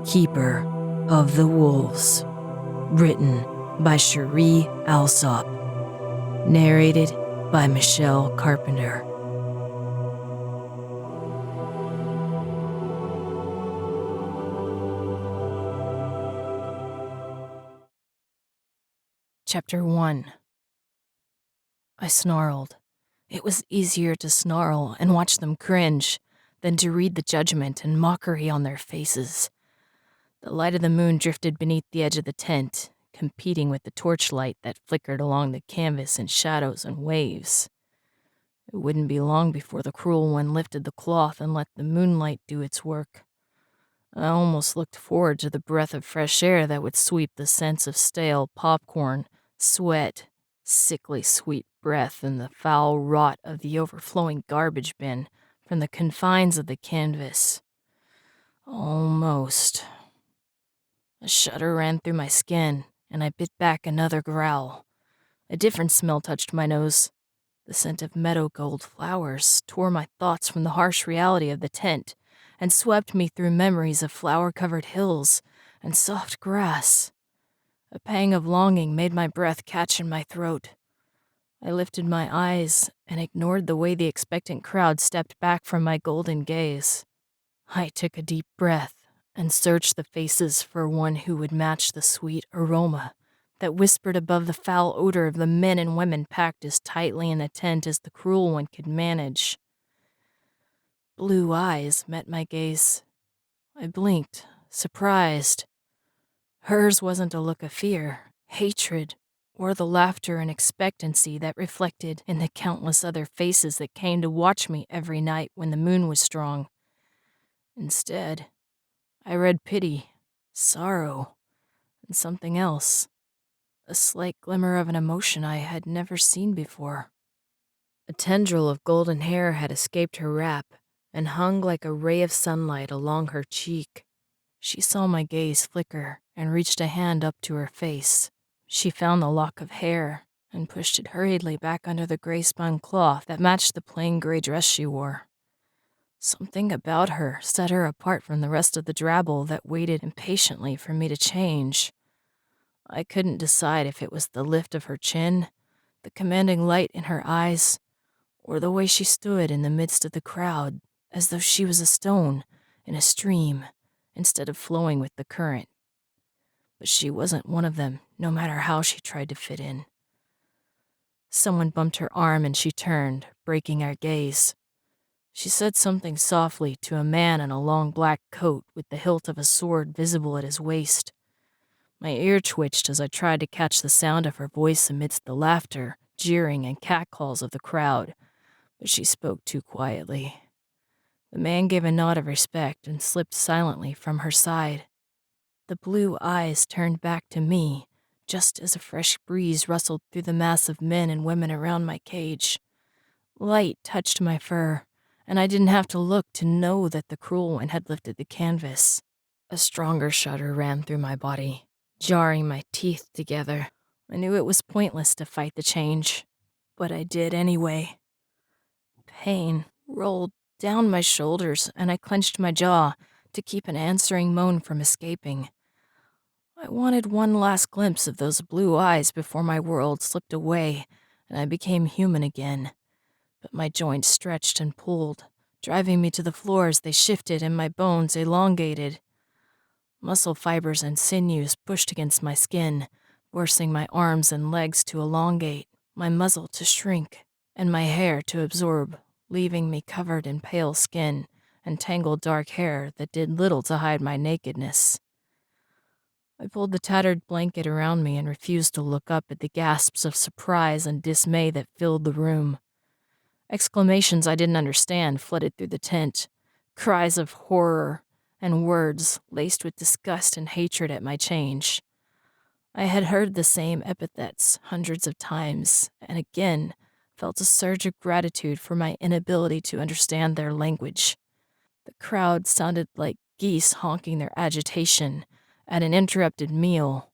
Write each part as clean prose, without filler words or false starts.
Keeper of the Wolves. Written by Cheree Alsop. Narrated by Michelle Carpenter. Chapter 1. I snarled. It was easier to snarl and watch them cringe than to read the judgment and mockery on their faces. The light of the moon drifted beneath the edge of the tent, competing with the torchlight that flickered along the canvas in shadows and waves. It wouldn't be long before the cruel one lifted the cloth and let the moonlight do its work. I almost looked forward to the breath of fresh air that would sweep the scents of stale popcorn, sweat, sickly sweet breath, and the foul rot of the overflowing garbage bin from the confines of the canvas. Almost. A shudder ran through my skin, and I bit back another growl. A different smell touched my nose. The scent of meadow gold flowers tore my thoughts from the harsh reality of the tent and swept me through memories of flower-covered hills and soft grass. A pang of longing made my breath catch in my throat. I lifted my eyes and ignored the way the expectant crowd stepped back from my golden gaze. I took a deep breath and searched the faces for one who would match the sweet aroma that whispered above the foul odor of the men and women packed as tightly in the tent as the cruel one could manage. Blue eyes met my gaze. I blinked, surprised. Hers wasn't a look of fear, hatred, or the laughter and expectancy that reflected in the countless other faces that came to watch me every night when the moon was strong. Instead, I read pity, sorrow, and something else. A slight glimmer of an emotion I had never seen before. A tendril of golden hair had escaped her wrap and hung like a ray of sunlight along her cheek. She saw my gaze flicker and reached a hand up to her face. She found the lock of hair and pushed it hurriedly back under the gray-spun cloth that matched the plain gray dress she wore. Something about her set her apart from the rest of the drabble that waited impatiently for me to change. I couldn't decide if it was the lift of her chin, the commanding light in her eyes, or the way she stood in the midst of the crowd, as though she was a stone in a stream instead of flowing with the current. But she wasn't one of them, no matter how she tried to fit in. Someone bumped her arm and she turned, breaking our gaze. She said something softly to a man in a long black coat with the hilt of a sword visible at his waist. My ear twitched as I tried to catch the sound of her voice amidst the laughter, jeering, and catcalls of the crowd, but she spoke too quietly. The man gave a nod of respect and slipped silently from her side. The blue eyes turned back to me, just as a fresh breeze rustled through the mass of men and women around my cage. Light touched my fur, and I didn't have to look to know that the cruel one had lifted the canvas. A stronger shudder ran through my body, jarring my teeth together. I knew it was pointless to fight the change, but I did anyway. Pain rolled down my shoulders, and I clenched my jaw to keep an answering moan from escaping. I wanted one last glimpse of those blue eyes before my world slipped away and I became human again. But my joints stretched and pulled, driving me to the floor as they shifted and my bones elongated. Muscle fibers and sinews pushed against my skin, forcing my arms and legs to elongate, my muzzle to shrink, and my hair to absorb, leaving me covered in pale skin and tangled dark hair that did little to hide my nakedness. I pulled the tattered blanket around me and refused to look up at the gasps of surprise and dismay that filled the room. Exclamations I didn't understand flooded through the tent, cries of horror, and words laced with disgust and hatred at my change. I had heard the same epithets hundreds of times, and again felt a surge of gratitude for my inability to understand their language. The crowd sounded like geese honking their agitation at an interrupted meal.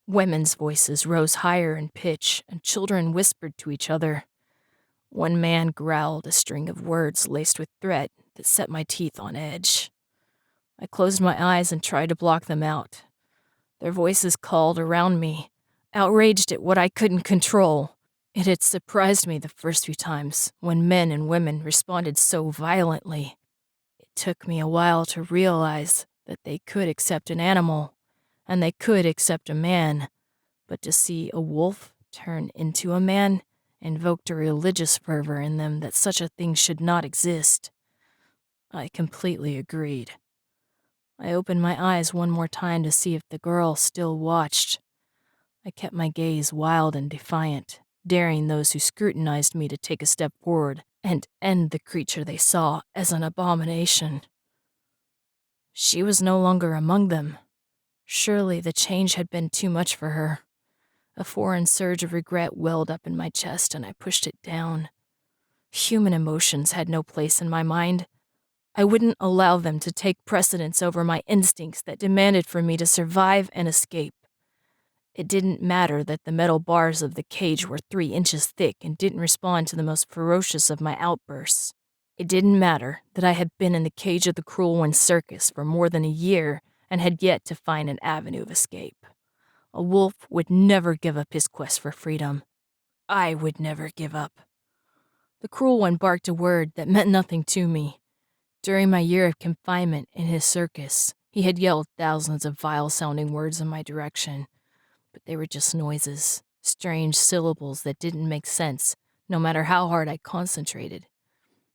Women's voices rose higher in pitch, and children whispered to each other. One man growled a string of words laced with threat that set my teeth on edge. I closed my eyes and tried to block them out. Their voices called around me, outraged at what I couldn't control. It had surprised me the first few times when men and women responded so violently. It took me a while to realize that they could accept an animal, and they could accept a man, but to see a wolf turn into a man invoked a religious fervor in them that such a thing should not exist. I completely agreed. I opened my eyes one more time to see if the girl still watched. I kept my gaze wild and defiant, daring those who scrutinized me to take a step forward and end the creature they saw as an abomination. She was no longer among them. Surely the change had been too much for her. A foreign surge of regret welled up in my chest and I pushed it down. Human emotions had no place in my mind. I wouldn't allow them to take precedence over my instincts that demanded for me to survive and escape. It didn't matter that the metal bars of the cage were 3 inches thick and didn't respond to the most ferocious of my outbursts. It didn't matter that I had been in the cage of the Cruel One circus for more than a year and had yet to find an avenue of escape. A wolf would never give up his quest for freedom. I would never give up. The Cruel One barked a word that meant nothing to me. During my year of confinement in his circus, he had yelled thousands of vile-sounding words in my direction, but they were just noises, strange syllables that didn't make sense, no matter how hard I concentrated.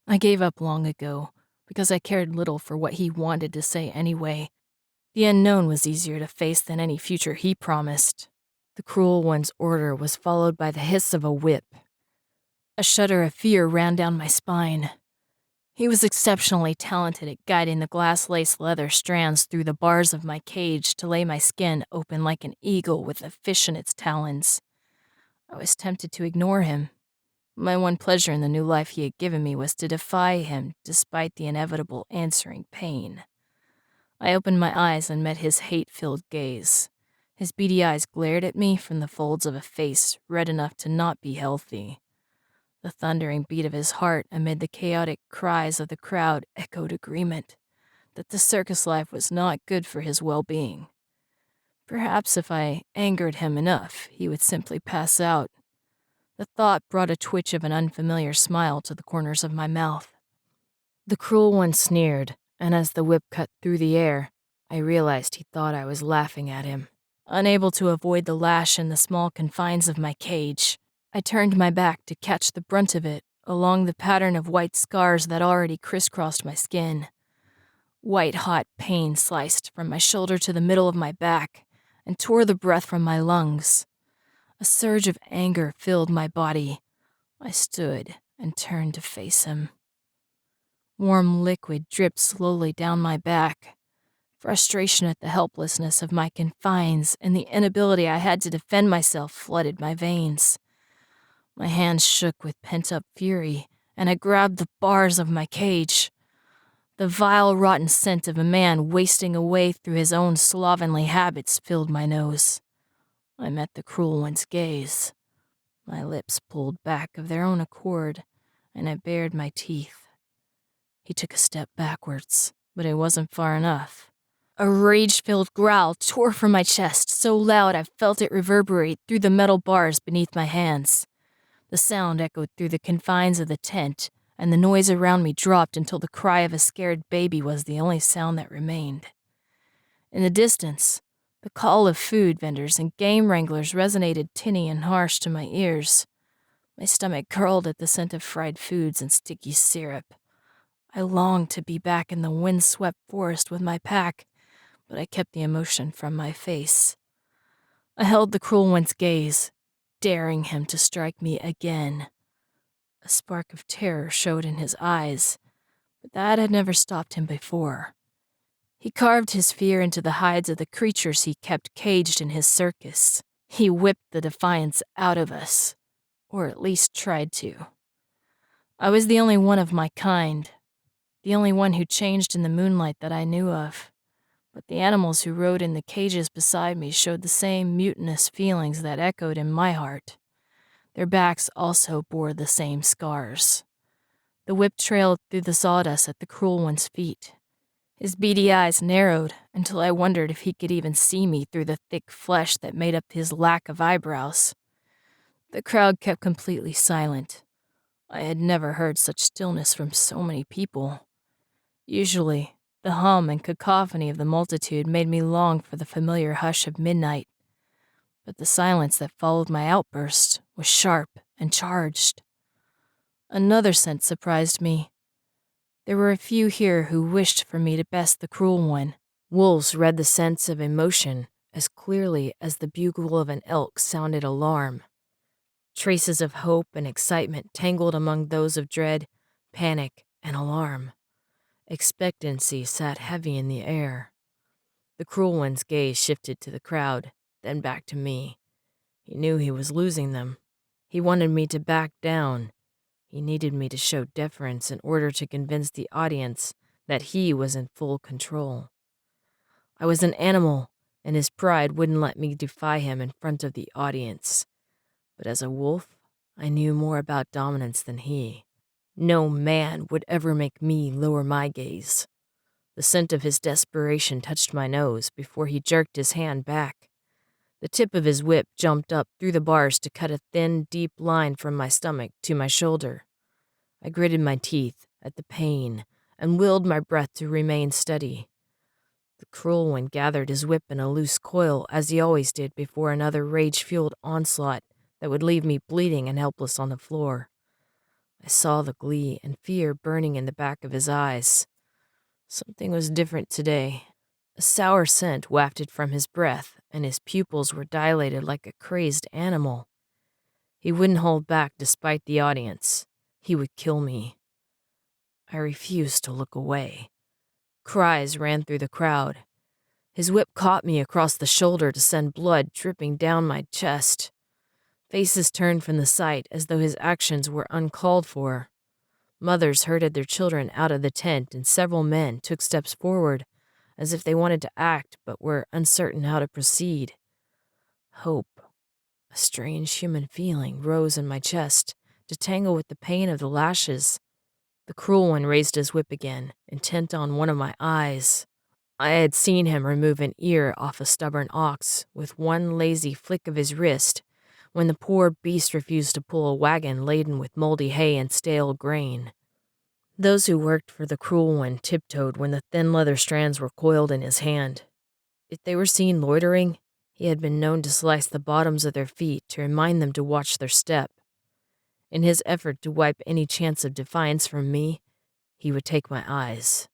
I gave up long ago, because I cared little for what he wanted to say anyway. The unknown was easier to face than any future he promised. The Cruel One's order was followed by the hiss of a whip. A shudder of fear ran down my spine. He was exceptionally talented at guiding the glass-lace leather strands through the bars of my cage to lay my skin open like an eagle with a fish in its talons. I was tempted to ignore him. My one pleasure in the new life he had given me was to defy him despite the inevitable answering pain. I opened my eyes and met his hate-filled gaze. His beady eyes glared at me from the folds of a face red enough to not be healthy. The thundering beat of his heart amid the chaotic cries of the crowd echoed agreement that the circus life was not good for his well-being. Perhaps if I angered him enough, he would simply pass out. The thought brought a twitch of an unfamiliar smile to the corners of my mouth. The Cruel One sneered, and as the whip cut through the air, I realized he thought I was laughing at him. Unable to avoid the lash in the small confines of my cage, I turned my back to catch the brunt of it along the pattern of white scars that already crisscrossed my skin. White-hot pain sliced from my shoulder to the middle of my back and tore the breath from my lungs. A surge of anger filled my body. I stood and turned to face him. Warm liquid dripped slowly down my back. Frustration at the helplessness of my confines and the inability I had to defend myself flooded my veins. My hands shook with pent-up fury, and I grabbed the bars of my cage. The vile, rotten scent of a man wasting away through his own slovenly habits filled my nose. I met the Cruel One's gaze. My lips pulled back of their own accord, and I bared my teeth. He took a step backwards, but it wasn't far enough. A rage-filled growl tore from my chest, so loud I felt it reverberate through the metal bars beneath my hands. The sound echoed through the confines of the tent, and the noise around me dropped until the cry of a scared baby was the only sound that remained. In the distance, the call of food vendors and game wranglers resonated tinny and harsh to my ears. My stomach curled at the scent of fried foods and sticky syrup. I longed to be back in the wind-swept forest with my pack, but I kept the emotion from my face. I held the Cruel One's gaze, daring him to strike me again. A spark of terror showed in his eyes, but that had never stopped him before. He carved his fear into the hides of the creatures he kept caged in his circus. He whipped the defiance out of us, or at least tried to. I was the only one of my kind, the only one who changed in the moonlight that I knew of. But the animals who rode in the cages beside me showed the same mutinous feelings that echoed in my heart. Their backs also bore the same scars. The whip trailed through the sawdust at the Cruel One's feet. His beady eyes narrowed until I wondered if he could even see me through the thick flesh that made up his lack of eyebrows. The crowd kept completely silent. I had never heard such stillness from so many people. Usually, the hum and cacophony of the multitude made me long for the familiar hush of midnight, but the silence that followed my outburst was sharp and charged. Another sense surprised me. There were a few here who wished for me to best the cruel one. Wolves read the sense of emotion as clearly as the bugle of an elk sounded alarm. Traces of hope and excitement tangled among those of dread, panic, and alarm. Expectancy sat heavy in the air. The cruel one's gaze shifted to the crowd, then back to me. He knew he was losing them. He wanted me to back down. He needed me to show deference in order to convince the audience that he was in full control. I was an animal, and his pride wouldn't let me defy him in front of the audience. But as a wolf, I knew more about dominance than he. No man would ever make me lower my gaze. The scent of his desperation touched my nose before he jerked his hand back. The tip of his whip jumped up through the bars to cut a thin, deep line from my stomach to my shoulder. I gritted my teeth at the pain and willed my breath to remain steady. The cruel one gathered his whip in a loose coil as he always did before another rage-fueled onslaught that would leave me bleeding and helpless on the floor. I saw the glee and fear burning in the back of his eyes. Something was different today. A sour scent wafted from his breath, and his pupils were dilated like a crazed animal. He wouldn't hold back despite the audience. He would kill me. I refused to look away. Cries ran through the crowd. His whip caught me across the shoulder to send blood dripping down my chest. Faces turned from the sight as though his actions were uncalled for. Mothers herded their children out of the tent, and several men took steps forward as if they wanted to act but were uncertain how to proceed. Hope, a strange human feeling, rose in my chest to tangle with the pain of the lashes. The cruel one raised his whip again, intent on one of my eyes. I had seen him remove an ear off a stubborn ox with one lazy flick of his wrist when the poor beast refused to pull a wagon laden with moldy hay and stale grain. Those who worked for the cruel one tiptoed when the thin leather strands were coiled in his hand. If they were seen loitering, he had been known to slice the bottoms of their feet to remind them to watch their step. In his effort to wipe any chance of defiance from me, he would take my eyes.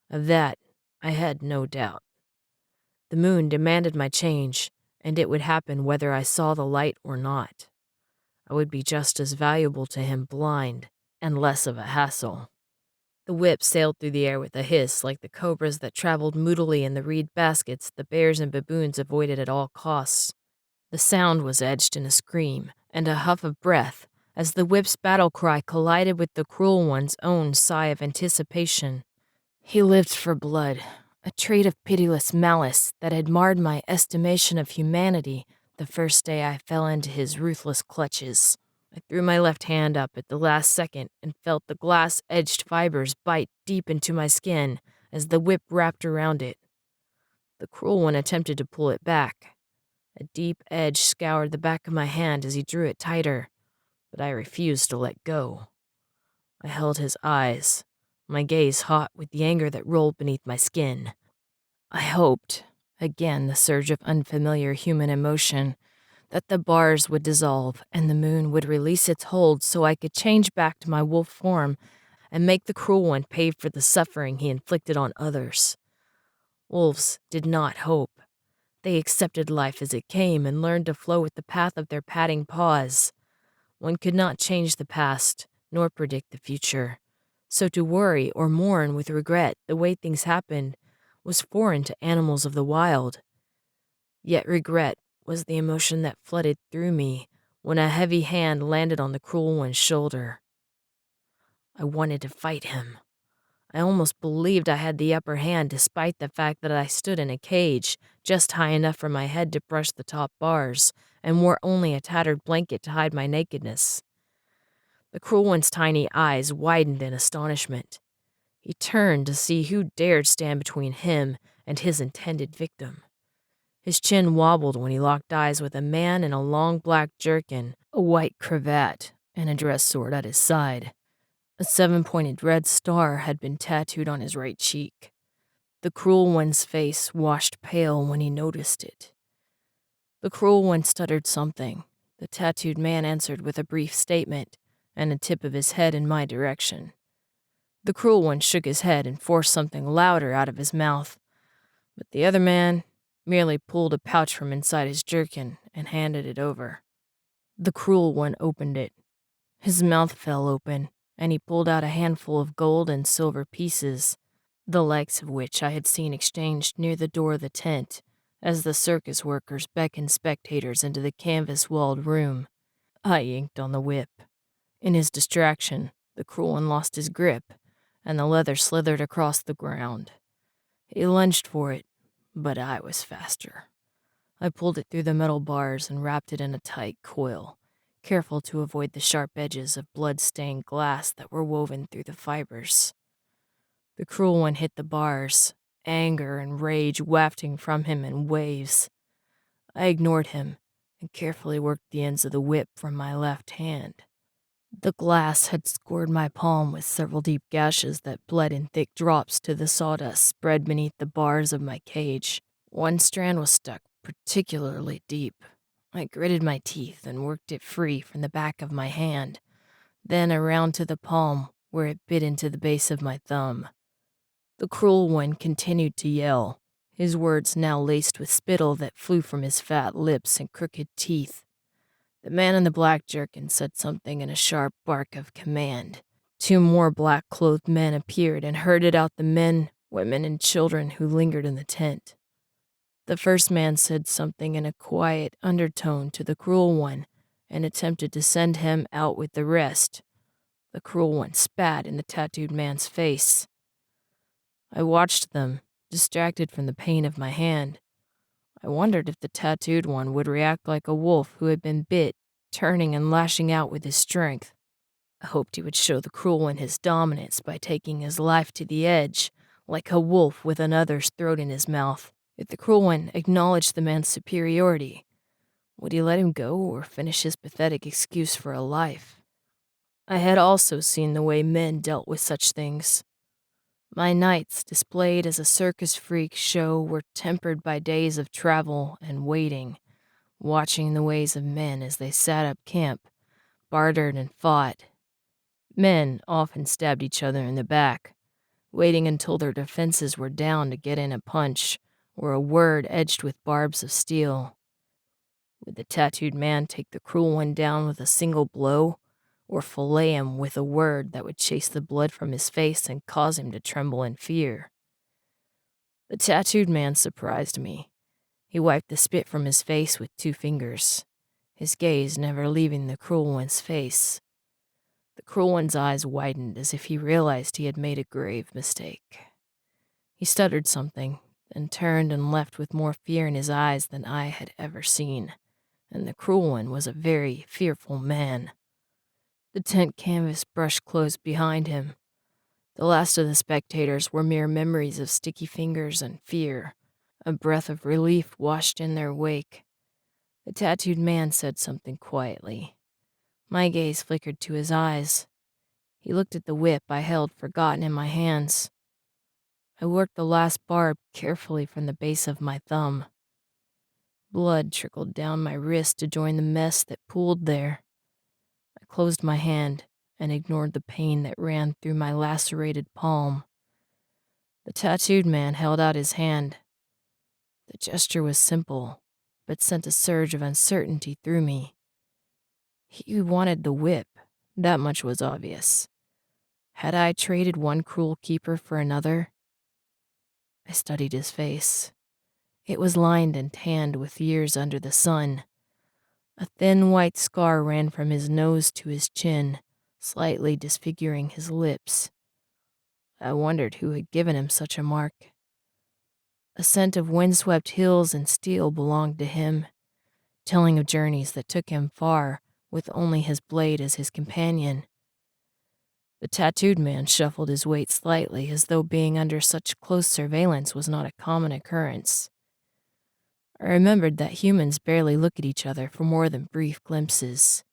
Of that, I had no doubt. The moon demanded my change, and it would happen whether I saw the light or not. I would be just as valuable to him blind, and less of a hassle. The whip sailed through the air with a hiss like the cobras that traveled moodily in the reed baskets the bears and baboons avoided at all costs. The sound was edged in a scream and a huff of breath as the whip's battle cry collided with the cruel one's own sigh of anticipation. He lived for blood, a trait of pitiless malice that had marred my estimation of humanity the first day I fell into his ruthless clutches. I threw my left hand up at the last second and felt the glass-edged fibers bite deep into my skin as the whip wrapped around it. The cruel one attempted to pull it back. A deep edge scoured the back of my hand as he drew it tighter, but I refused to let go. I held his eyes, my gaze hot with the anger that rolled beneath my skin. I hoped, again the surge of unfamiliar human emotion, that the bars would dissolve and the moon would release its hold so I could change back to my wolf form and make the cruel one pay for the suffering he inflicted on others. Wolves did not hope. They accepted life as it came and learned to flow with the path of their padding paws. One could not change the past, nor predict the future. So to worry or mourn with regret the way things happened was foreign to animals of the wild. Yet regret was the emotion that flooded through me when a heavy hand landed on the cruel one's shoulder. I wanted to fight him. I almost believed I had the upper hand despite the fact that I stood in a cage just high enough for my head to brush the top bars and wore only a tattered blanket to hide my nakedness. The cruel one's tiny eyes widened in astonishment. He turned to see who dared stand between him and his intended victim. His chin wobbled when he locked eyes with a man in a long black jerkin, a white cravat, and a dress sword at his side. A 7-pointed red star had been tattooed on his right cheek. The cruel one's face washed pale when he noticed it. The cruel one stuttered something. The tattooed man answered with a brief statement and a tip of his head in my direction. The cruel one shook his head and forced something louder out of his mouth, but the other man merely pulled a pouch from inside his jerkin and handed it over. The cruel one opened it. His mouth fell open, and he pulled out a handful of gold and silver pieces, the likes of which I had seen exchanged near the door of the tent as the circus workers beckoned spectators into the canvas-walled room. I yanked on the whip. In his distraction, the cruel one lost his grip, and the leather slithered across the ground. He lunged for it, but I was faster. I pulled it through the metal bars and wrapped it in a tight coil, careful to avoid the sharp edges of blood-stained glass that were woven through the fibers. The cruel one hit the bars, anger and rage wafting from him in waves. I ignored him and carefully worked the ends of the whip from my left hand. The glass had scored my palm with several deep gashes that bled in thick drops to the sawdust spread beneath the bars of my cage. One strand was stuck particularly deep. I gritted my teeth and worked it free from the back of my hand, then around to the palm where it bit into the base of my thumb. The cruel one continued to yell, his words now laced with spittle that flew from his fat lips and crooked teeth. The man in the black jerkin said something in a sharp bark of command. 2 more black-clothed men appeared and herded out the men, women, and children who lingered in the tent. The first man said something in a quiet undertone to the cruel one and attempted to send him out with the rest. The cruel one spat in the tattooed man's face. I watched them, distracted from the pain of my hand. I wondered if the tattooed one would react like a wolf who had been bit, turning and lashing out with his strength. I hoped he would show the cruel one his dominance by taking his life to the edge, like a wolf with another's throat in his mouth. If the cruel one acknowledged the man's superiority, would he let him go or finish his pathetic excuse for a life? I had also seen the way men dealt with such things. My nights, displayed as a circus freak show, were tempered by days of travel and waiting, watching the ways of men as they sat up camp, bartered and fought. Men often stabbed each other in the back, waiting until their defenses were down to get in a punch or a word edged with barbs of steel. Would the tattooed man take the cruel one down with a single blow, or fillet him with a word that would chase the blood from his face and cause him to tremble in fear? The tattooed man surprised me. He wiped the spit from his face with 2 fingers, his gaze never leaving the cruel one's face. The cruel one's eyes widened as if he realized he had made a grave mistake. He stuttered something, then turned and left with more fear in his eyes than I had ever seen, and the cruel one was a very fearful man. The tent canvas brushed close behind him. The last of the spectators were mere memories of sticky fingers and fear. A breath of relief washed in their wake. The tattooed man said something quietly. My gaze flickered to his eyes. He looked at the whip I held forgotten in my hands. I worked the last barb carefully from the base of my thumb. Blood trickled down my wrist to join the mess that pooled there. I closed my hand and ignored the pain that ran through my lacerated palm. The tattooed man held out his hand. The gesture was simple, but sent a surge of uncertainty through me. He wanted the whip, that much was obvious. Had I traded one cruel keeper for another? I studied his face. It was lined and tanned with years under the sun. A thin white scar ran from his nose to his chin, slightly disfiguring his lips. I wondered who had given him such a mark. A scent of windswept hills and steel belonged to him, telling of journeys that took him far with only his blade as his companion. The tattooed man shuffled his weight slightly, as though being under such close surveillance was not a common occurrence. I remembered that humans barely look at each other for more than brief glimpses.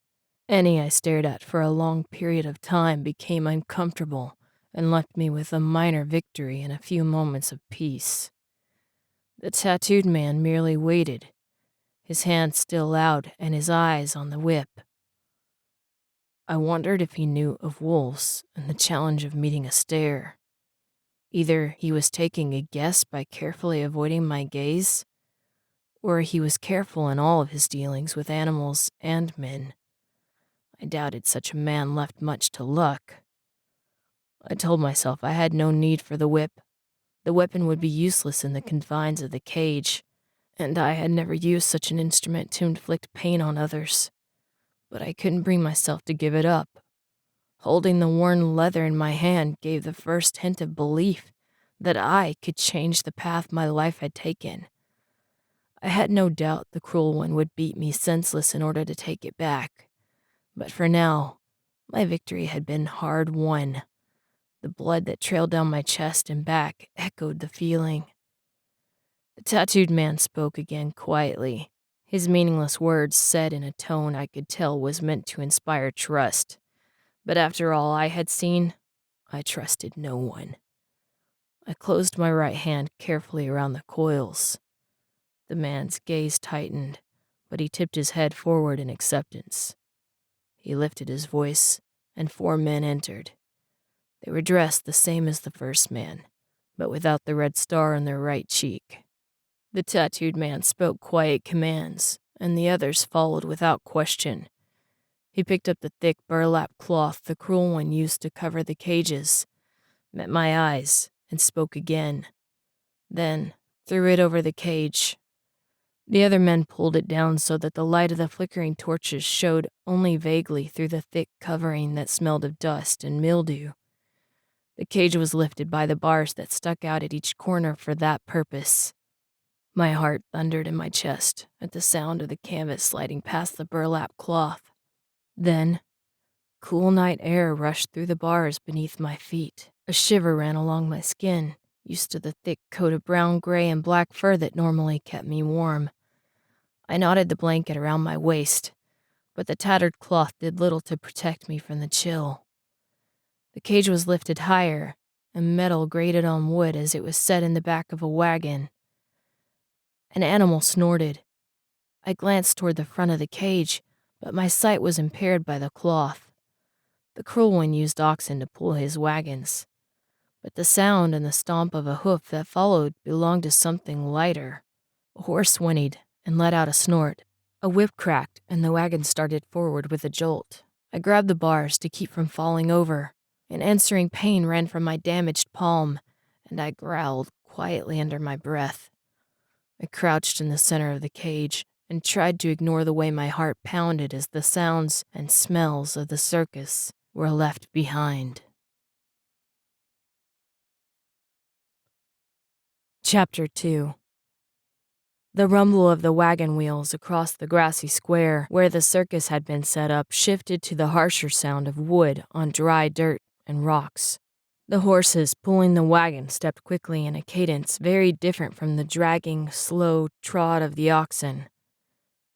Any I stared at for a long period of time became uncomfortable and left me with a minor victory and a few moments of peace. The tattooed man merely waited, his hand still out and his eyes on the whip. I wondered if he knew of wolves and the challenge of meeting a stare. Either he was taking a guess by carefully avoiding my gaze, or he was careful in all of his dealings with animals and men. I doubted such a man left much to luck. I told myself I had no need for the whip. The weapon would be useless in the confines of the cage, and I had never used such an instrument to inflict pain on others. But I couldn't bring myself to give it up. Holding the worn leather in my hand gave the first hint of belief that I could change the path my life had taken. I had no doubt the cruel one would beat me senseless in order to take it back. But for now, my victory had been hard won. The blood that trailed down my chest and back echoed the feeling. The tattooed man spoke again quietly, his meaningless words said in a tone I could tell was meant to inspire trust. But after all I had seen, I trusted no one. I closed my right hand carefully around the coils. The man's gaze tightened, but he tipped his head forward in acceptance. He lifted his voice, and 4 men entered. They were dressed the same as the first man, but without the red star on their right cheek. The tattooed man spoke quiet commands, and the others followed without question. He picked up the thick burlap cloth the cruel one used to cover the cages, met my eyes, and spoke again. Then threw it over the cage. The other men pulled it down so that the light of the flickering torches showed only vaguely through the thick covering that smelled of dust and mildew. The cage was lifted by the bars that stuck out at each corner for that purpose. My heart thundered in my chest at the sound of the canvas sliding past the burlap cloth. Then, cool night air rushed through the bars beneath my feet. A shiver ran along my skin, used to the thick coat of brown, gray, and black fur that normally kept me warm. I knotted the blanket around my waist, but the tattered cloth did little to protect me from the chill. The cage was lifted higher, and metal grated on wood as it was set in the back of a wagon. An animal snorted. I glanced toward the front of the cage, but my sight was impaired by the cloth. The cruel one used oxen to pull his wagons, but the sound and the stomp of a hoof that followed belonged to something lighter. A horse whinnied and let out a snort. A whip cracked, and the wagon started forward with a jolt. I grabbed the bars to keep from falling over. An answering pain ran from my damaged palm, and I growled quietly under my breath. I crouched in the center of the cage and tried to ignore the way my heart pounded as the sounds and smells of the circus were left behind. Chapter 2. The rumble of the wagon wheels across the grassy square where the circus had been set up shifted to the harsher sound of wood on dry dirt and rocks. The horses pulling the wagon stepped quickly in a cadence very different from the dragging, slow trot of the oxen.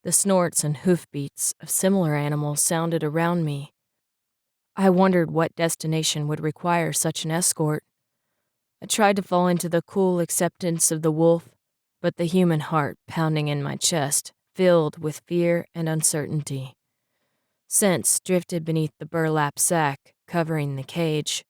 The snorts and hoofbeats of similar animals sounded around me. I wondered what destination would require such an escort. I tried to fall into the cool acceptance of the wolf, but the human heart pounding in my chest filled with fear and uncertainty. Scents drifted beneath the burlap sack covering the cage.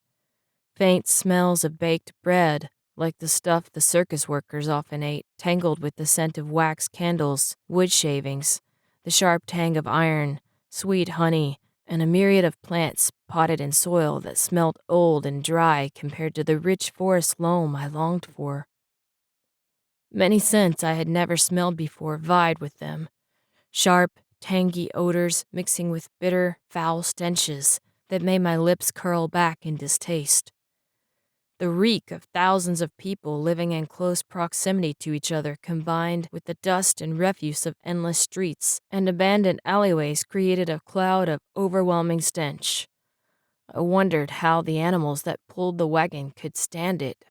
Faint smells of baked bread, like the stuff the circus workers often ate, tangled with the scent of wax candles, wood shavings, the sharp tang of iron, sweet honey, and a myriad of plants potted in soil that smelled old and dry compared to the rich forest loam I longed for. Many scents I had never smelled before vied with them. Sharp, tangy odors mixing with bitter, foul stenches that made my lips curl back in distaste. The reek of thousands of people living in close proximity to each other combined with the dust and refuse of endless streets and abandoned alleyways created a cloud of overwhelming stench. I wondered how the animals that pulled the wagon could stand it.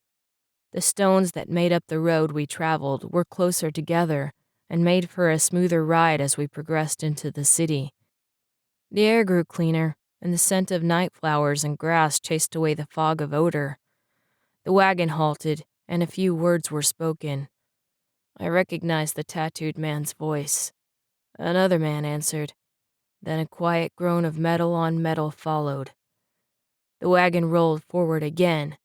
The stones that made up the road we traveled were closer together and made for a smoother ride as we progressed into the city. The air grew cleaner, and the scent of night flowers and grass chased away the fog of odor. The wagon halted, and a few words were spoken. I recognized the tattooed man's voice. Another man answered. Then a quiet groan of metal on metal followed. The wagon rolled forward again.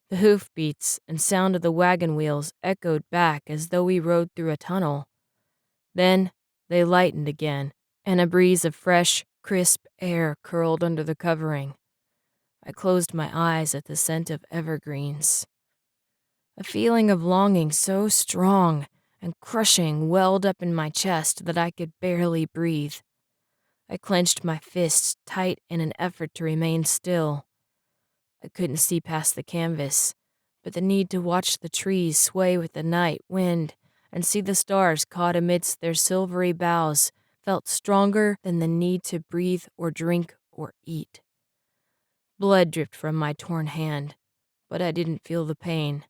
The hoofbeats and sound of the wagon wheels echoed back as though we rode through a tunnel. Then they lightened again, and a breeze of fresh, crisp air curled under the covering. I closed my eyes at the scent of evergreens. A feeling of longing so strong and crushing welled up in my chest that I could barely breathe. I clenched my fists tight in an effort to remain still. I couldn't see past the canvas, but the need to watch the trees sway with the night wind and see the stars caught amidst their silvery boughs felt stronger than the need to breathe or drink or eat. Blood dripped from my torn hand, but I didn't feel the pain.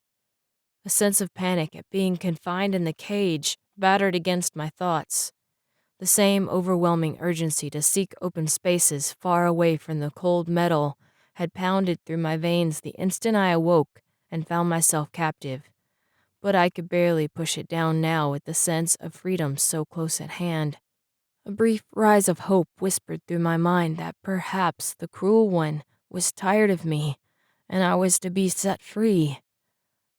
A sense of panic at being confined in the cage battered against my thoughts. The same overwhelming urgency to seek open spaces far away from the cold metal had pounded through my veins the instant I awoke and found myself captive. But I could barely push it down now with the sense of freedom so close at hand. A brief rise of hope whispered through my mind that perhaps the cruel one was tired of me and I was to be set free.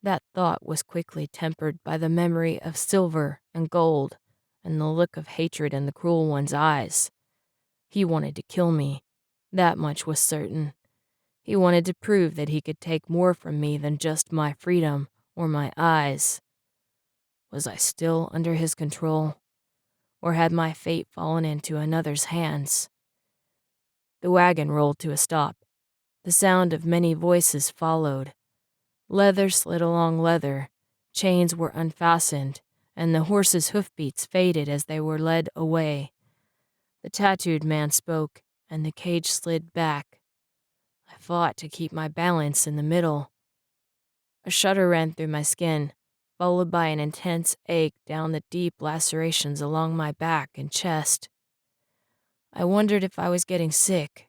That thought was quickly tempered by the memory of silver and gold and the look of hatred in the cruel one's eyes. He wanted to kill me. That much was certain. He wanted to prove that he could take more from me than just my freedom or my eyes. Was I still under his control? Or had my fate fallen into another's hands? The wagon rolled to a stop. The sound of many voices followed. Leather slid along leather, chains were unfastened, and the horses' hoofbeats faded as they were led away. The tattooed man spoke, and the cage slid back. I fought to keep my balance in the middle. A shudder ran through my skin, followed by an intense ache down the deep lacerations along my back and chest. I wondered if I was getting sick.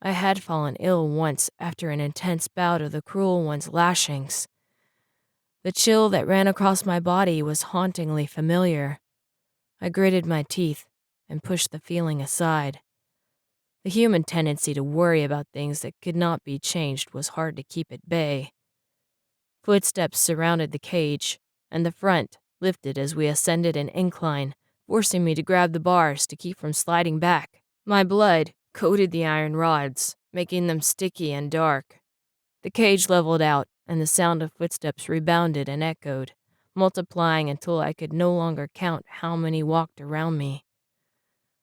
I had fallen ill once after an intense bout of the cruel one's lashings. The chill that ran across my body was hauntingly familiar. I gritted my teeth and pushed the feeling aside. The human tendency to worry about things that could not be changed was hard to keep at bay. Footsteps surrounded the cage, and the front lifted as we ascended an incline, forcing me to grab the bars to keep from sliding back. My blood coated the iron rods, making them sticky and dark. The cage leveled out, and the sound of footsteps rebounded and echoed, multiplying until I could no longer count how many walked around me.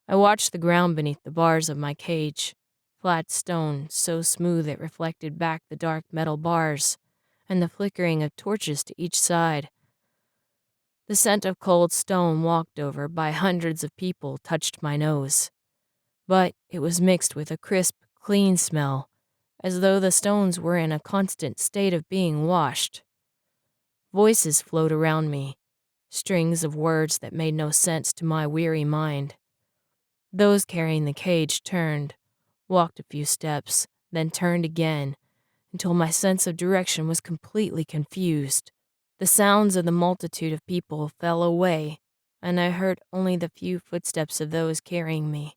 I watched the ground beneath the bars of my cage, flat stone so smooth it reflected back the dark metal bars, and the flickering of torches to each side. The scent of cold stone walked over by hundreds of people touched my nose, but it was mixed with a crisp, clean smell, as though the stones were in a constant state of being washed. Voices flowed around me, strings of words that made no sense to my weary mind. Those carrying the cage turned, walked a few steps, then turned again, until my sense of direction was completely confused. The sounds of the multitude of people fell away, and I heard only the few footsteps of those carrying me.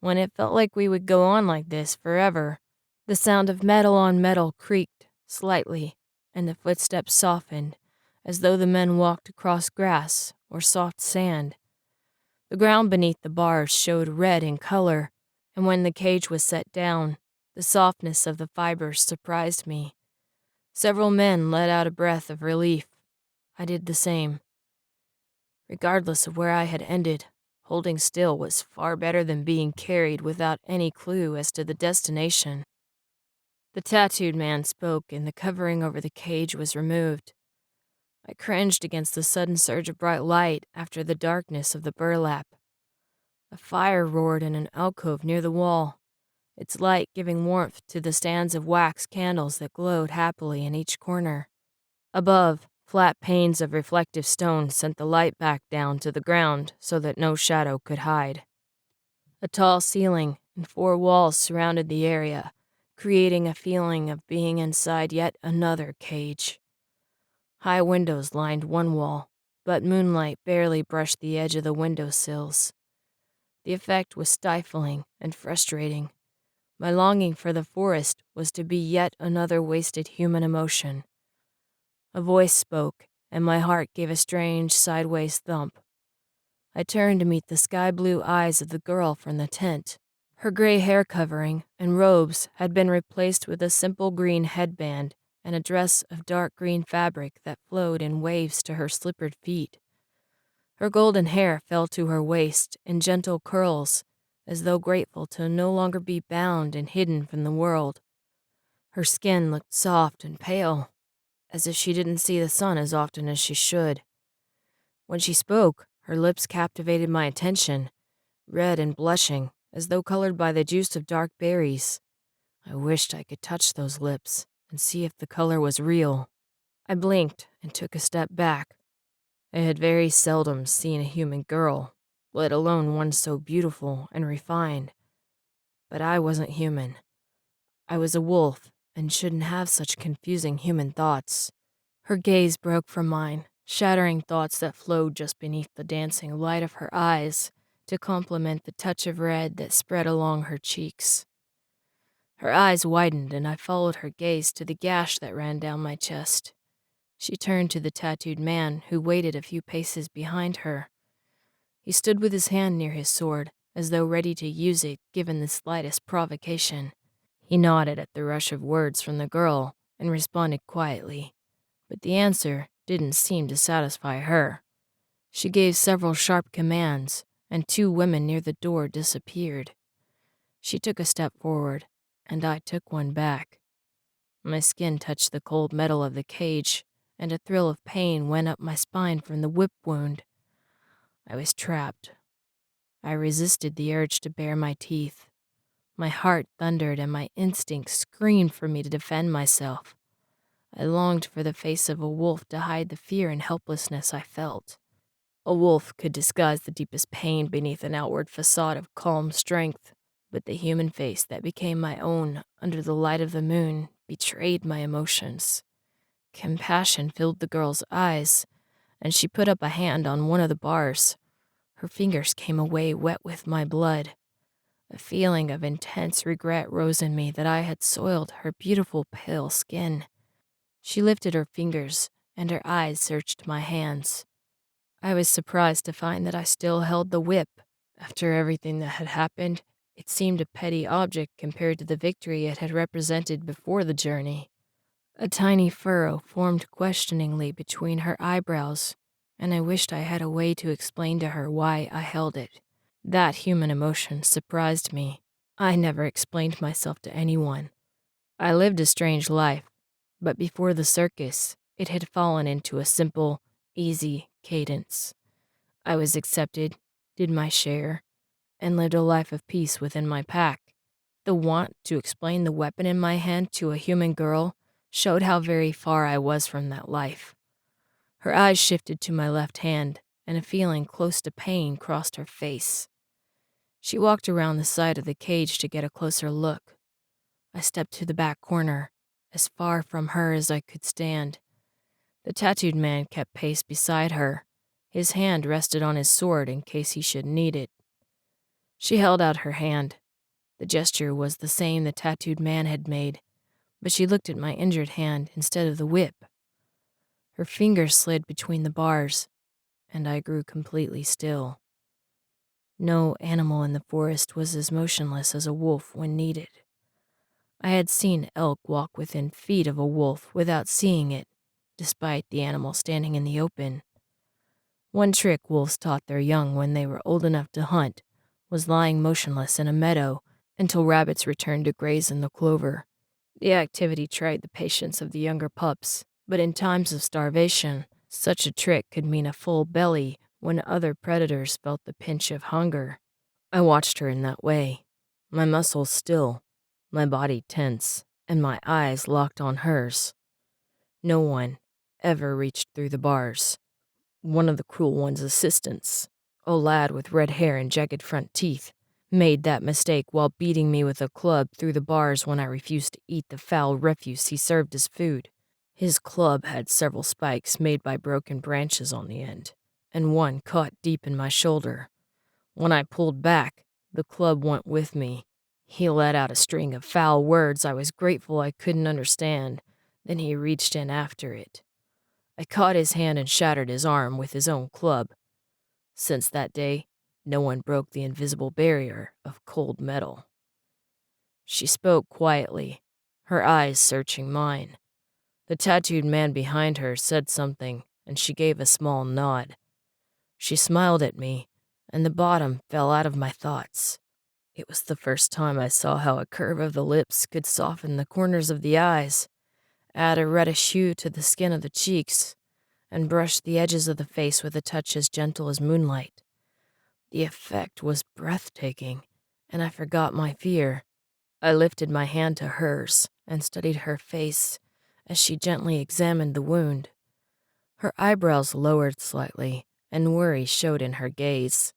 When it felt like we would go on like this forever, the sound of metal on metal creaked slightly, and the footsteps softened, as though the men walked across grass or soft sand. The ground beneath the bars showed red in color, and when the cage was set down, the softness of the fibers surprised me. Several men let out a breath of relief. I did the same. Regardless of where I had ended, holding still was far better than being carried without any clue as to the destination. The tattooed man spoke, and the covering over the cage was removed. I cringed against the sudden surge of bright light after the darkness of the burlap. A fire roared in an alcove near the wall, its light giving warmth to the stands of wax candles that glowed happily in each corner. Above, flat panes of reflective stone sent the light back down to the ground so that no shadow could hide. A tall ceiling and 4 walls surrounded the area, creating a feeling of being inside yet another cage. High windows lined one wall, but moonlight barely brushed the edge of the window sills. The effect was stifling and frustrating. My longing for the forest was to be yet another wasted human emotion. A voice spoke, and my heart gave a strange sideways thump. I turned to meet the sky-blue eyes of the girl from the tent. Her gray hair covering and robes had been replaced with a simple green headband and a dress of dark green fabric that flowed in waves to her slippered feet. Her golden hair fell to her waist in gentle curls, as though grateful to no longer be bound and hidden from the world. Her skin looked soft and pale, as if she didn't see the sun as often as she should. When she spoke, her lips captivated my attention, red and blushing, as though colored by the juice of dark berries. I wished I could touch those lips and see if the color was real. I blinked and took a step back. I had very seldom seen a human girl, let alone one so beautiful and refined. But I wasn't human. I was a wolf and shouldn't have such confusing human thoughts. Her gaze broke from mine, shattering thoughts that flowed just beneath the dancing light of her eyes to complement the touch of red that spread along her cheeks. Her eyes widened and I followed her gaze to the gash that ran down my chest. She turned to the tattooed man who waited a few paces behind her. He stood with his hand near his sword, as though ready to use it given the slightest provocation. He nodded at the rush of words from the girl and responded quietly, but the answer didn't seem to satisfy her. She gave several sharp commands, and 2 women near the door disappeared. She took a step forward, and I took one back. My skin touched the cold metal of the cage, and a thrill of pain went up my spine from the whip wound. I was trapped. I resisted the urge to bare my teeth. My heart thundered and my instincts screamed for me to defend myself. I longed for the face of a wolf to hide the fear and helplessness I felt. A wolf could disguise the deepest pain beneath an outward facade of calm strength, but the human face that became my own under the light of the moon betrayed my emotions. Compassion filled the girl's eyes, and she put up a hand on one of the bars. Her fingers came away wet with my blood. A feeling of intense regret rose in me that I had soiled her beautiful pale skin. She lifted her fingers, and her eyes searched my hands. I was surprised to find that I still held the whip. After everything that had happened, it seemed a petty object compared to the victory it had represented before the journey. A tiny furrow formed questioningly between her eyebrows, and I wished I had a way to explain to her why I held it. That human emotion surprised me. I never explained myself to anyone. I lived a strange life, but before the circus, it had fallen into a simple, easy cadence. I was accepted, did my share, and lived a life of peace within my pack. The want to explain the weapon in my hand to a human girl showed how very far I was from that life. Her eyes shifted to my left hand, and a feeling close to pain crossed her face. She walked around the side of the cage to get a closer look. I stepped to the back corner, as far from her as I could stand. The tattooed man kept pace beside her. His hand rested on his sword in case he should need it. She held out her hand. The gesture was the same the tattooed man had made, but she looked at my injured hand instead of the whip. Her fingers slid between the bars, and I grew completely still. No animal in the forest was as motionless as a wolf when needed. I had seen elk walk within feet of a wolf without seeing it, despite the animal standing in the open. One trick wolves taught their young when they were old enough to hunt was lying motionless in a meadow until rabbits returned to graze in the clover. The activity tried the patience of the younger pups, but in times of starvation, such a trick could mean a full belly when other predators felt the pinch of hunger. I watched her in that way, my muscles still, my body tense, and my eyes locked on hers. No one ever reached through the bars. One of the cruel one's assistants, a lad with red hair and jagged front teeth, made that mistake while beating me with a club through the bars when I refused to eat the foul refuse he served as food. His club had several spikes made by broken branches on the end, and one caught deep in my shoulder. When I pulled back, the club went with me. He let out a string of foul words I was grateful I couldn't understand. Then he reached in after it. I caught his hand and shattered his arm with his own club. Since that day, no one broke the invisible barrier of cold metal. She spoke quietly, her eyes searching mine. The tattooed man behind her said something, and she gave a small nod. She smiled at me, and the bottom fell out of my thoughts. It was the first time I saw how a curve of the lips could soften the corners of the eyes, add a reddish hue to the skin of the cheeks, and brush the edges of the face with a touch as gentle as moonlight. The effect was breathtaking, and I forgot my fear. I lifted my hand to hers and studied her face as she gently examined the wound. Her eyebrows lowered slightly, and worry showed in her gaze.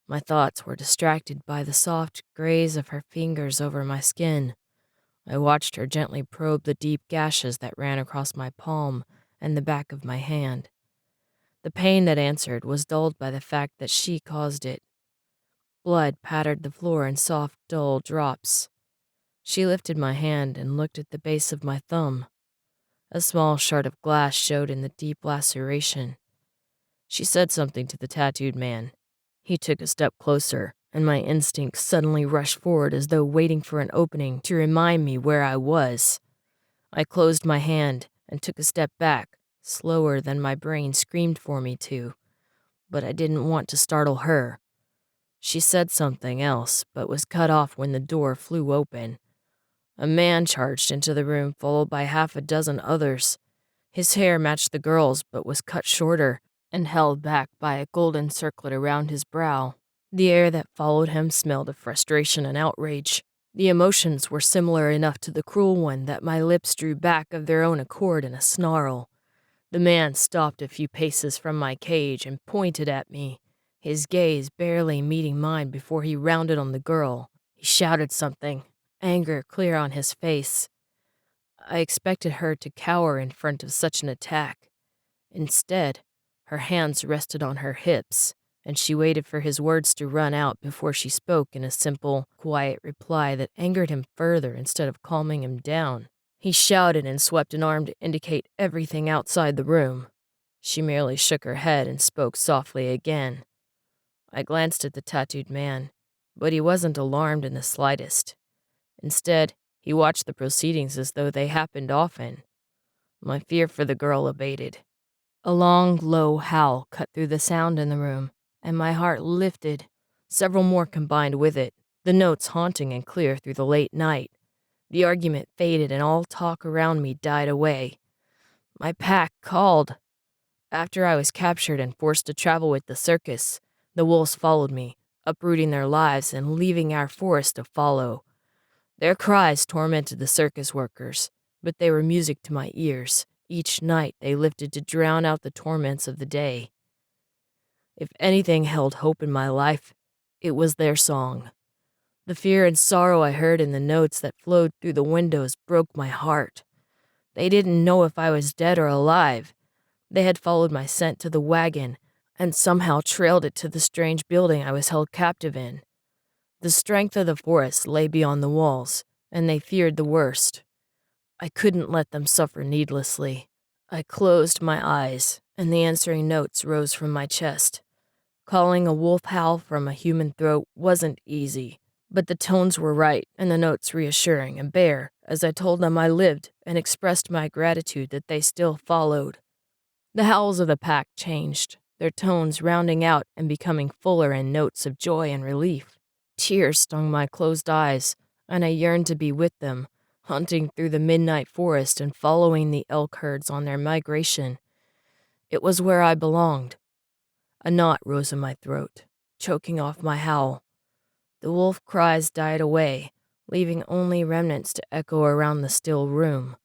My thoughts were distracted by the soft graze of her fingers over my skin. I watched her gently probe the deep gashes that ran across my palm and the back of my hand. The pain that answered was dulled by the fact that she caused it. Blood pattered the floor in soft, dull drops. She lifted my hand and looked at the base of my thumb. A small shard of glass showed in the deep laceration. She said something to the tattooed man. He took a step closer, and my instincts suddenly rushed forward as though waiting for an opening to remind me where I was. I closed my hand and took a step back, slower than my brain screamed for me to, but I didn't want to startle her. She said something else, but was cut off when the door flew open. A man charged into the room, followed by half a dozen others. His hair matched the girl's, but was cut shorter and held back by a golden circlet around his brow. The air that followed him smelled of frustration and outrage. The emotions were similar enough to the cruel one that my lips drew back of their own accord in a snarl. The man stopped a few paces from my cage and pointed at me, his gaze barely meeting mine before he rounded on the girl. He shouted something, anger clear on his face. I expected her to cower in front of such an attack. Instead, her hands rested on her hips, and she waited for his words to run out before she spoke in a simple, quiet reply that angered him further instead of calming him down. He shouted and swept an arm to indicate everything outside the room. She merely shook her head and spoke softly again. I glanced at the tattooed man, but he wasn't alarmed in the slightest. Instead, he watched the proceedings as though they happened often. My fear for the girl abated. A long, low howl cut through the sound in the room, and my heart lifted. Several more combined with it, the notes haunting and clear through the late night. The argument faded and all talk around me died away. My pack called. After I was captured and forced to travel with the circus, the wolves followed me, uprooting their lives and leaving our forest to follow. Their cries tormented the circus workers, but they were music to my ears. Each night they lifted to drown out the torments of the day. If anything held hope in my life, it was their song. The fear and sorrow I heard in the notes that flowed through the windows broke my heart. They didn't know if I was dead or alive. They had followed my scent to the wagon and somehow trailed it to the strange building I was held captive in. The strength of the forest lay beyond the walls, and they feared the worst. I couldn't let them suffer needlessly. I closed my eyes, and the answering notes rose from my chest. Calling a wolf howl from a human throat wasn't easy, but the tones were right and the notes reassuring and bare as I told them I lived and expressed my gratitude that they still followed. The howls of the pack changed, their tones rounding out and becoming fuller in notes of joy and relief. Tears stung my closed eyes, and I yearned to be with them, hunting through the midnight forest and following the elk herds on their migration. It was where I belonged. A knot rose in my throat, choking off my howl. The wolf cries died away, leaving only remnants to echo around the still room.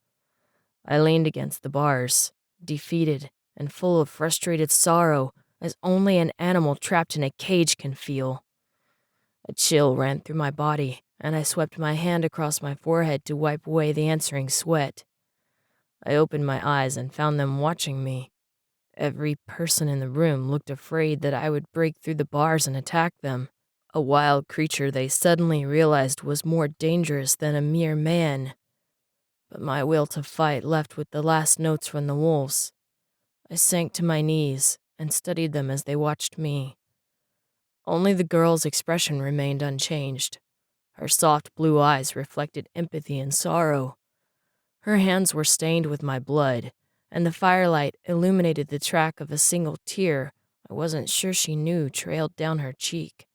I leaned against the bars, defeated and full of frustrated sorrow as only an animal trapped in a cage can feel. A chill ran through my body, and I swept my hand across my forehead to wipe away the answering sweat. I opened my eyes and found them watching me. Every person in the room looked afraid that I would break through the bars and attack them, a wild creature they suddenly realized was more dangerous than a mere man. But my will to fight left with the last notes from the wolves. I sank to my knees and studied them as they watched me. Only the girl's expression remained unchanged. Her soft blue eyes reflected empathy and sorrow. Her hands were stained with my blood, and the firelight illuminated the track of a single tear I wasn't sure she knew trailed down her cheek.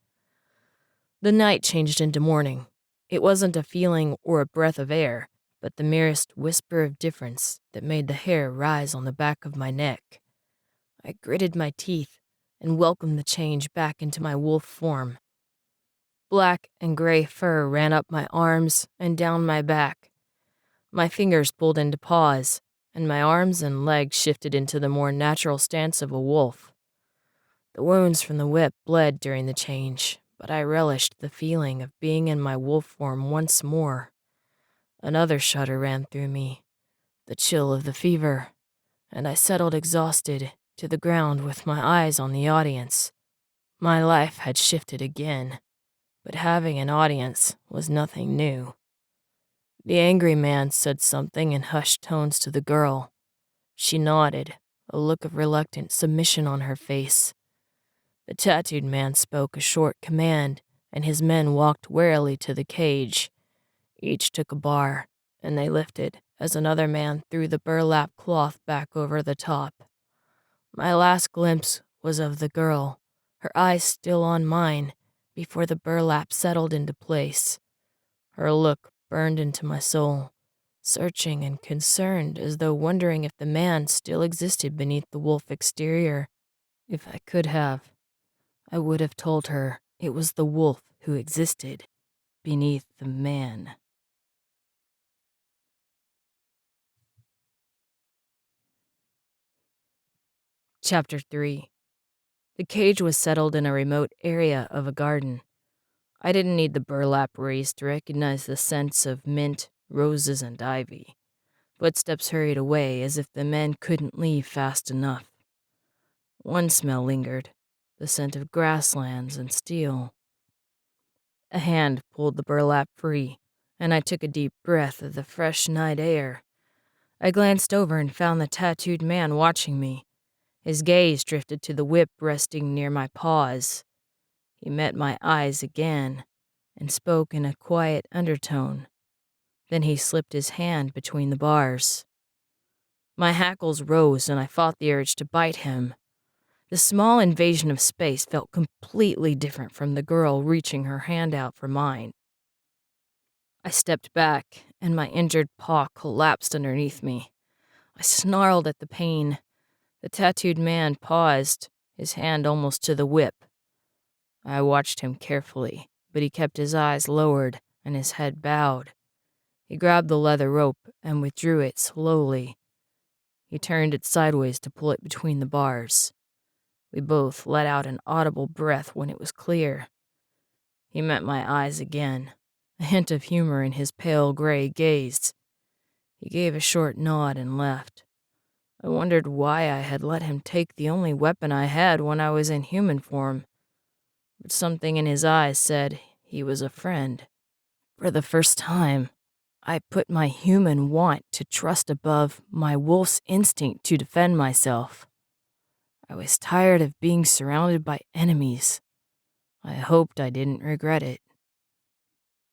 The night changed into morning. It wasn't a feeling or a breath of air, but the merest whisper of difference that made the hair rise on the back of my neck. I gritted my teeth and welcomed the change back into my wolf form. Black and gray fur ran up my arms and down my back. My fingers pulled into paws, and my arms and legs shifted into the more natural stance of a wolf. The wounds from the whip bled during the change, but I relished the feeling of being in my wolf form once more. Another shudder ran through me, the chill of the fever, and I settled exhausted to the ground with my eyes on the audience. My life had shifted again, but having an audience was nothing new. The angry man said something in hushed tones to the girl. She nodded, a look of reluctant submission on her face. The tattooed man spoke a short command, and his men walked warily to the cage. Each took a bar, and they lifted as another man threw the burlap cloth back over the top. My last glimpse was of the girl, her eyes still on mine, before the burlap settled into place. Her look burned into my soul, searching and concerned as though wondering if the man still existed beneath the wolf exterior. If I could have, I would have told her it was the wolf who existed beneath the man. Chapter 3. The cage was settled in a remote area of a garden. I didn't need the burlap raised to recognize the scents of mint, roses, and ivy. Footsteps hurried away as if the men couldn't leave fast enough. One smell lingered, the scent of grasslands and steel. A hand pulled the burlap free, and I took a deep breath of the fresh night air. I glanced over and found the tattooed man watching me. His gaze drifted to the whip resting near my paws. He met my eyes again and spoke in a quiet undertone. Then he slipped his hand between the bars. My hackles rose and I fought the urge to bite him. The small invasion of space felt completely different from the girl reaching her hand out for mine. I stepped back, and my injured paw collapsed underneath me. I snarled at the pain. The tattooed man paused, his hand almost to the whip. I watched him carefully, but he kept his eyes lowered and his head bowed. He grabbed the leather rope and withdrew it slowly. He turned it sideways to pull it between the bars. We both let out an audible breath when it was clear. He met my eyes again, a hint of humor in his pale gray gaze. He gave a short nod and left. I wondered why I had let him take the only weapon I had when I was in human form, but something in his eyes said he was a friend. For the first time, I put my human want to trust above my wolf's instinct to defend myself. I was tired of being surrounded by enemies. I hoped I didn't regret it.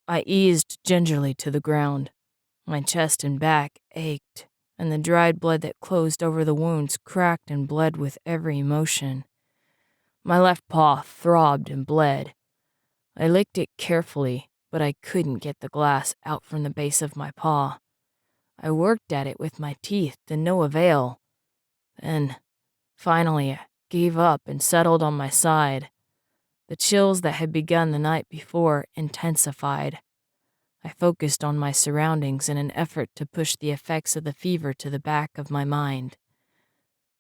I eased gingerly to the ground. My chest and back ached, and the dried blood that closed over the wounds cracked and bled with every motion. My left paw throbbed and bled. I licked it carefully, but I couldn't get the glass out from the base of my paw. I worked at it with my teeth to no avail. Then, finally, I gave up and settled on my side. The chills that had begun the night before intensified. I focused on my surroundings in an effort to push the effects of the fever to the back of my mind.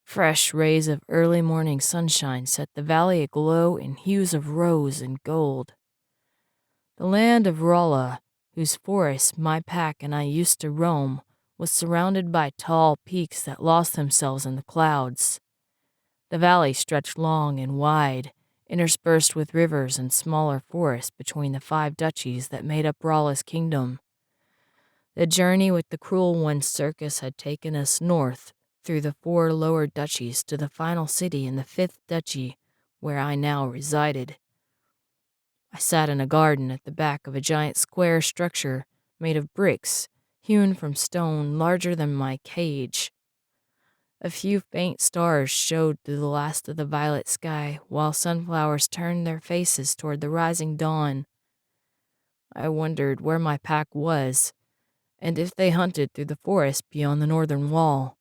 Fresh rays of early morning sunshine set the valley aglow in hues of rose and gold. The land of Rolla, whose forests my pack and I used to roam, was surrounded by tall peaks that lost themselves in the clouds. The valley stretched long and wide, interspersed with rivers and smaller forests between the 5 duchies that made up Rolla's kingdom. The journey with the Cruel One's circus had taken us north through the 4 lower duchies to the final city in the 5th duchy, where I now resided. I sat in a garden at the back of a giant square structure made of bricks, hewn from stone larger than my cage. A few faint stars showed through the last of the violet sky, while sunflowers turned their faces toward the rising dawn. I wondered where my pack was, and if they hunted through the forest beyond the northern wall.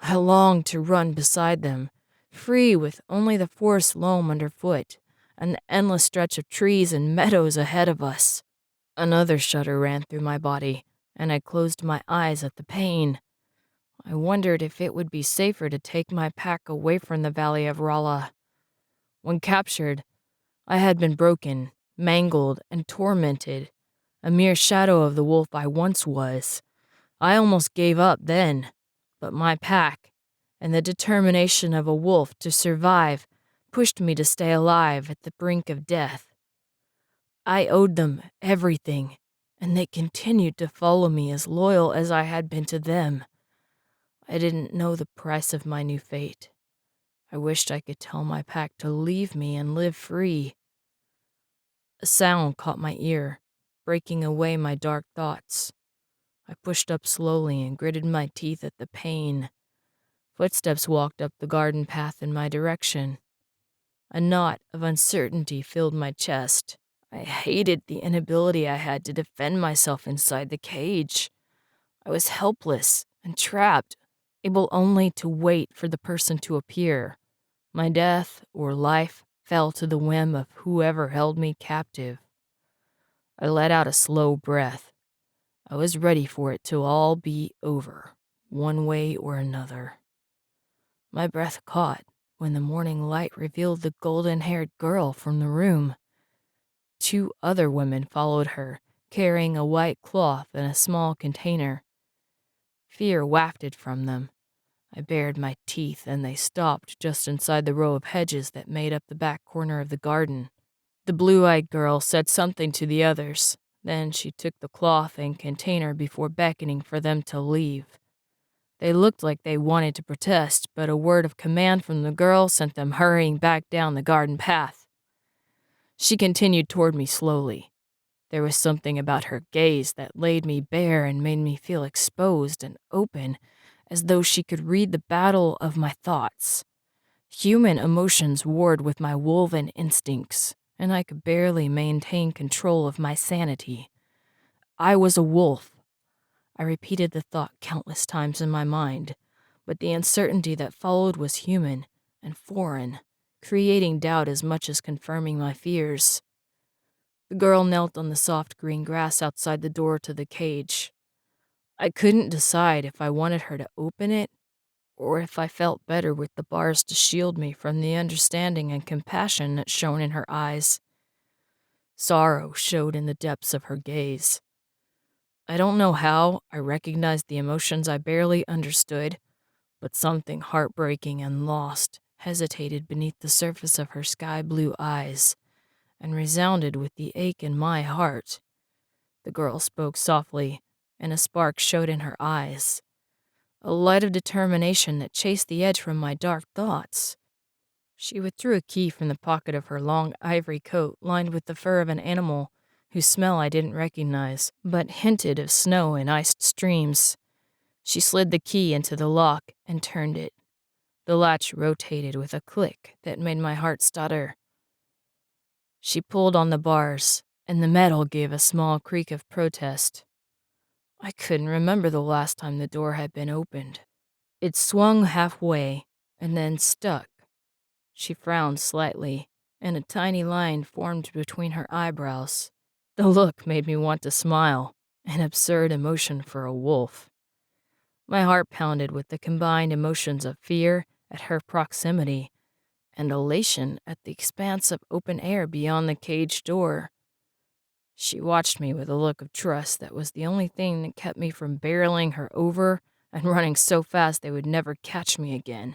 I longed to run beside them, free with only the forest loam underfoot, and the endless stretch of trees and meadows ahead of us. Another shudder ran through my body, and I closed my eyes at the pain. I wondered if it would be safer to take my pack away from the Valley of Rolla. When captured, I had been broken, mangled, and tormented, a mere shadow of the wolf I once was. I almost gave up then, but my pack, and the determination of a wolf to survive, pushed me to stay alive at the brink of death. I owed them everything, and they continued to follow me as loyal as I had been to them. I didn't know the price of my new fate. I wished I could tell my pack to leave me and live free. A sound caught my ear, breaking away my dark thoughts. I pushed up slowly and gritted my teeth at the pain. Footsteps walked up the garden path in my direction. A knot of uncertainty filled my chest. I hated the inability I had to defend myself inside the cage. I was helpless and trapped, able only to wait for the person to appear. My death or life fell to the whim of whoever held me captive. I let out a slow breath. I was ready for it to all be over, one way or another. My breath caught when the morning light revealed the golden-haired girl from the room. 2 other women followed her, carrying a white cloth and a small container. Fear wafted from them. I bared my teeth, and they stopped just inside the row of hedges that made up the back corner of the garden. The blue-eyed girl said something to the others. Then she took the cloth and container before beckoning for them to leave. They looked like they wanted to protest, but a word of command from the girl sent them hurrying back down the garden path. She continued toward me slowly. There was something about her gaze that laid me bare and made me feel exposed and open, as though she could read the battle of my thoughts. Human emotions warred with my wolven instincts, and I could barely maintain control of my sanity. I was a wolf. I repeated the thought countless times in my mind, but the uncertainty that followed was human and foreign, creating doubt as much as confirming my fears. The girl knelt on the soft green grass outside the door to the cage. I couldn't decide if I wanted her to open it or if I felt better with the bars to shield me from the understanding and compassion that shone in her eyes. Sorrow showed in the depths of her gaze. I don't know how I recognized the emotions I barely understood, but something heartbreaking and lost hesitated beneath the surface of her sky-blue eyes and resounded with the ache in my heart. The girl spoke softly, and a spark showed in her eyes, a light of determination that chased the edge from my dark thoughts. She withdrew a key from the pocket of her long ivory coat lined with the fur of an animal whose smell I didn't recognize, but hinted of snow and iced streams. She slid the key into the lock and turned it. The latch rotated with a click that made my heart stutter. She pulled on the bars, and the metal gave a small creak of protest. I couldn't remember the last time the door had been opened. It swung halfway, and then stuck. She frowned slightly, and a tiny line formed between her eyebrows. The look made me want to smile, an absurd emotion for a wolf. My heart pounded with the combined emotions of fear at her proximity and elation at the expanse of open air beyond the cage door. She watched me with a look of trust that was the only thing that kept me from barreling her over and running so fast they would never catch me again.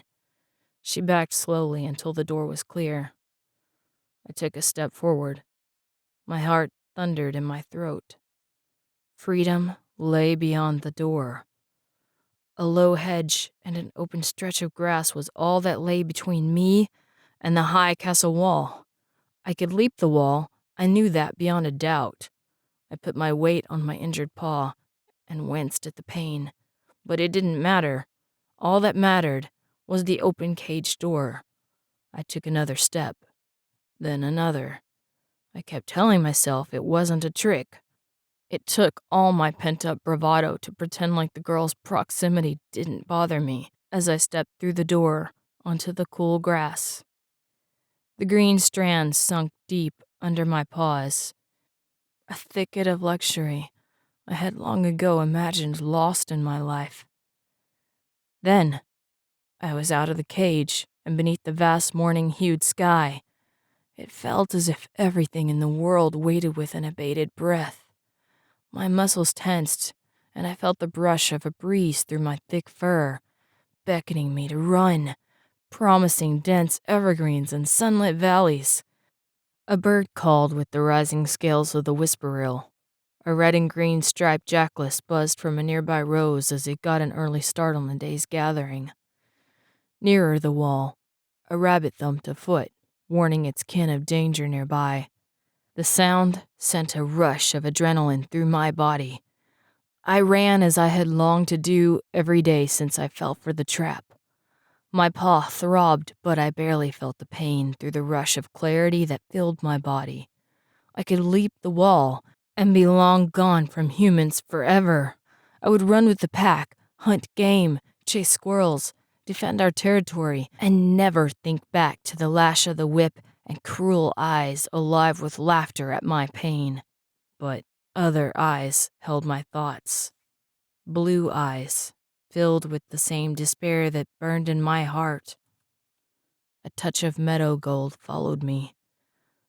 She backed slowly until the door was clear. I took a step forward. My heart thundered in my throat. Freedom lay beyond the door. A low hedge and an open stretch of grass was all that lay between me and the high castle wall. I could leap the wall, I knew that beyond a doubt. I put my weight on my injured paw and winced at the pain. But it didn't matter. All that mattered was the open cage door. I took another step, then another. I kept telling myself it wasn't a trick. It took all my pent-up bravado to pretend like the girl's proximity didn't bother me as I stepped through the door onto the cool grass. The green strands sunk deep under my paws, a thicket of luxury I had long ago imagined lost in my life. Then, I was out of the cage and beneath the vast morning-hued sky. It felt as if everything in the world waited with an abated breath. My muscles tensed, and I felt the brush of a breeze through my thick fur, beckoning me to run, promising dense evergreens and sunlit valleys. A bird called with the rising scales of the whippoorwill. A red and green striped jackalus buzzed from a nearby rose as it got an early start on the day's gathering. Nearer the wall, a rabbit thumped a foot, warning its kin of danger nearby. The sound sent a rush of adrenaline through my body. I ran as I had longed to do every day since I fell for the trap. My paw throbbed, but I barely felt the pain through the rush of clarity that filled my body. I could leap the wall and be long gone from humans forever. I would run with the pack, hunt game, chase squirrels, defend our territory, and never think back to the lash of the whip and cruel eyes alive with laughter at my pain. But other eyes held my thoughts. Blue eyes, filled with the same despair that burned in my heart. A touch of meadow gold followed me,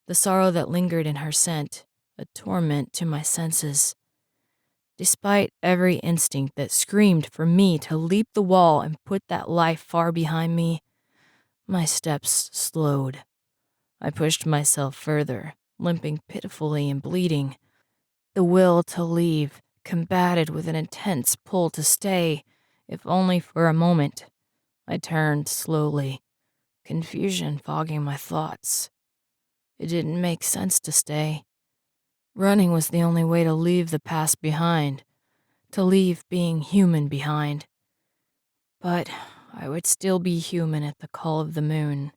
the sorrow that lingered in her scent, a torment to my senses. Despite every instinct that screamed for me to leap the wall and put that life far behind me, my steps slowed. I pushed myself further, limping pitifully and bleeding. The will to leave combated with an intense pull to stay, if only for a moment. I turned slowly, confusion fogging my thoughts. It didn't make sense to stay. Running was the only way to leave the past behind, to leave being human behind. But I would still be human at the call of the moon.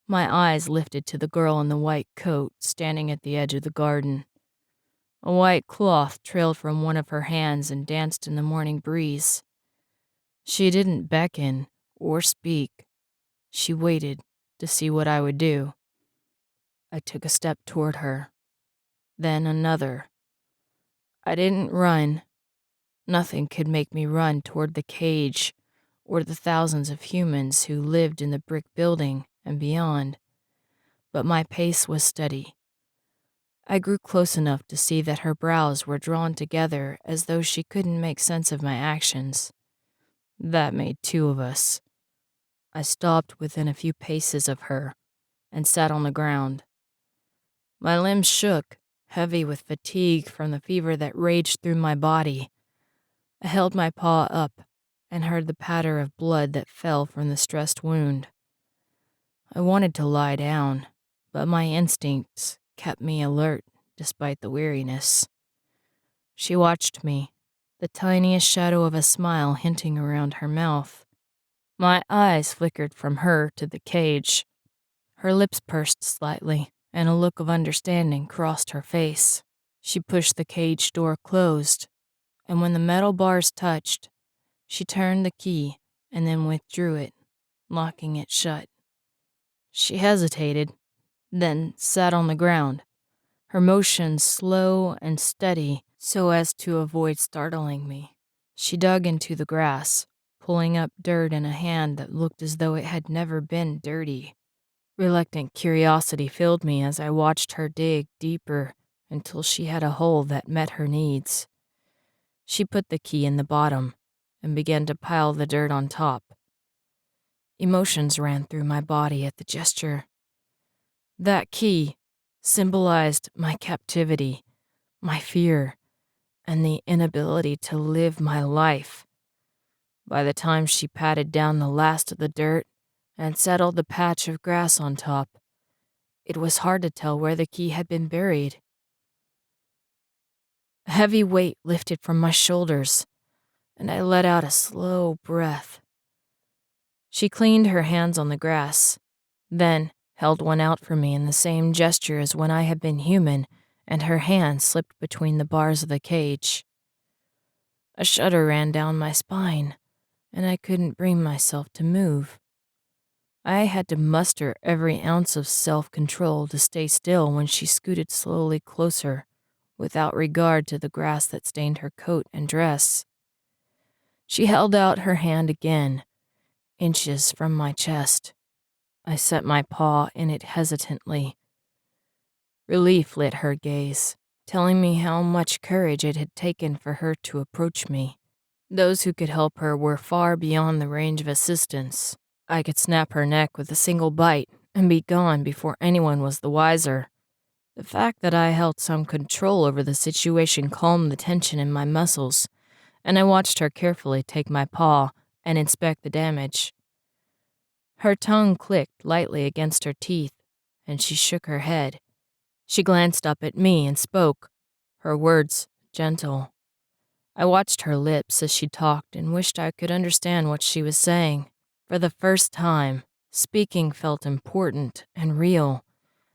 My eyes lifted to the girl in the white coat standing at the edge of the garden. A white cloth trailed from one of her hands and danced in the morning breeze. She didn't beckon or speak. She waited to see what I would do. I took a step toward her, then another. I didn't run. Nothing could make me run toward the cage or the thousands of humans who lived in the brick building and beyond. But my pace was steady. I grew close enough to see that her brows were drawn together as though she couldn't make sense of my actions. That made two of us. I stopped within a few paces of her and sat on the ground. My limbs shook, heavy with fatigue from the fever that raged through my body. I held my paw up and heard the patter of blood that fell from the stressed wound. I wanted to lie down, but my instincts kept me alert despite the weariness. She watched me, the tiniest shadow of a smile hinting around her mouth. My eyes flickered from her to the cage. Her lips pursed slightly, and a look of understanding crossed her face. She pushed the cage door closed, and when the metal bars touched, she turned the key and then withdrew it, locking it shut. She hesitated, then sat on the ground, her motions slow and steady so as to avoid startling me. She dug into the grass, pulling up dirt in a hand that looked as though it had never been dirty. Reluctant curiosity filled me as I watched her dig deeper until she had a hole that met her needs. She put the key in the bottom and began to pile the dirt on top. Emotions ran through my body at the gesture. That key symbolized my captivity, my fear, and the inability to live my life. By the time she patted down the last of the dirt and settled the patch of grass on top, it was hard to tell where the key had been buried. A heavy weight lifted from my shoulders, and I let out a slow breath. She cleaned her hands on the grass, then held one out for me in the same gesture as when I had been human, and her hand slipped between the bars of the cage. A shudder ran down my spine, and I couldn't bring myself to move. I had to muster every ounce of self-control to stay still when she scooted slowly closer, without regard to the grass that stained her coat and dress. She held out her hand again, inches from my chest. I set my paw in it hesitantly. Relief lit her gaze, telling me how much courage it had taken for her to approach me. Those who could help her were far beyond the range of assistance. I could snap her neck with a single bite and be gone before anyone was the wiser. The fact that I held some control over the situation calmed the tension in my muscles, and I watched her carefully take my paw and inspect the damage. Her tongue clicked lightly against her teeth, and she shook her head. She glanced up at me and spoke, her words gentle. I watched her lips as she talked and wished I could understand what she was saying. For the first time, speaking felt important and real,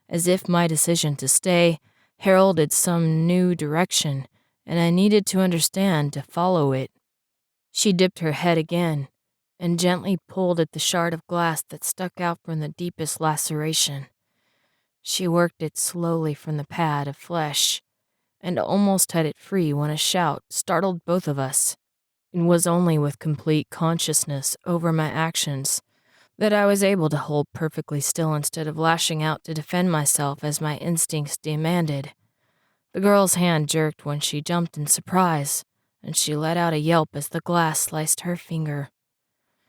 as if my decision to stay heralded some new direction, and I needed to understand to follow it. She dipped her head again and gently pulled at the shard of glass that stuck out from the deepest laceration. She worked it slowly from the pad of flesh and almost had it free when a shout startled both of us. It was only with complete consciousness over my actions that I was able to hold perfectly still instead of lashing out to defend myself as my instincts demanded. The girl's hand jerked when she jumped in surprise, and she let out a yelp as the glass sliced her finger.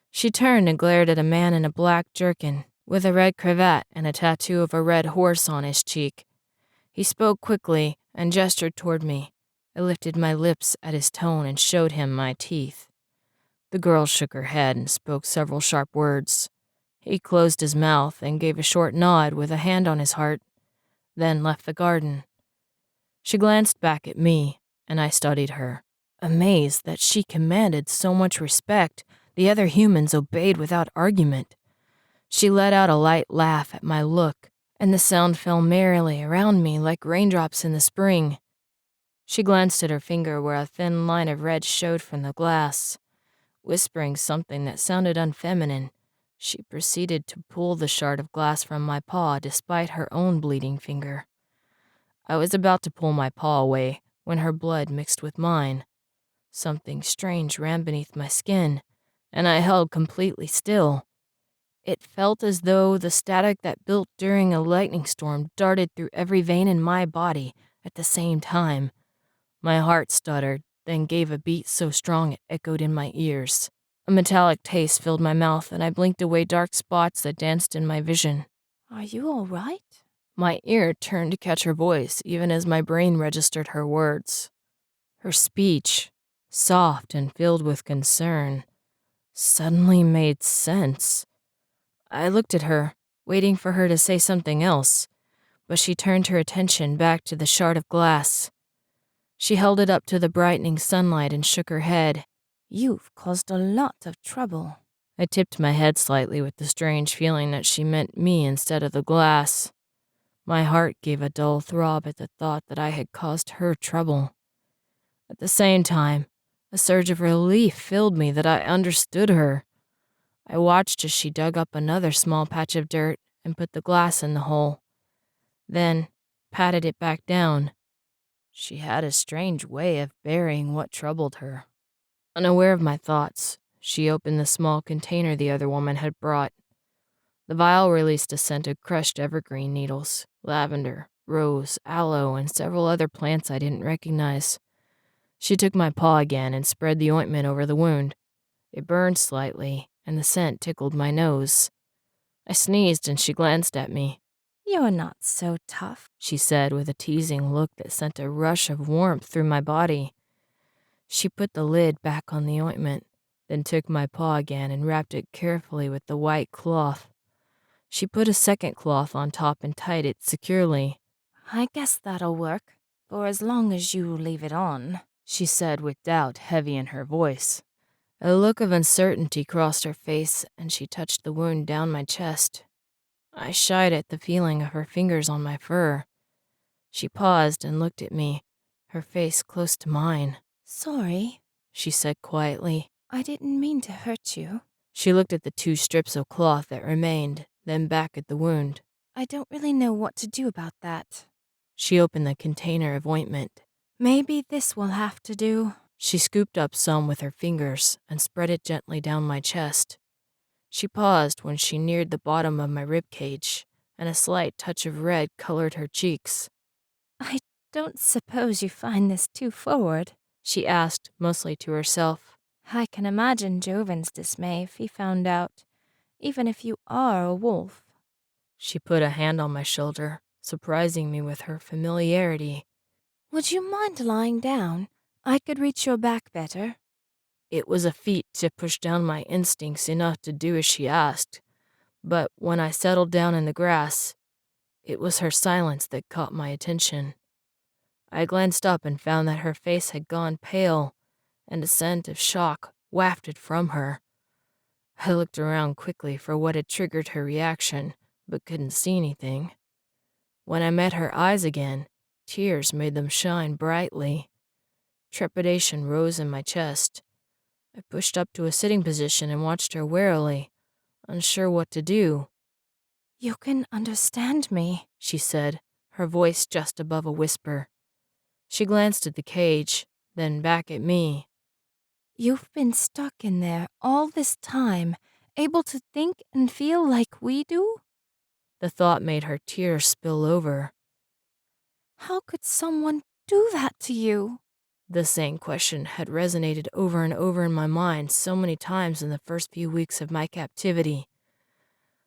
She turned and glared at a man in a black jerkin, with a red cravat and a tattoo of a red horse on his cheek. He spoke quickly and gestured toward me. I lifted my lips at his tone and showed him my teeth. The girl shook her head and spoke several sharp words. He closed his mouth and gave a short nod with a hand on his heart, then left the garden. She glanced back at me, and I studied her. Amazed that she commanded so much respect, the other humans obeyed without argument. She let out a light laugh at my look, and the sound fell merrily around me like raindrops in the spring. She glanced at her finger where a thin line of red showed from the glass. Whispering something that sounded unfeminine, she proceeded to pull the shard of glass from my paw despite her own bleeding finger. I was about to pull my paw away when her blood mixed with mine. Something strange ran beneath my skin, and I held completely still. It felt as though the static that built during a lightning storm darted through every vein in my body at the same time. My heart stuttered, then gave a beat so strong it echoed in my ears. A metallic taste filled my mouth, and I blinked away dark spots that danced in my vision. "Are you all right?" My ear turned to catch her voice, even as my brain registered her words. Her speech, soft and filled with concern, suddenly made sense. I looked at her, waiting for her to say something else, but she turned her attention back to the shard of glass. She held it up to the brightening sunlight and shook her head. "You've caused a lot of trouble." I tipped my head slightly with the strange feeling that she meant me instead of the glass. My heart gave a dull throb at the thought that I had caused her trouble. At the same time, a surge of relief filled me that I understood her. I watched as she dug up another small patch of dirt and put the glass in the hole. Then, patted it back down. She had a strange way of burying what troubled her. Unaware of my thoughts, she opened the small container the other woman had brought. The vial released a scent of crushed evergreen needles, lavender, rose, aloe, and several other plants I didn't recognize. She took my paw again and spread the ointment over the wound. It burned slightly, and the scent tickled my nose. I sneezed and she glanced at me. "You're not so tough," she said with a teasing look that sent a rush of warmth through my body. She put the lid back on the ointment, then took my paw again and wrapped it carefully with the white cloth. She put a second cloth on top and tied it securely. "I guess that'll work, for as long as you leave it on," she said with doubt heavy in her voice. A look of uncertainty crossed her face, and she touched the wound down my chest. I shied at the feeling of her fingers on my fur. She paused and looked at me, her face close to mine. "Sorry," she said quietly. "I didn't mean to hurt you." She looked at the 2 strips of cloth that remained, then back at the wound. "I don't really know what to do about that." She opened the container of ointment. "Maybe this will have to do." She scooped up some with her fingers and spread it gently down my chest. She paused when she neared the bottom of my rib cage, and a slight touch of red colored her cheeks. "I don't suppose you find this too forward?" she asked, mostly to herself. "I can imagine Joven's dismay if he found out, even if you are a wolf." She put a hand on my shoulder, surprising me with her familiarity. "Would you mind lying down? I could reach your back better." It was a feat to push down my instincts enough to do as she asked, but when I settled down in the grass, it was her silence that caught my attention. I glanced up and found that her face had gone pale, and a scent of shock wafted from her. I looked around quickly for what had triggered her reaction, but couldn't see anything. When I met her eyes again, tears made them shine brightly. Trepidation rose in my chest. I pushed up to a sitting position and watched her warily, unsure what to do. "You can understand me," she said, her voice just above a whisper. She glanced at the cage, then back at me. "You've been stuck in there all this time, able to think and feel like we do?" The thought made her tears spill over. "How could someone do that to you?" The same question had resonated over and over in my mind so many times in the first few weeks of my captivity.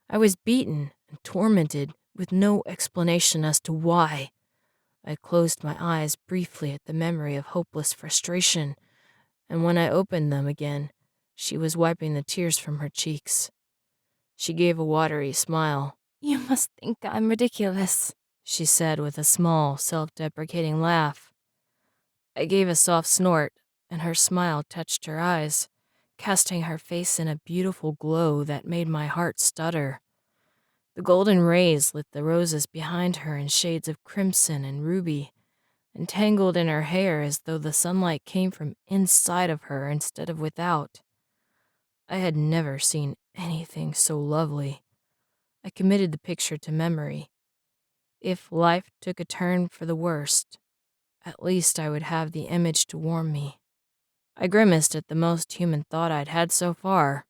I was beaten and tormented with no explanation as to why. I closed my eyes briefly at the memory of hopeless frustration, and when I opened them again, she was wiping the tears from her cheeks. She gave a watery smile. "You must think I'm ridiculous," she said with a small, self-deprecating laugh. I gave a soft snort, and her smile touched her eyes, casting her face in a beautiful glow that made my heart stutter. The golden rays lit the roses behind her in shades of crimson and ruby, and tangled in her hair as though the sunlight came from inside of her instead of without. I had never seen anything so lovely. I committed the picture to memory. If life took a turn for the worst, at least I would have the image to warm me. I grimaced at the most human thought I'd had so far.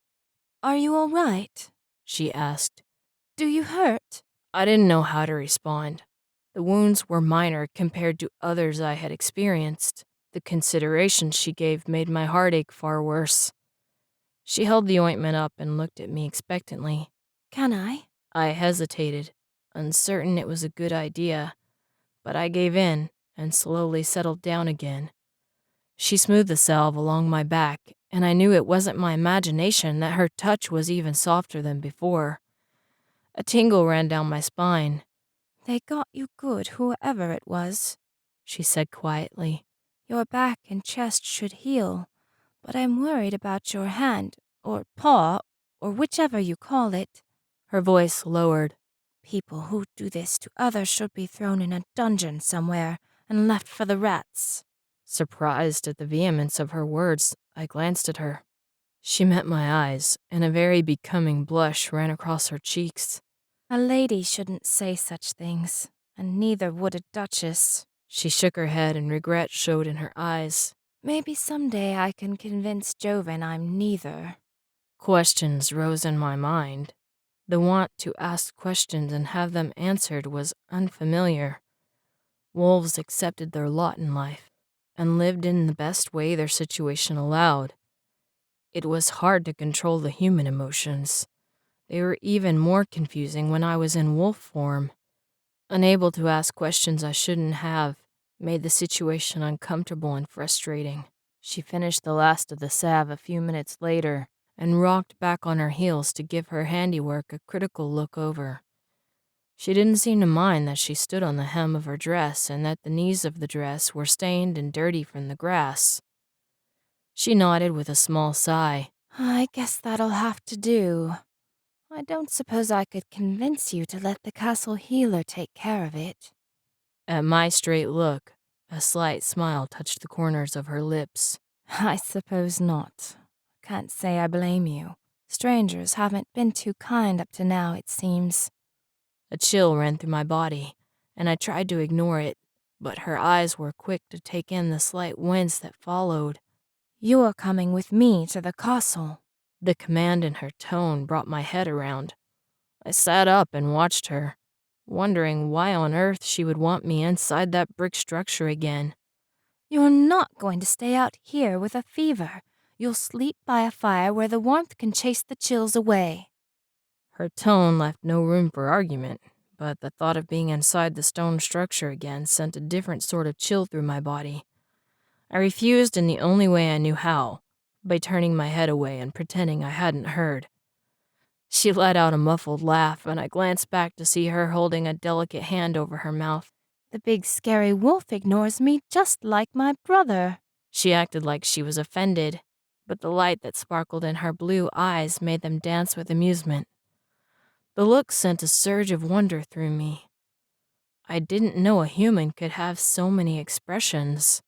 "Are you all right?" she asked. "Do you hurt?" I didn't know how to respond. The wounds were minor compared to others I had experienced. The consideration she gave made my heartache far worse. She held the ointment up and looked at me expectantly. "Can I?" I hesitated, uncertain it was a good idea, but I gave in and slowly settled down again. She smoothed the salve along my back, and I knew it wasn't my imagination that her touch was even softer than before. A tingle ran down my spine. "They got you good, whoever it was," she said quietly. "Your back and chest should heal, but I'm worried about your hand, or paw, or whichever you call it." Her voice lowered. "People who do this to others should be thrown in a dungeon somewhere and left for the rats." Surprised at the vehemence of her words, I glanced at her. She met my eyes, and a very becoming blush ran across her cheeks. "A lady shouldn't say such things," and neither would a duchess. She shook her head and regret showed in her eyes. Maybe someday I can convince Joven I'm neither. Questions rose in my mind. The want to ask questions and have them answered was unfamiliar. Wolves accepted their lot in life and lived in the best way their situation allowed. It was hard to control the human emotions. They were even more confusing when I was in wolf form. Unable to ask questions I shouldn't have made the situation uncomfortable and frustrating. She finished the last of the salve a few minutes later and rocked back on her heels to give her handiwork a critical look over. She didn't seem to mind that she stood on the hem of her dress and that the knees of the dress were stained and dirty from the grass. She nodded with a small sigh. I guess that'll have to do. I don't suppose I could convince you to let the castle healer take care of it. At my straight look, a slight smile touched the corners of her lips. I suppose not. Can't say I blame you. Strangers haven't been too kind up to now, it seems. A chill ran through my body, and I tried to ignore it, but her eyes were quick to take in the slight wince that followed. You're coming with me to the castle. The command in her tone brought my head around. I sat up and watched her, wondering why on earth she would want me inside that brick structure again. You're not going to stay out here with a fever. You'll sleep by a fire where the warmth can chase the chills away. Her tone left no room for argument, but the thought of being inside the stone structure again sent a different sort of chill through my body. I refused in the only way I knew how, by turning my head away and pretending I hadn't heard. She let out a muffled laugh, and I glanced back to see her holding a delicate hand over her mouth. The big scary wolf ignores me just like my brother. She acted like she was offended, but the light that sparkled in her blue eyes made them dance with amusement. The look sent a surge of wonder through me. I didn't know a human could have so many expressions.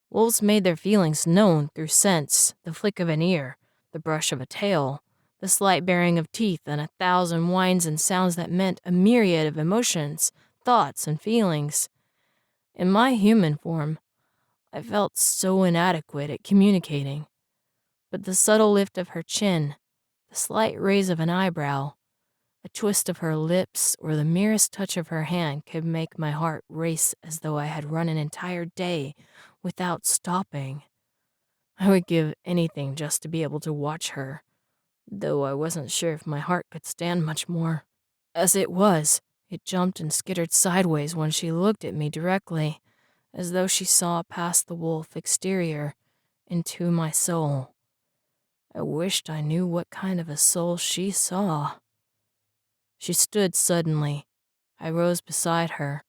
Wolves made their feelings known through scents, the flick of an ear, the brush of a tail, the slight baring of teeth, and 1,000 whines and sounds that meant a myriad of emotions, thoughts, and feelings. In my human form, I felt so inadequate at communicating, but the subtle lift of her chin, the slight raise of an eyebrow, a twist of her lips, or the merest touch of her hand could make my heart race as though I had run an entire day without stopping. I would give anything just to be able to watch her, though I wasn't sure if my heart could stand much more. As it was, it jumped and skittered sideways when she looked at me directly, as though she saw past the wolf exterior into my soul. I wished I knew what kind of a soul she saw. She stood suddenly. I rose beside her.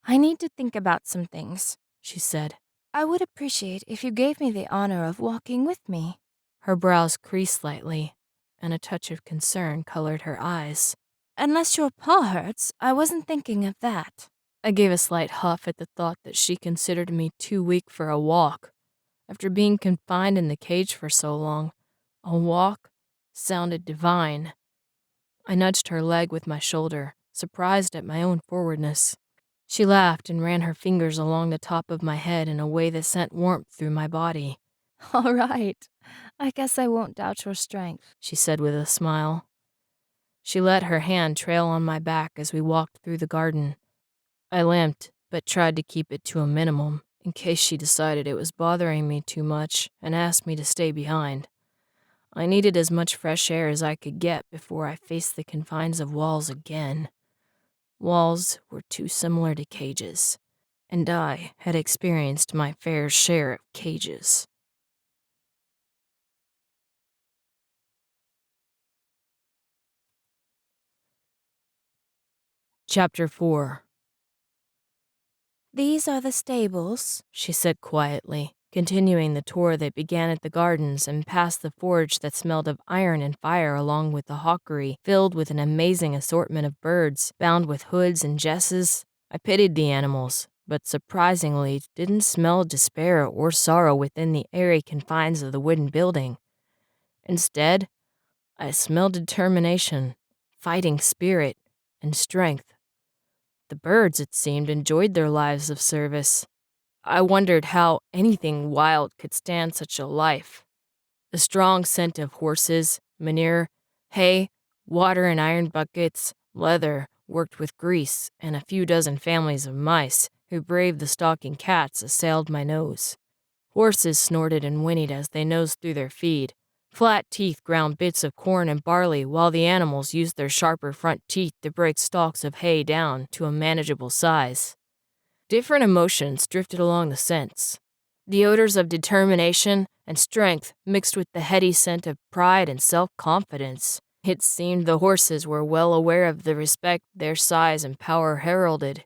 I need to think about some things, She said. I would appreciate if you gave me the honor of walking with me. Her brows creased slightly, and a touch of concern colored her eyes. Unless your paw hurts, I wasn't thinking of that. I gave a slight huff at the thought that she considered me too weak for a walk. After being confined in the cage for so long, a walk sounded divine. I nudged her leg with my shoulder, surprised at my own forwardness. She laughed and ran her fingers along the top of my head in a way that sent warmth through my body. All right. I guess I won't doubt your strength, She said with a smile. She let her hand trail on my back as we walked through the garden. I limped, but tried to keep it to a minimum, in case she decided it was bothering me too much and asked me to stay behind. I needed as much fresh air as I could get before I faced the confines of walls again. Walls were too similar to cages, and I had experienced my fair share of cages. Chapter 4. These are the stables, She said quietly, continuing the tour that began at the gardens and past the forge that smelled of iron and fire, along with the hawkery filled with an amazing assortment of birds bound with hoods and jesses. I pitied the animals, but surprisingly didn't smell despair or sorrow within the airy confines of the wooden building. Instead, I smelled determination, fighting spirit, and strength. the birds, it seemed, enjoyed their lives of service. I wondered how anything wild could stand such a life. The strong scent of horses, manure, hay, water in iron buckets, leather worked with grease, and a few dozen families of mice who braved the stalking cats assailed my nose. Horses snorted and whinnied as they nosed through their feed. Flat teeth ground bits of corn and barley while the animals used their sharper front teeth to break stalks of hay down to a manageable size. Different emotions drifted along the scents. The odors of determination and strength mixed with the heady scent of pride and self-confidence. It seemed the horses were well aware of the respect their size and power heralded.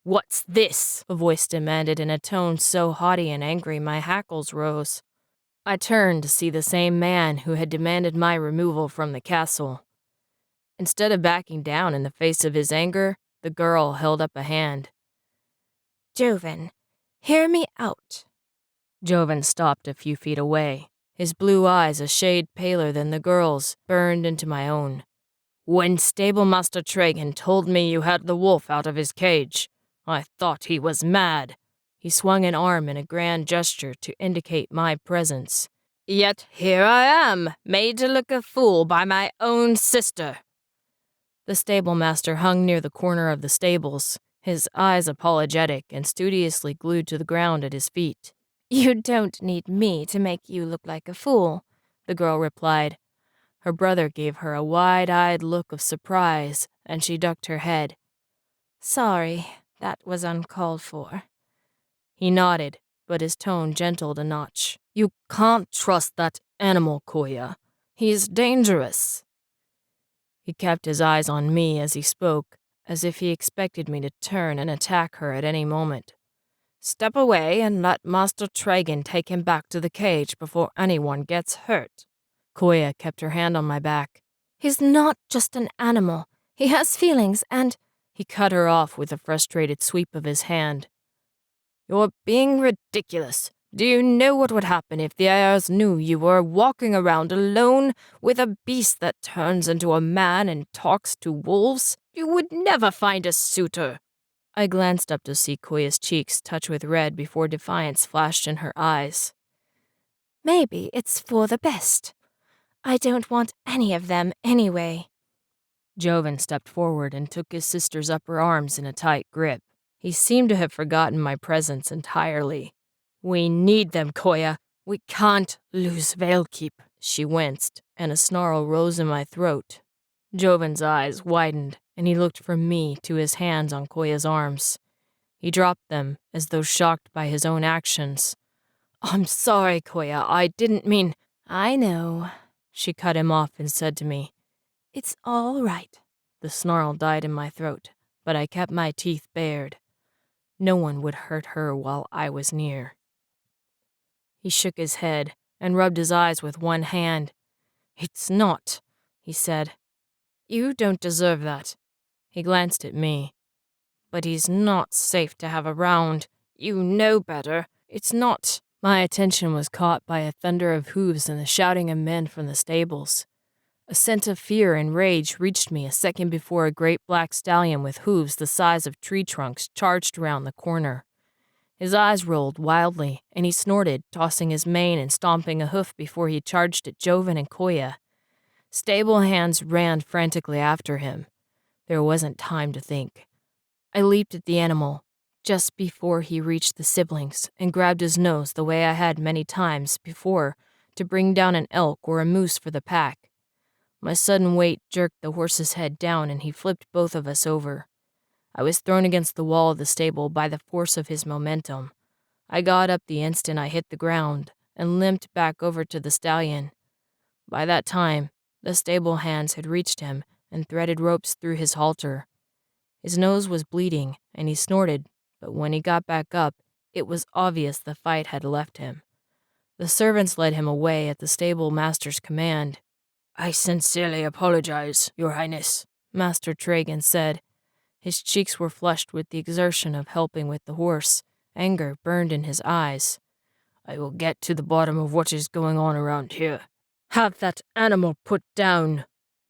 "What's this?" a voice demanded in a tone so haughty and angry my hackles rose. I turned to see the same man who had demanded my removal from the castle. Instead of backing down in the face of his anger, the girl held up a hand. Joven, hear me out. Joven stopped a few feet away. His blue eyes, a shade paler than the girl's, burned into my own. "When Stablemaster Tragan told me you had the wolf out of his cage, I thought he was mad." He swung an arm in a grand gesture to indicate my presence. "Yet here I am, made to look a fool by my own sister." The stablemaster hung near the corner of the stables, his eyes apologetic and studiously glued to the ground at his feet. "You don't need me to make you look like a fool," the girl replied. Her brother gave her a wide-eyed look of surprise, and she ducked her head. "Sorry, that was uncalled for." He nodded, but his tone gentled a notch. "You can't trust that animal, Koya. He's dangerous." He kept his eyes on me as he spoke, as if he expected me to turn and attack her at any moment. "Step away and let Master Tragan take him back to the cage before anyone gets hurt." Koya kept her hand on my back. "He's not just an animal. He has feelings and—" He cut her off with a frustrated sweep of his hand. "You're being ridiculous. Do you know what would happen if the heirs knew you were walking around alone with a beast that turns into a man and talks to wolves? You would never find a suitor." I glanced up to see Koya's cheeks touch with red before defiance flashed in her eyes. "Maybe it's for the best. I don't want any of them anyway." Joven stepped forward and took his sister's upper arms in a tight grip. He seemed to have forgotten my presence entirely. "We need them, Koya. We can't lose Veilkeep." She winced, and a snarl rose in my throat. Joven's eyes widened, and he looked from me to his hands on Koya's arms. He dropped them, as though shocked by his own actions. "I'm sorry, Koya. I didn't mean—" "I know," she cut him off and said to me. "It's all right." The snarl died in my throat, but I kept my teeth bared. No one would hurt her while I was near. He shook his head and rubbed his eyes with one hand. "It's not," he said. "You don't deserve that." He glanced at me. "But he's not safe to have around. You know better. It's not." My attention was caught by a thunder of hooves and the shouting of men from the stables. A scent of fear and rage reached me a second before a great black stallion with hooves the size of tree trunks charged around the corner. His eyes rolled wildly, and he snorted, tossing his mane and stomping a hoof before he charged at Joven and Koya. Stable hands ran frantically after him. There wasn't time to think. I leaped at the animal just before he reached the siblings and grabbed his nose the way I had many times before to bring down an elk or a moose for the pack. My sudden weight jerked the horse's head down and he flipped both of us over. I was thrown against the wall of the stable by the force of his momentum. I got up the instant I hit the ground and limped back over to the stallion. By that time, the stable hands had reached him and threaded ropes through his halter. His nose was bleeding and he snorted, but when he got back up, it was obvious the fight had left him. The servants led him away at the stable master's command. "I sincerely apologize, Your Highness," Master Tragan said. His cheeks were flushed with the exertion of helping with the horse. Anger burned in his eyes. "I will get to the bottom of what is going on around here. Have that animal put down."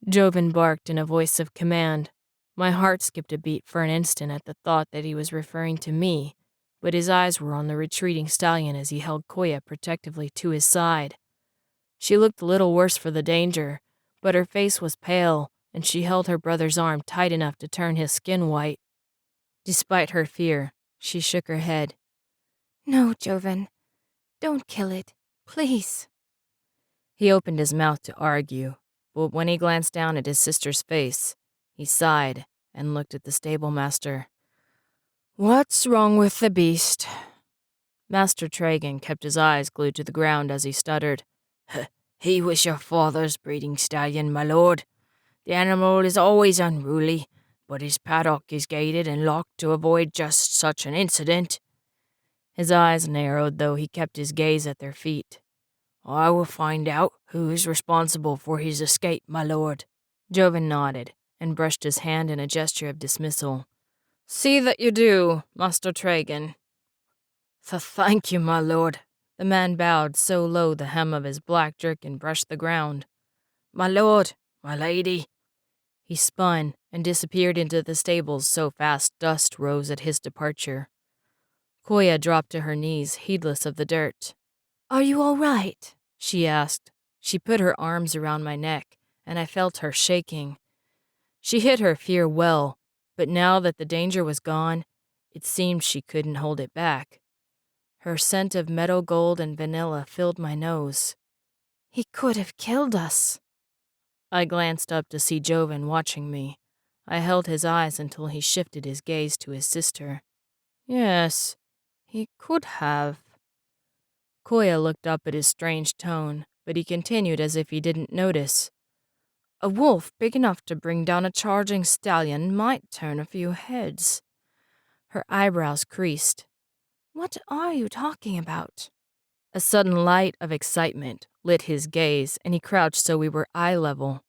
Joven barked in a voice of command. My heart skipped a beat for an instant at the thought that he was referring to me, but his eyes were on the retreating stallion as he held Koya protectively to his side. She looked a little worse for the danger, but her face was pale, and she held her brother's arm tight enough to turn his skin white. Despite her fear, she shook her head. No, Joven. Don't kill it. Please. He opened his mouth to argue, but when he glanced down at his sister's face, he sighed and looked at the stable master. What's wrong with the beast? Master Tragan kept his eyes glued to the ground as he stuttered. He was your father's breeding stallion, my lord. The animal is always unruly, but his paddock is gated and locked to avoid just such an incident. His eyes narrowed, though he kept his gaze at their feet. I will find out who is responsible for his escape, my lord. Joven nodded and brushed his hand in a gesture of dismissal. See that you do, Master Tragan. Thank you, my lord. The man bowed so low the hem of his black jerkin brushed the ground. My lord, my lady. He spun and disappeared into the stables so fast dust rose at his departure. Koya dropped to her knees, heedless of the dirt. Are you all right? She asked. She put her arms around my neck, and I felt her shaking. She hid her fear well, but now that the danger was gone, it seemed she couldn't hold it back. Her scent of meadow gold and vanilla filled my nose. He could have killed us. I glanced up to see Joven watching me. I held his eyes until he shifted his gaze to his sister. Yes, he could have. Koya looked up at his strange tone, but he continued as if he didn't notice. A wolf big enough to bring down a charging stallion might turn a few heads. Her eyebrows creased. What are you talking about? A sudden light of excitement lit his gaze, and he crouched so we were eye level.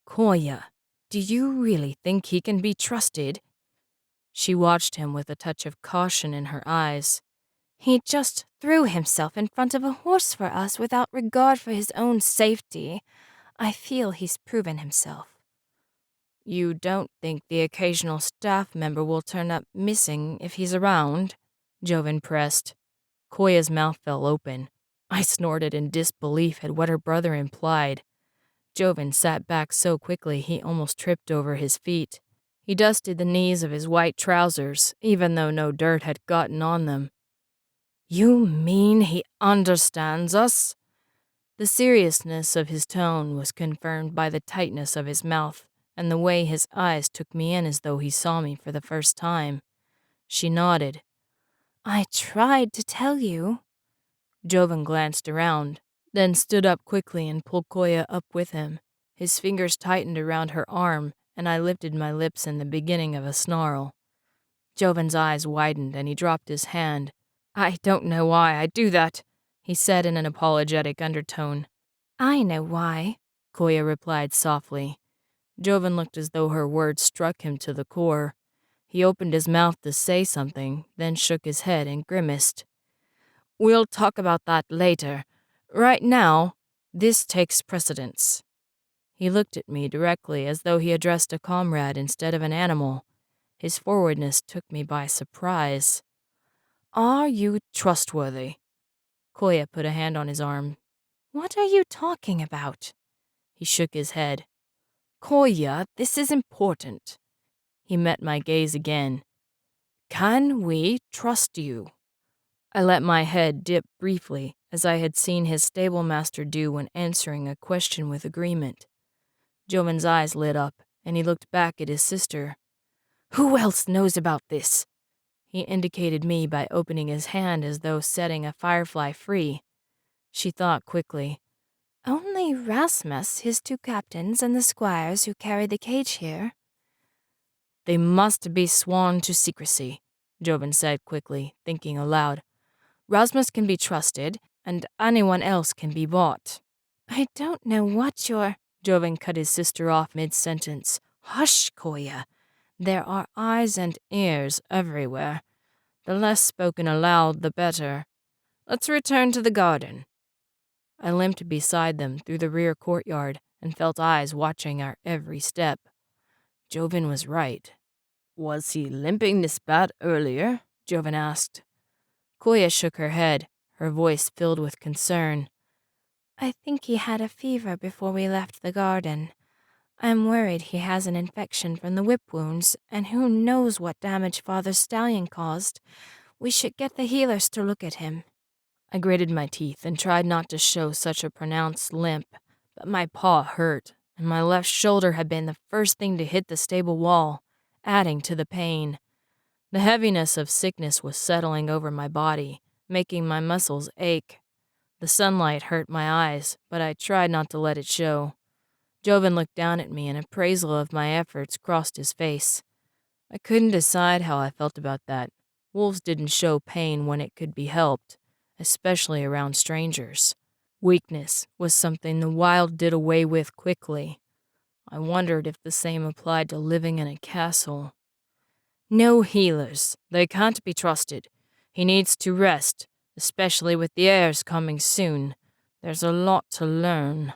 Koya, do you really think he can be trusted? She watched him with a touch of caution in her eyes. He just threw himself in front of a horse for us without regard for his own safety. I feel he's proven himself. You don't think the occasional staff member will turn up missing if he's around? Joven pressed. Koya's mouth fell open. I snorted in disbelief at what her brother implied. Joven sat back so quickly he almost tripped over his feet. He dusted the knees of his white trousers, even though no dirt had gotten on them. You mean he understands us? The seriousness of his tone was confirmed by the tightness of his mouth and the way his eyes took me in as though he saw me for the first time. She nodded. I tried to tell you. Joven glanced around, then stood up quickly and pulled Koya up with him. His fingers tightened around her arm, and I lifted my lips in the beginning of a snarl. Joven's eyes widened and he dropped his hand. I don't know why I do that, he said in an apologetic undertone. I know why, Koya replied softly. Joven looked as though her words struck him to the core. He opened his mouth to say something, then shook his head and grimaced. We'll talk about that later. Right now, this takes precedence. He looked at me directly as though he addressed a comrade instead of an animal. His forwardness took me by surprise. Are you trustworthy? Koya put a hand on his arm. What are you talking about? He shook his head. Koya, this is important. He met my gaze again. Can we trust you? I let my head dip briefly, as I had seen his stable master do when answering a question with agreement. Joven's eyes lit up, and he looked back at his sister. Who else knows about this? He indicated me by opening his hand as though setting a firefly free. She thought quickly. Only Rasmus, his two captains, and the squires who carry the cage here. They must be sworn to secrecy, Joven said quickly, thinking aloud. Rasmus can be trusted, and anyone else can be bought. I don't know what you're... Joven cut his sister off mid-sentence. Hush, Koya. There are eyes and ears everywhere. The less spoken aloud, the better. Let's return to the garden. I limped beside them through the rear courtyard and felt eyes watching our every step. Joven was right. Was he limping this bad earlier? Joven asked. Koya shook her head, her voice filled with concern. I think he had a fever before we left the garden. I'm worried he has an infection from the whip wounds, and who knows what damage Father's stallion caused. We should get the healers to look at him. I gritted my teeth and tried not to show such a pronounced limp, but my paw hurt, and my left shoulder had been the first thing to hit the stable wall, adding to the pain. The heaviness of sickness was settling over my body, making my muscles ache. The sunlight hurt my eyes, but I tried not to let it show. Joven looked down at me, and appraisal of my efforts crossed his face. I couldn't decide how I felt about that. Wolves didn't show pain when it could be helped, especially around strangers. Weakness was something the wild did away with quickly. I wondered if the same applied to living in a castle. No healers. They can't be trusted. He needs to rest, especially with the heirs coming soon. There's a lot to learn.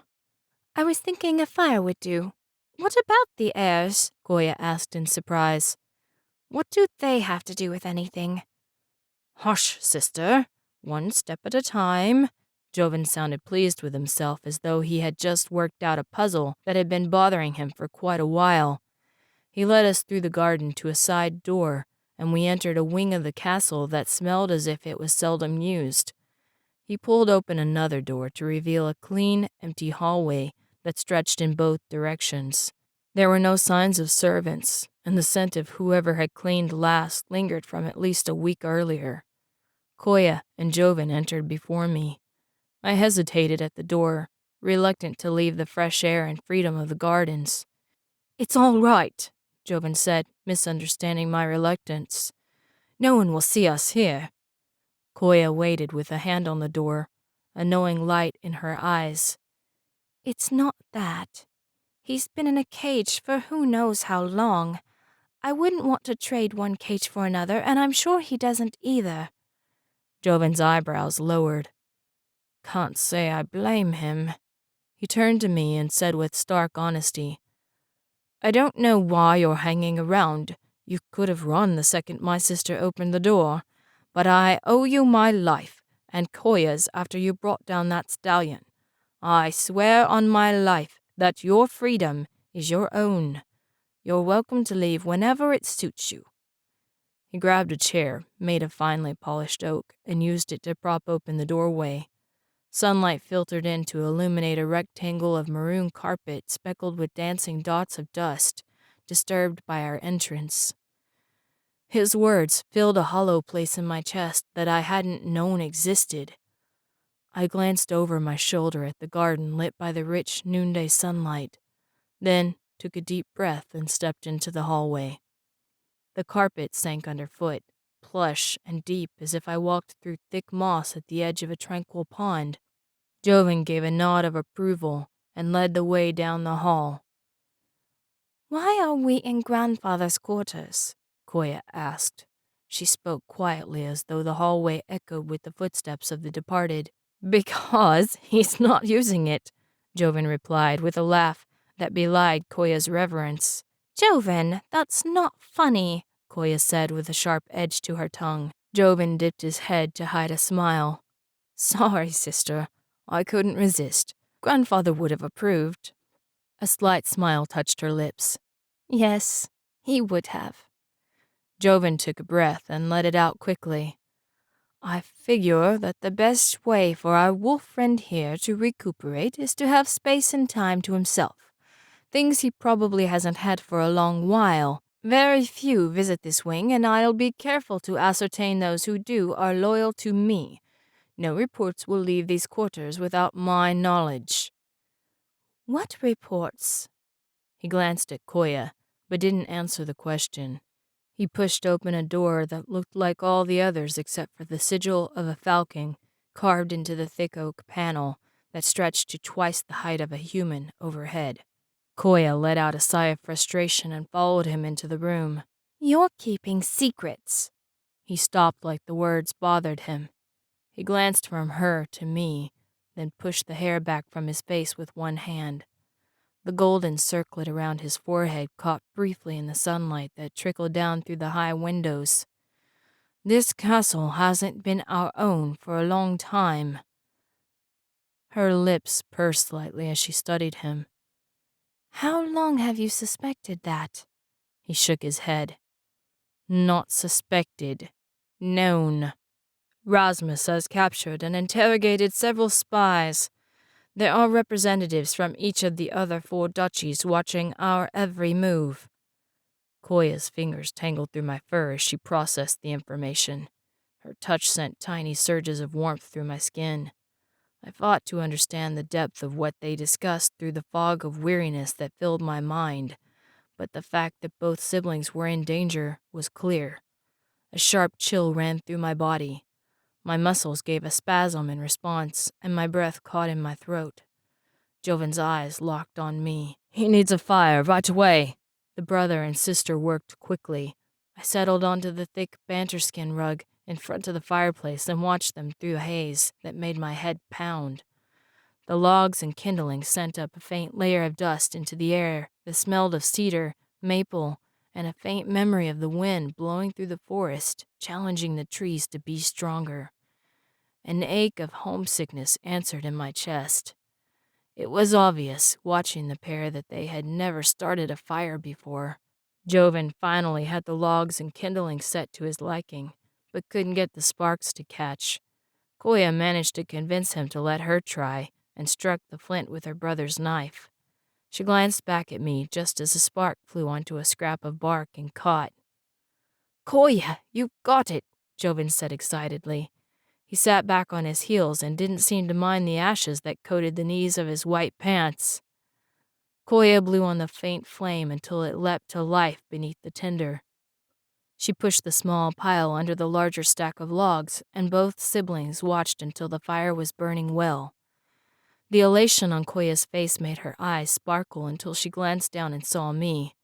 I was thinking a fire would do. What about the heirs? Koya asked in surprise. What do they have to do with anything? Hush, sister. One step at a time. Joven sounded pleased with himself, as though he had just worked out a puzzle that had been bothering him for quite a while. He led us through the garden to a side door, and we entered a wing of the castle that smelled as if it was seldom used. He pulled open another door to reveal a clean, empty hallway that stretched in both directions. There were no signs of servants, and the scent of whoever had cleaned last lingered from at least a week earlier. Koya and Joven entered before me. I hesitated at the door, reluctant to leave the fresh air and freedom of the gardens. "It's all right," Joven said, misunderstanding my reluctance. "No one will see us here." Koya waited with a hand on the door, a knowing light in her eyes. It's not that. He's been in a cage for who knows how long. I wouldn't want to trade one cage for another, and I'm sure he doesn't either. Joven's eyebrows lowered. "Can't say I blame him." He turned to me and said with stark honesty, "I don't know why you're hanging around. You could have run the second my sister opened the door. But I owe you my life, and Koya's after you brought down that stallion. I swear on my life that your freedom is your own. You're welcome to leave whenever it suits you." He grabbed a chair, made of finely polished oak, and used it to prop open the doorway. Sunlight filtered in to illuminate a rectangle of maroon carpet speckled with dancing dots of dust, disturbed by our entrance. His words filled a hollow place in my chest that I hadn't known existed. I glanced over my shoulder at the garden lit by the rich noonday sunlight, then took a deep breath and stepped into the hallway. The carpet sank underfoot, plush and deep as if I walked through thick moss at the edge of a tranquil pond. Joven gave a nod of approval and led the way down the hall. Why are we in Grandfather's quarters? Koya asked. She spoke quietly as though the hallway echoed with the footsteps of the departed. "Because he's not using it," Joven replied with a laugh that belied Koya's reverence. Joven, that's not funny, Koya said with a sharp edge to her tongue. Joven dipped his head to hide a smile. "Sorry, sister. I couldn't resist. Grandfather would have approved." A slight smile touched her lips. Yes, he would have. Joven took a breath and let it out quickly. "I figure that the best way for our wolf friend here to recuperate is to have space and time to himself. Things he probably hasn't had for a long while. Very few visit this wing, and I'll be careful to ascertain those who do are loyal to me. No reports will leave these quarters without my knowledge." What reports? He glanced at Koya, but didn't answer the question. He pushed open a door that looked like all the others except for the sigil of a falcon carved into the thick oak panel that stretched to twice the height of a human overhead. Koya let out a sigh of frustration and followed him into the room. You're keeping secrets. He stopped like the words bothered him. He glanced from her to me, then pushed the hair back from his face with one hand. The golden circlet around his forehead caught briefly in the sunlight that trickled down through the high windows. "This castle hasn't been our own for a long time." Her lips pursed slightly as she studied him. "How long have you suspected that?" He shook his head. "Not suspected. Known. Rasmus has captured and interrogated several spies. There are representatives from each of the other 4 duchies watching our every move." Koya's fingers tangled through my fur as she processed the information. Her touch sent tiny surges of warmth through my skin. I fought to understand the depth of what they discussed through the fog of weariness that filled my mind, but the fact that both siblings were in danger was clear. A sharp chill ran through my body. My muscles gave a spasm in response, and my breath caught in my throat. Joven's eyes locked on me. "He needs a fire right away." The brother and sister worked quickly. I settled onto the thick banterskin rug in front of the fireplace and watched them through a haze that made my head pound. The logs and kindling sent up a faint layer of dust into the air that smelled of cedar, maple, and a faint memory of the wind blowing through the forest, challenging the trees to be stronger. An ache of homesickness answered in my chest. It was obvious, watching the pair, that they had never started a fire before. Joven finally had the logs and kindling set to his liking, but couldn't get the sparks to catch. Koya managed to convince him to let her try, and struck the flint with her brother's knife. She glanced back at me just as a spark flew onto a scrap of bark and caught. "Koya, you've got it," Joven said excitedly. He sat back on his heels and didn't seem to mind the ashes that coated the knees of his white pants. Koya blew on the faint flame until it leapt to life beneath the tinder. She pushed the small pile under the larger stack of logs, and both siblings watched until the fire was burning well. The elation on Koya's face made her eyes sparkle until she glanced down and saw me.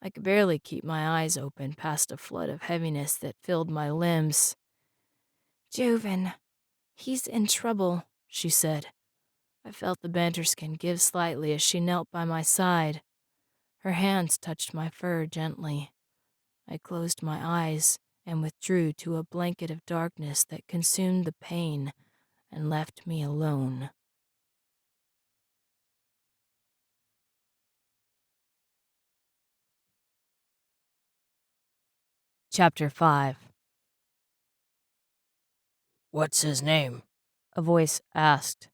I could barely keep my eyes open past a flood of heaviness that filled my limbs. "Joven, he's in trouble," she said. I felt the banterskin give slightly as she knelt by my side. Her hands touched my fur gently. I closed my eyes and withdrew to a blanket of darkness that consumed the pain and left me alone. Chapter 5. "What's his name?" a voice asked.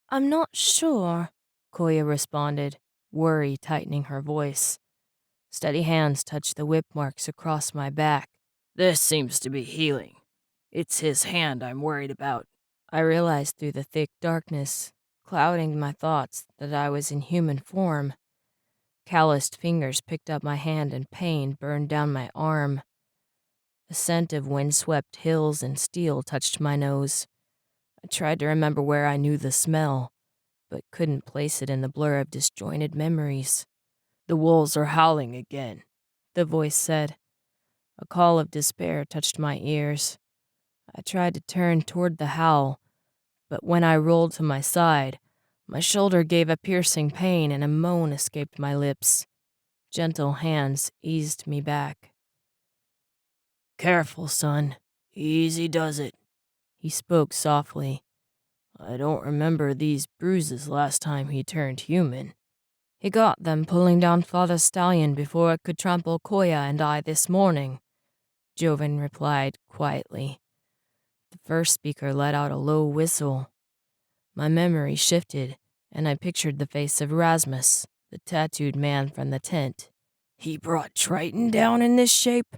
"I'm not sure," Koya responded, worry tightening her voice. Steady hands touched the whip marks across my back. "This seems to be healing. It's his hand I'm worried about." I realized through the thick darkness, clouding my thoughts, that I was in human form. Calloused fingers picked up my hand and pain burned down my arm. A scent of windswept hills and steel touched my nose. I tried to remember where I knew the smell, but couldn't place it in the blur of disjointed memories. "The wolves are howling again," the voice said. A call of despair touched my ears. I tried to turn toward the howl, but when I rolled to my side, my shoulder gave a piercing pain and a moan escaped my lips. Gentle hands eased me back. "Careful, son. Easy does it," he spoke softly. "I don't remember these bruises last time he turned human." "He got them pulling down Father Stallion before it could trample Koya and I this morning," Joven replied quietly. The first speaker let out a low whistle. My memory shifted, and I pictured the face of Rasmus, the tattooed man from the tent. "He brought Triton down in this shape?"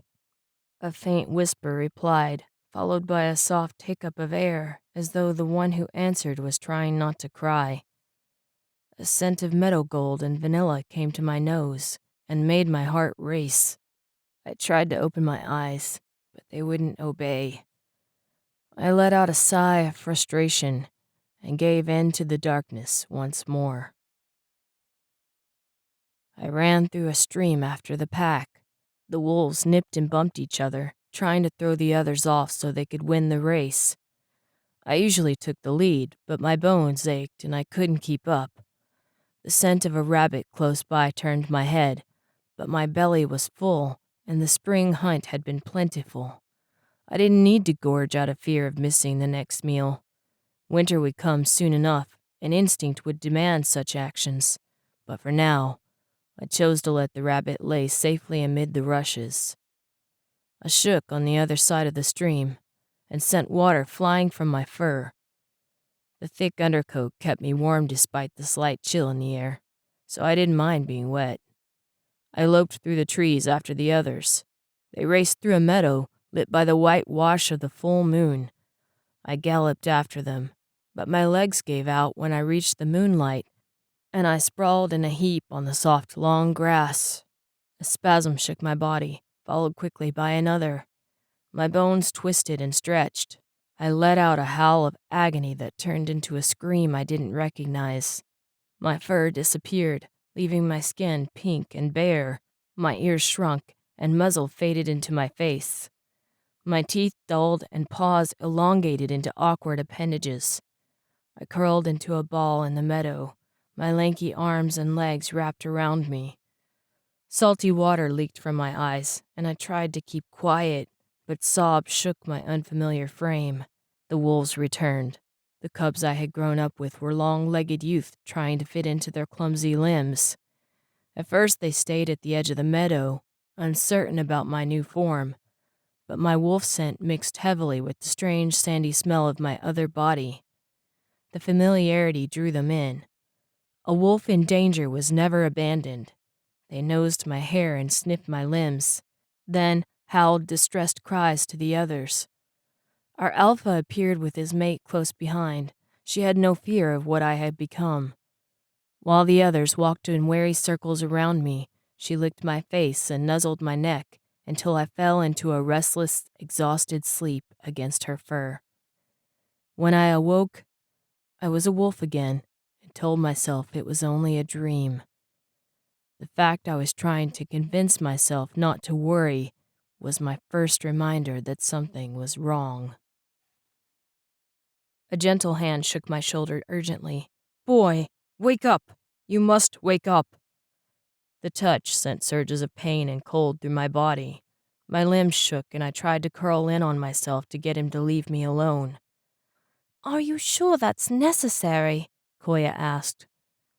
A faint whisper replied, followed by a soft hiccup of air, as though the one who answered was trying not to cry. A scent of meadow gold and vanilla came to my nose and made my heart race. I tried to open my eyes, but they wouldn't obey. I let out a sigh of frustration and gave in to the darkness once more. I ran through a stream after the pack. The wolves nipped and bumped each other, trying to throw the others off so they could win the race. I usually took the lead, but my bones ached and I couldn't keep up. The scent of a rabbit close by turned my head, but my belly was full, and the spring hunt had been plentiful. I didn't need to gorge out of fear of missing the next meal. Winter would come soon enough, and instinct would demand such actions. But for now, I chose to let the rabbit lay safely amid the rushes. I shook on the other side of the stream, and sent water flying from my fur. The thick undercoat kept me warm despite the slight chill in the air, so I didn't mind being wet. I loped through the trees after the others. They raced through a meadow lit by the white wash of the full moon. I galloped after them, but my legs gave out when I reached the moonlight, and I sprawled in a heap on the soft, long grass. A spasm shook my body, followed quickly by another. My bones twisted and stretched. I let out a howl of agony that turned into a scream I didn't recognize. My fur disappeared, leaving my skin pink and bare. My ears shrunk, and muzzle faded into my face. My teeth dulled and paws elongated into awkward appendages. I curled into a ball in the meadow, my lanky arms and legs wrapped around me. Salty water leaked from my eyes, and I tried to keep quiet, but sobs shook my unfamiliar frame. The wolves returned. The cubs I had grown up with were long-legged youth trying to fit into their clumsy limbs. At first they stayed at the edge of the meadow, uncertain about my new form, but my wolf scent mixed heavily with the strange sandy smell of my other body. The familiarity drew them in. A wolf in danger was never abandoned. They nosed my hair and sniffed my limbs, then howled distressed cries to the others. Our alpha appeared with his mate close behind. She had no fear of what I had become. While the others walked in wary circles around me, she licked my face and nuzzled my neck until I fell into a restless, exhausted sleep against her fur. When I awoke, I was a wolf again and told myself it was only a dream. The fact I was trying to convince myself not to worry was my first reminder that something was wrong. A gentle hand shook my shoulder urgently. "Boy, wake up! You must wake up!" The touch sent surges of pain and cold through my body. My limbs shook and I tried to curl in on myself to get him to leave me alone. Are you sure that's necessary? Koya asked.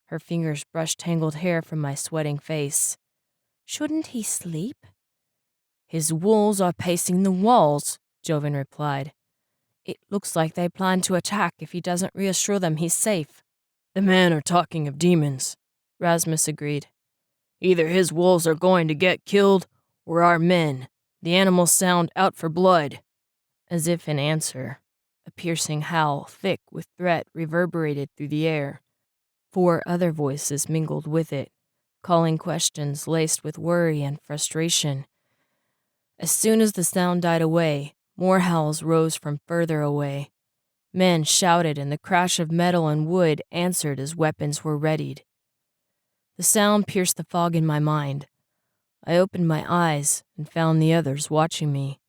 Her fingers brushed tangled hair from my sweating face. Shouldn't he sleep? His wolves are pacing the walls, Joven replied. It looks like they plan to attack if he doesn't reassure them he's safe. The men are talking of demons, Rasmus agreed. Either his wolves are going to get killed, or our men. The animals sound out for blood. As if in answer, a piercing howl, thick with threat, reverberated through the air. 4 other voices mingled with it, calling questions laced with worry and frustration. As soon as the sound died away, more howls rose from further away. Men shouted and the crash of metal and wood answered as weapons were readied. The sound pierced the fog in my mind. I opened my eyes and found the others watching me.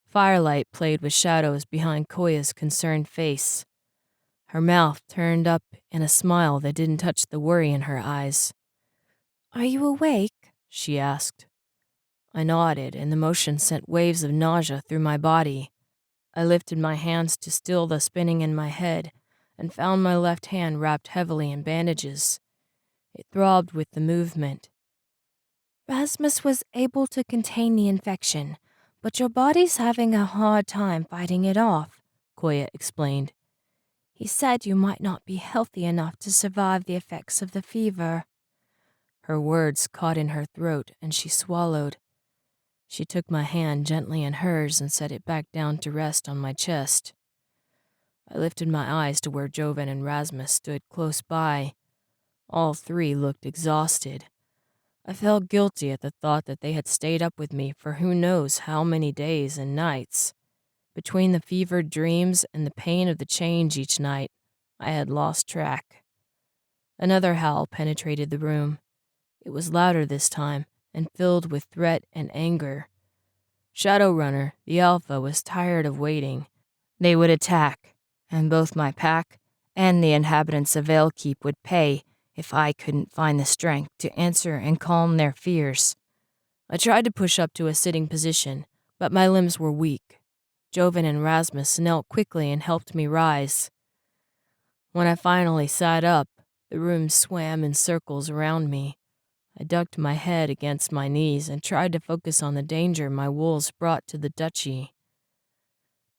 Firelight played with shadows behind Koya's concerned face. Her mouth turned up in a smile that didn't touch the worry in her eyes. Are you awake? She asked. I nodded, and the motion sent waves of nausea through my body. I lifted my hands to still the spinning in my head and found my left hand wrapped heavily in bandages. It throbbed with the movement. Rasmus was able to contain the infection, but your body's having a hard time fighting it off, Koya explained. He said you might not be healthy enough to survive the effects of the fever. Her words caught in her throat and she swallowed. She took my hand gently in hers and set it back down to rest on my chest. I lifted my eyes to where Joven and Rasmus stood close by. All 3 looked exhausted. I felt guilty at the thought that they had stayed up with me for who knows how many days and nights. Between the fevered dreams and the pain of the change each night, I had lost track. Another howl penetrated the room. It was louder this time and filled with threat and anger. Shadowrunner, the Alpha, was tired of waiting. They would attack, and both my pack and the inhabitants of Valekeep would pay if I couldn't find the strength to answer and calm their fears. I tried to push up to a sitting position, but my limbs were weak. Joven and Rasmus knelt quickly and helped me rise. When I finally sat up, the room swam in circles around me. I ducked my head against my knees and tried to focus on the danger my wolves brought to the duchy.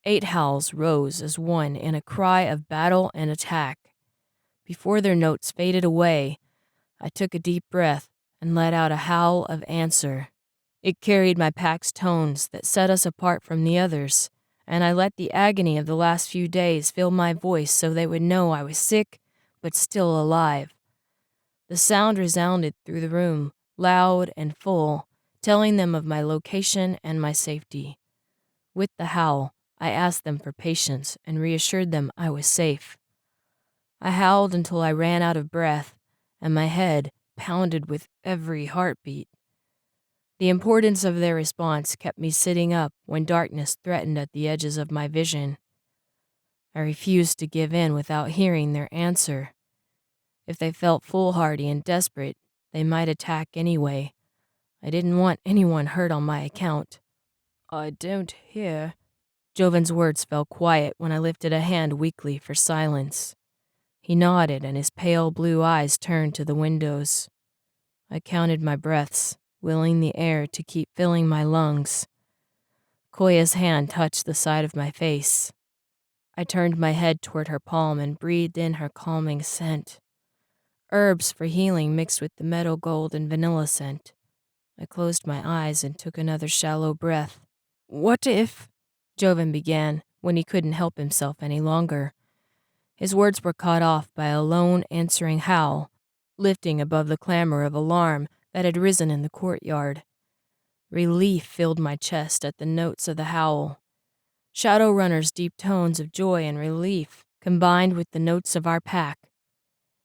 8 howls rose as one in a cry of battle and attack. Before their notes faded away, I took a deep breath and let out a howl of answer. It carried my pack's tones that set us apart from the others, and I let the agony of the last few days fill my voice so they would know I was sick but still alive. The sound resounded through the room, loud and full, telling them of my location and my safety. With the howl, I asked them for patience and reassured them I was safe. I howled until I ran out of breath, and my head pounded with every heartbeat. The importance of their response kept me sitting up when darkness threatened at the edges of my vision. I refused to give in without hearing their answer. If they felt foolhardy and desperate, they might attack anyway. I didn't want anyone hurt on my account. I don't hear. Joven's words fell quiet when I lifted a hand weakly for silence. He nodded and his pale blue eyes turned to the windows. I counted my breaths, willing the air to keep filling my lungs. Koya's hand touched the side of my face. I turned my head toward her palm and breathed in her calming scent. Herbs for healing mixed with the meadow gold and vanilla scent. I closed my eyes and took another shallow breath. What if? Joven began when he couldn't help himself any longer. His words were cut off by a lone answering howl, lifting above the clamor of alarm that had risen in the courtyard. Relief filled my chest at the notes of the howl. Shadowrunner's deep tones of joy and relief combined with the notes of our pack.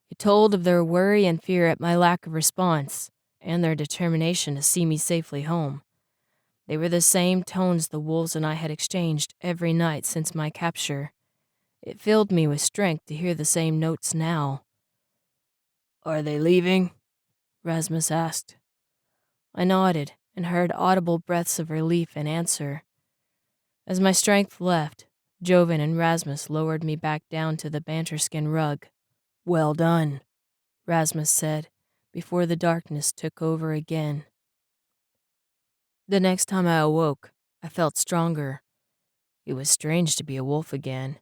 It told of their worry and fear at my lack of response, and their determination to see me safely home. They were the same tones the wolves and I had exchanged every night since my capture. It filled me with strength to hear the same notes now. Are they leaving? Rasmus asked. I nodded and heard audible breaths of relief in answer. As my strength left, Joven and Rasmus lowered me back down to the banterskin rug. Well done, Rasmus said, before the darkness took over again. The next time I awoke, I felt stronger. It was strange to be a wolf again.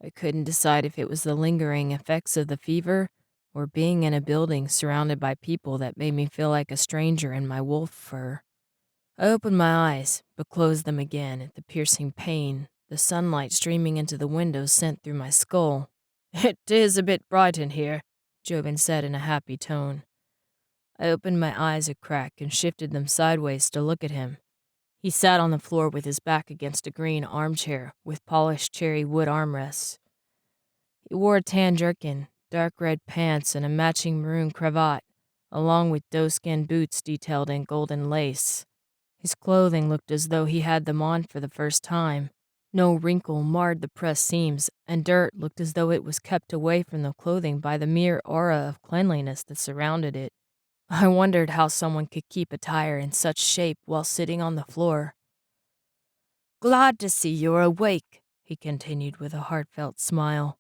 I couldn't decide if it was the lingering effects of the fever or being in a building surrounded by people that made me feel like a stranger in my wolf fur. I opened my eyes, but closed them again at the piercing pain the sunlight streaming into the windows sent through my skull. It is a bit bright in here, Joven said in a happy tone. I opened my eyes a crack and shifted them sideways to look at him. He sat on the floor with his back against a green armchair with polished cherry wood armrests. He wore a tan jerkin, dark red pants, and a matching maroon cravat, along with doeskin boots detailed in golden lace. His clothing looked as though he had them on for the first time. No wrinkle marred the pressed seams, and dirt looked as though it was kept away from the clothing by the mere aura of cleanliness that surrounded it. I wondered how someone could keep attire in such shape while sitting on the floor. Glad to see you're awake, he continued with a heartfelt smile.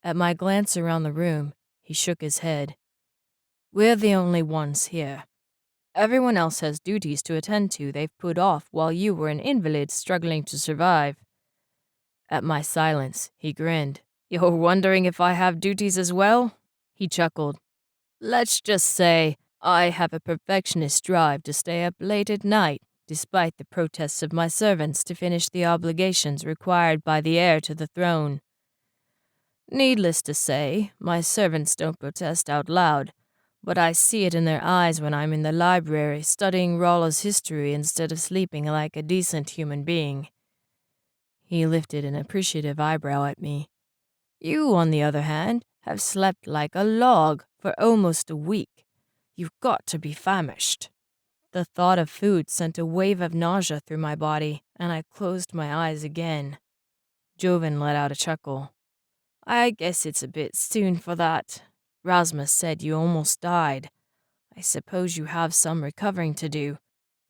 At my glance around the room, he shook his head. We're the only ones here. Everyone else has duties to attend to they've put off while you were an invalid struggling to survive. At my silence, he grinned. You're wondering if I have duties as well? He chuckled. Let's just say I have a perfectionist drive to stay up late at night, despite the protests of my servants to finish the obligations required by the heir to the throne. Needless to say, my servants don't protest out loud, but I see it in their eyes when I'm in the library studying Rolla's history instead of sleeping like a decent human being. He lifted an appreciative eyebrow at me. You, on the other hand, have slept like a log for almost a week. You've got to be famished. The thought of food sent a wave of nausea through my body, and I closed my eyes again. Joven let out a chuckle. I guess it's a bit soon for that. Rasmus said you almost died. I suppose you have some recovering to do."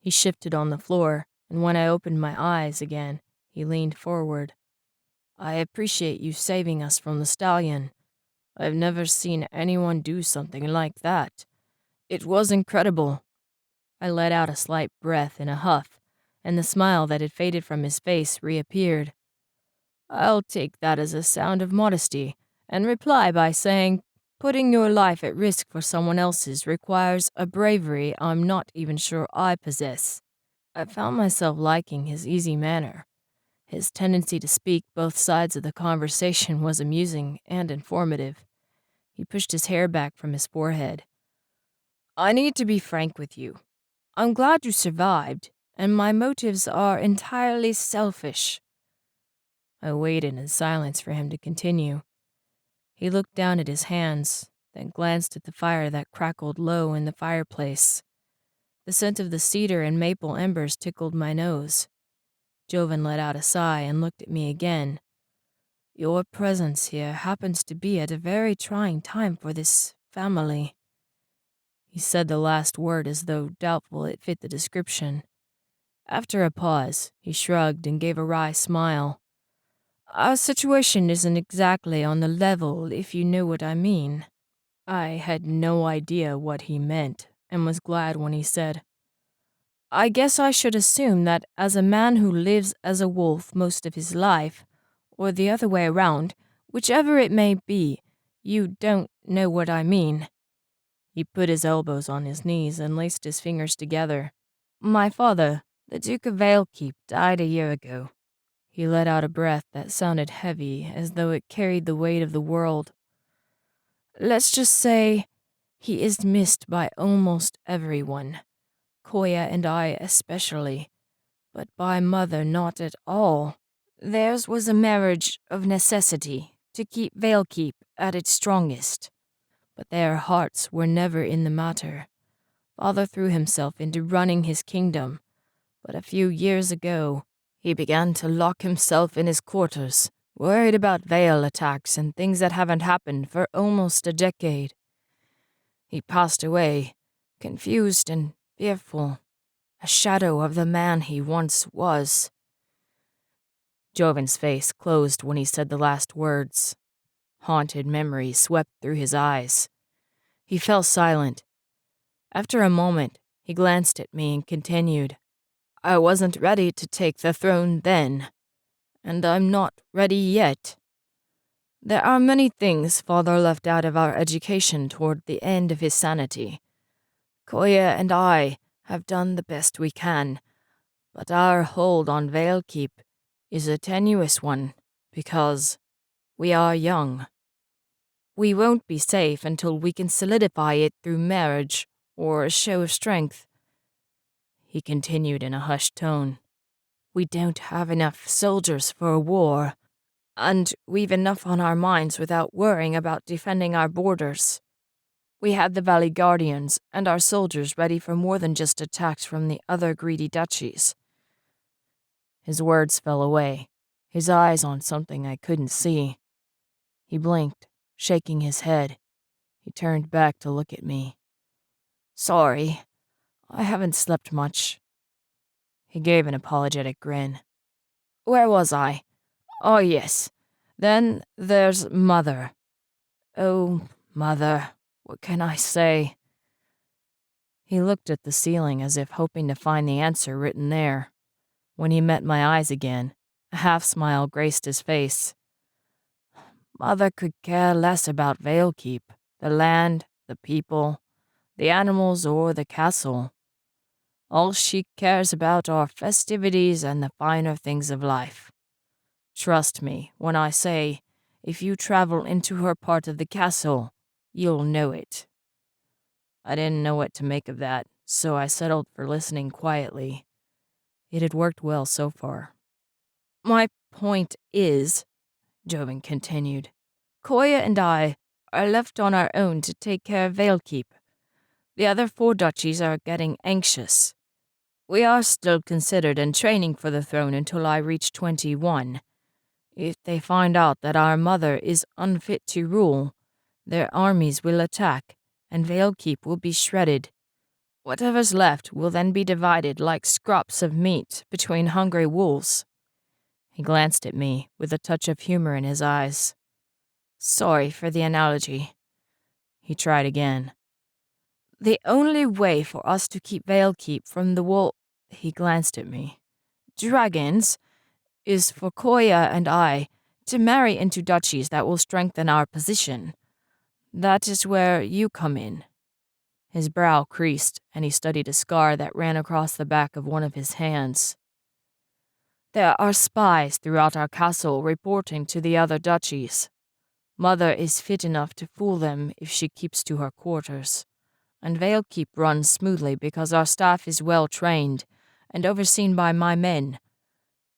He shifted on the floor, and when I opened my eyes again, he leaned forward. "I appreciate you saving us from the stallion. I've never seen anyone do something like that. It was incredible." I let out a slight breath in a huff, and the smile that had faded from his face reappeared. "I'll take that as a sound of modesty, and reply by saying, putting your life at risk for someone else's requires a bravery I'm not even sure I possess." I found myself liking his easy manner. His tendency to speak both sides of the conversation was amusing and informative. He pushed his hair back from his forehead. "I need to be frank with you. I'm glad you survived, and my motives are entirely selfish." I waited in silence for him to continue. He looked down at his hands, then glanced at the fire that crackled low in the fireplace. The scent of the cedar and maple embers tickled my nose. Joven let out a sigh and looked at me again. "Your presence here happens to be at a very trying time for this family." He said the last word as though doubtful it fit the description. After a pause, he shrugged and gave a wry smile. "Our situation isn't exactly on the level, if you know what I mean." I had no idea what he meant, and was glad when he said, "I guess I should assume that as a man who lives as a wolf most of his life, or the other way around, whichever it may be, you don't know what I mean." He put his elbows on his knees and laced his fingers together. "My father, the Duke of Valekeep, died a year ago." He let out a breath that sounded heavy, as though it carried the weight of the world. "Let's just say he is missed by almost everyone, Koya and I especially, but by Mother not at all. Theirs was a marriage of necessity to keep Valekeep at its strongest, but their hearts were never in the matter. Father threw himself into running his kingdom, but a few years ago, he began to lock himself in his quarters, worried about Vale attacks and things that haven't happened for almost a decade. He passed away, confused and fearful, a shadow of the man he once was." Joven's face closed when he said the last words. Haunted memories swept through his eyes. He fell silent. After a moment, he glanced at me and continued, "I wasn't ready to take the throne then, and I'm not ready yet. There are many things Father left out of our education toward the end of his sanity. Koya and I have done the best we can, but our hold on Valekeep is a tenuous one, because we are young. We won't be safe until we can solidify it through marriage or a show of strength." He continued in a hushed tone. "We don't have enough soldiers for a war, and we've enough on our minds without worrying about defending our borders. We had the Valley Guardians and our soldiers ready for more than just attacks from the other greedy duchies." His words fell away, his eyes on something I couldn't see. He blinked, shaking his head. He turned back to look at me. "Sorry, I haven't slept much." He gave an apologetic grin. "Where was I? Oh, yes. Then there's Mother. Oh, Mother, what can I say?" He looked at the ceiling as if hoping to find the answer written there. When he met my eyes again, a half-smile graced his face. "Mother could care less about Valekeep, the land, the people, the animals, or the castle. All she cares about are festivities and the finer things of life. Trust me when I say, if you travel into her part of the castle, you'll know it." I didn't know what to make of that, so I settled for listening quietly. It had worked well so far. "My point is," Joven continued, "Koya and I are left on our own to take care of Valekeep. The other 4 duchies are getting anxious. We are still considered and training for the throne until I reach 21. If they find out that our mother is unfit to rule, Their armies will attack, and Valekeep will be shredded. Whatever's left will then be divided like scraps of meat between hungry wolves." He glanced at me with a touch of humor in his eyes. "Sorry for the analogy." He tried again. "The only way for us to keep Valekeep from the He glanced at me. "Dragons is for Koya and I to marry into duchies that will strengthen our position. That is where you come in." His brow creased, and he studied a scar that ran across the back of one of his hands. "There are spies throughout our castle reporting to the other duchies. Mother is fit enough to fool them if she keeps to her quarters, and Valekeep runs smoothly because our staff is well trained and overseen by my men.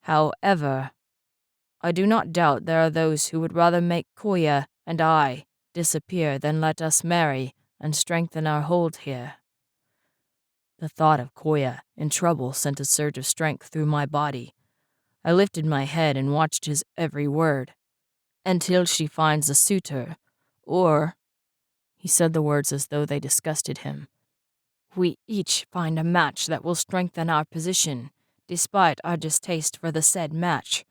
However, I do not doubt there are those who would rather make Koya and I disappear than let us marry and strengthen our hold here." The thought of Koya in trouble sent a surge of strength through my body. I lifted my head and watched his every word. "Until she finds a suitor, or," he said the words as though they disgusted him, "we each find a match that will strengthen our position, despite our distaste for the said match.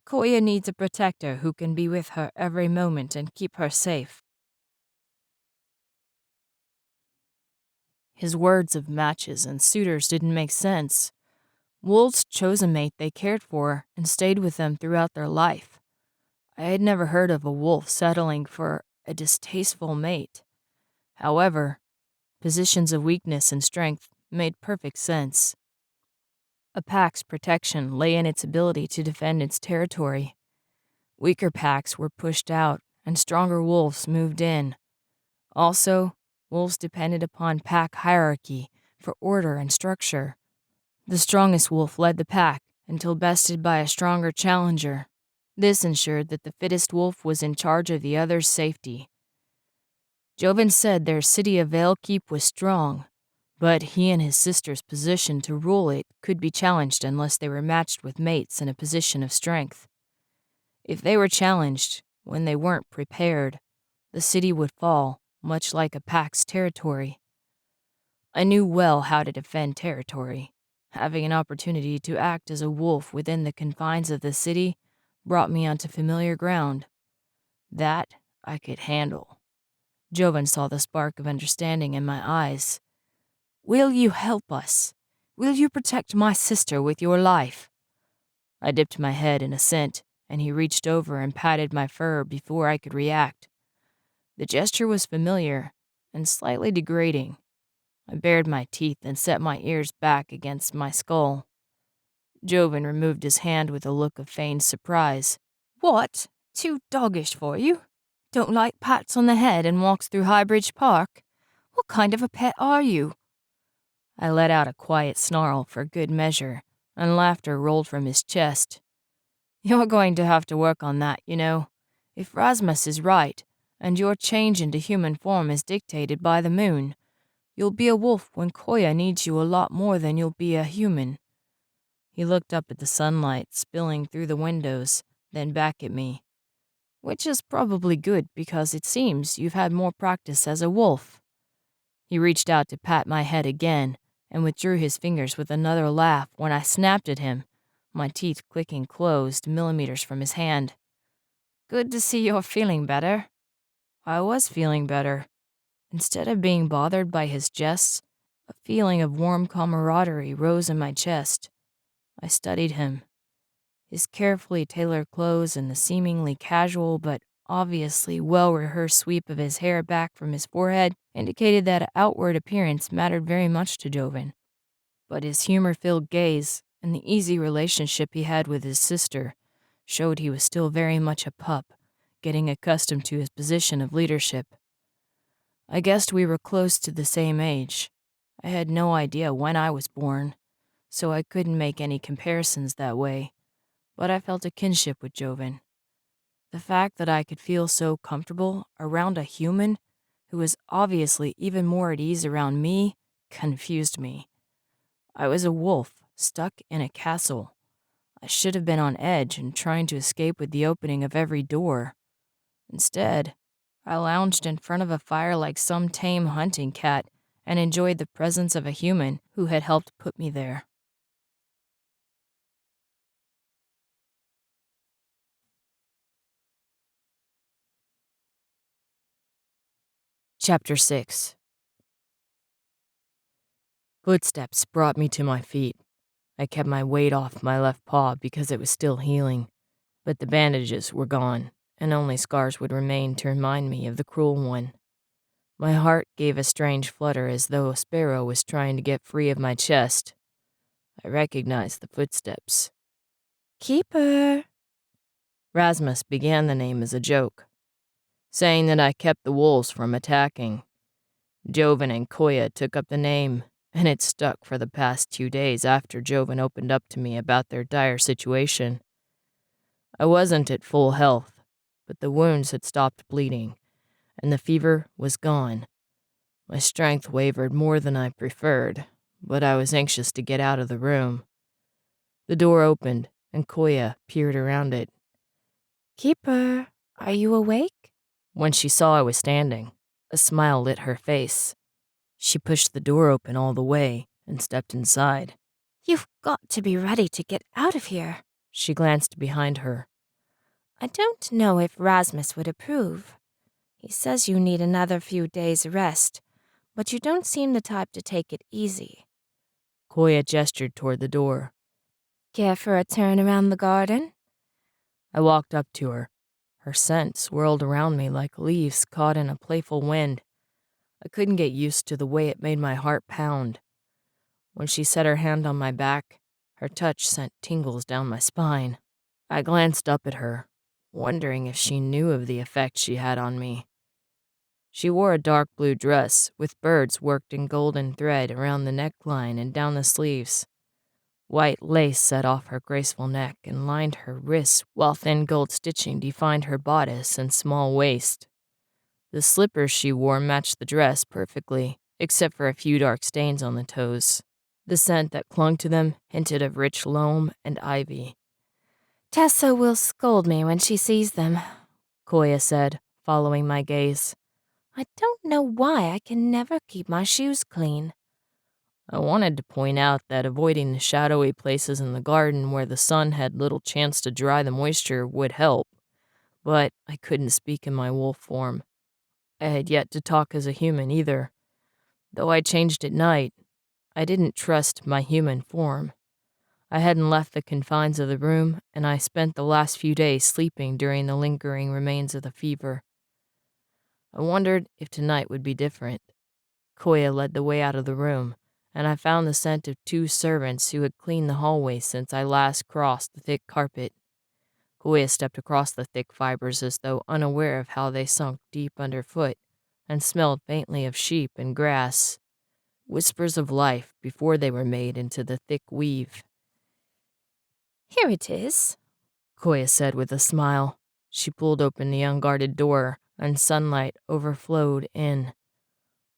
Koya needs a protector who can be with her every moment and keep her safe." His words of matches and suitors didn't make sense. Wolves chose a mate they cared for and stayed with them throughout their life. I had never heard of a wolf settling for a distasteful mate. However, positions of weakness and strength made perfect sense. A pack's protection lay in its ability to defend its territory. Weaker packs were pushed out, and stronger wolves moved in. Also, wolves depended upon pack hierarchy for order and structure. The strongest wolf led the pack until bested by a stronger challenger. This ensured that the fittest wolf was in charge of the other's safety. Joven said their city of Valekeep was strong, but he and his sister's position to rule it could be challenged unless they were matched with mates in a position of strength. If they were challenged when they weren't prepared, the city would fall, much like a pack's territory. I knew well how to defend territory. Having an opportunity to act as a wolf within the confines of the city brought me onto familiar ground. That I could handle. Joven saw the spark of understanding in my eyes. "Will you help us? Will you protect my sister with your life?" I dipped my head in assent, and he reached over and patted my fur before I could react. The gesture was familiar and slightly degrading. I bared my teeth and set my ears back against my skull. Joven removed his hand with a look of feigned surprise. "What? Too doggish for you? Don't like pats on the head and walks through Highbridge Park? What kind of a pet are you?" I let out a quiet snarl for good measure, and laughter rolled from his chest. "You're going to have to work on that, you know. If Rasmus is right, and your change into human form is dictated by the moon, you'll be a wolf when Koya needs you a lot more than you'll be a human." He looked up at the sunlight spilling through the windows, then back at me. "Which is probably good because it seems you've had more practice as a wolf." He reached out to pat my head again and withdrew his fingers with another laugh when I snapped at him, my teeth clicking closed millimeters from his hand. "Good to see you're feeling better." I was feeling better. Instead of being bothered by his jests, a feeling of warm camaraderie rose in my chest. I studied him. His carefully tailored clothes and the seemingly casual but obviously well-rehearsed sweep of his hair back from his forehead indicated that outward appearance mattered very much to Joven. But his humor-filled gaze and the easy relationship he had with his sister showed he was still very much a pup, getting accustomed to his position of leadership. I guessed we were close to the same age. I had no idea when I was born, so I couldn't make any comparisons that way, but I felt a kinship with Joven. The fact that I could feel so comfortable around a human who was obviously even more at ease around me confused me. I was a wolf stuck in a castle. I should have been on edge and trying to escape with the opening of every door. Instead, I lounged in front of a fire like some tame hunting cat and enjoyed the presence of a human who had helped put me there. Chapter 6. Footsteps brought me to my feet. I kept my weight off my left paw because it was still healing, but the bandages were gone, and only scars would remain to remind me of the cruel one. My heart gave a strange flutter as though a sparrow was trying to get free of my chest. I recognized the footsteps. Keeper! Rasmus began the name as a joke, saying that I kept the wolves from attacking. Joven and Koya took up the name, and it stuck for the past 2 days after Joven opened up to me about their dire situation. I wasn't at full health, but the wounds had stopped bleeding, and the fever was gone. My strength wavered more than I preferred, but I was anxious to get out of the room. The door opened, and Koya peered around it. Keeper, are you awake? When she saw I was standing, a smile lit her face. She pushed the door open all the way and stepped inside. You've got to be ready to get out of here. She glanced behind her. I don't know if Rasmus would approve. He says you need another few days' rest, but you don't seem the type to take it easy. Koya gestured toward the door. Care for a turn around the garden? I walked up to her. Her scent swirled around me like leaves caught in a playful wind. I couldn't get used to the way it made my heart pound. When she set her hand on my back, her touch sent tingles down my spine. I glanced up at her, wondering if she knew of the effect she had on me. She wore a dark blue dress with birds worked in golden thread around the neckline and down the sleeves. White lace set off her graceful neck and lined her wrists, while thin gold stitching defined her bodice and small waist. The slippers she wore matched the dress perfectly, except for a few dark stains on the toes. The scent that clung to them hinted of rich loam and ivy. Tessa will scold me when she sees them, Koya said, following my gaze. I don't know why I can never keep my shoes clean. I wanted to point out that avoiding the shadowy places in the garden where the sun had little chance to dry the moisture would help, but I couldn't speak in my wolf form. I had yet to talk as a human either. Though I changed at night, I didn't trust my human form. I hadn't left the confines of the room, and I spent the last few days sleeping during the lingering remains of the fever. I wondered if tonight would be different. Koya led the way out of the room, and I found the scent of 2 servants who had cleaned the hallway since I last crossed the thick carpet. Koya stepped across the thick fibers as though unaware of how they sunk deep underfoot, and smelled faintly of sheep and grass. Whispers of life before they were made into the thick weave. Here it is, Koya said with a smile. She pulled open the unguarded door, and sunlight overflowed in.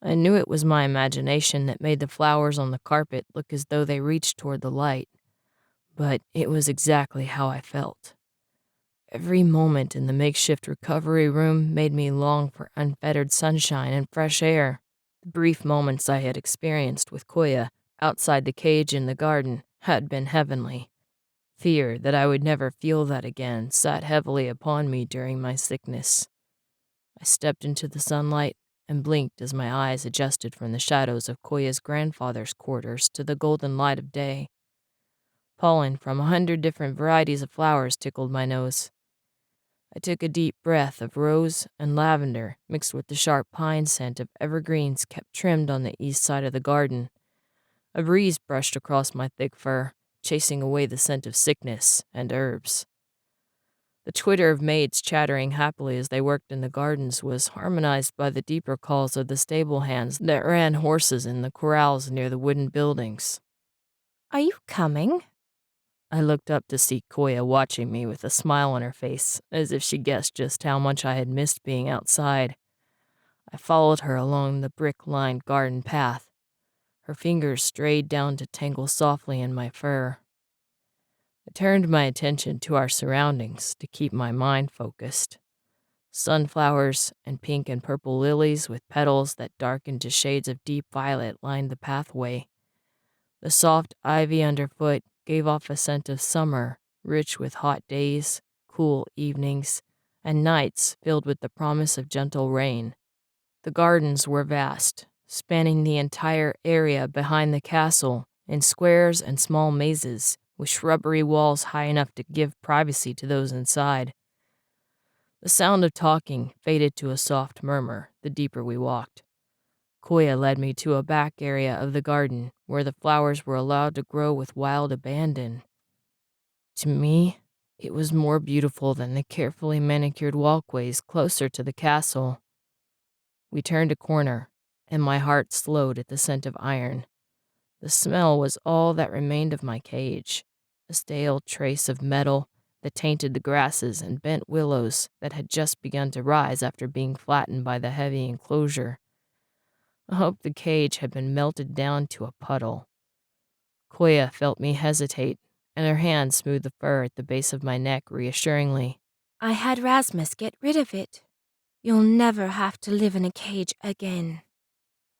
I knew it was my imagination that made the flowers on the carpet look as though they reached toward the light, but it was exactly how I felt. Every moment in the makeshift recovery room made me long for unfettered sunshine and fresh air. The brief moments I had experienced with Koya outside the cage in the garden had been heavenly. Fear that I would never feel that again sat heavily upon me during my sickness. I stepped into the sunlight and blinked as my eyes adjusted from the shadows of Koya's grandfather's quarters to the golden light of day. Pollen from 100 different varieties of flowers tickled my nose. I took a deep breath of rose and lavender mixed with the sharp pine scent of evergreens kept trimmed on the east side of the garden. A breeze brushed across my thick fur, chasing away the scent of sickness and herbs. The twitter of maids chattering happily as they worked in the gardens was harmonized by the deeper calls of the stable hands that ran horses in the corrals near the wooden buildings. Are you coming? I looked up to see Koya watching me with a smile on her face, as if she guessed just how much I had missed being outside. I followed her along the brick-lined garden path. Her fingers strayed down to tangle softly in my fur. I turned my attention to our surroundings to keep my mind focused. Sunflowers and pink and purple lilies with petals that darkened to shades of deep violet lined the pathway. The soft ivy underfoot gave off a scent of summer, rich with hot days, cool evenings, and nights filled with the promise of gentle rain. The gardens were vast, spanning the entire area behind the castle in squares and small mazes, with shrubbery walls high enough to give privacy to those inside. The sound of talking faded to a soft murmur the deeper we walked. Koya led me to a back area of the garden where the flowers were allowed to grow with wild abandon. To me, it was more beautiful than the carefully manicured walkways closer to the castle. We turned a corner, and my heart slowed at the scent of iron. The smell was all that remained of my cage, a stale trace of metal that tainted the grasses and bent willows that had just begun to rise after being flattened by the heavy enclosure. I hoped the cage had been melted down to a puddle. Koya felt me hesitate, and her hand smoothed the fur at the base of my neck reassuringly. I had Rasmus get rid of it. You'll never have to live in a cage again.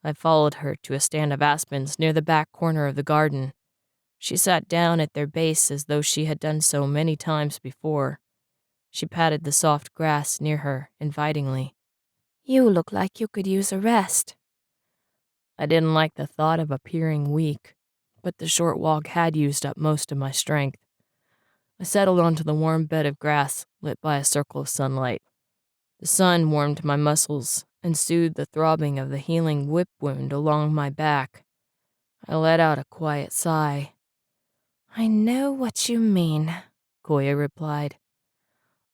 I followed her to a stand of aspens near the back corner of the garden. She sat down at their base as though she had done so many times before. She patted the soft grass near her invitingly. You look like you could use a rest. I didn't like the thought of appearing weak, but the short walk had used up most of my strength. I settled onto the warm bed of grass lit by a circle of sunlight. The sun warmed my muscles and soothed the throbbing of the healing whip wound along my back. I let out a quiet sigh. I know what you mean, Koya replied.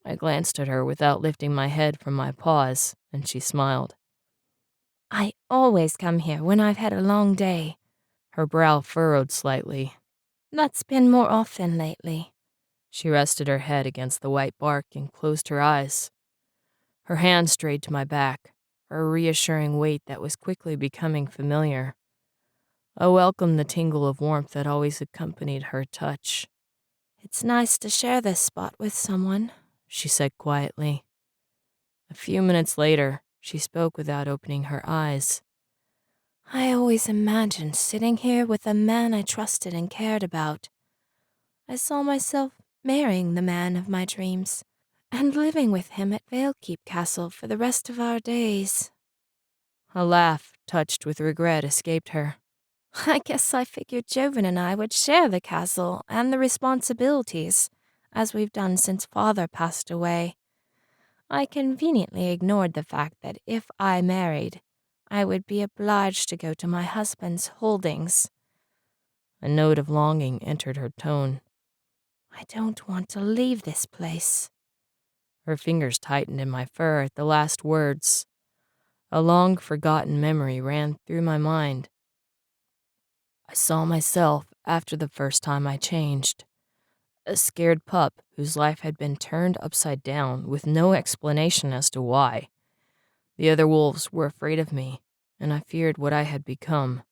I glanced at her without lifting my head from my paws, and she smiled. I always come here when I've had a long day. Her brow furrowed slightly. That's been more often lately. She rested her head against the white bark and closed her eyes. Her hand strayed to my back, a reassuring weight that was quickly becoming familiar. I welcomed the tingle of warmth that always accompanied her touch. It's nice to share this spot with someone, she said quietly. A few minutes later, she spoke without opening her eyes. I always imagined sitting here with a man I trusted and cared about. I saw myself marrying the man of my dreams and living with him at Valekeep Castle for the rest of our days. A laugh, touched with regret, escaped her. I guess I figured Joven and I would share the castle and the responsibilities, as we've done since Father passed away. I conveniently ignored the fact that if I married, I would be obliged to go to my husband's holdings. A note of longing entered her tone. I don't want to leave this place. Her fingers tightened in my fur at the last words. A long-forgotten memory ran through my mind. I saw myself after the first time I changed. A scared pup whose life had been turned upside down with no explanation as to why. The other wolves were afraid of me, and I feared what I had become.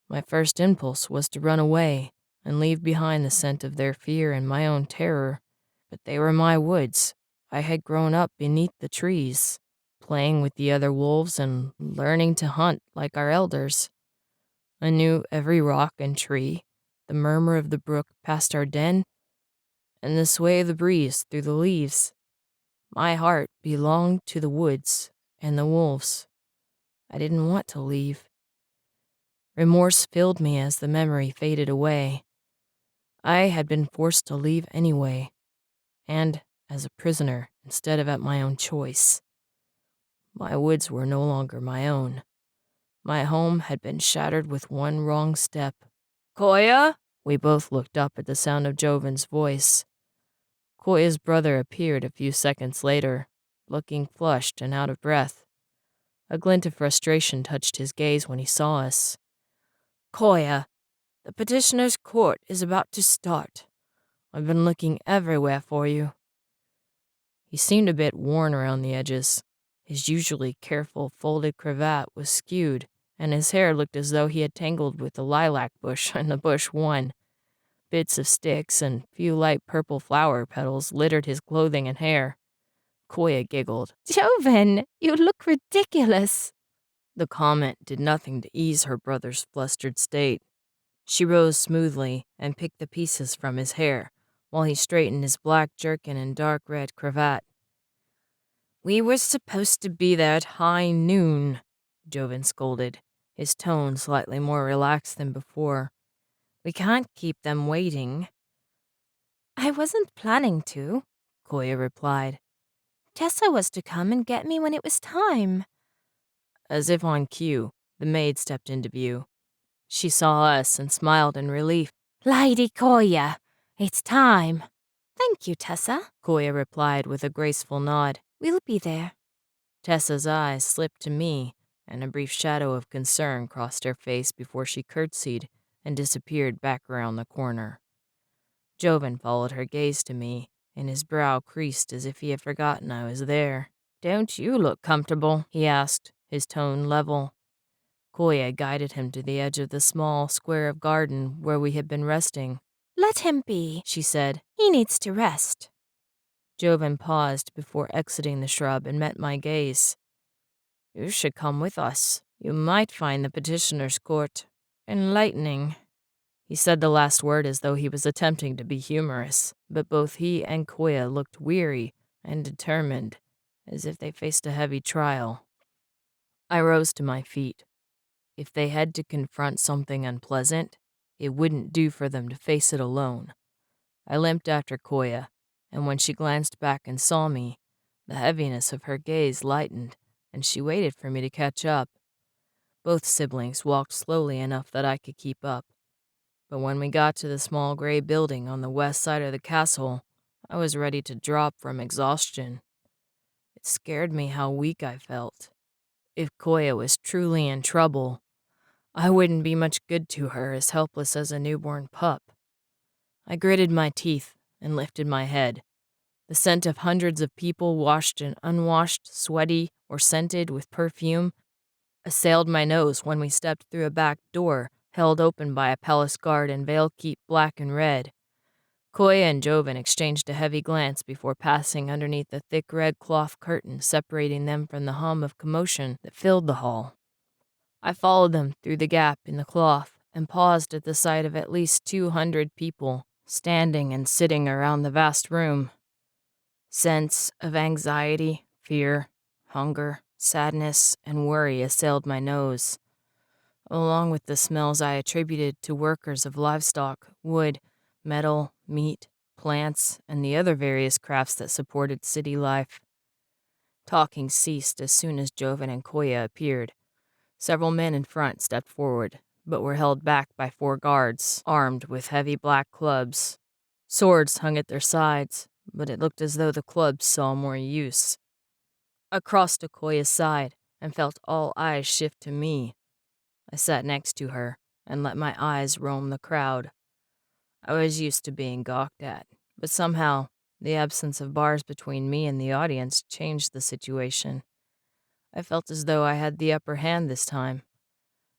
My first impulse was to run away and leave behind the scent of their fear and my own terror, but they were my woods. I had grown up beneath the trees, playing with the other wolves and learning to hunt like our elders. I knew every rock and tree, the murmur of the brook past our den, and the sway of the breeze through the leaves. My heart belonged to the woods and the wolves. I didn't want to leave. Remorse filled me as the memory faded away. I had been forced to leave anyway, and as a prisoner instead of at my own choice. My woods were no longer my own. My home had been shattered with one wrong step. Koya? We both looked up at the sound of Joven's voice. Koya's brother appeared a few seconds later, looking flushed and out of breath. A glint of frustration touched his gaze when he saw us. Koya, the petitioner's court is about to start. I've been looking everywhere for you. He seemed a bit worn around the edges. His usually careful folded cravat was skewed, and his hair looked as though he had tangled with the lilac bush and the bush won. Bits of sticks and few light purple flower petals littered his clothing and hair. Koya giggled. Joven, you look ridiculous. The comment did nothing to ease her brother's flustered state. She rose smoothly and picked the pieces from his hair, while he straightened his black jerkin and dark red cravat. "We were supposed to be there at high noon," Joven scolded, his tone slightly more relaxed than before. "We can't keep them waiting." I wasn't planning to, Koya replied. Tessa was to come and get me when it was time. As if on cue, the maid stepped into view. She saw us and smiled in relief. Lady Koya, it's time. Thank you, Tessa, Koya replied with a graceful nod. We'll be there. Tessa's eyes slipped to me, and a brief shadow of concern crossed her face before she curtsied and disappeared back around the corner. Joven followed her gaze to me, and his brow creased as if he had forgotten I was there. "Don't you look comfortable?" he asked, his tone level. Koya guided him to the edge of the small square of garden where we had been resting. Let him be, She said. He needs to rest. Joven paused before exiting the shrub and met my gaze. "You should come with us. You might find the petitioner's court enlightening." He said the last word as though he was attempting to be humorous, but both he and Koya looked weary and determined, as if they faced a heavy trial. I rose to my feet. If they had to confront something unpleasant, it wouldn't do for them to face it alone. I limped after Koya, and when she glanced back and saw me, the heaviness of her gaze lightened, and she waited for me to catch up. Both siblings walked slowly enough that I could keep up. But when we got to the small gray building on the west side of the castle, I was ready to drop from exhaustion. It scared me how weak I felt. If Koya was truly in trouble, I wouldn't be much good to her, as helpless as a newborn pup. I gritted my teeth and lifted my head. The scent of hundreds of people, washed and unwashed, sweaty, or scented with perfume, assailed my nose when we stepped through a back door held open by a palace guard in veil keep black and red. Koya and Joven exchanged a heavy glance before passing underneath the thick red cloth curtain separating them from the hum of commotion that filled the hall. I followed them through the gap in the cloth and paused at the sight of at least 200 people standing and sitting around the vast room. Sense of anxiety, fear, hunger, sadness, and worry assailed my nose, along with the smells I attributed to workers of livestock, wood, metal, meat, plants, and the other various crafts that supported city life. Talking ceased as soon as Joven and Koya appeared. Several men in front stepped forward, but were held back by 4 guards, armed with heavy black clubs. Swords hung at their sides, but it looked as though the clubs saw more use. I crossed to Koya's side and felt all eyes shift to me. I sat next to her and let my eyes roam the crowd. I was used to being gawked at, but somehow the absence of bars between me and the audience changed the situation. I felt as though I had the upper hand this time.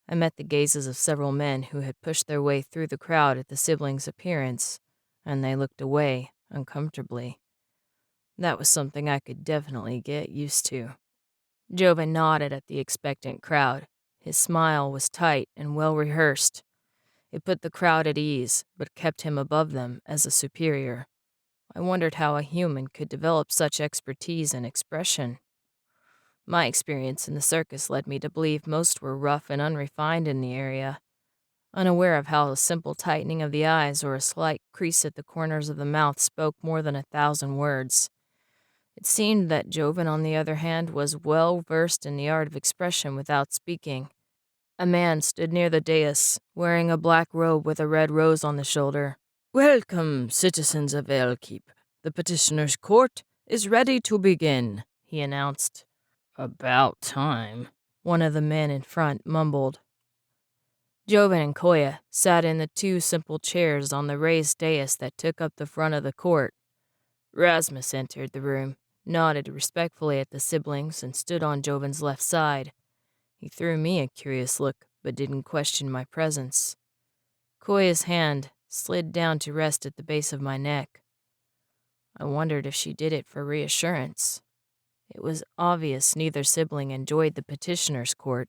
I met the gazes of several men who had pushed their way through the crowd at the siblings' appearance, and they looked away uncomfortably. That was something I could definitely get used to. Joven nodded at the expectant crowd. His smile was tight and well-rehearsed. It put the crowd at ease, but kept him above them as a superior. I wondered how a human could develop such expertise and expression. My experience in the circus led me to believe most were rough and unrefined in the area, unaware of how a simple tightening of the eyes or a slight crease at the corners of the mouth spoke more than 1,000 words. It seemed that Joven, on the other hand, was well versed in the art of expression without speaking. A man stood near the dais, wearing a black robe with a red rose on the shoulder. "Welcome, citizens of Veilkeep. The petitioner's court is ready to begin," he announced. "About time," one of the men in front mumbled. Joven and Koya sat in the 2 simple chairs on the raised dais that took up the front of the court. Rasmus entered the room, nodded respectfully at the siblings, and stood on Joven's left side. He threw me a curious look, but didn't question my presence. Koya's hand slid down to rest at the base of my neck. I wondered if she did it for reassurance. It was obvious neither sibling enjoyed the petitioner's court.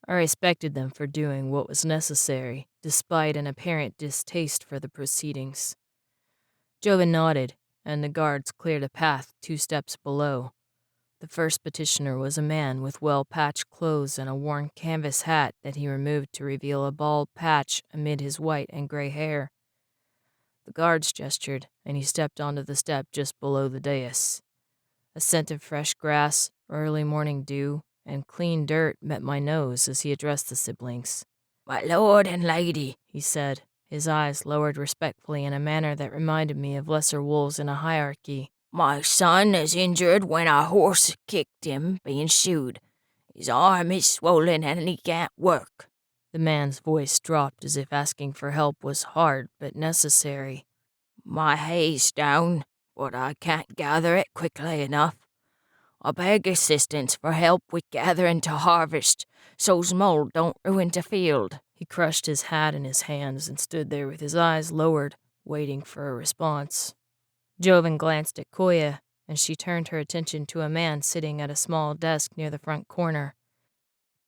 I respected them for doing what was necessary, despite an apparent distaste for the proceedings. Joven nodded, and the guards cleared a path 2 steps below. The first petitioner was a man with well-patched clothes and a worn canvas hat that he removed to reveal a bald patch amid his white and gray hair. The guards gestured, and he stepped onto the step just below the dais. A scent of fresh grass, early morning dew, and clean dirt met my nose as he addressed the siblings. "My lord and lady," he said, his eyes lowered respectfully in a manner that reminded me of lesser wolves in a hierarchy. "My son is injured when a horse kicked him being shoed. His arm is swollen and he can't work." The man's voice dropped as if asking for help was hard but necessary. "My hay's down, but I can't gather it quickly enough. I beg assistance for help with gathering to harvest, so's mold don't ruin the field." He crushed his hat in his hands and stood there with his eyes lowered, waiting for a response. Joven glanced at Koya, and she turned her attention to a man sitting at a small desk near the front corner.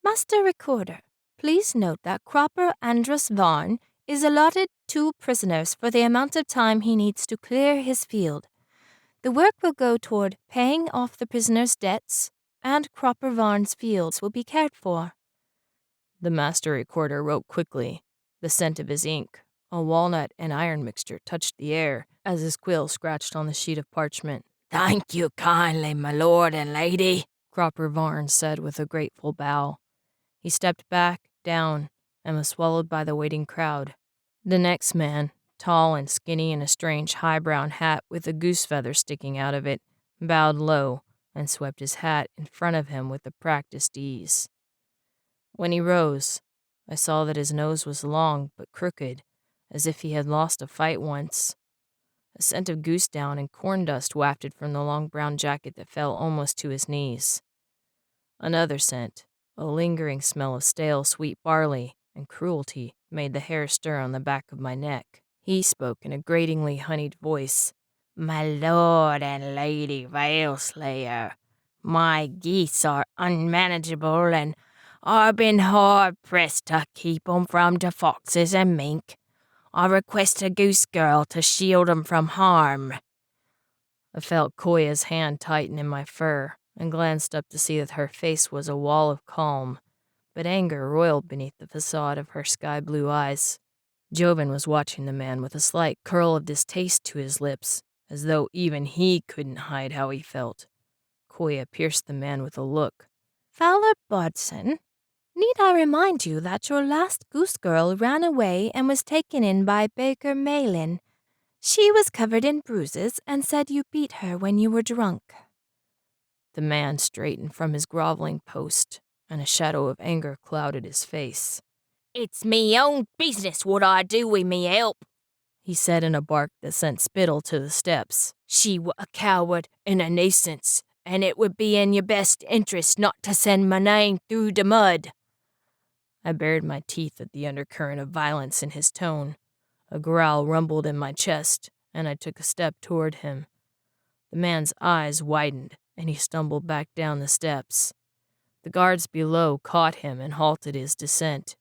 Master Recorder, please note that Cropper Andrus Varn is allotted 2 prisoners for the amount of time he needs to clear his field. The work will go toward paying off the prisoner's debts, and Cropper Varn's fields will be cared for. The master recorder wrote quickly. The scent of his ink, a walnut and iron mixture, touched the air as his quill scratched on the sheet of parchment. "Thank you kindly, my lord and lady," Cropper Varn said with a grateful bow. He stepped back, down, and was swallowed by the waiting crowd. The next man, tall and skinny in a strange high-brown hat with a goose feather sticking out of it, bowed low and swept his hat in front of him with a practiced ease. When he rose, I saw that his nose was long but crooked, as if he had lost a fight once. A scent of goose down and corn dust wafted from the long brown jacket that fell almost to his knees. Another scent, a lingering smell of stale sweet barley and cruelty, made the hair stir on the back of my neck. He spoke in a gratingly honeyed voice. "My lord and lady Veilslayer, my geese are unmanageable and I've been hard-pressed to keep 'em from the foxes and mink. I request a goose girl to shield 'em from harm." I felt Koya's hand tighten in my fur and glanced up to see that her face was a wall of calm, but anger roiled beneath the facade of her sky-blue eyes. Joven was watching the man with a slight curl of distaste to his lips, as though even he couldn't hide how he felt. Koya pierced the man with a look. Fowler Bodson, need I remind you that your last goose girl ran away and was taken in by Baker Malin? She was covered in bruises and said you beat her when you were drunk. The man straightened from his groveling post, and a shadow of anger clouded his face. "It's me own business what I do with me help," he said in a bark that sent Spittle to the steps. "She was a coward and a nuisance, and it would be in your best interest not to send my name through the mud." I bared my teeth at the undercurrent of violence in his tone. A growl rumbled in my chest, and I took a step toward him. The man's eyes widened, and he stumbled back down the steps. The guards below caught him and halted his descent.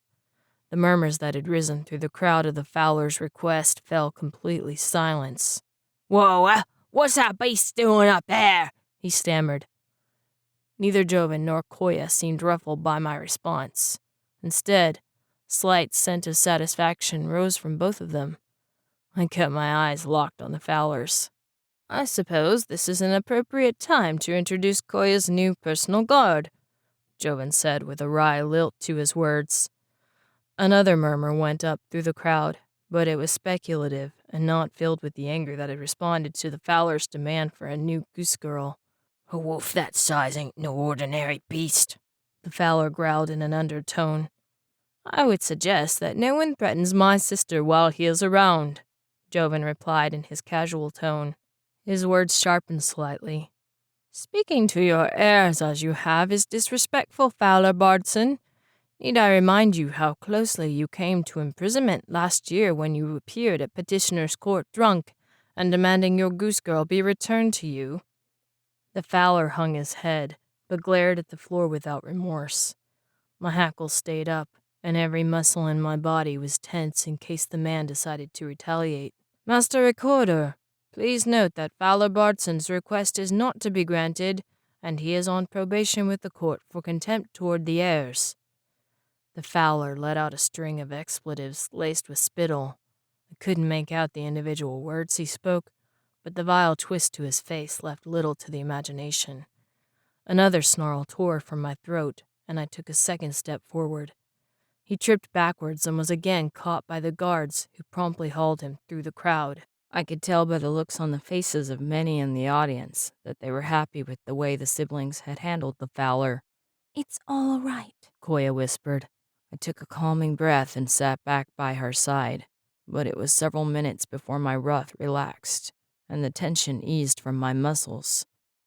The murmurs that had risen through the crowd of the Fowler's request fell completely silence. "Whoa, what's that beast doing up there?" he stammered. Neither Joven nor Koya seemed ruffled by my response. Instead, slight scent of satisfaction rose from both of them. I kept my eyes locked on the Fowlers. "I suppose this is an appropriate time to introduce Koya's new personal guard," Joven said with a wry lilt to his words. Another murmur went up through the crowd, but it was speculative and not filled with the anger that had responded to the Fowler's demand for a new goose girl. "A wolf that size ain't no ordinary beast," the Fowler growled in an undertone. "I would suggest that no one threatens my sister while he is around," Joven replied in his casual tone. His words sharpened slightly. "Speaking to your heirs as you have is disrespectful, Fowler Bardson. Need I remind you how closely you came to imprisonment last year when you appeared at Petitioner's Court drunk and demanding your goose girl be returned to you?" The Fowler hung his head, but glared at the floor without remorse. My hackles stayed up, and every muscle in my body was tense in case the man decided to retaliate. Master Recorder, please note that Fowler Bartson's request is not to be granted, and he is on probation with the court for contempt toward the heirs. The Fowler let out a string of expletives laced with spittle. I couldn't make out the individual words he spoke, but the vile twist to his face left little to the imagination. Another snarl tore from my throat, and I took a second step forward. He tripped backwards and was again caught by the guards, who promptly hauled him through the crowd. I could tell by the looks on the faces of many in the audience that they were happy with the way the siblings had handled the Fowler. It's all right, Koya whispered. I took a calming breath and sat back by her side, but it was several minutes before my wrath relaxed, and the tension eased from my muscles.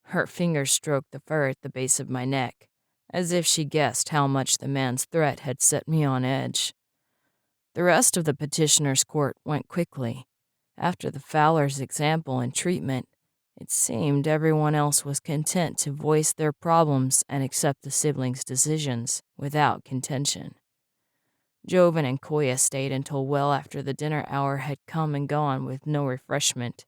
Her fingers stroked the fur at the base of my neck, as if she guessed how much the man's threat had set me on edge. The rest of the petitioner's court went quickly. After the Fowler's example and treatment, it seemed everyone else was content to voice their problems and accept the siblings' decisions without contention. Joven and Koya stayed until well after the dinner hour had come and gone with no refreshment.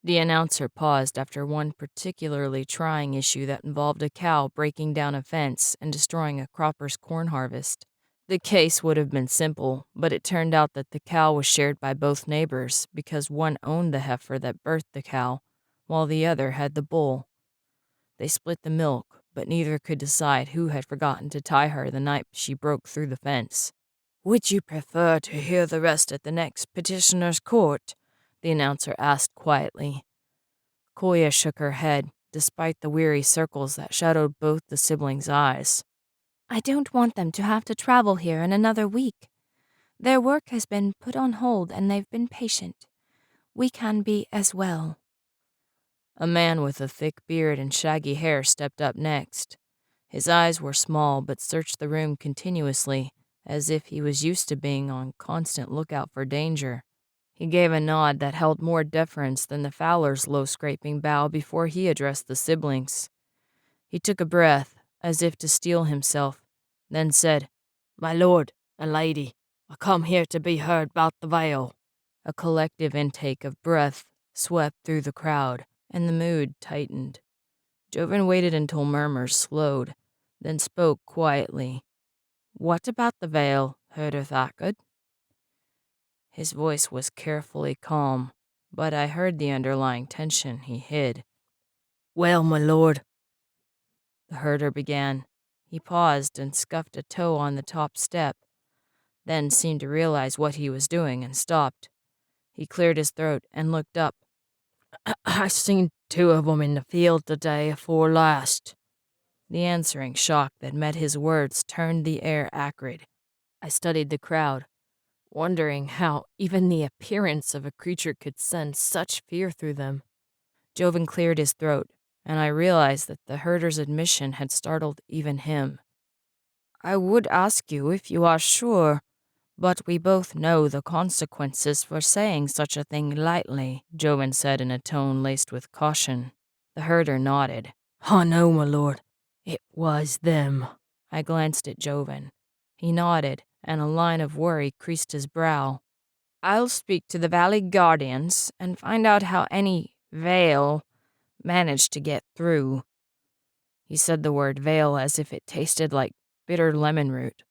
The announcer paused after one particularly trying issue that involved a cow breaking down a fence and destroying a cropper's corn harvest. The case would have been simple, but it turned out that the cow was shared by both neighbors because one owned the heifer that birthed the cow, while the other had the bull. They split the milk, but neither could decide who had forgotten to tie her the night she broke through the fence. Would you prefer to hear the rest at the next petitioner's court? The announcer asked quietly. Koya shook her head, despite the weary circles that shadowed both the siblings' eyes. I don't want them to have to travel here in another week. Their work has been put on hold and they've been patient. We can be as well. A man with a thick beard and shaggy hair stepped up next. His eyes were small but searched the room continuously, as if he was used to being on constant lookout for danger. He gave a nod that held more deference than the Fowler's low scraping bow before he addressed the siblings. He took a breath, as if to steel himself, then said, "My lord and lady, I come here to be heard about the veil." A collective intake of breath swept through the crowd, and the mood tightened. Joven waited until murmurs slowed, then spoke quietly. "What about the veil, Herder Thackard?" His voice was carefully calm, but I heard the underlying tension he hid. "Well, my lord," the herder began. He paused and scuffed a toe on the top step, then seemed to realize what he was doing and stopped. He cleared his throat and looked up. "I seen two of 'em in the field today afore last." The answering shock that met his words turned the air acrid. I studied the crowd, wondering how even the appearance of a creature could send such fear through them. Joven cleared his throat, and I realized that the herder's admission had startled even him. "I would ask you if you are sure, but we both know the consequences for saying such a thing lightly," Joven said in a tone laced with caution. The herder nodded. "I know, my lord. It was them." I glanced at Joven. He nodded, and a line of worry creased his brow. "I'll speak to the Valley Guardians and find out how any veil managed to get through." He said the word veil as if it tasted like bitter lemon root.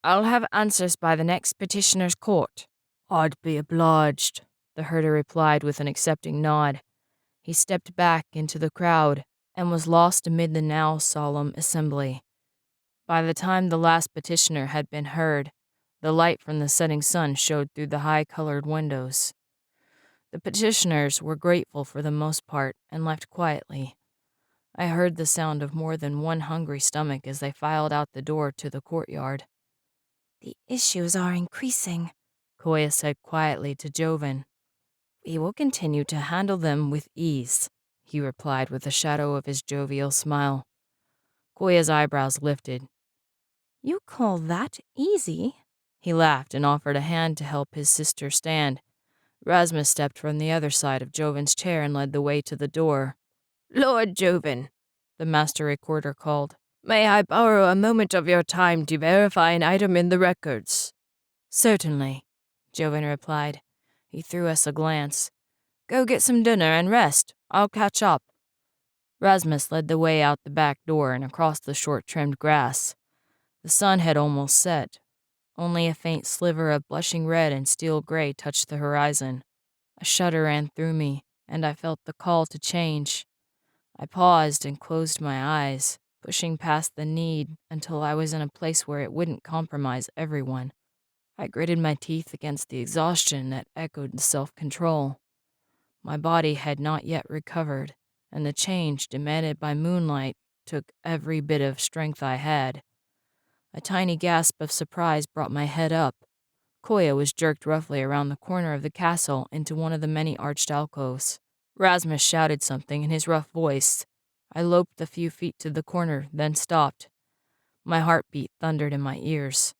"I'll have answers by the next petitioner's court." "I'd be obliged," the herder replied with an accepting nod. He stepped back into the crowd and was lost amid the now solemn assembly. By the time the last petitioner had been heard, the light from the setting sun showed through the high-colored windows. The petitioners were grateful for the most part and left quietly. I heard the sound of more than one hungry stomach as they filed out the door to the courtyard. The issues are increasing, Koya said quietly to Joven. "We will continue to handle them with ease," he replied with a shadow of his jovial smile. Koya's eyebrows lifted. You call that easy? He laughed and offered a hand to help his sister stand. Rasmus stepped from the other side of Joven's chair and led the way to the door. Lord Joven, the master recorder called. May I borrow a moment of your time to verify an item in the records? Certainly, Joven replied. He threw us a glance. Go get some dinner and rest. I'll catch up. Rasmus led the way out the back door and across the short-trimmed grass. The sun had almost set. Only a faint sliver of blushing red and steel gray touched the horizon. A shudder ran through me, and I felt the call to change. I paused and closed my eyes, pushing past the need until I was in a place where it wouldn't compromise everyone. I gritted my teeth against the exhaustion that echoed the self-control. My body had not yet recovered, and the change demanded by moonlight took every bit of strength I had. A tiny gasp of surprise brought my head up. Koya was jerked roughly around the corner of the castle into one of the many arched alcoves. Rasmus shouted something in his rough voice. I loped a few feet to the corner, then stopped. My heartbeat thundered in my ears.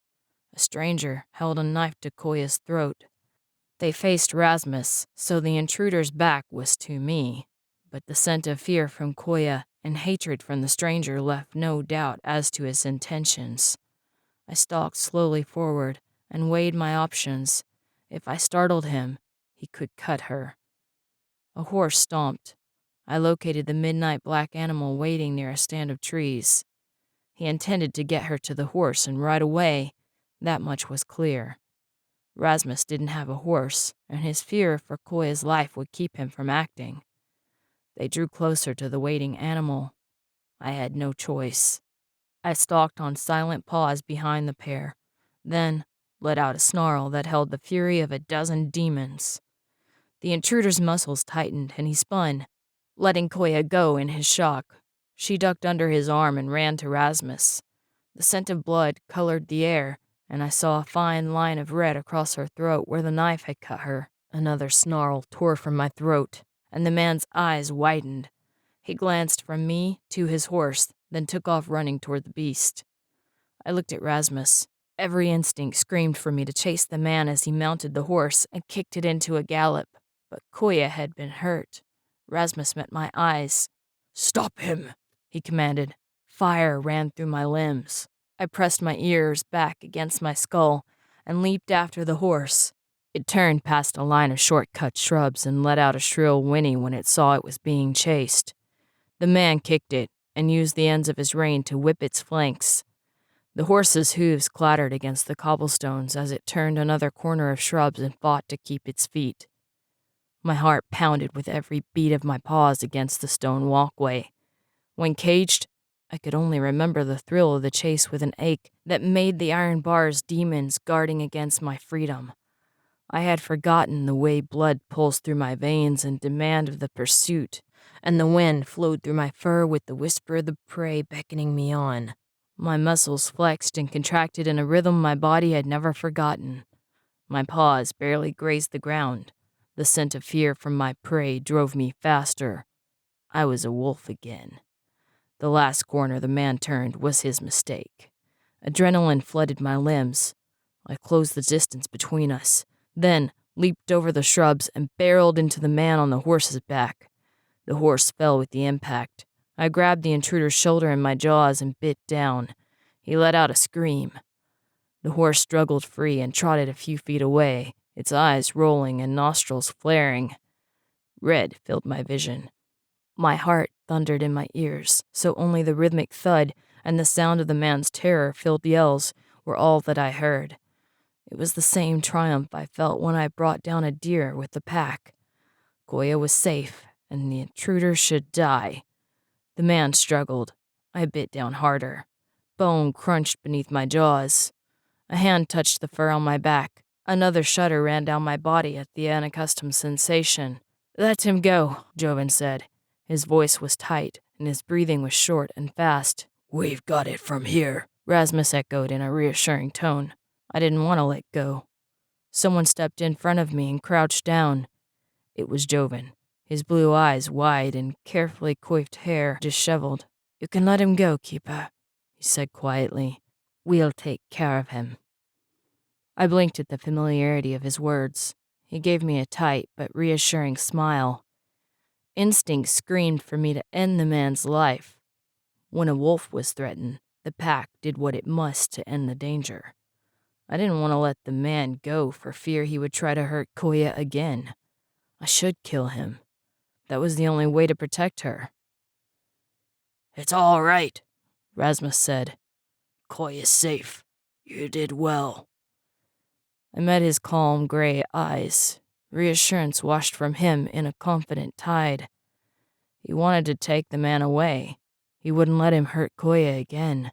A stranger held a knife to Koya's throat. They faced Rasmus, so the intruder's back was to me. But the scent of fear from Koya and hatred from the stranger left no doubt as to his intentions. I stalked slowly forward and weighed my options. If I startled him, he could cut her. A horse stomped. I located the midnight black animal waiting near a stand of trees. He intended to get her to the horse, and right away, that much was clear. Rasmus didn't have a horse, and his fear for Koya's life would keep him from acting. They drew closer to the waiting animal. I had no choice. I stalked on silent paws behind the pair, then let out a snarl that held the fury of a dozen demons. The intruder's muscles tightened and he spun, letting Koya go in his shock. She ducked under his arm and ran to Rasmus. The scent of blood colored the air, and I saw a fine line of red across her throat where the knife had cut her. Another snarl tore from my throat, and the man's eyes widened. He glanced from me to his horse, then took off running toward the beast. I looked at Rasmus. Every instinct screamed for me to chase the man as he mounted the horse and kicked it into a gallop. But Koya had been hurt. Rasmus met my eyes. "Stop him," he commanded. Fire ran through my limbs. I pressed my ears back against my skull and leaped after the horse. It turned past a line of short-cut shrubs and let out a shrill whinny when it saw it was being chased. The man kicked it and used the ends of his rein to whip its flanks. The horse's hooves clattered against the cobblestones as it turned another corner of shrubs and fought to keep its feet. My heart pounded with every beat of my paws against the stone walkway. When caged, I could only remember the thrill of the chase with an ache that made the iron bars demons guarding against my freedom. I had forgotten the way blood pulsed through my veins in demand of the pursuit, and the wind flowed through my fur with the whisper of the prey beckoning me on. My muscles flexed and contracted in a rhythm my body had never forgotten. My paws barely grazed the ground. The scent of fear from my prey drove me faster. I was a wolf again. The last corner the man turned was his mistake. Adrenaline flooded my limbs. I closed the distance between us, then leaped over the shrubs and barreled into the man on the horse's back. The horse fell with the impact. I grabbed the intruder's shoulder in my jaws and bit down. He let out a scream. The horse struggled free and trotted a few feet away, its eyes rolling and nostrils flaring. Red filled my vision. My heart thundered in my ears, so only the rhythmic thud and the sound of the man's terror-filled yells were all that I heard. It was the same triumph I felt when I brought down a deer with the pack. Koya was safe, and the intruder should die. The man struggled. I bit down harder. Bone crunched beneath my jaws. A hand touched the fur on my back. Another shudder ran down my body at the unaccustomed sensation. "Let him go," Joven said. His voice was tight, and his breathing was short and fast. "We've got it from here," Rasmus echoed in a reassuring tone. I didn't want to let go. Someone stepped in front of me and crouched down. It was Joven, his blue eyes wide and carefully coiffed hair disheveled. "You can let him go, Keeper," he said quietly. "We'll take care of him." I blinked at the familiarity of his words. He gave me a tight but reassuring smile. Instinct screamed for me to end the man's life. When a wolf was threatened, the pack did what it must to end the danger. I didn't want to let the man go for fear he would try to hurt Koya again. I should kill him. That was the only way to protect her. "It's all right," Rasmus said. "Koya's safe. You did well." I met his calm gray eyes. Reassurance washed from him in a confident tide. He wanted to take the man away. He wouldn't let him hurt Koya again.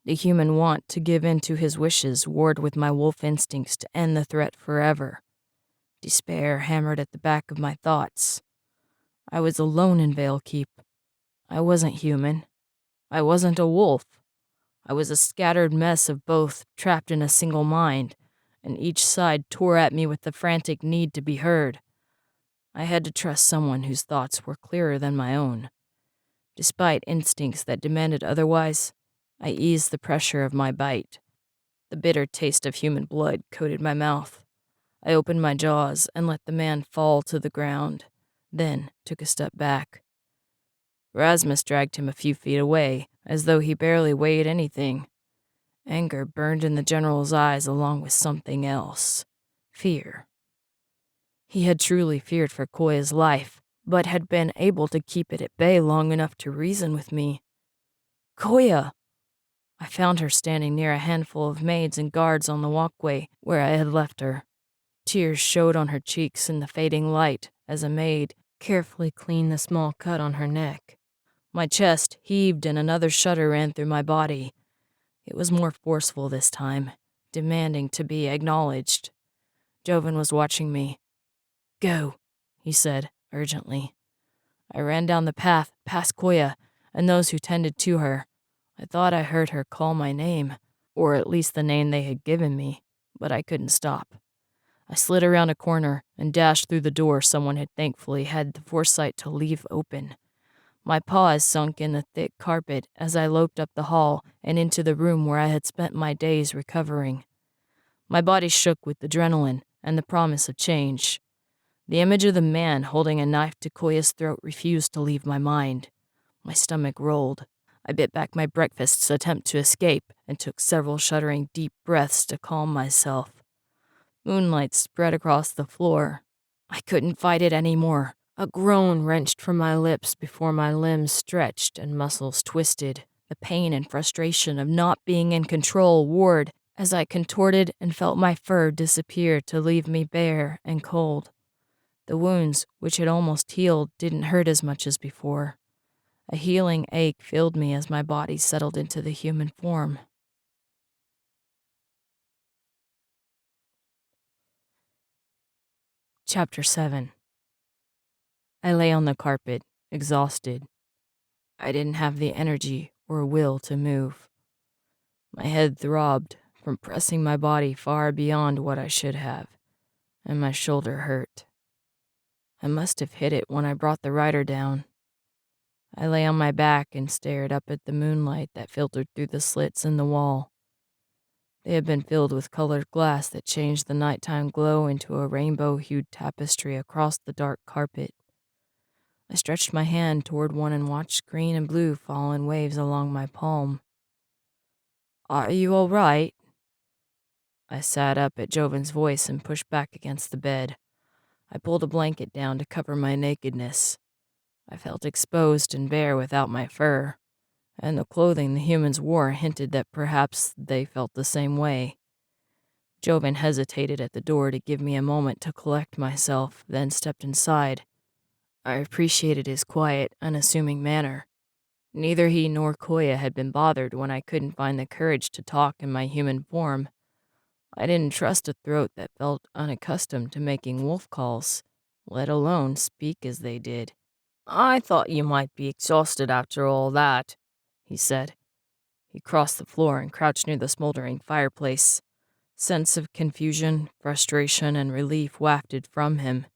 The human want to give in to his wishes warred with my wolf instincts to end the threat forever. Despair hammered at the back of my thoughts. I was alone in Vale Keep. I wasn't human. I wasn't a wolf. I was a scattered mess of both, trapped in a single mind, and each side tore at me with the frantic need to be heard. I had to trust someone whose thoughts were clearer than my own. Despite instincts that demanded otherwise, I eased the pressure of my bite. The bitter taste of human blood coated my mouth. I opened my jaws and let the man fall to the ground, then took a step back. Rasmus dragged him a few feet away, as though he barely weighed anything. Anger burned in the general's eyes along with something else. Fear. He had truly feared for Koya's life, but had been able to keep it at bay long enough to reason with me. "Koya!" I found her standing near a handful of maids and guards on the walkway where I had left her. Tears showed on her cheeks in the fading light as a maid carefully cleaned the small cut on her neck. My chest heaved and another shudder ran through my body. It was more forceful this time, demanding to be acknowledged. Joven was watching me. "Go," he said, urgently. I ran down the path, past Koya, and those who tended to her. I thought I heard her call my name, or at least the name they had given me, but I couldn't stop. I slid around a corner and dashed through the door someone had thankfully had the foresight to leave open. My paws sunk in the thick carpet as I loped up the hall and into the room where I had spent my days recovering. My body shook with adrenaline and the promise of change. The image of the man holding a knife to Koya's throat refused to leave my mind. My stomach rolled. I bit back my breakfast's attempt to escape and took several shuddering deep breaths to calm myself. Moonlight spread across the floor. I couldn't fight it anymore. A groan wrenched from my lips before my limbs stretched and muscles twisted. The pain and frustration of not being in control warred as I contorted and felt my fur disappear to leave me bare and cold. The wounds, which had almost healed, didn't hurt as much as before. A healing ache filled me as my body settled into the human form. Chapter 7. I lay on the carpet, exhausted. I didn't have the energy or will to move. My head throbbed from pressing my body far beyond what I should have, and my shoulder hurt. I must have hit it when I brought the rider down. I lay on my back and stared up at the moonlight that filtered through the slits in the wall. They had been filled with colored glass that changed the nighttime glow into a rainbow-hued tapestry across the dark carpet. I stretched my hand toward one and watched green and blue fall in waves along my palm. "Are you all right?" I sat up at Joven's voice and pushed back against the bed. I pulled a blanket down to cover my nakedness. I felt exposed and bare without my fur, and the clothing the humans wore hinted that perhaps they felt the same way. Joven hesitated at the door to give me a moment to collect myself, then stepped inside. I appreciated his quiet, unassuming manner. Neither he nor Koya had been bothered when I couldn't find the courage to talk in my human form. I didn't trust a throat that felt unaccustomed to making wolf calls, let alone speak as they did. "I thought you might be exhausted after all that," he said. He crossed the floor and crouched near the smoldering fireplace. Sense of confusion, frustration, and relief wafted from him.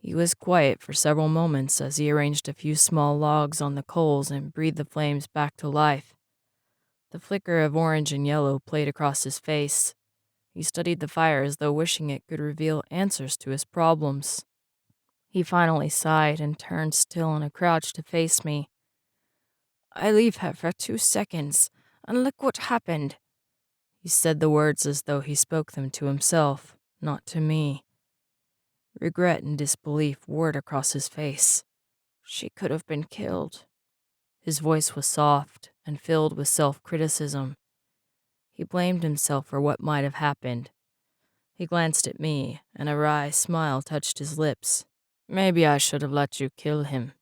He was quiet for several moments as he arranged a few small logs on the coals and breathed the flames back to life. The flicker of orange and yellow played across his face. He studied the fire as though wishing it could reveal answers to his problems. He finally sighed and turned still in a crouch to face me. I leave her for 2 seconds, and look what happened. He said the words as though he spoke them to himself, not to me. Regret and disbelief warred across his face. She could have been killed. His voice was soft and filled with self-criticism. He blamed himself for what might have happened. He glanced at me, and a wry smile touched his lips. Maybe I should have let you kill him.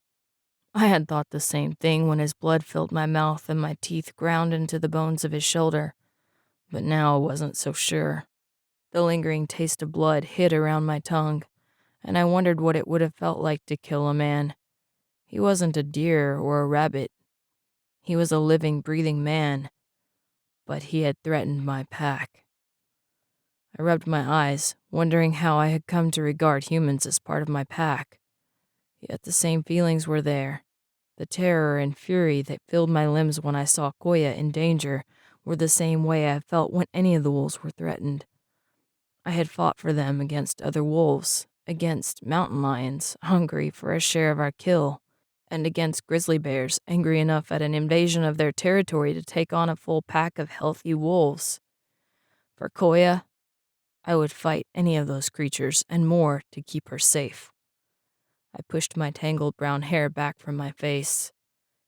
I had thought the same thing when his blood filled my mouth and my teeth ground into the bones of his shoulder, but now I wasn't so sure. The lingering taste of blood hid around my tongue, and I wondered what it would have felt like to kill a man. He wasn't a deer or a rabbit. He was a living, breathing man, but he had threatened my pack. I rubbed my eyes, wondering how I had come to regard humans as part of my pack. Yet the same feelings were there. The terror and fury that filled my limbs when I saw Koya in danger were the same way I felt when any of the wolves were threatened. I had fought for them against other wolves, against mountain lions, hungry for a share of our kill, and against grizzly bears, angry enough at an invasion of their territory to take on a full pack of healthy wolves. For Koya, I would fight any of those creatures and more to keep her safe. I pushed my tangled brown hair back from my face.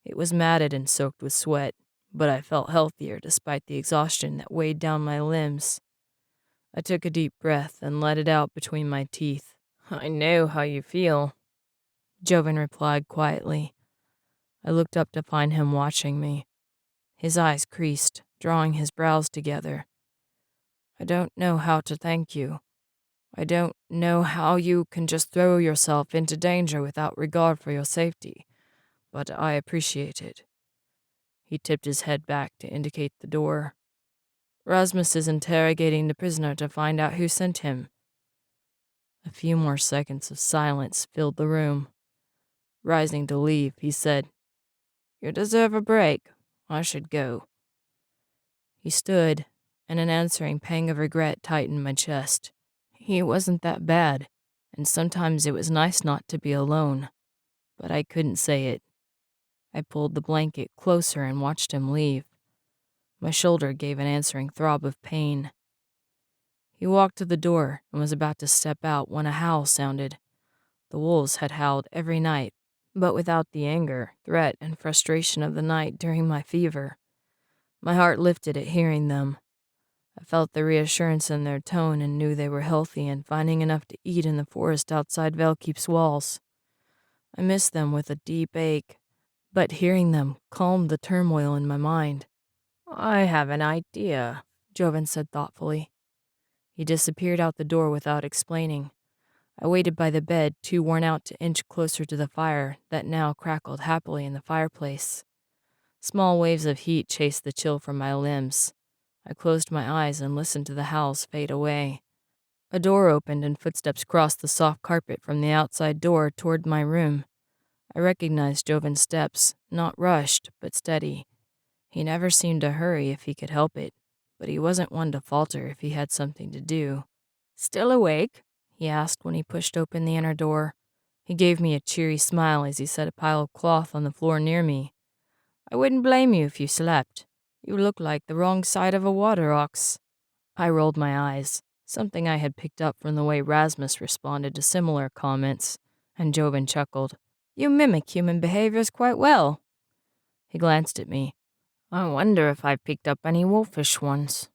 It was matted and soaked with sweat, but I felt healthier despite the exhaustion that weighed down my limbs. I took a deep breath and let it out between my teeth. I know how you feel, Joven replied quietly. I looked up to find him watching me. His eyes creased, drawing his brows together. I don't know how to thank you. I don't know how you can just throw yourself into danger without regard for your safety, but I appreciate it. He tipped his head back to indicate the door. Rasmus is interrogating the prisoner to find out who sent him. A few more seconds of silence filled the room. Rising to leave, he said, You deserve a break. I should go. He stood, and an answering pang of regret tightened my chest. He wasn't that bad, and sometimes it was nice not to be alone, but I couldn't say it. I pulled the blanket closer and watched him leave. My shoulder gave an answering throb of pain. He walked to the door and was about to step out when a howl sounded. The wolves had howled every night, but without the anger, threat, and frustration of the night during my fever. My heart lifted at hearing them. I felt the reassurance in their tone and knew they were healthy and finding enough to eat in the forest outside Velkeep's walls. I missed them with a deep ache, but hearing them calmed the turmoil in my mind. I have an idea, Joven said thoughtfully. He disappeared out the door without explaining. I waited by the bed, too worn out to inch closer to the fire that now crackled happily in the fireplace. Small waves of heat chased the chill from my limbs. I closed my eyes and listened to the howls fade away. A door opened and footsteps crossed the soft carpet from the outside door toward my room. I recognized Joven's steps, not rushed, but steady. He never seemed to hurry if he could help it, but he wasn't one to falter if he had something to do. Still awake? He asked when he pushed open the inner door. He gave me a cheery smile as he set a pile of cloth on the floor near me. I wouldn't blame you if you slept. You look like the wrong side of a water ox. I rolled my eyes, something I had picked up from the way Rasmus responded to similar comments, and Joven chuckled. You mimic human behaviors quite well. He glanced at me. I wonder if I've picked up any wolfish ones.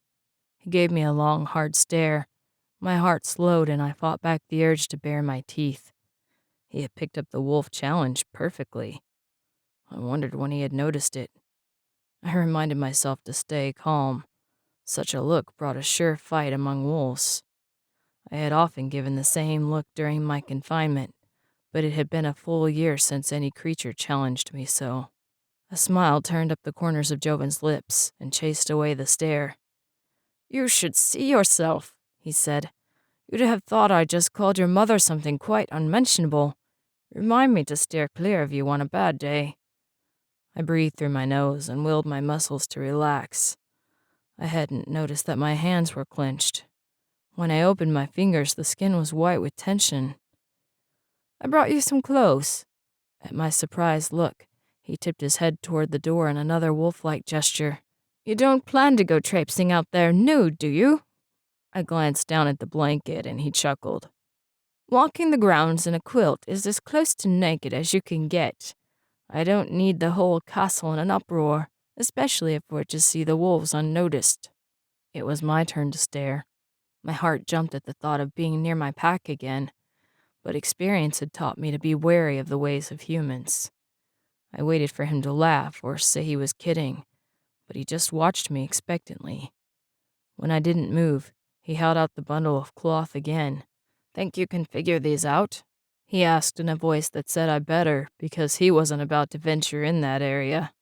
He gave me a long, hard stare. My heart slowed and I fought back the urge to bare my teeth. He had picked up the wolf challenge perfectly. I wondered when he had noticed it. I reminded myself to stay calm. Such a look brought a sure fight among wolves. I had often given the same look during my confinement, but it had been a full year since any creature challenged me so. A smile turned up the corners of Joven's lips and chased away the stare. You should see yourself, he said. You'd have thought I just called your mother something quite unmentionable. Remind me to steer clear of you on a bad day. I breathed through my nose and willed my muscles to relax. I hadn't noticed that my hands were clenched. When I opened my fingers, the skin was white with tension. I brought you some clothes." At my surprised look, he tipped his head toward the door in another wolf-like gesture. "You don't plan to go traipsing out there nude, do you?" I glanced down at the blanket and he chuckled. "Walking the grounds in a quilt is as close to naked as you can get. I don't need the whole castle in an uproar, especially if we're to see the wolves unnoticed." It was my turn to stare. My heart jumped at the thought of being near my pack again, but experience had taught me to be wary of the ways of humans. I waited for him to laugh or say he was kidding, but he just watched me expectantly. When I didn't move, he held out the bundle of cloth again. "Think you can figure these out?" he asked in a voice that said I better, because he wasn't about to venture in that area.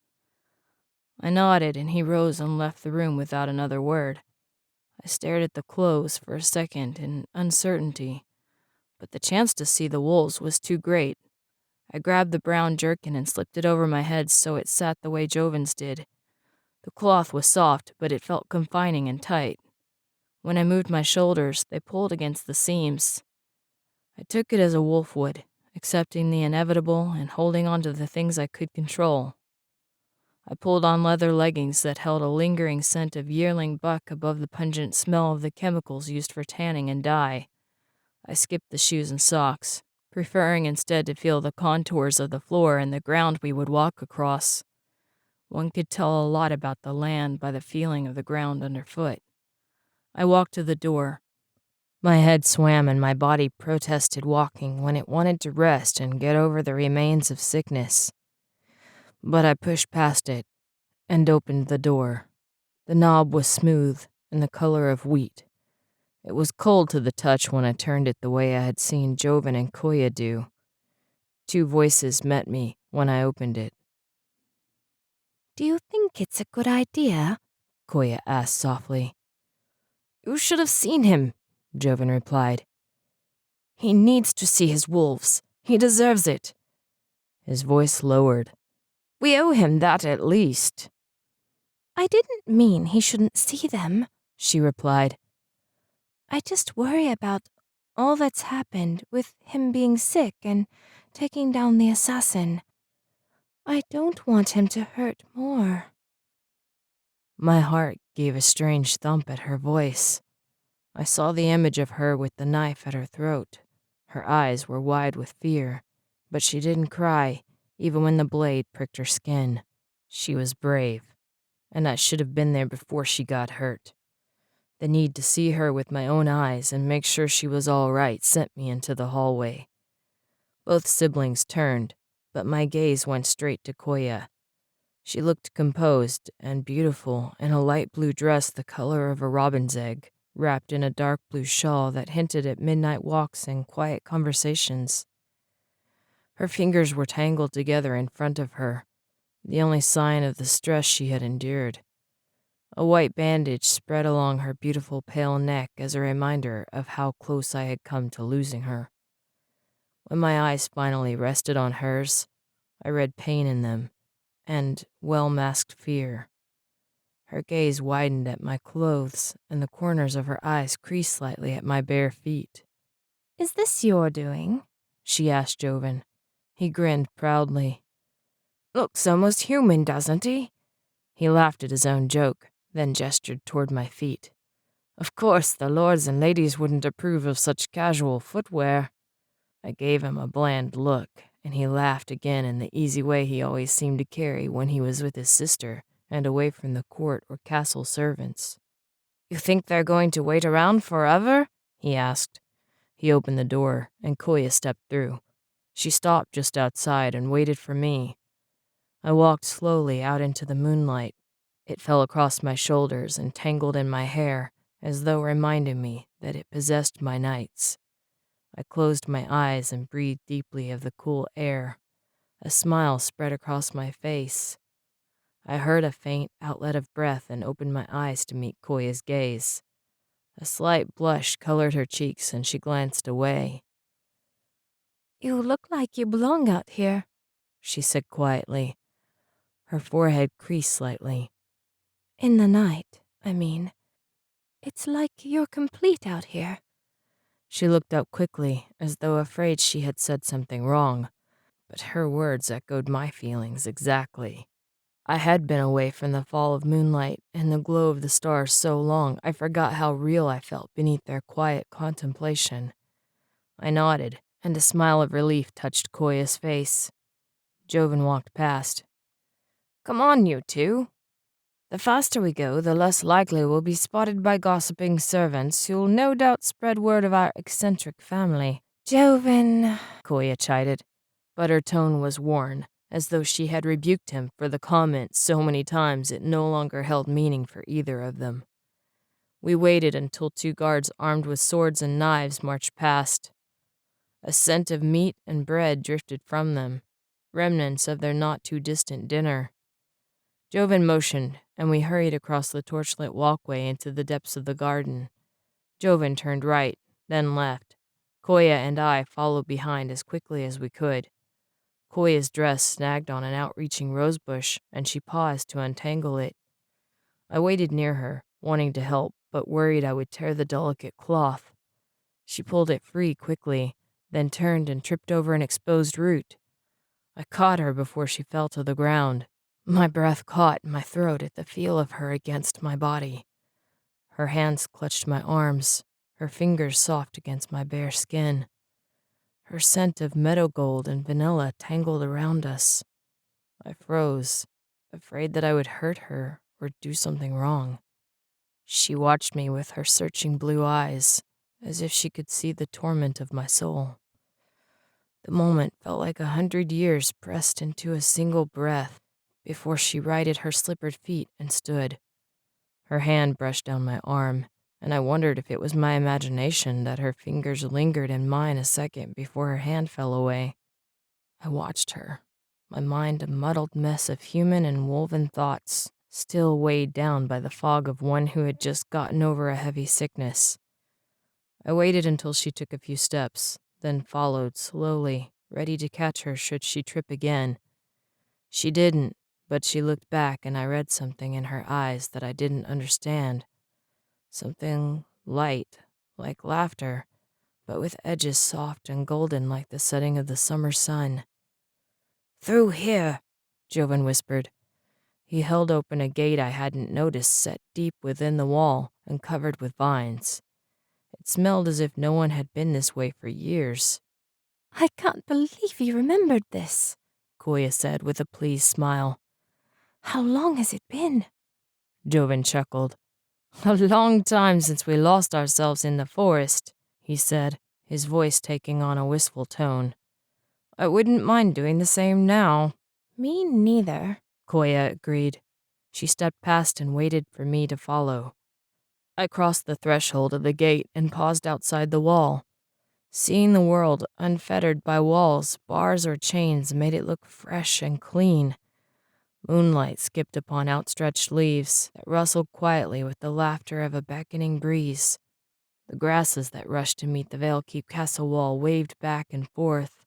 I nodded and he rose and left the room without another word. I stared at the clothes for a second in uncertainty, but the chance to see the wolves was too great. I grabbed the brown jerkin and slipped it over my head so it sat the way Joven's did. The cloth was soft, but it felt confining and tight. When I moved my shoulders, they pulled against the seams. I took it as a wolf would, accepting the inevitable and holding on to the things I could control. I pulled on leather leggings that held a lingering scent of yearling buck above the pungent smell of the chemicals used for tanning and dye. I skipped the shoes and socks, preferring instead to feel the contours of the floor and the ground we would walk across. One could tell a lot about the land by the feeling of the ground underfoot. I walked to the door. My head swam and my body protested walking when it wanted to rest and get over the remains of sickness. But I pushed past it and opened the door. The knob was smooth and the color of wheat. It was cold to the touch when I turned it the way I had seen Joven and Koya do. Two voices met me when I opened it. Do you think it's a good idea? Koya asked softly. "You should have seen him," Joven replied. "He needs to see his wolves. He deserves it." His voice lowered. "We owe him that at least." I didn't mean he shouldn't see them, she replied. I just worry about all that's happened with him being sick and taking down the assassin. I don't want him to hurt more. My heart gave a strange thump at her voice. I saw the image of her with the knife at her throat. Her eyes were wide with fear, but she didn't cry, even when the blade pricked her skin. She was brave, and I should have been there before she got hurt. The need to see her with my own eyes and make sure she was all right sent me into the hallway. Both siblings turned, but my gaze went straight to Koya. She looked composed and beautiful in a light blue dress the color of a robin's egg, wrapped in a dark blue shawl that hinted at midnight walks and quiet conversations. Her fingers were tangled together in front of her, the only sign of the stress she had endured. A white bandage spread along her beautiful pale neck as a reminder of how close I had come to losing her. When my eyes finally rested on hers, I read pain in them and well-masked fear. Her gaze widened at my clothes, and the corners of her eyes creased slightly at my bare feet. Is this your doing? She asked Joven. He grinned proudly. Looks almost human, doesn't he? He laughed at his own joke, then gestured toward my feet. Of course, the lords and ladies wouldn't approve of such casual footwear. I gave him a bland look, and he laughed again in the easy way he always seemed to carry when he was with his sister and away from the court or castle servants. You think they're going to wait around forever? He asked. He opened the door, and Koya stepped through. She stopped just outside and waited for me. I walked slowly out into the moonlight. It fell across my shoulders and tangled in my hair, as though reminding me that it possessed my nights. I closed my eyes and breathed deeply of the cool air. A smile spread across my face. I heard a faint outlet of breath and opened my eyes to meet Koya's gaze. A slight blush colored her cheeks and she glanced away. You look like you belong out here, she said quietly. Her forehead creased slightly. In the night, I mean. It's like you're complete out here. She looked up quickly, as though afraid she had said something wrong, but her words echoed my feelings exactly. I had been away from the fall of moonlight and the glow of the stars so long I forgot how real I felt beneath their quiet contemplation. I nodded, and a smile of relief touched Koya's face. Joven walked past. "Come on, you two. The faster we go, the less likely we'll be spotted by gossiping servants who'll no doubt spread word of our eccentric family." Joven, Koya chided, but her tone was worn, as though she had rebuked him for the comment so many times it no longer held meaning for either of them. We waited until two guards armed with swords and knives marched past. A scent of meat and bread drifted from them, remnants of their not-too-distant dinner. Joven motioned, and we hurried across the torchlit walkway into the depths of the garden. Joven turned right, then left. Koya and I followed behind as quickly as we could. Koya's dress snagged on an outreaching rosebush, and she paused to untangle it. I waited near her, wanting to help, but worried I would tear the delicate cloth. She pulled it free quickly, then turned and tripped over an exposed root. I caught her before she fell to the ground. My breath caught in my throat at the feel of her against my body. Her hands clutched my arms, her fingers soft against my bare skin. Her scent of meadow gold and vanilla tangled around us. I froze, afraid that I would hurt her or do something wrong. She watched me with her searching blue eyes, as if she could see the torment of my soul. The moment felt like 100 years pressed into a single breath before she righted her slippered feet and stood. Her hand brushed down my arm, and I wondered if it was my imagination that her fingers lingered in mine a second before her hand fell away. I watched her, my mind a muddled mess of human and woven thoughts, still weighed down by the fog of one who had just gotten over a heavy sickness. I waited until she took a few steps, then followed slowly, ready to catch her should she trip again. She didn't, but she looked back and I read something in her eyes that I didn't understand. Something light, like laughter, but with edges soft and golden like the setting of the summer sun. "Through here," Joven whispered. He held open a gate I hadn't noticed set deep within the wall and covered with vines. It smelled as if no one had been this way for years. I can't believe you remembered this, Koya said with a pleased smile. How long has it been? Joven chuckled. "A long time since we lost ourselves in the forest," he said, his voice taking on a wistful tone. "I wouldn't mind doing the same now." Me neither, Koya agreed. She stepped past and waited for me to follow. I crossed the threshold of the gate and paused outside the wall. Seeing the world unfettered by walls, bars, or chains made it look fresh and clean. Moonlight skipped upon outstretched leaves that rustled quietly with the laughter of a beckoning breeze. The grasses that rushed to meet the Veilkeep castle wall waved back and forth.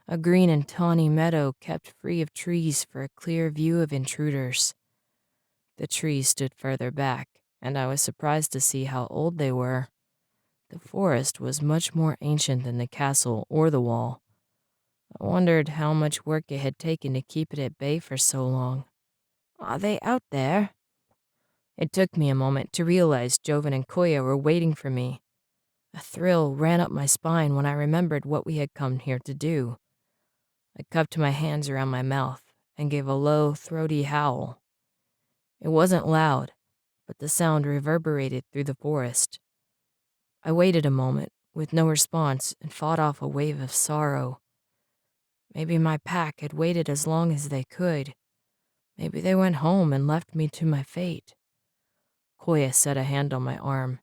A green and tawny meadow kept free of trees for a clear view of intruders. The trees stood further back, and I was surprised to see how old they were. The forest was much more ancient than the castle or the wall. I wondered how much work it had taken to keep it at bay for so long. "Are they out there?" It took me a moment to realize Joven and Koya were waiting for me. A thrill ran up my spine when I remembered what we had come here to do. I cupped my hands around my mouth and gave a low, throaty howl. It wasn't loud, but the sound reverberated through the forest. I waited a moment, with no response, and fought off a wave of sorrow. Maybe my pack had waited as long as they could. Maybe they went home and left me to my fate. Koya set a hand on my arm.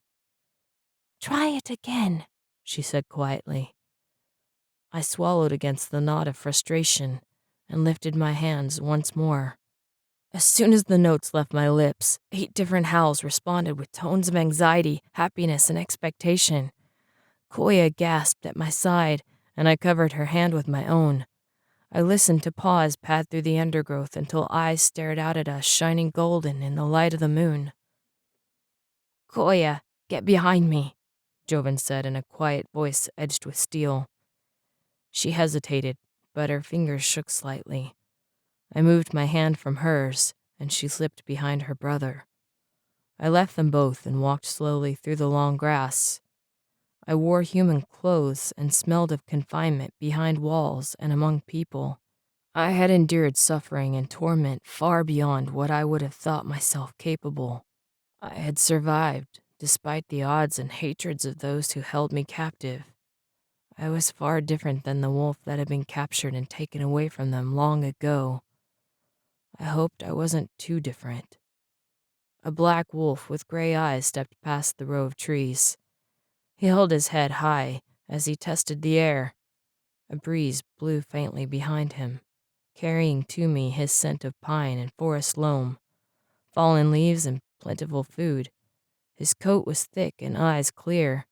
Try it again, she said quietly. I swallowed against the knot of frustration and lifted my hands once more. As soon as the notes left my lips, 8 different howls responded with tones of anxiety, happiness, and expectation. Koya gasped at my side, and I covered her hand with my own. I listened to paws pad through the undergrowth until eyes stared out at us, shining golden in the light of the moon. "Koya, get behind me," Joven said in a quiet voice edged with steel. She hesitated, but her fingers shook slightly. I moved my hand from hers, and she slipped behind her brother. I left them both and walked slowly through the long grass. I wore human clothes and smelled of confinement behind walls and among people. I had endured suffering and torment far beyond what I would have thought myself capable. I had survived, despite the odds and hatreds of those who held me captive. I was far different than the wolf that had been captured and taken away from them long ago. I hoped I wasn't too different. A black wolf with gray eyes stepped past the row of trees. He held his head high as he tested the air. A breeze blew faintly behind him, carrying to me his scent of pine and forest loam, fallen leaves and plentiful food. His coat was thick and eyes clear.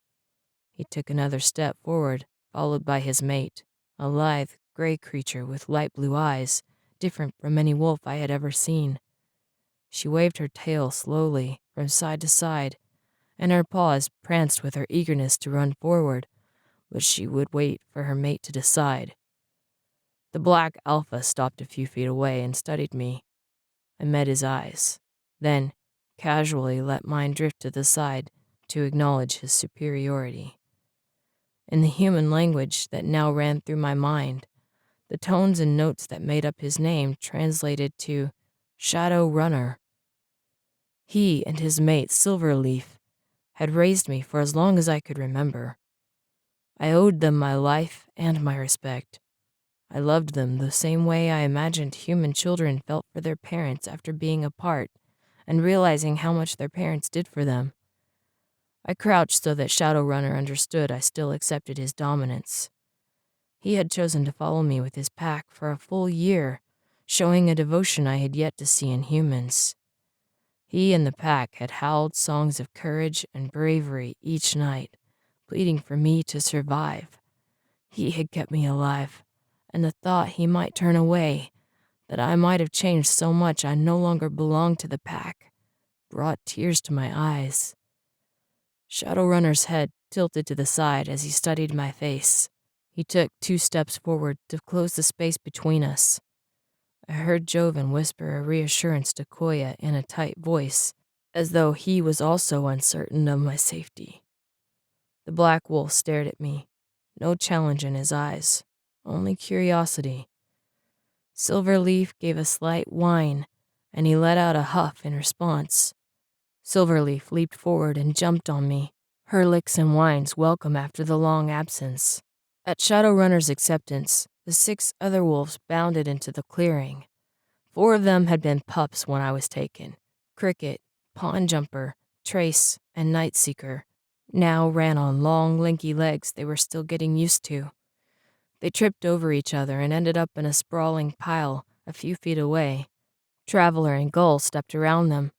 He took another step forward, followed by his mate, a lithe, gray creature with light blue eyes, different from any wolf I had ever seen. She waved her tail slowly from side to side, and her paws pranced with her eagerness to run forward, but she would wait for her mate to decide. The black alpha stopped a few feet away and studied me. I met his eyes, then casually let mine drift to the side to acknowledge his superiority. In the human language that now ran through my mind, the tones and notes that made up his name translated to Shadow Runner. He and his mate, Silverleaf, had raised me for as long as I could remember. I owed them my life and my respect. I loved them the same way I imagined human children felt for their parents after being apart and realizing how much their parents did for them. I crouched so that Shadowrunner understood I still accepted his dominance. He had chosen to follow me with his pack for a full year, showing a devotion I had yet to see in humans. He and the pack had howled songs of courage and bravery each night, pleading for me to survive. He had kept me alive, and the thought he might turn away, that I might have changed so much I no longer belonged to the pack, brought tears to my eyes. Shadowrunner's head tilted to the side as he studied my face. He took 2 steps forward to close the space between us. I heard Joven whisper a reassurance to Koya in a tight voice, as though he was also uncertain of my safety. The black wolf stared at me, no challenge in his eyes, only curiosity. Silverleaf gave a slight whine, and he let out a huff in response. Silverleaf leaped forward and jumped on me, her licks and whines welcome after the long absence. At Shadowrunner's acceptance, the 6 other wolves bounded into the clearing. 4 of them had been pups when I was taken. Cricket, Pond Jumper, Trace, and Nightseeker now ran on long, lanky legs they were still getting used to. They tripped over each other and ended up in a sprawling pile a few feet away. Traveler and Gull stepped around them.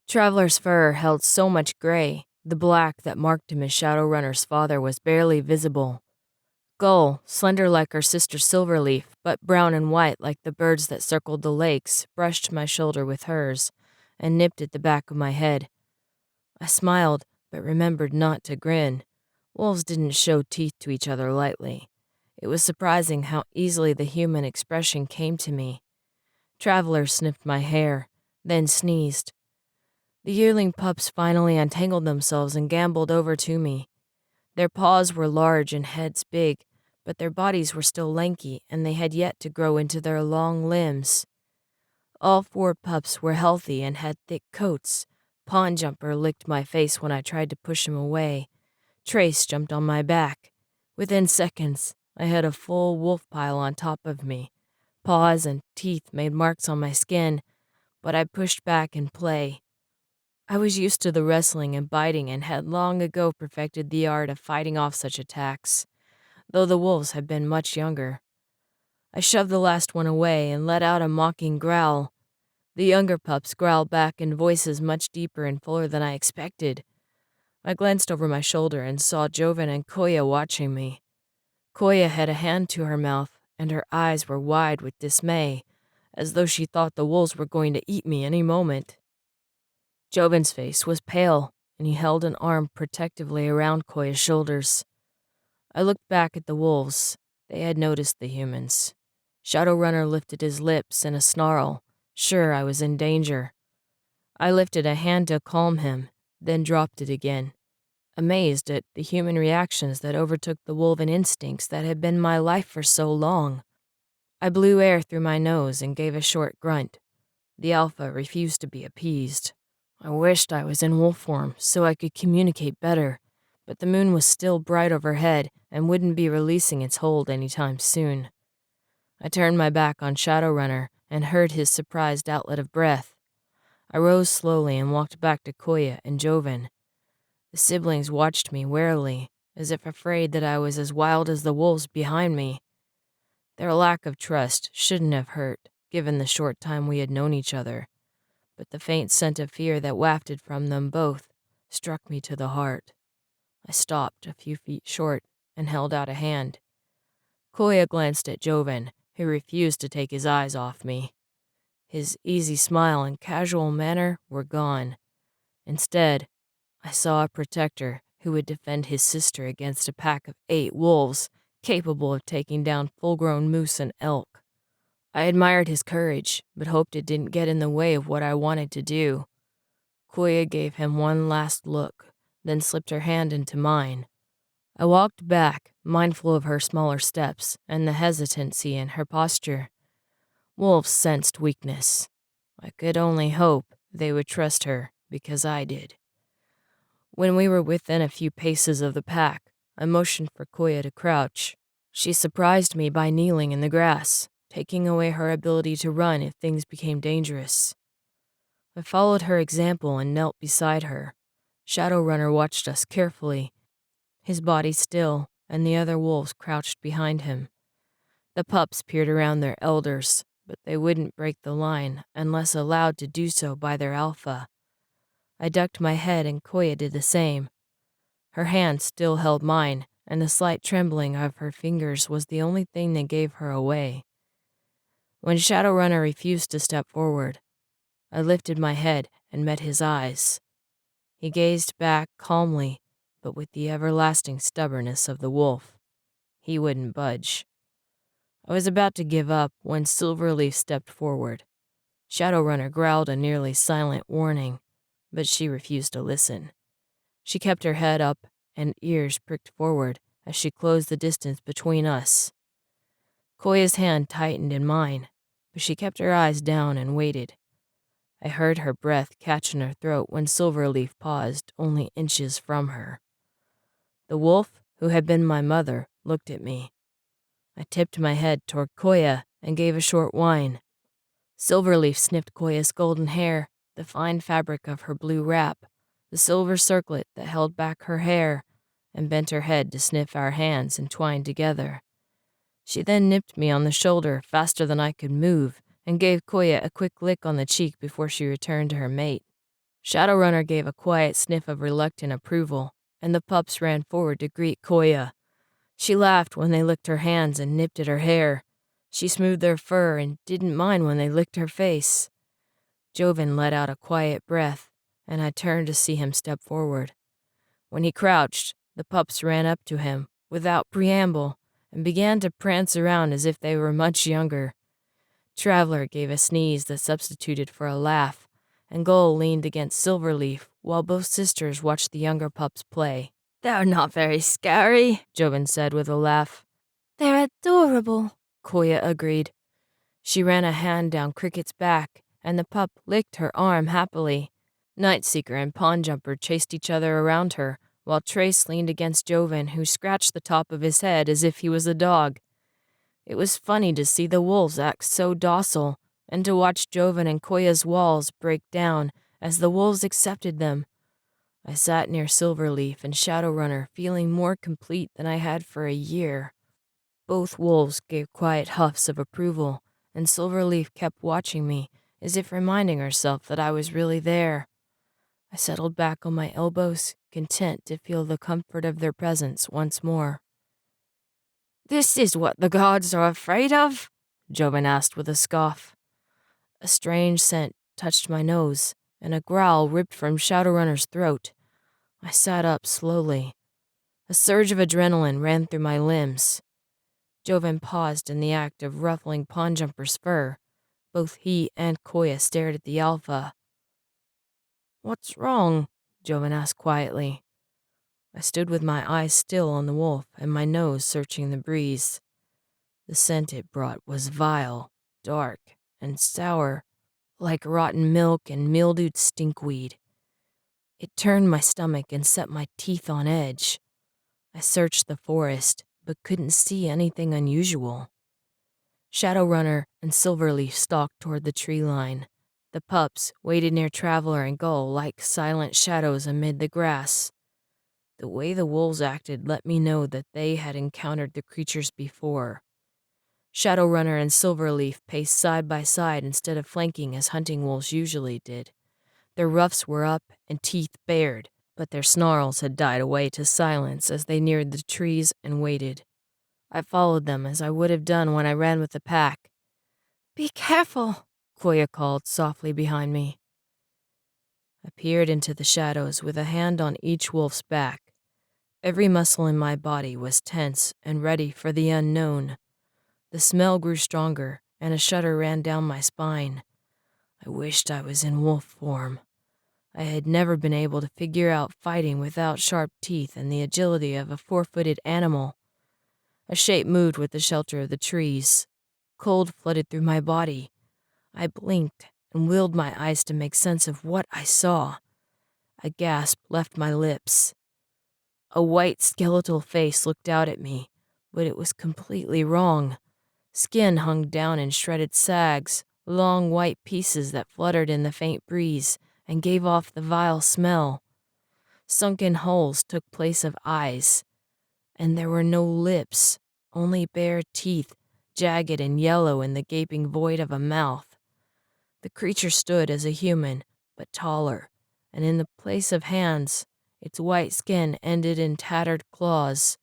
Traveler's fur held so much gray, the black that marked him as Shadowrunner's father was barely visible. Gull, slender like her sister Silverleaf, but brown and white like the birds that circled the lakes, brushed my shoulder with hers and nipped at the back of my head. I smiled, but remembered not to grin. Wolves didn't show teeth to each other lightly. It was surprising how easily the human expression came to me. Traveler sniffed my hair, then sneezed. The yearling pups finally untangled themselves and gamboled over to me. Their paws were large and heads big, but their bodies were still lanky and they had yet to grow into their long limbs. All 4 pups were healthy and had thick coats. Pond Jumper licked my face when I tried to push him away. Trace jumped on my back. Within seconds, I had a full wolf pile on top of me. Paws and teeth made marks on my skin, but I pushed back in play. I was used to the wrestling and biting and had long ago perfected the art of fighting off such attacks, though the wolves had been much younger. I shoved the last one away and let out a mocking growl. The younger pups growled back in voices much deeper and fuller than I expected. I glanced over my shoulder and saw Joven and Koya watching me. Koya had a hand to her mouth, and her eyes were wide with dismay, as though she thought the wolves were going to eat me any moment. Joven's face was pale, and he held an arm protectively around Koya's shoulders. I looked back at the wolves. They had noticed the humans. Shadowrunner lifted his lips in a snarl, sure I was in danger. I lifted a hand to calm him, then dropped it again, amazed at the human reactions that overtook the wolven instincts that had been my life for so long. I blew air through my nose and gave a short grunt. The alpha refused to be appeased. I wished I was in wolf form so I could communicate better, but the moon was still bright overhead and wouldn't be releasing its hold anytime soon. I turned my back on Shadowrunner and heard his surprised outlet of breath. I rose slowly and walked back to Koya and Joven. The siblings watched me warily, as if afraid that I was as wild as the wolves behind me. Their lack of trust shouldn't have hurt, given the short time we had known each other, but the faint scent of fear that wafted from them both struck me to the heart. I stopped a few feet short and held out a hand. Koya glanced at Joven, who refused to take his eyes off me. His easy smile and casual manner were gone. Instead, I saw a protector who would defend his sister against a pack of 8 wolves capable of taking down full-grown moose and elk. I admired his courage, but hoped it didn't get in the way of what I wanted to do. Koya gave him one last look, then slipped her hand into mine. I walked back, mindful of her smaller steps and the hesitancy in her posture. Wolves sensed weakness. I could only hope they would trust her because I did. When we were within a few paces of the pack, I motioned for Koya to crouch. She surprised me by kneeling in the grass, taking away her ability to run if things became dangerous. I followed her example and knelt beside her. Shadowrunner watched us carefully, his body still, and the other wolves crouched behind him. The pups peered around their elders, but they wouldn't break the line unless allowed to do so by their alpha. I ducked my head and Koya did the same. Her hand still held mine, and the slight trembling of her fingers was the only thing that gave her away. When Shadowrunner refused to step forward, I lifted my head and met his eyes. He gazed back calmly, but with the everlasting stubbornness of the wolf. He wouldn't budge. I was about to give up when Silverleaf stepped forward. Shadowrunner growled a nearly silent warning, but she refused to listen. She kept her head up and ears pricked forward as she closed the distance between us. Koya's hand tightened in mine, but she kept her eyes down and waited. I heard her breath catch in her throat when Silverleaf paused only inches from her. The wolf, who had been my mother, looked at me. I tipped my head toward Koya and gave a short whine. Silverleaf sniffed Koya's golden hair, the fine fabric of her blue wrap, the silver circlet that held back her hair, and bent her head to sniff our hands entwined together. She then nipped me on the shoulder faster than I could move and gave Koya a quick lick on the cheek before she returned to her mate. Shadowrunner gave a quiet sniff of reluctant approval, and the pups ran forward to greet Koya. She laughed when they licked her hands and nipped at her hair. She smoothed their fur and didn't mind when they licked her face. Joven let out a quiet breath, and I turned to see him step forward. When he crouched, the pups ran up to him, without preamble, and began to prance around as if they were much younger. Traveler gave a sneeze that substituted for a laugh, and Gull leaned against Silverleaf while both sisters watched the younger pups play. "They're not very scary," Joven said with a laugh. "They're adorable," Koya agreed. She ran a hand down Cricket's back, and the pup licked her arm happily. Nightseeker and Pawnjumper chased each other around her, while Trace leaned against Joven, who scratched the top of his head as if he was a dog. It was funny to see the wolves act so docile, and to watch Joven and Koya's walls break down as the wolves accepted them. I sat near Silverleaf and Shadowrunner, feeling more complete than I had for a year. Both wolves gave quiet huffs of approval, and Silverleaf kept watching me, as if reminding herself that I was really there. I settled back on my elbows, content to feel the comfort of their presence once more. "This is what the gods are afraid of?" Joven asked with a scoff. A strange scent touched my nose, and a growl ripped from Shadowrunner's throat. I sat up slowly. A surge of adrenaline ran through my limbs. Joven paused in the act of ruffling Pawnjumper's fur. Both he and Koya stared at the alpha. "What's wrong?" Joven asked quietly. I stood with my eyes still on the wolf and my nose searching the breeze. The scent it brought was vile, dark, and sour, like rotten milk and mildewed stinkweed. It turned my stomach and set my teeth on edge. I searched the forest, but couldn't see anything unusual. Shadowrunner and Silverleaf stalked toward the tree line. The pups waited near Traveler and Gull like silent shadows amid the grass. The way the wolves acted let me know that they had encountered the creatures before. Shadowrunner and Silverleaf paced side by side instead of flanking as hunting wolves usually did. Their ruffs were up and teeth bared, but their snarls had died away to silence as they neared the trees and waited. I followed them as I would have done when I ran with the pack. "Be careful," Koya called softly behind me. I peered into the shadows with a hand on each wolf's back. Every muscle in my body was tense and ready for the unknown. The smell grew stronger, and a shudder ran down my spine. I wished I was in wolf form. I had never been able to figure out fighting without sharp teeth and the agility of a four-footed animal. A shape moved with the shelter of the trees. Cold flooded through my body. I blinked and willed my eyes to make sense of what I saw. A gasp left my lips. A white skeletal face looked out at me, but it was completely wrong. Skin hung down in shredded sags, long white pieces that fluttered in the faint breeze and gave off the vile smell. Sunken holes took place of eyes, and there were no lips, only bare teeth, jagged and yellow in the gaping void of a mouth. The creature stood as a human, but taller, and in the place of hands, its white skin ended in tattered claws.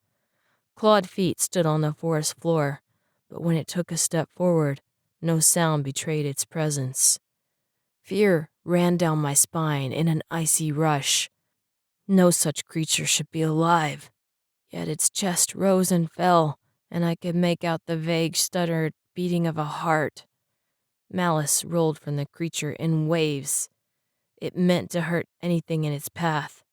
Clawed feet stood on the forest floor, but when it took a step forward, no sound betrayed its presence. Fear ran down my spine in an icy rush. No such creature should be alive, yet its chest rose and fell, and I could make out the vague, stuttered beating of a heart. Malice rolled from the creature in waves. It meant to hurt anything in its path.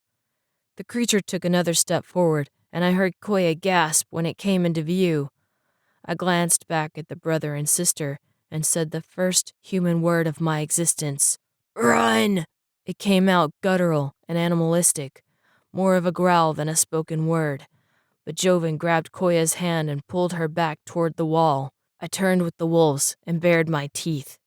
The creature took another step forward, and I heard Koya gasp when it came into view. I glanced back at the brother and sister and said the first human word of my existence. "Run!" It came out guttural and animalistic, more of a growl than a spoken word. But Joven grabbed Koya's hand and pulled her back toward the wall. I turned with the wolves and bared my teeth.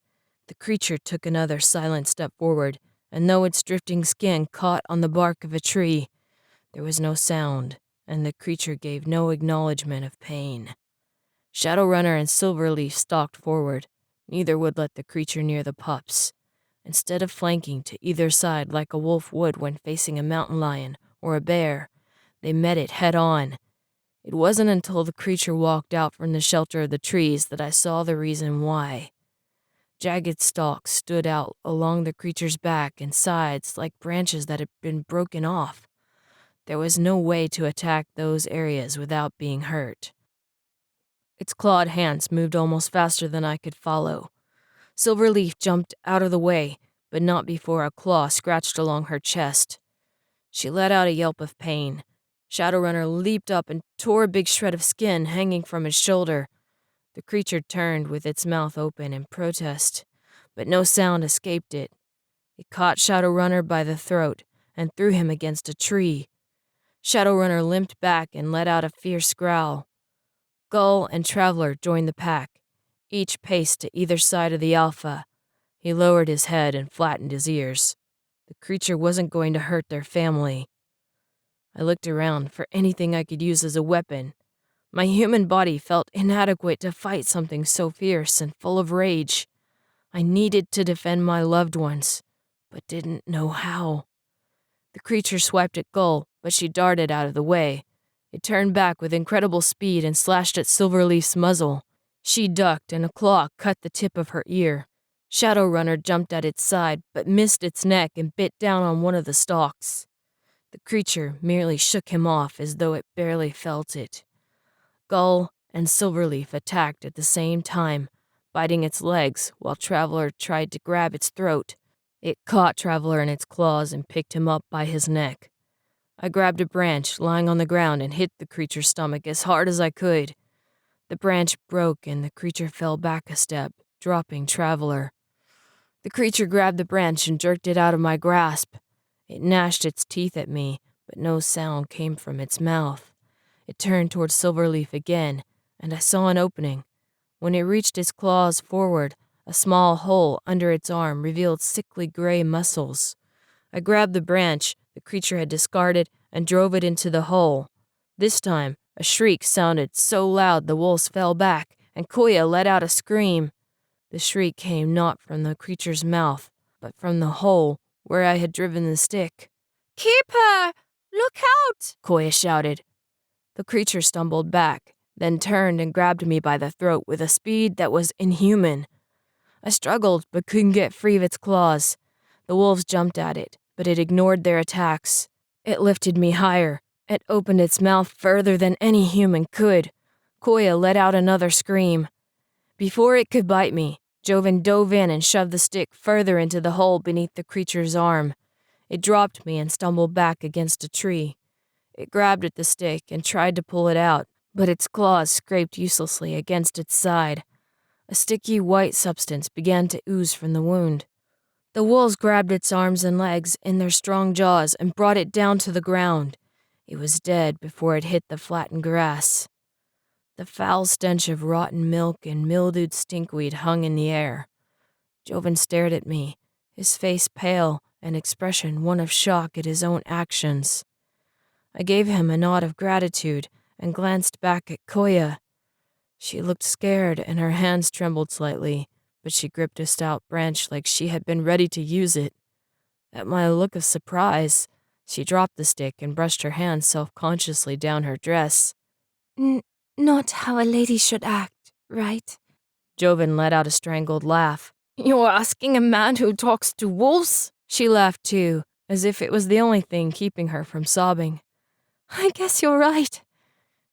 The creature took another silent step forward, and though its drifting skin caught on the bark of a tree, there was no sound, and the creature gave no acknowledgement of pain. Shadowrunner and Silverleaf stalked forward. Neither would let the creature near the pups. Instead of flanking to either side like a wolf would when facing a mountain lion or a bear, they met it head on. It wasn't until the creature walked out from the shelter of the trees that I saw the reason why. Jagged stalks stood out along the creature's back and sides like branches that had been broken off. There was no way to attack those areas without being hurt. Its clawed hands moved almost faster than I could follow. Silverleaf jumped out of the way, but not before a claw scratched along her chest. She let out a yelp of pain. Shadowrunner leaped up and tore a big shred of skin hanging from his shoulder. The creature turned with its mouth open in protest, but no sound escaped it. It caught Shadowrunner by the throat and threw him against a tree. Shadowrunner limped back and let out a fierce growl. Gull and Traveler joined the pack. Each paced to either side of the alpha. He lowered his head and flattened his ears. The creature wasn't going to hurt their family. I looked around for anything I could use as a weapon. My human body felt inadequate to fight something so fierce and full of rage. I needed to defend my loved ones, but didn't know how. The creature swiped at Gull, but she darted out of the way. It turned back with incredible speed and slashed at Silverleaf's muzzle. She ducked, and a claw cut the tip of her ear. Shadowrunner jumped at its side, but missed its neck and bit down on one of the stalks. The creature merely shook him off as though it barely felt it. Gull and Silverleaf attacked at the same time, biting its legs while Traveler tried to grab its throat. It caught Traveler in its claws and picked him up by his neck. I grabbed a branch lying on the ground and hit the creature's stomach as hard as I could. The branch broke and the creature fell back a step, dropping Traveler. The creature grabbed the branch and jerked it out of my grasp. It gnashed its teeth at me, but no sound came from its mouth. It turned towards Silverleaf again, and I saw an opening. When it reached its claws forward, a small hole under its arm revealed sickly gray muscles. I grabbed the branch the creature had discarded and drove it into the hole. This time, a shriek sounded so loud the wolves fell back, and Koya let out a scream. The shriek came not from the creature's mouth, but from the hole where I had driven the stick. Keep her! Look out! Koya shouted. The creature stumbled back, then turned and grabbed me by the throat with a speed that was inhuman. I struggled, but couldn't get free of its claws. The wolves jumped at it, but it ignored their attacks. It lifted me higher. It opened its mouth further than any human could. Koya let out another scream. Before it could bite me, Joven dove in and shoved the stick further into the hole beneath the creature's arm. It dropped me and stumbled back against a tree. It grabbed at the stick and tried to pull it out, but its claws scraped uselessly against its side. A sticky white substance began to ooze from the wound. The wolves grabbed its arms and legs in their strong jaws and brought it down to the ground. It was dead before it hit the flattened grass. The foul stench of rotten milk and mildewed stinkweed hung in the air. Joven stared at me, his face pale and expression one of shock at his own actions. I gave him a nod of gratitude and glanced back at Koya. She looked scared and her hands trembled slightly, but she gripped a stout branch like she had been ready to use it. At my look of surprise, she dropped the stick and brushed her hand self-consciously down her dress. Not how a lady should act, right? Joven let out a strangled laugh. You're asking a man who talks to wolves? She laughed too, as if it was the only thing keeping her from sobbing. I guess you're right.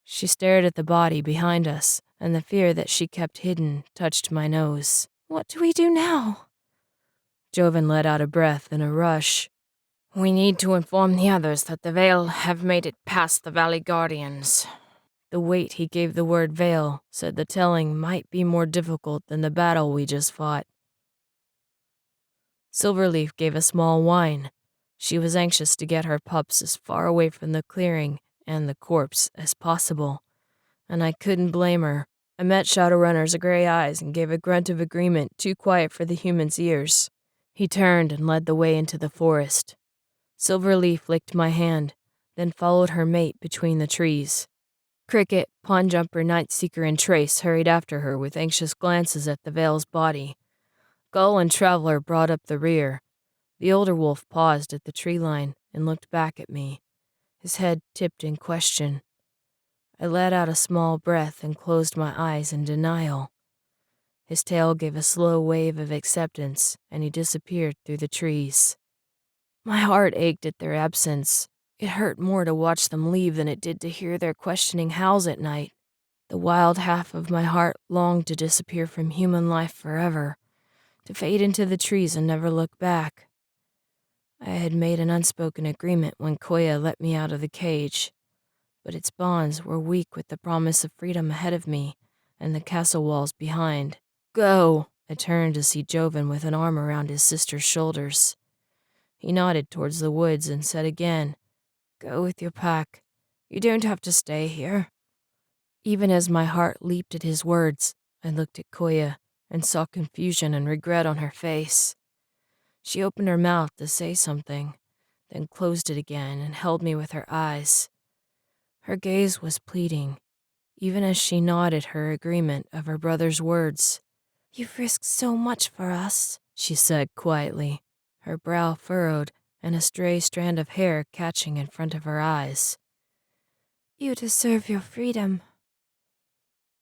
She stared at the body behind us, and the fear that she kept hidden touched my nose. What do we do now? Joven let out a breath in a rush. We need to inform the others that the Veil have made it past the Valley Guardians. The weight he gave the word Veil said the telling might be more difficult than the battle we just fought. Silverleaf gave a small whine. She was anxious to get her pups as far away from the clearing and the corpse as possible, and I couldn't blame her. I met Shadowrunner's gray eyes and gave a grunt of agreement too quiet for the human's ears. He turned and led the way into the forest. Silverleaf licked my hand, then followed her mate between the trees. Cricket, Pawnjumper, Nightseeker, and Trace hurried after her with anxious glances at the Veil's body. Gull and Traveler brought up the rear. The older wolf paused at the tree line and looked back at me, his head tipped in question. I let out a small breath and closed my eyes in denial. His tail gave a slow wave of acceptance, and he disappeared through the trees. My heart ached at their absence. It hurt more to watch them leave than it did to hear their questioning howls at night. The wild half of my heart longed to disappear from human life forever, to fade into the trees and never look back. I had made an unspoken agreement when Koya let me out of the cage, but its bonds were weak with the promise of freedom ahead of me and the castle walls behind. Go! I turned to see Joven with an arm around his sister's shoulders. He nodded towards the woods and said again, Go with your pack. You don't have to stay here. Even as my heart leaped at his words, I looked at Koya and saw confusion and regret on her face. She opened her mouth to say something, then closed it again and held me with her eyes. Her gaze was pleading, even as she nodded her agreement of her brother's words. You've risked so much for us, she said quietly, her brow furrowed and a stray strand of hair catching in front of her eyes. You deserve your freedom.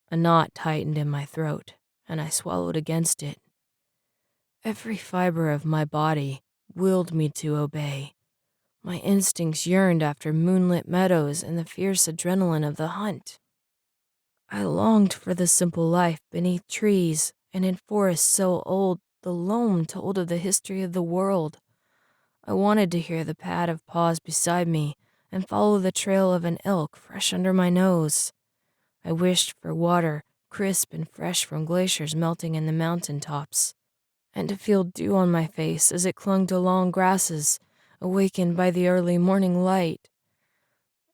A knot tightened in my throat, and I swallowed against it. Every fiber of my body willed me to obey. My instincts yearned after moonlit meadows and the fierce adrenaline of the hunt. I longed for the simple life beneath trees and in forests so old the loam told of the history of the world. I wanted to hear the pad of paws beside me and follow the trail of an elk fresh under my nose. I wished for water, crisp and fresh from glaciers melting in the mountain tops, and to feel dew on my face as it clung to long grasses, awakened by the early morning light.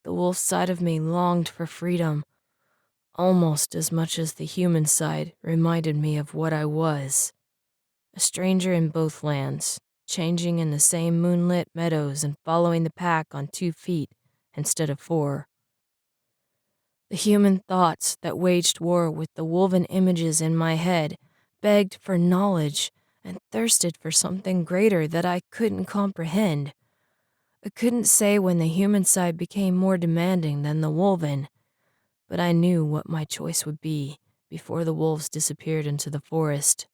The wolf side of me longed for freedom, almost as much as the human side reminded me of what I was, a stranger in both lands, changing in the same moonlit meadows and following the pack on 2 feet instead of 4. The human thoughts that waged war with the woven images in my head begged for knowledge and thirsted for something greater that I couldn't comprehend. I couldn't say when the human side became more demanding than the woven, but I knew what my choice would be before the wolves disappeared into the forest.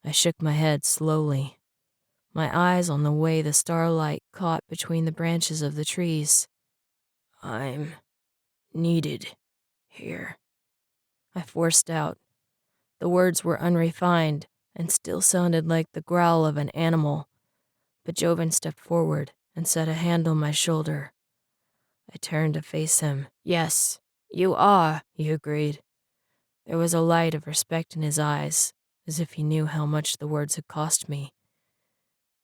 I shook my head slowly, my eyes on the way the starlight caught between the branches of the trees. I'm needed here, I forced out. The words were unrefined and still sounded like the growl of an animal, but Joven stepped forward and set a hand on my shoulder. I turned to face him. Yes, you are, he agreed. There was a light of respect in his eyes, as if he knew how much the words had cost me.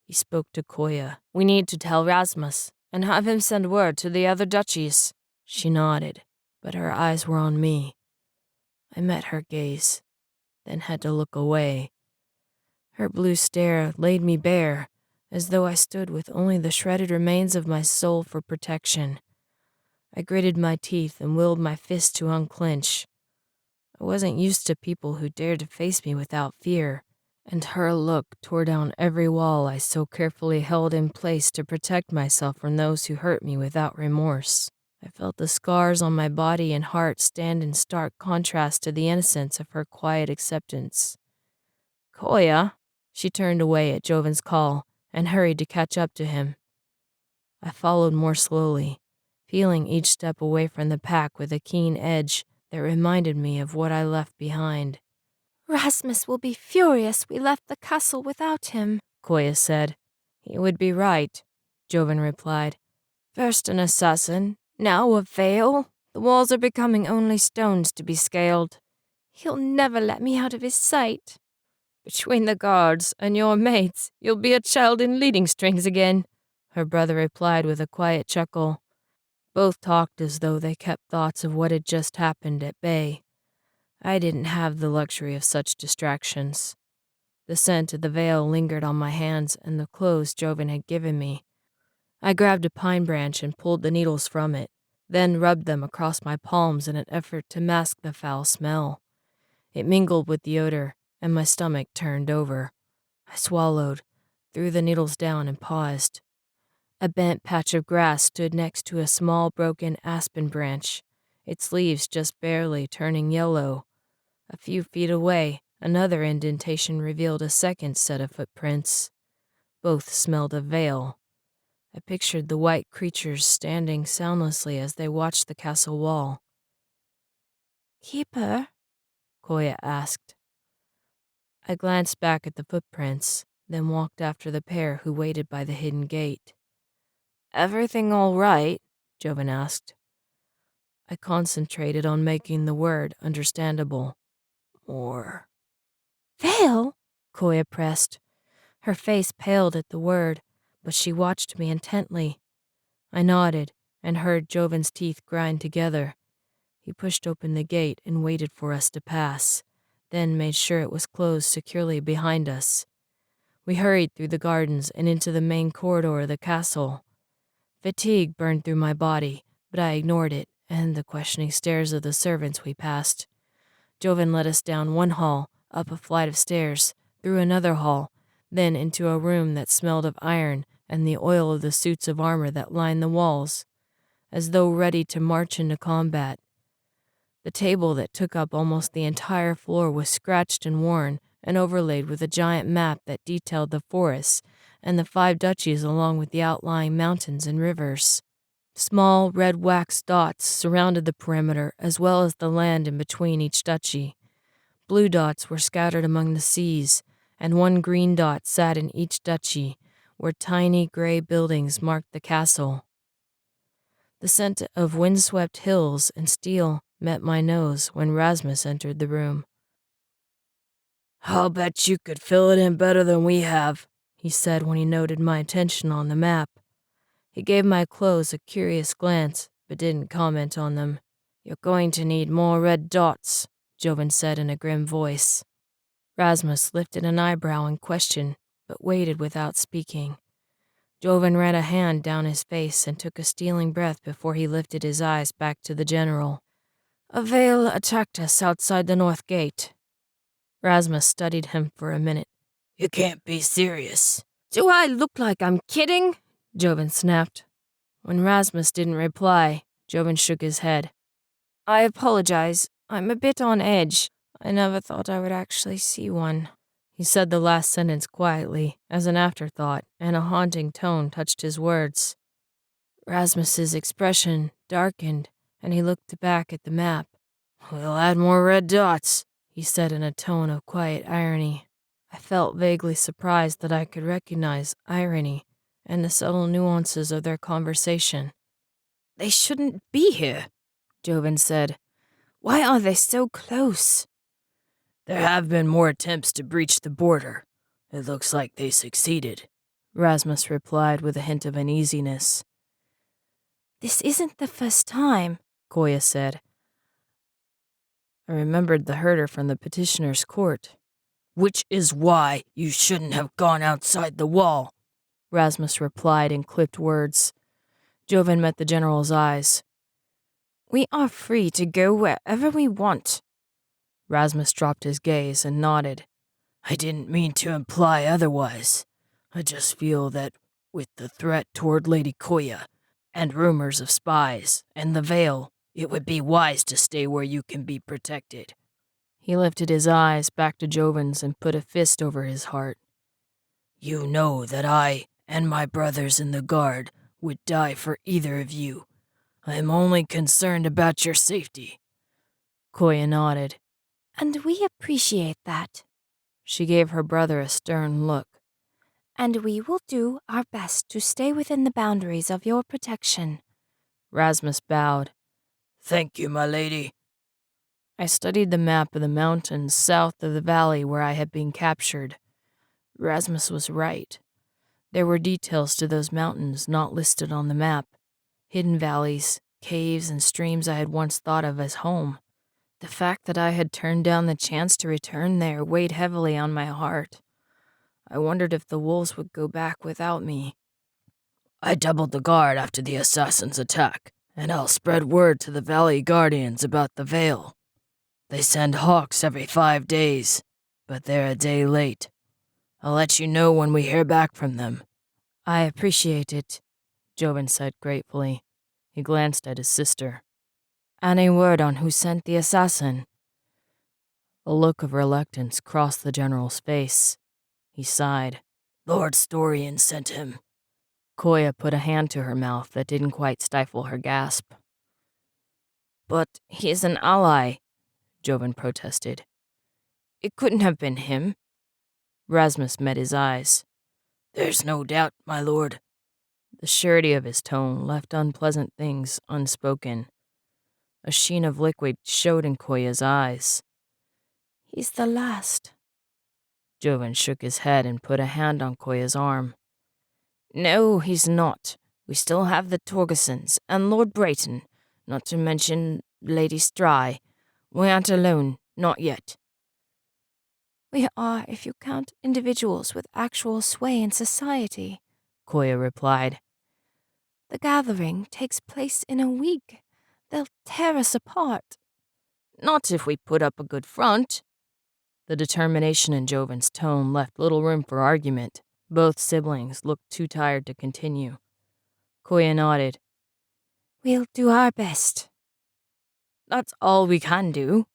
He spoke to Koya. We need to tell Rasmus and have him send word to the other duchies. She nodded, but her eyes were on me. I met her gaze, then had to look away. Her blue stare laid me bare, as though I stood with only the shredded remains of my soul for protection. I gritted my teeth and willed my fist to unclench. I wasn't used to people who dared to face me without fear, and her look tore down every wall I so carefully held in place to protect myself from those who hurt me without remorse. I felt the scars on my body and heart stand in stark contrast to the innocence of her quiet acceptance. Koya! She turned away at Joven's call and hurried to catch up to him. I followed more slowly, feeling each step away from the pack with a keen edge that reminded me of what I left behind. Rasmus will be furious we left the castle without him, Koya said. He would be right, Joven replied. First an assassin, now a veil. The walls are becoming only stones to be scaled. He'll never let me out of his sight. Between the guards and your mates, you'll be a child in leading strings again, her brother replied with a quiet chuckle. Both talked as though they kept thoughts of what had just happened at bay. I didn't have the luxury of such distractions. The scent of the veil lingered on my hands and the clothes Joven had given me. I grabbed a pine branch and pulled the needles from it, then rubbed them across my palms in an effort to mask the foul smell. It mingled with the odor, and my stomach turned over. I swallowed, threw the needles down, and paused. A bent patch of grass stood next to a small broken aspen branch, its leaves just barely turning yellow. A few feet away, another indentation revealed a second set of footprints. Both smelled of veil. I pictured the white creatures standing soundlessly as they watched the castle wall. Keep her? Koya asked. I glanced back at the footprints, then walked after the pair who waited by the hidden gate. Everything all right? Joven asked. I concentrated on making the word understandable. More. Veil? Koya pressed. Her face paled at the word, but she watched me intently. I nodded and heard Joven's teeth grind together. He pushed open the gate and waited for us to pass, then made sure it was closed securely behind us. We hurried through the gardens and into the main corridor of the castle. Fatigue burned through my body, but I ignored it and the questioning stares of the servants we passed. Joven led us down one hall, up a flight of stairs, through another hall, then into a room that smelled of iron and the oil of the suits of armor that lined the walls, as though ready to march into combat. The table that took up almost the entire floor was scratched and worn and overlaid with a giant map that detailed the forests and the 5 duchies along with the outlying mountains and rivers. Small red wax dots surrounded the perimeter as well as the land in between each duchy. Blue dots were scattered among the seas, and 1 green dot sat in each duchy, where tiny gray buildings marked the castle. The scent of windswept hills and steel met my nose when Rasmus entered the room. "I'll bet you could fill it in better than we have," he said when he noted my attention on the map. He gave my clothes a curious glance, but didn't comment on them. "You're going to need more red dots," Joven said in a grim voice. Rasmus lifted an eyebrow in question, but waited without speaking. Joven ran a hand down his face and took a stealing breath before he lifted his eyes back to the general. "A veil attacked us outside the north gate." Rasmus studied him for a minute. "You can't be serious." "Do I look like I'm kidding?" Joven snapped. When Rasmus didn't reply, Joven shook his head. "I apologize. I'm a bit on edge. I never thought I would actually see one." He said the last sentence quietly, as an afterthought, and a haunting tone touched his words. Rasmus's expression darkened, and he looked back at the map. "We'll add more red dots," he said in a tone of quiet irony. I felt vaguely surprised that I could recognize irony and the subtle nuances of their conversation. "They shouldn't be here," Joven said. "Why are they so close?" "There have been more attempts to breach the border. It looks like they succeeded," Rasmus replied with a hint of uneasiness. "This isn't the first time," Koya said. I remembered the herder from the petitioner's court. "Which is why you shouldn't have gone outside the wall," Rasmus replied in clipped words. Joven met the general's eyes. "We are free to go wherever we want." Rasmus dropped his gaze and nodded. "I didn't mean to imply otherwise. I just feel that with the threat toward Lady Koya, and rumors of spies, and the veil, it would be wise to stay where you can be protected." He lifted his eyes back to Joven's and put a fist over his heart. "You know that I and my brothers in the guard would die for either of you. I am only concerned about your safety." Koya nodded. "And we appreciate that." She gave her brother a stern look. "And we will do our best to stay within the boundaries of your protection." Rasmus bowed. "Thank you, my lady." I studied the map of the mountains south of the valley where I had been captured. Rasmus was right. There were details to those mountains not listed on the map. Hidden valleys, caves, and streams I had once thought of as home. The fact that I had turned down the chance to return there weighed heavily on my heart. I wondered if the wolves would go back without me. "I doubled the guard after the assassin's attack, and I'll spread word to the Valley Guardians about the veil. They send hawks every 5 days, but they're a day late. I'll let you know when we hear back from them." "I appreciate it," Joven said gratefully. He glanced at his sister. "Any word on who sent the assassin?" A look of reluctance crossed the general's face. He sighed. "Lord Storian sent him." Koya put a hand to her mouth that didn't quite stifle her gasp. "But he's an ally," Joven protested. "It couldn't have been him." Rasmus met his eyes. "There's no doubt, my lord." The surety of his tone left unpleasant things unspoken. A sheen of liquid showed in Koya's eyes. "He's the last." Joven shook his head and put a hand on Koya's arm. "No, he's not. We still have the Torgersons and Lord Brayton, not to mention Lady Stry. We aren't alone, not yet." "We are if you count individuals with actual sway in society," Koya replied. "The gathering takes place in a week. They'll tear us apart." "Not if we put up a good front." The determination in Joven's tone left little room for argument. Both siblings looked too tired to continue. Koya nodded. "We'll do our best." "That's all we can do."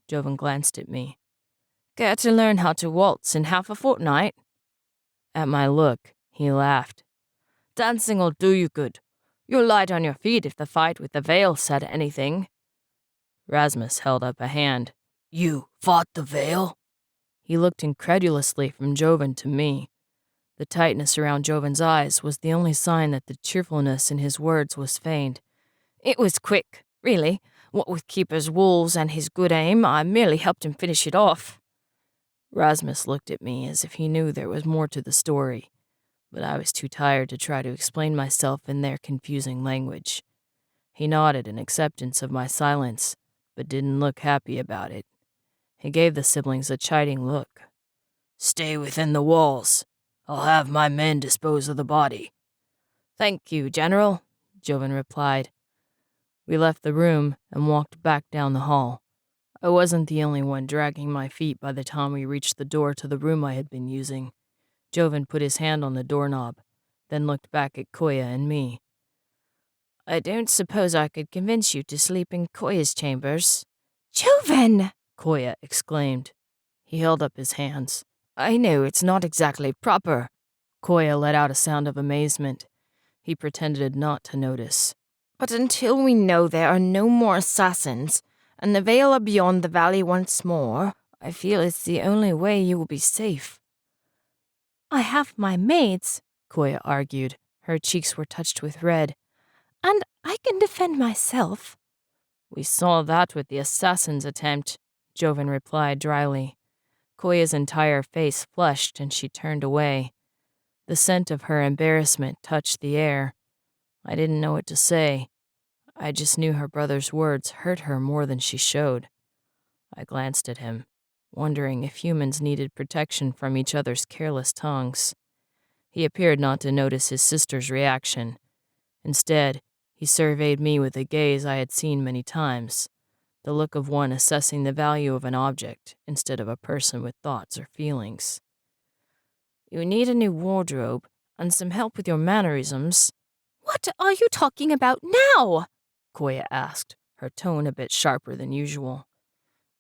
Joven glanced at me. "Care to learn how to waltz in half a fortnight?" At my look, He laughed. Dancing'll do you good. You're light on your feet if the fight with the veil said anything. Rasmus held up a hand. You fought the veil? He looked incredulously from Joven to me. The tightness around Joven's eyes was the only sign that the cheerfulness in his words was feigned. It was quick, really. What with Keeper's wolves and his good aim, I merely helped him finish it off. Rasmus looked at me as if he knew there was more to the story, but I was too tired to try to explain myself in their confusing language. He nodded in acceptance of my silence, but didn't look happy about it. He gave the siblings a chiding look. Stay within the walls. I'll have my men dispose of the body. Thank you, General, Joven replied. We left the room and walked back down the hall. I wasn't the only one dragging my feet by the time we reached the door to the room I had been using. Joven put his hand on the doorknob, then looked back at Koya and me. I don't suppose I could convince you to sleep in Koya's chambers. Joven! Koya exclaimed. He held up his hands. I know it's not exactly proper. Koya let out a sound of amazement. He pretended not to notice. But until we know there are no more assassins, and the veil are beyond the valley once more, I feel it's the only way you will be safe. I have my maids, Koya argued. Her cheeks were touched with red. And I can defend myself. We saw that with the assassin's attempt, Joven replied dryly. Koya's entire face flushed and she turned away. The scent of her embarrassment touched the air. I didn't know what to say. I just knew her brother's words hurt her more than she showed. I glanced at him, wondering if humans needed protection from each other's careless tongues. He appeared not to notice his sister's reaction. Instead, he surveyed me with a gaze I had seen many times, the look of one assessing the value of an object instead of a person with thoughts or feelings. You need a new wardrobe and some help with your mannerisms. What are you talking about now? Koya asked, her tone a bit sharper than usual.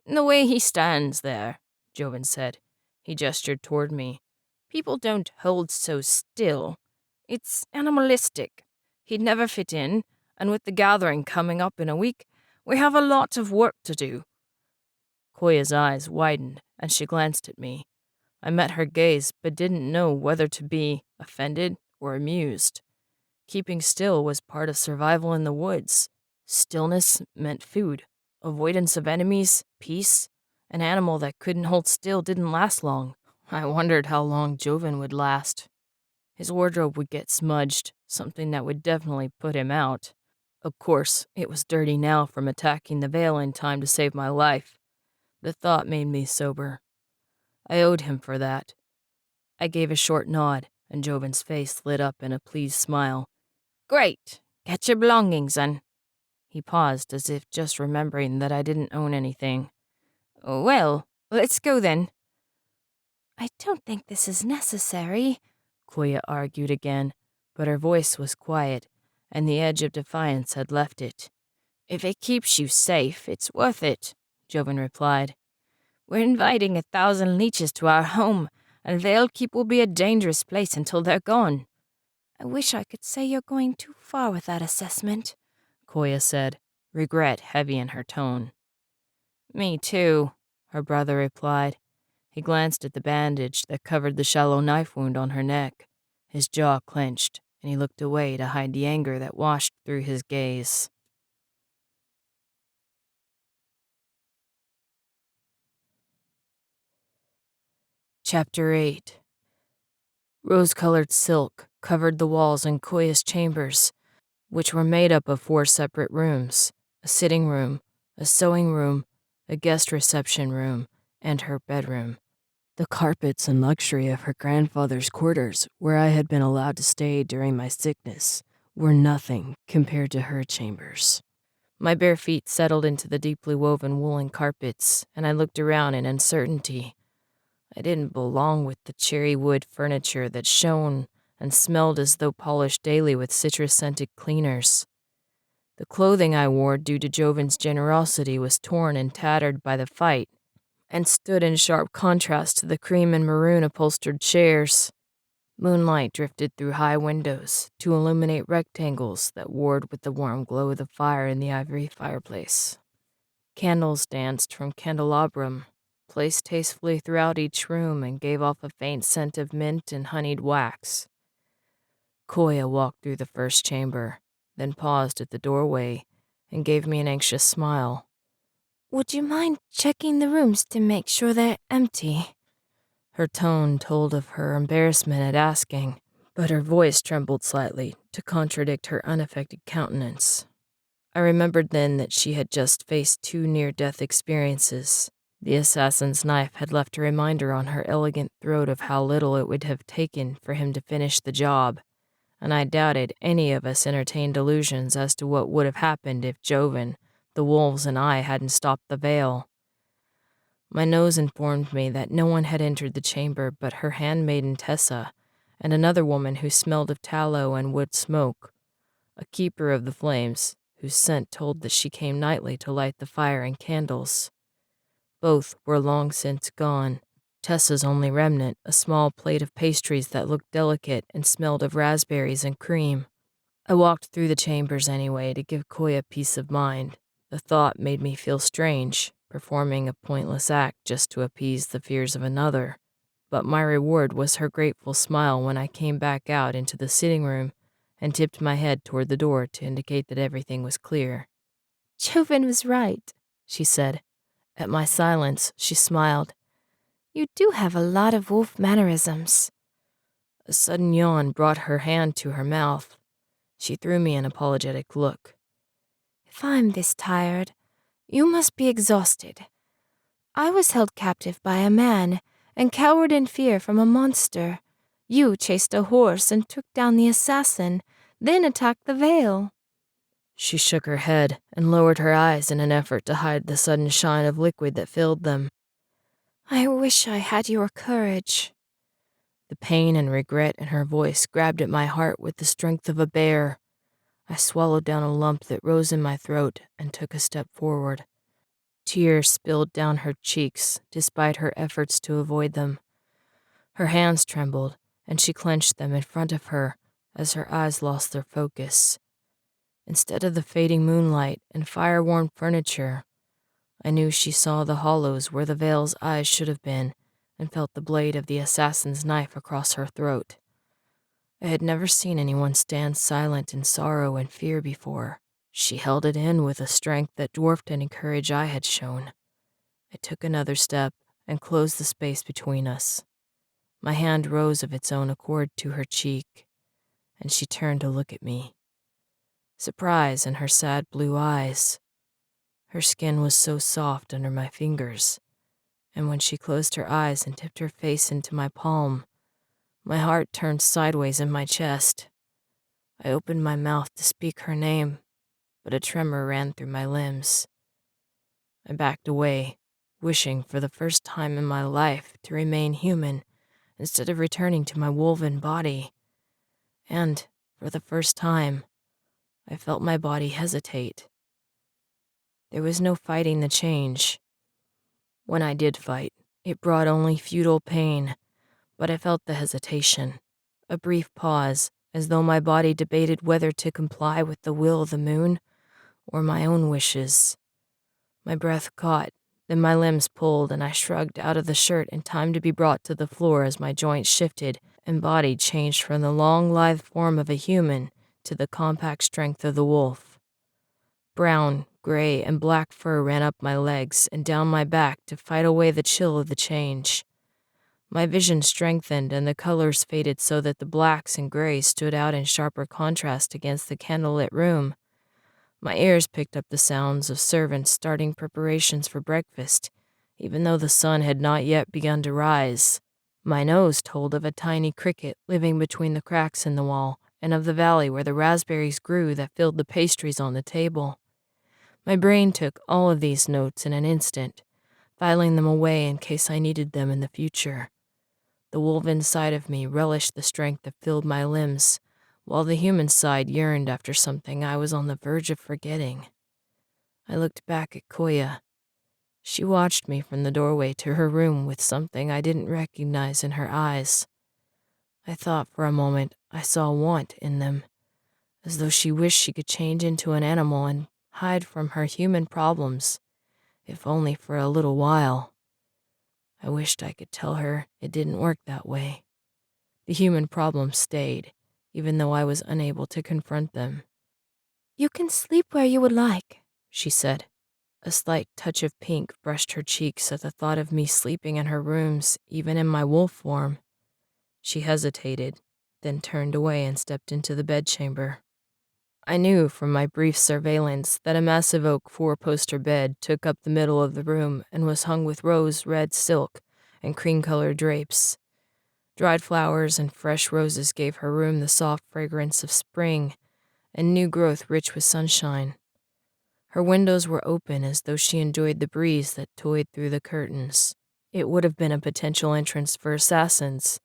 The way he stands there, Joven said. He gestured toward me. People don't hold so still. It's animalistic. He'd never fit in, and with the gathering coming up in a week, we have a lot of work to do. Koya's eyes widened, and she glanced at me. I met her gaze, but didn't know whether to be offended or amused. Keeping still was part of survival in the woods. Stillness meant food, avoidance of enemies, peace. An animal that couldn't hold still didn't last long. I wondered how long Joven would last. His wardrobe would get smudged, something that would definitely put him out. Of course, it was dirty now from attacking the veil in time to save my life. The thought made me sober. I owed him for that. I gave a short nod, and Joven's face lit up in a pleased smile. Great! Get your belongings, and... He paused as if just remembering that I didn't own anything. Well, let's go then. I don't think this is necessary, Koya argued again, but her voice was quiet, and the edge of defiance had left it. If it keeps you safe, it's worth it, Joven replied. We're inviting 1,000 leeches to our home, and Vale Keep will be a dangerous place until they're gone. I wish I could say you're going too far with that assessment, Koya said, regret heavy in her tone. Me too, her brother replied. He glanced at the bandage that covered the shallow knife wound on her neck. His jaw clenched, and he looked away to hide the anger that washed through his gaze. Chapter 8. Rose-colored silk covered the walls in Koya's chambers, which were made up of 4 separate rooms, a sitting room, a sewing room, a guest reception room, and her bedroom. The carpets and luxury of her grandfather's quarters, where I had been allowed to stay during my sickness, were nothing compared to her chambers. My bare feet settled into the deeply woven woolen carpets, and I looked around in uncertainty. I didn't belong with the cherry wood furniture that shone and smelled as though polished daily with citrus-scented cleaners. The clothing I wore due to Joven's generosity was torn and tattered by the fight, and stood in sharp contrast to the cream and maroon upholstered chairs. Moonlight drifted through high windows to illuminate rectangles that warred with the warm glow of the fire in the ivory fireplace. Candles danced from candelabrum, placed tastefully throughout each room, and gave off a faint scent of mint and honeyed wax. Koya walked through the first chamber, then paused at the doorway and gave me an anxious smile. Would you mind checking the rooms to make sure they're empty? Her tone told of her embarrassment at asking, but her voice trembled slightly to contradict her unaffected countenance. I remembered then that she had just faced 2 near-death experiences. The assassin's knife had left a reminder on her elegant throat of how little it would have taken for him to finish the job, and I doubted any of us entertained delusions as to what would have happened if Joven, the wolves, and I hadn't stopped the veil. My nose informed me that no one had entered the chamber but her handmaiden Tessa and another woman who smelled of tallow and wood smoke, a keeper of the flames, whose scent told that she came nightly to light the fire and candles. Both were long since gone. Tessa's only remnant, a small plate of pastries that looked delicate and smelled of raspberries and cream. I walked through the chambers anyway to give Koya peace of mind. The thought made me feel strange, performing a pointless act just to appease the fears of another. But my reward was her grateful smile when I came back out into the sitting room and tipped my head toward the door to indicate that everything was clear. Joven was right, she said. At my silence, she smiled. You do have a lot of wolf mannerisms. A sudden yawn brought her hand to her mouth. She threw me an apologetic look. If I'm this tired, you must be exhausted. I was held captive by a man and cowered in fear from a monster. You chased a horse and took down the assassin, then attacked the veil. She shook her head and lowered her eyes in an effort to hide the sudden shine of liquid that filled them. I wish I had your courage. The pain and regret in her voice grabbed at my heart with the strength of a bear. I swallowed down a lump that rose in my throat and took a step forward. Tears spilled down her cheeks despite her efforts to avoid them. Her hands trembled, and she clenched them in front of her as her eyes lost their focus. Instead of the fading moonlight and fire-warm furniture, I knew she saw the hollows where the veil's eyes should have been and felt the blade of the assassin's knife across her throat. I had never seen anyone stand silent in sorrow and fear before. She held it in with a strength that dwarfed any courage I had shown. I took another step and closed the space between us. My hand rose of its own accord to her cheek, and she turned to look at me. Surprise in her sad blue eyes. Her skin was so soft under my fingers, and when she closed her eyes and tipped her face into my palm, my heart turned sideways in my chest. I opened my mouth to speak her name, but a tremor ran through my limbs. I backed away, wishing for the first time in my life to remain human instead of returning to my wolven body. And, for the first time, I felt my body hesitate. There was no fighting the change. When I did fight, it brought only futile pain, but I felt the hesitation, a brief pause, as though my body debated whether to comply with the will of the moon or my own wishes. My breath caught, then my limbs pulled, and I shrugged out of the shirt in time to be brought to the floor as my joints shifted and body changed from the long, lithe form of a human to the compact strength of the wolf. Brown, gray, and black fur ran up my legs and down my back to fight away the chill of the change. My vision strengthened and the colors faded so that the blacks and grays stood out in sharper contrast against the candlelit room. My ears picked up the sounds of servants starting preparations for breakfast, even though the sun had not yet begun to rise. My nose told of a tiny cricket living between the cracks in the wall and of the valley where the raspberries grew that filled the pastries on the table. My brain took all of these notes in an instant, filing them away in case I needed them in the future. The wolven side of me relished the strength that filled my limbs, while the human side yearned after something I was on the verge of forgetting. I looked back at Koya. She watched me from the doorway to her room with something I didn't recognize in her eyes. I thought for a moment I saw want in them, as though she wished she could change into an animal and hide from her human problems, if only for a little while. I wished I could tell her it didn't work that way. The human problems stayed, even though I was unable to confront them. "You can sleep where you would like," She said. A slight touch of pink brushed her cheeks at the thought of me sleeping in her rooms, even in my wolf form. She hesitated, then turned away and stepped into the bedchamber. I knew from my brief surveillance that a massive oak four-poster bed took up the middle of the room and was hung with rose-red silk and cream-colored drapes. Dried flowers and fresh roses gave her room the soft fragrance of spring and new growth rich with sunshine. Her windows were open as though she enjoyed the breeze that toyed through the curtains. It would have been a potential entrance for assassins,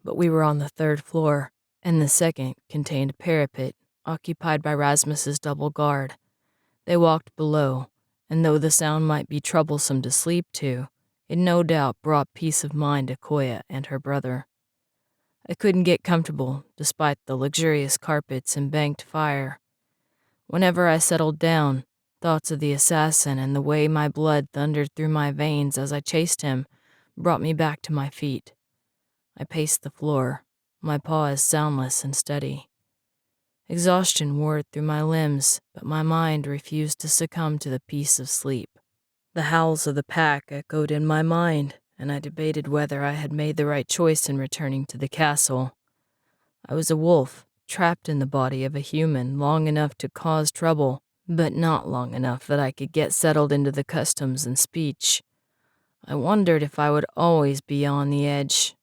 but we were on the third floor, and the second contained a parapet occupied by Rasmus's double guard. They walked below, and though the sound might be troublesome to sleep to, it no doubt brought peace of mind to Koya and her brother. I couldn't get comfortable, despite the luxurious carpets and banked fire. Whenever I settled down, thoughts of the assassin and the way my blood thundered through my veins as I chased him brought me back to my feet. I paced the floor, my paws soundless and steady. Exhaustion wore through my limbs, but my mind refused to succumb to the peace of sleep. The howls of the pack echoed in my mind, and I debated whether I had made the right choice in returning to the castle. I was a wolf, trapped in the body of a human long enough to cause trouble, but not long enough that I could get settled into the customs and speech. I wondered if I would always be on the edge,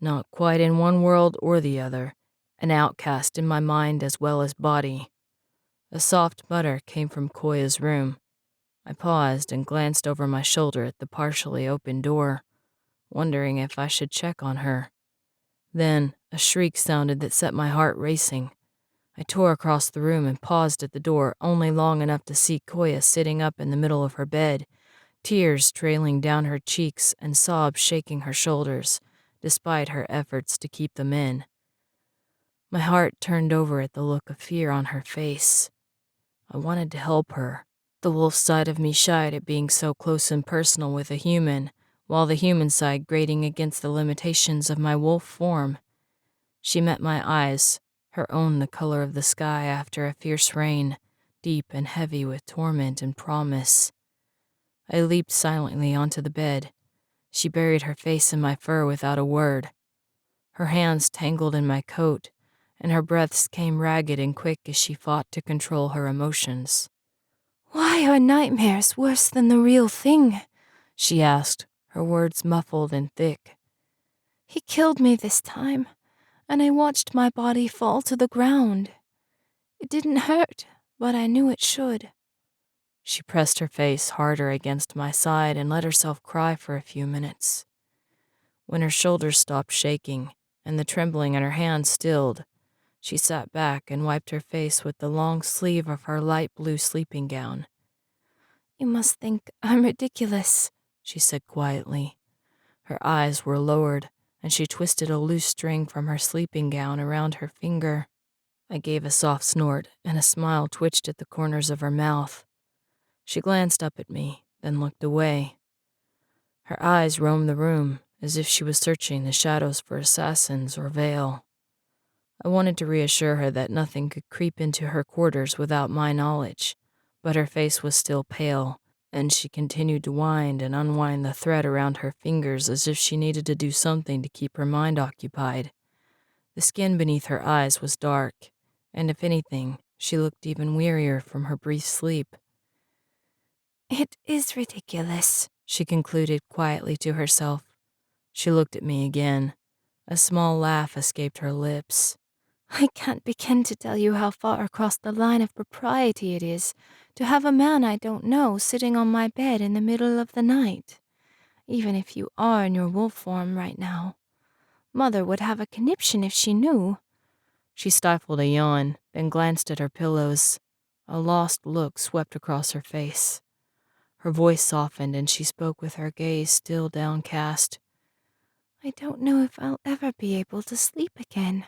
not quite in one world or the other, an outcast in my mind as well as body. A soft mutter came from Koya's room. I paused and glanced over my shoulder at the partially open door, wondering if I should check on her. Then a shriek sounded that set my heart racing. I tore across the room and paused at the door only long enough to see Koya sitting up in the middle of her bed, tears trailing down her cheeks and sobs shaking her shoulders, despite her efforts to keep them in. My heart turned over at the look of fear on her face. I wanted to help her. The wolf side of me shied at being so close and personal with a human, while the human side grating against the limitations of my wolf form. She met my eyes, her own the color of the sky after a fierce rain, deep and heavy with torment and promise. I leaped silently onto the bed. She buried her face in my fur without a word. Her hands tangled in my coat, and her breaths came ragged and quick as she fought to control her emotions. "Why are nightmares worse than the real thing?" she asked, her words muffled and thick. "He killed me this time, and I watched my body fall to the ground. It didn't hurt, but I knew it should." She pressed her face harder against my side and let herself cry for a few minutes. When her shoulders stopped shaking and the trembling in her hands stilled, she sat back and wiped her face with the long sleeve of her light blue sleeping gown. "You must think I'm ridiculous," she said quietly. Her eyes were lowered, and she twisted a loose string from her sleeping gown around her finger. I gave a soft snort, and a smile twitched at the corners of her mouth. She glanced up at me, then looked away. Her eyes roamed the room, as if she was searching the shadows for assassins or veil. I wanted to reassure her that nothing could creep into her quarters without my knowledge, but her face was still pale, and she continued to wind and unwind the thread around her fingers as if she needed to do something to keep her mind occupied. The skin beneath her eyes was dark, and if anything, she looked even wearier from her brief sleep. "It is ridiculous," she concluded quietly to herself. She looked at me again. A small laugh escaped her lips. "I can't begin to tell you how far across the line of propriety it is to have a man I don't know sitting on my bed in the middle of the night, even if you are in your wolf form right now. Mother would have a conniption if she knew." She stifled a yawn, then glanced at her pillows. A lost look swept across her face. Her voice softened and she spoke with her gaze still downcast. I don't know if I'll ever be able to sleep again.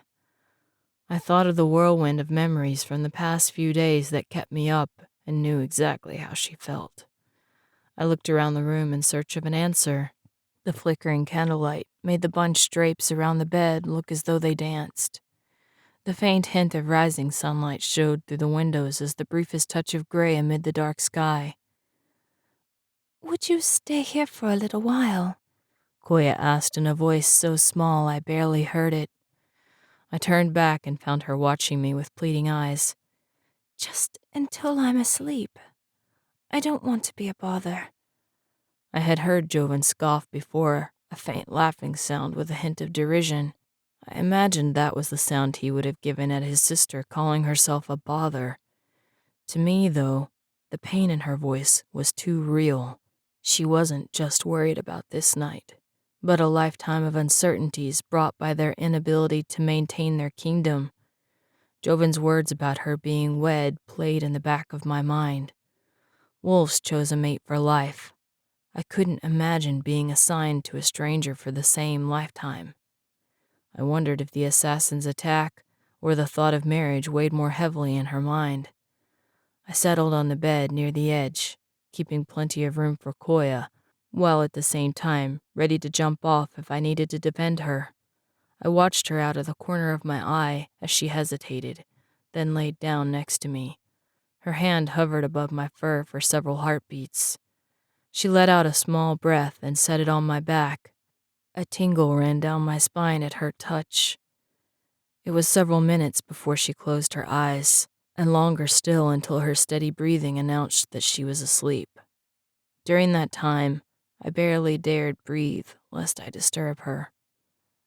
I thought of the whirlwind of memories from the past few days that kept me up and knew exactly how she felt. I looked around the room in search of an answer. The flickering candlelight made the bunched drapes around the bed look as though they danced. The faint hint of rising sunlight showed through the windows as the briefest touch of gray amid the dark sky. Would you stay here for a little while? Koya asked in a voice so small I barely heard it. I turned back and found her watching me with pleading eyes. Just until I'm asleep. I don't want to be a bother. I had heard Joven scoff before, a faint laughing sound with a hint of derision. I imagined that was the sound he would have given at his sister calling herself a bother. To me, though, the pain in her voice was too real. She wasn't just worried about this night, but a lifetime of uncertainties brought by their inability to maintain their kingdom. Joven's words about her being wed played in the back of my mind. Wolves chose a mate for life. I couldn't imagine being assigned to a stranger for the same lifetime. I wondered if the assassin's attack or the thought of marriage weighed more heavily in her mind. I settled on the bed near the edge, keeping plenty of room for Koya, while at the same time ready to jump off if I needed to defend her. I watched her out of the corner of my eye as she hesitated, then laid down next to me. Her hand hovered above my fur for several heartbeats. She let out a small breath and set it on my back. A tingle ran down my spine at her touch. It was several minutes before she closed her eyes, and longer still until her steady breathing announced that she was asleep. During that time, I barely dared breathe lest I disturb her.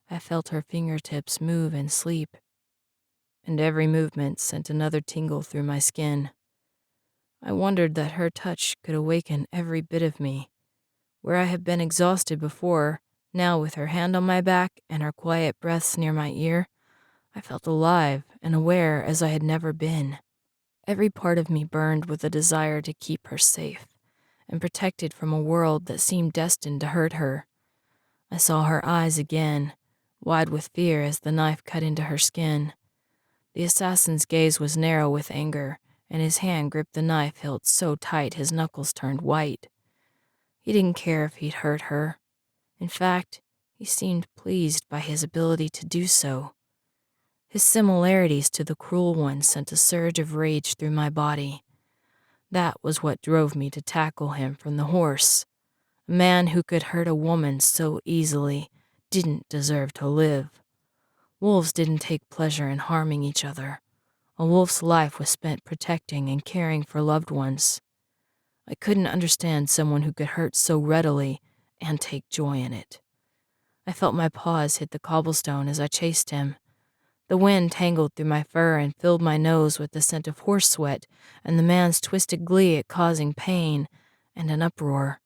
I felt her fingertips move in sleep, and every movement sent another tingle through my skin. I wondered that her touch could awaken every bit of me. Where I had been exhausted before, now with her hand on my back and her quiet breaths near my ear, I felt alive and aware as I had never been. Every part of me burned with a desire to keep her safe and protected from a world that seemed destined to hurt her. I saw her eyes again, wide with fear as the knife cut into her skin. The assassin's gaze was narrow with anger, and his hand gripped the knife hilt so tight his knuckles turned white. He didn't care if he'd hurt her. In fact, he seemed pleased by his ability to do so. His similarities to the cruel one sent a surge of rage through my body. That was what drove me to tackle him from the horse. A man who could hurt a woman so easily didn't deserve to live. Wolves didn't take pleasure in harming each other. A wolf's life was spent protecting and caring for loved ones. I couldn't understand someone who could hurt so readily and take joy in it. I felt my paws hit the cobblestone as I chased him. The wind tangled through my fur and filled my nose with the scent of horse sweat and the man's twisted glee at causing pain and an uproar.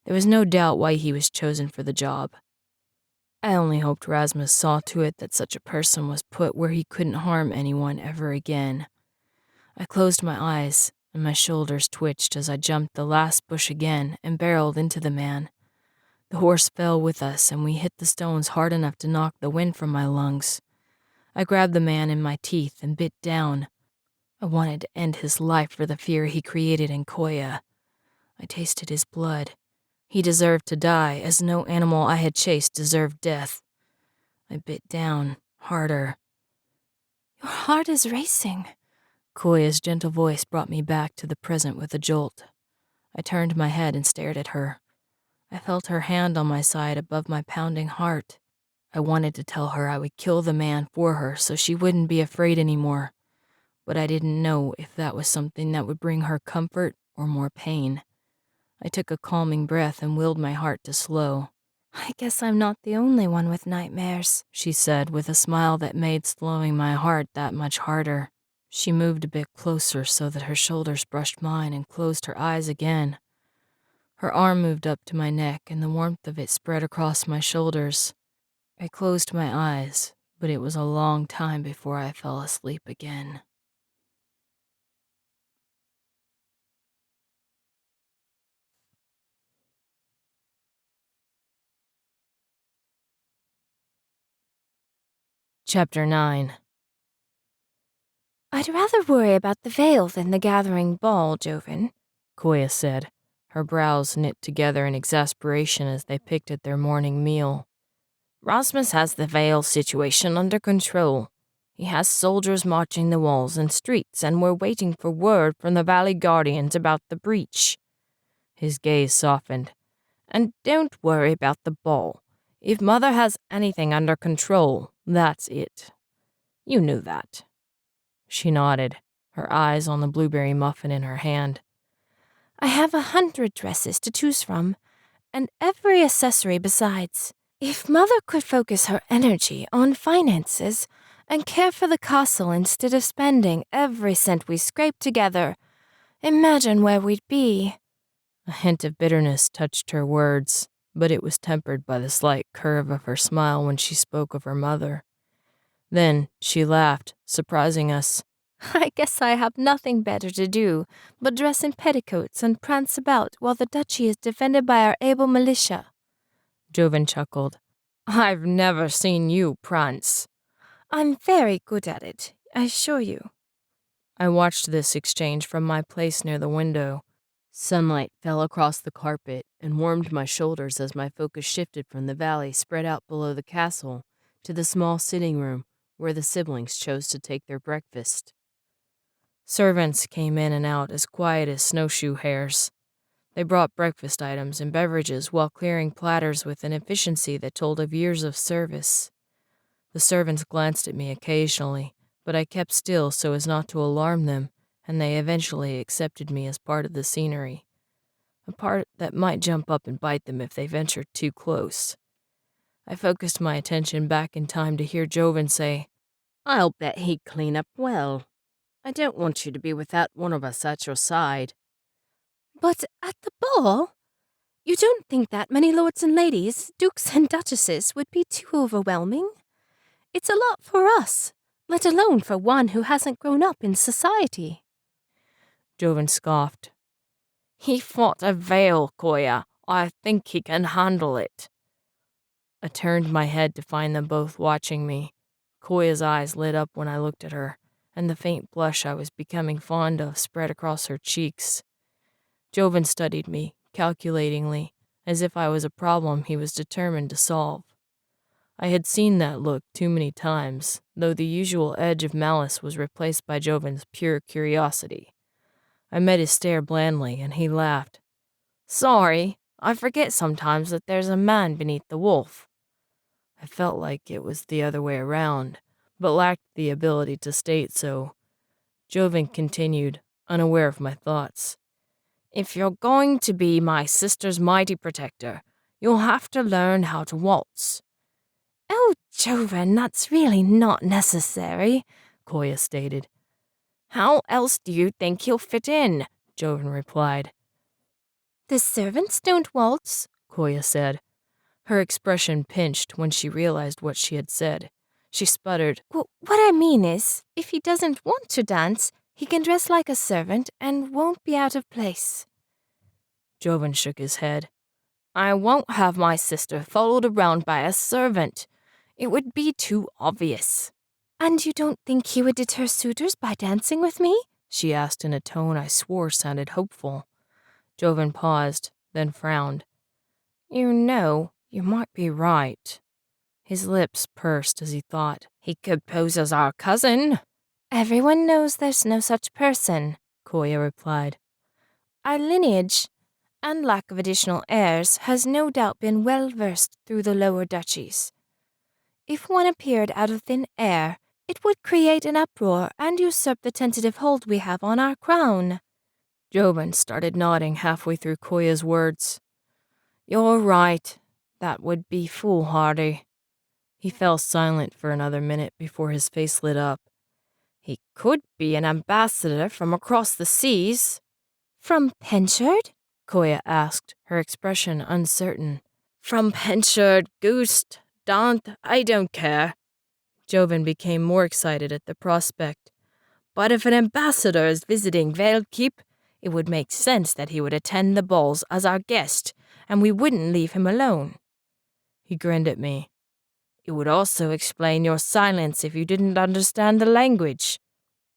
There was no doubt why he was chosen for the job. I only hoped Rasmus saw to it that such a person was put where he couldn't harm anyone ever again. I closed my eyes, and my shoulders twitched as I jumped the last bush again and barreled into the man. The horse fell with us, and we hit the stones hard enough to knock the wind from my lungs. I grabbed the man in my teeth and bit down. I wanted to end his life for the fear he created in Koya. I tasted his blood. He deserved to die, as no animal I had chased deserved death. I bit down, harder. Your heart is racing. Koya's gentle voice brought me back to the present with a jolt. I turned my head and stared at her. I felt her hand on my side above my pounding heart. I wanted to tell her I would kill the man for her so she wouldn't be afraid anymore, but I didn't know if that was something that would bring her comfort or more pain. I took a calming breath and willed my heart to slow. I guess I'm not the only one with nightmares, she said with a smile that made slowing my heart that much harder. She moved a bit closer so that her shoulders brushed mine and closed her eyes again. Her arm moved up to my neck and the warmth of it spread across my shoulders. I closed my eyes, but it was a long time before I fell asleep again. Chapter 9. I'd rather worry about the veil than the gathering ball, Joven, Koya said, her brows knit together in exasperation as they picked at their morning meal. Rasmus has the veil situation under control. He has soldiers marching the walls and streets, and we're waiting for word from the Valley Guardians about the breach. His gaze softened. And don't worry about the ball. If Mother has anything under control, that's it. You knew that. She nodded, her eyes on the blueberry muffin in her hand. I have 100 dresses to choose from, and every accessory besides. If Mother could focus her energy on finances and care for the castle instead of spending every cent we scrape together, imagine where we'd be. A hint of bitterness touched her words, but it was tempered by the slight curve of her smile when she spoke of her mother. Then she laughed, surprising us. I guess I have nothing better to do but dress in petticoats and prance about while the duchy is defended by our able militia. Joven chuckled. I've never seen you prance. I'm very good at it, I assure you. I watched this exchange from my place near the window. Sunlight fell across the carpet and warmed my shoulders as my focus shifted from the valley spread out below the castle to the small sitting room where the siblings chose to take their breakfast. Servants came in and out as quiet as snowshoe hares. They brought breakfast items and beverages while clearing platters with an efficiency that told of years of service. The servants glanced at me occasionally, but I kept still so as not to alarm them, and they eventually accepted me as part of the scenery. A part that might jump up and bite them if they ventured too close. I focused my attention back in time to hear Joven say, I'll bet he'd clean up well. I don't want you to be without one of us at your side. But at the ball? You don't think that many lords and ladies, dukes and duchesses would be too overwhelming? It's a lot for us, let alone for one who hasn't grown up in society. Joven scoffed. He fought a veil, Koya. I think he can handle it. I turned my head to find them both watching me. Koya's eyes lit up when I looked at her, and the faint blush I was becoming fond of spread across her cheeks. Joven studied me, calculatingly, as if I was a problem he was determined to solve. I had seen that look too many times, though the usual edge of malice was replaced by Joven's pure curiosity. I met his stare blandly, and he laughed. Sorry, I forget sometimes that there's a man beneath the wolf. I felt like it was the other way around, but lacked the ability to state so. Joven continued, unaware of my thoughts. If you're going to be my sister's mighty protector, you'll have to learn how to waltz. Oh, Joven, that's really not necessary, Koya stated. How else do you think he'll fit in? Joven replied. The servants don't waltz, Koya said. Her expression pinched when she realized what she had said. She sputtered. What I mean is, if he doesn't want to dance, he can dress like a servant and won't be out of place. Joven shook his head. I won't have my sister followed around by a servant. It would be too obvious. And you don't think he would deter suitors by dancing with me? She asked in a tone I swore sounded hopeful. Joven paused, then frowned. You know, you might be right. His lips pursed as he thought. He could pose as our cousin. Everyone knows there's no such person, Koya replied. Our lineage and lack of additional heirs has no doubt been well versed through the lower duchies. If one appeared out of thin air, it would create an uproar and usurp the tentative hold we have on our crown. Joven started nodding halfway through Koya's words. You're right. That would be foolhardy. He fell silent for another minute before his face lit up. He could be an ambassador from across the seas. From Penchard? Koya asked, her expression uncertain. From Penchard, Gust, Dant, I don't care. Joven became more excited at the prospect. But if an ambassador is visiting Valekeep, it would make sense that he would attend the balls as our guest, and we wouldn't leave him alone. He grinned at me. It would also explain your silence if you didn't understand the language.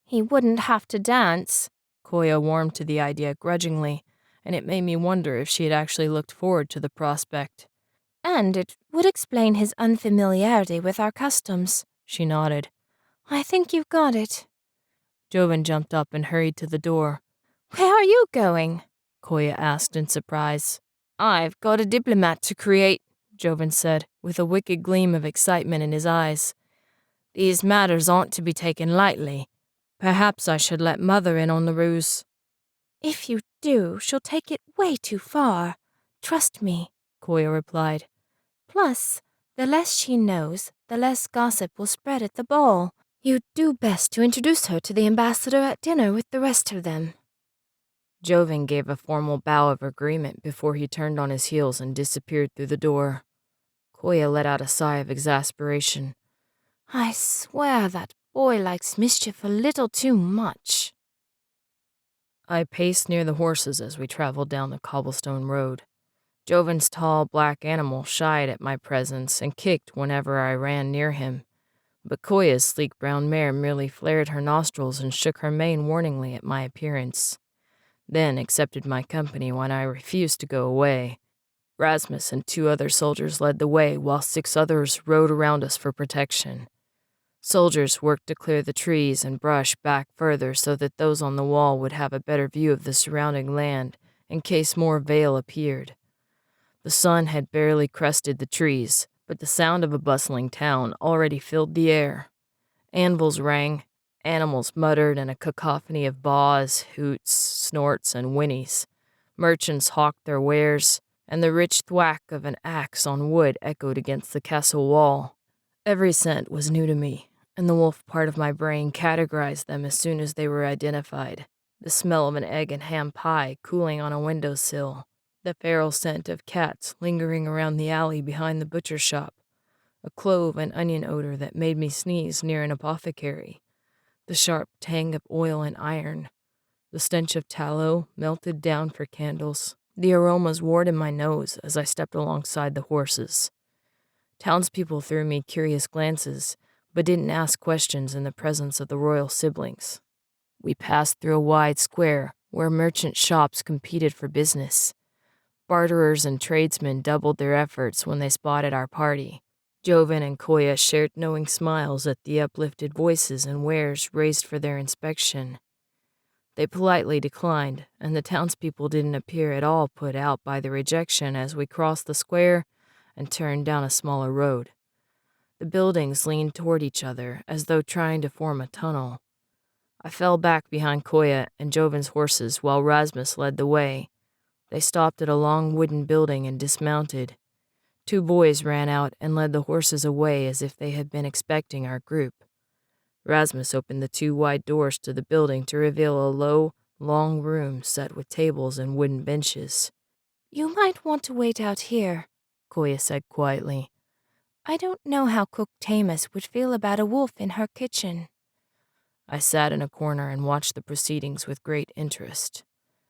He wouldn't have to dance. Koya warmed to the idea grudgingly, and it made me wonder if she had actually looked forward to the prospect. And it would explain his unfamiliarity with our customs. She nodded. I think you've got it. Joven jumped up and hurried to the door. Where are you going? Koya asked in surprise. I've got a diplomat to create, Joven said, with a wicked gleam of excitement in his eyes. These matters aren't to be taken lightly. Perhaps I should let Mother in on the ruse. If you do, she'll take it way too far. Trust me, Koya replied. Plus, the less she knows, the less gossip will spread at the ball. You'd do best to introduce her to the ambassador at dinner with the rest of them. Joven gave a formal bow of agreement before he turned on his heels and disappeared through the door. Koya let out a sigh of exasperation. I swear that boy likes mischief a little too much. I paced near the horses as we traveled down the cobblestone road. Joven's tall black animal shied at my presence and kicked whenever I ran near him, but Koya's sleek brown mare merely flared her nostrils and shook her mane warningly at my appearance, then accepted my company when I refused to go away. Rasmus and 2 other soldiers led the way while 6 others rode around us for protection. Soldiers worked to clear the trees and brush back further so that those on the wall would have a better view of the surrounding land in case more Vale appeared. The sun had barely crested the trees, but the sound of a bustling town already filled the air. Anvils rang, animals muttered in a cacophony of baws, hoots, snorts, and whinnies. Merchants hawked their wares, and the rich thwack of an axe on wood echoed against the castle wall. Every scent was new to me, and the wolf part of my brain categorized them as soon as they were identified. The smell of an egg and ham pie cooling on a windowsill, the feral scent of cats lingering around the alley behind the butcher shop, a clove and onion odor that made me sneeze near an apothecary, the sharp tang of oil and iron, the stench of tallow melted down for candles. The aromas warred in my nose as I stepped alongside the horses. Townspeople threw me curious glances, but didn't ask questions in the presence of the royal siblings. We passed through a wide square where merchant shops competed for business. Barterers and tradesmen doubled their efforts when they spotted our party. Joven and Koya shared knowing smiles at the uplifted voices and wares raised for their inspection. They politely declined, and the townspeople didn't appear at all put out by the rejection as we crossed the square and turned down a smaller road. The buildings leaned toward each other as though trying to form a tunnel. I fell back behind Koya and Joven's horses while Rasmus led the way. They stopped at a long wooden building and dismounted. 2 boys ran out and led the horses away as if they had been expecting our group. Rasmus opened the 2 wide doors to the building to reveal a low, long room set with tables and wooden benches. You might want to wait out here, Koya said quietly. I don't know how Cook Tamus would feel about a wolf in her kitchen. I sat in a corner and watched the proceedings with great interest.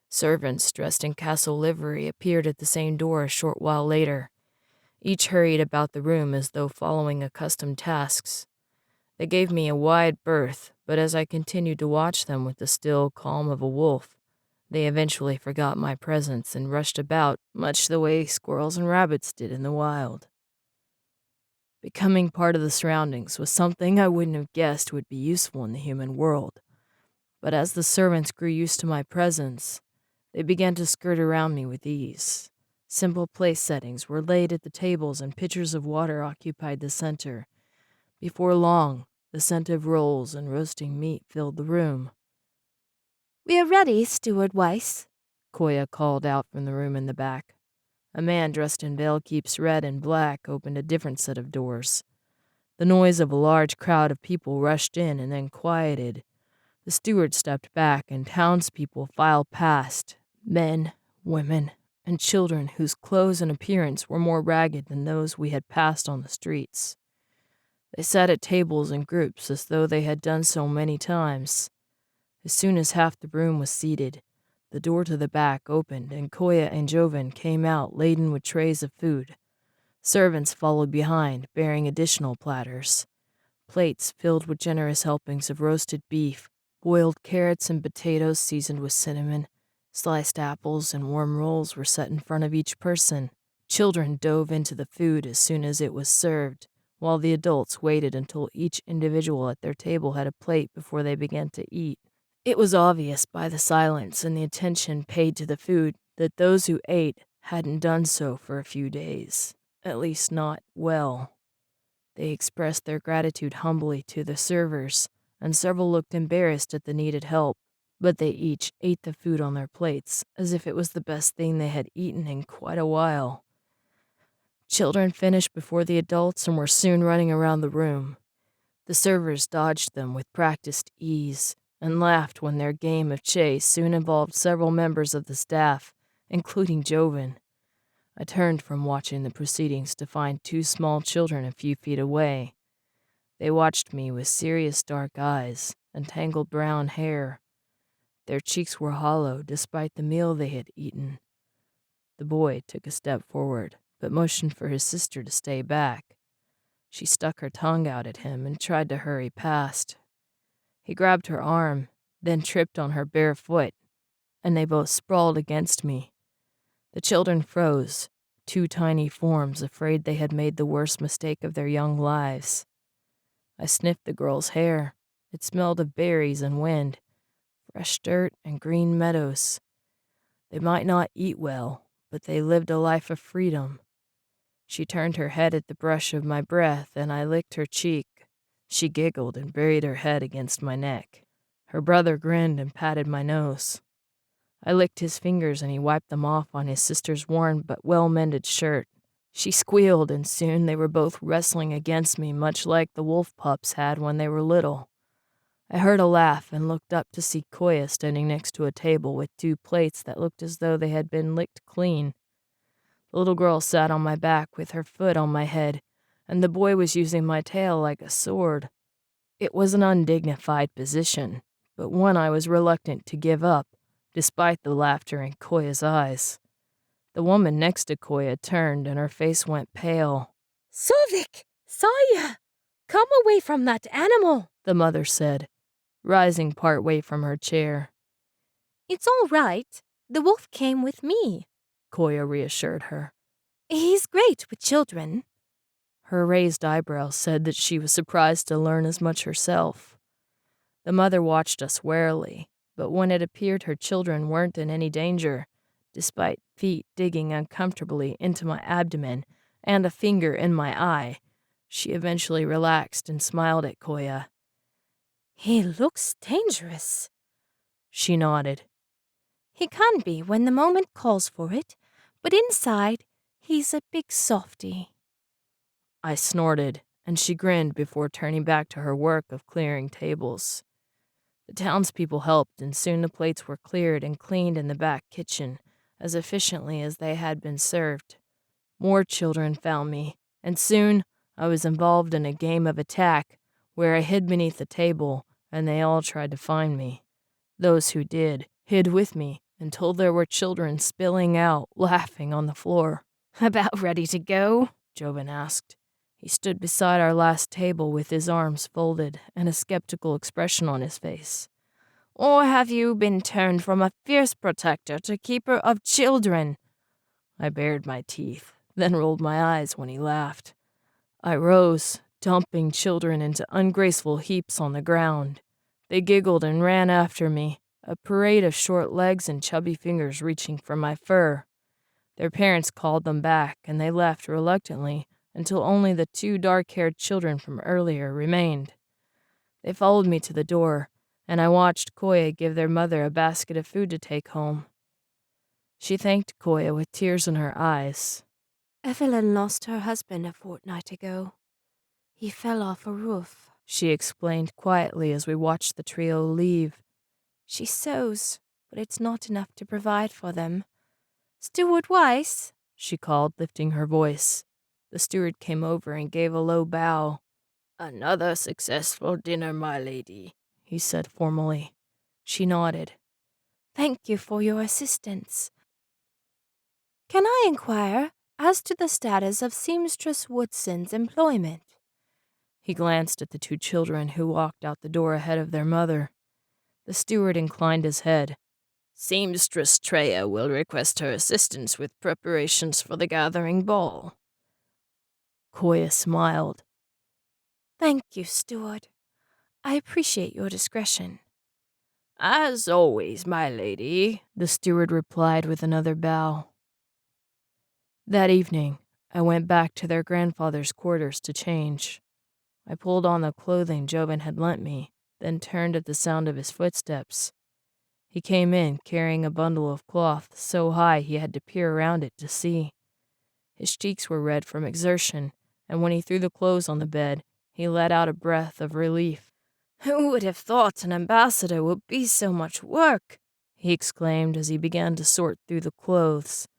Servants dressed in castle livery appeared at the same door a short while later. Each hurried about the room as though following accustomed tasks. They gave me a wide berth, but as I continued to watch them with the still calm of a wolf, they eventually forgot my presence and rushed about much the way squirrels and rabbits did in the wild. Becoming part of the surroundings was something I wouldn't have guessed would be useful in the human world. But as the servants grew used to my presence, they began to skirt around me with ease. Simple place settings were laid at the tables and pitchers of water occupied the center. Before long, the scent of rolls and roasting meat filled the room. We are ready, Steward Weiss, Koya called out from the room in the back. A man dressed in Valekeep's red and black opened a different set of doors. The noise of a large crowd of people rushed in and then quieted. The steward stepped back and townspeople filed past, men, women, and children whose clothes and appearance were more ragged than those we had passed on the streets. They sat at tables in groups as though they had done so many times. As soon as half the room was seated, the door to the back opened and Koya and Joven came out laden with trays of food. Servants followed behind, bearing additional platters. Plates filled with generous helpings of roasted beef, boiled carrots and potatoes seasoned with cinnamon, sliced apples, and warm rolls were set in front of each person. Children dove into the food as soon as it was served, while the adults waited until each individual at their table had a plate before they began to eat. It was obvious by the silence and the attention paid to the food that those who ate hadn't done so for a few days, at least not well. They expressed their gratitude humbly to the servers, and several looked embarrassed at the needed help, but they each ate the food on their plates as if it was the best thing they had eaten in quite a while. Children finished before the adults and were soon running around the room. The servers dodged them with practiced ease and laughed when their game of chase soon involved several members of the staff, including Joven. I turned from watching the proceedings to find two small children a few feet away. They watched me with serious dark eyes and tangled brown hair. Their cheeks were hollow despite the meal they had eaten. The boy took a step forward, but motioned for his sister to stay back. She stuck her tongue out at him and tried to hurry past. He grabbed her arm, then tripped on her bare foot, and they both sprawled against me. The children froze, two tiny forms afraid they had made the worst mistake of their young lives. I sniffed the girl's hair. It smelled of berries and wind, fresh dirt and green meadows. They might not eat well, but they lived a life of freedom. She turned her head at the brush of my breath, and I licked her cheek. She giggled and buried her head against my neck. Her brother grinned and patted my nose. I licked his fingers and he wiped them off on his sister's worn but well-mended shirt. She squealed, and soon they were both wrestling against me, much like the wolf pups had when they were little. I heard a laugh and looked up to see Koya standing next to a table with two plates that looked as though they had been licked clean. The little girl sat on my back with her foot on my head, and the boy was using my tail like a sword. It was an undignified position, but one I was reluctant to give up, despite the laughter in Koya's eyes. The woman next to Koya turned and her face went pale. Sovik! Saya! Come away from that animal, The mother said, rising part way from her chair. It's all right. The wolf came with me. Koya reassured her. He's great with children. Her raised eyebrows said that she was surprised to learn as much herself. The mother watched us warily, but when it appeared her children weren't in any danger, despite feet digging uncomfortably into my abdomen and a finger in my eye, she eventually relaxed and smiled at Koya. He looks dangerous. She nodded. He can be when the moment calls for it, but inside, he's a big softy. I snorted, and she grinned before turning back to her work of clearing tables. The townspeople helped, and soon the plates were cleared and cleaned in the back kitchen, as efficiently as they had been served. More children found me, and soon I was involved in a game of attack where I hid beneath the table, and they all tried to find me. Those who did hid with me until there were children spilling out, laughing on the floor. About ready to go? Joven asked. He stood beside our last table with his arms folded and a skeptical expression on his face. Or have you been turned from a fierce protector to keeper of children? I bared my teeth, then rolled my eyes when he laughed. I rose, dumping children into ungraceful heaps on the ground. They giggled and ran after me, a parade of short legs and chubby fingers reaching for my fur. Their parents called them back, and they left reluctantly until only the two dark-haired children from earlier remained. They followed me to the door, and I watched Koya give their mother a basket of food to take home. She thanked Koya with tears in her eyes. Evelyn lost her husband a fortnight ago. He fell off a roof, She explained quietly as we watched the trio leave. She sews, but it's not enough to provide for them. Steward Weiss, She called, lifting her voice. The steward came over and gave a low bow. Another successful dinner, my lady, he said formally. She nodded. Thank you for your assistance. Can I inquire, as to the status of Seamstress Woodson's employment. He glanced at the two children who walked out the door ahead of their mother. The steward inclined his head. Seamstress Cheree will request her assistance with preparations for the gathering ball. Koya smiled. Thank you, steward. I appreciate your discretion. As always, my lady, the steward replied with another bow. That evening, I went back to their grandfather's quarters to change. I pulled on the clothing Joven had lent me, then turned at the sound of his footsteps. He came in carrying a bundle of cloth so high he had to peer around it to see. His cheeks were red from exertion, and when he threw the clothes on the bed, he let out a breath of relief. Who would have thought an ambassador would be so much work? He exclaimed as he began to sort through the clothes.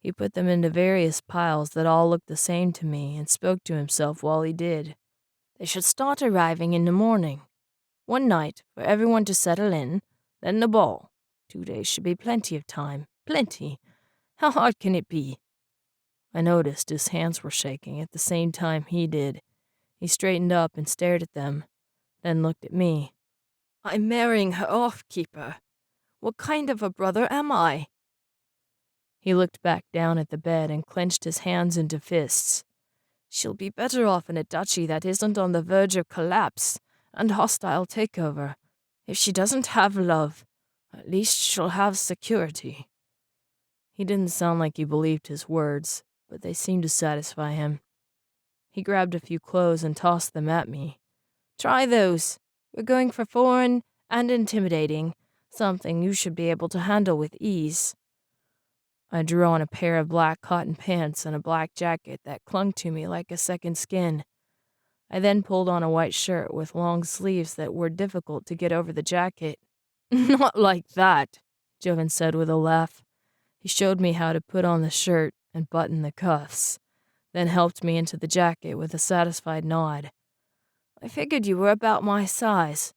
He put them into various piles that all looked the same to me and spoke to himself while he did. They should start arriving in the morning. One night for everyone to settle in, then the ball. 2 days should be plenty of time. Plenty. How hard can it be? I noticed his hands were shaking at the same time he did. He straightened up and stared at them, then looked at me. I'm marrying her off, keeper. What kind of a brother am I? He looked back down at the bed and clenched his hands into fists. She'll be better off in a duchy that isn't on the verge of collapse and hostile takeover. If she doesn't have love, at least she'll have security. He didn't sound like he believed his words, but they seemed to satisfy him. He grabbed a few clothes and tossed them at me. Try those. We're going for foreign and intimidating, something you should be able to handle with ease. I drew on a pair of black cotton pants and a black jacket that clung to me like a second skin. I then pulled on a white shirt with long sleeves that were difficult to get over the jacket. Not like that, Joven said with a laugh. He showed me how to put on the shirt and button the cuffs, then helped me into the jacket with a satisfied nod. I figured you were about my size.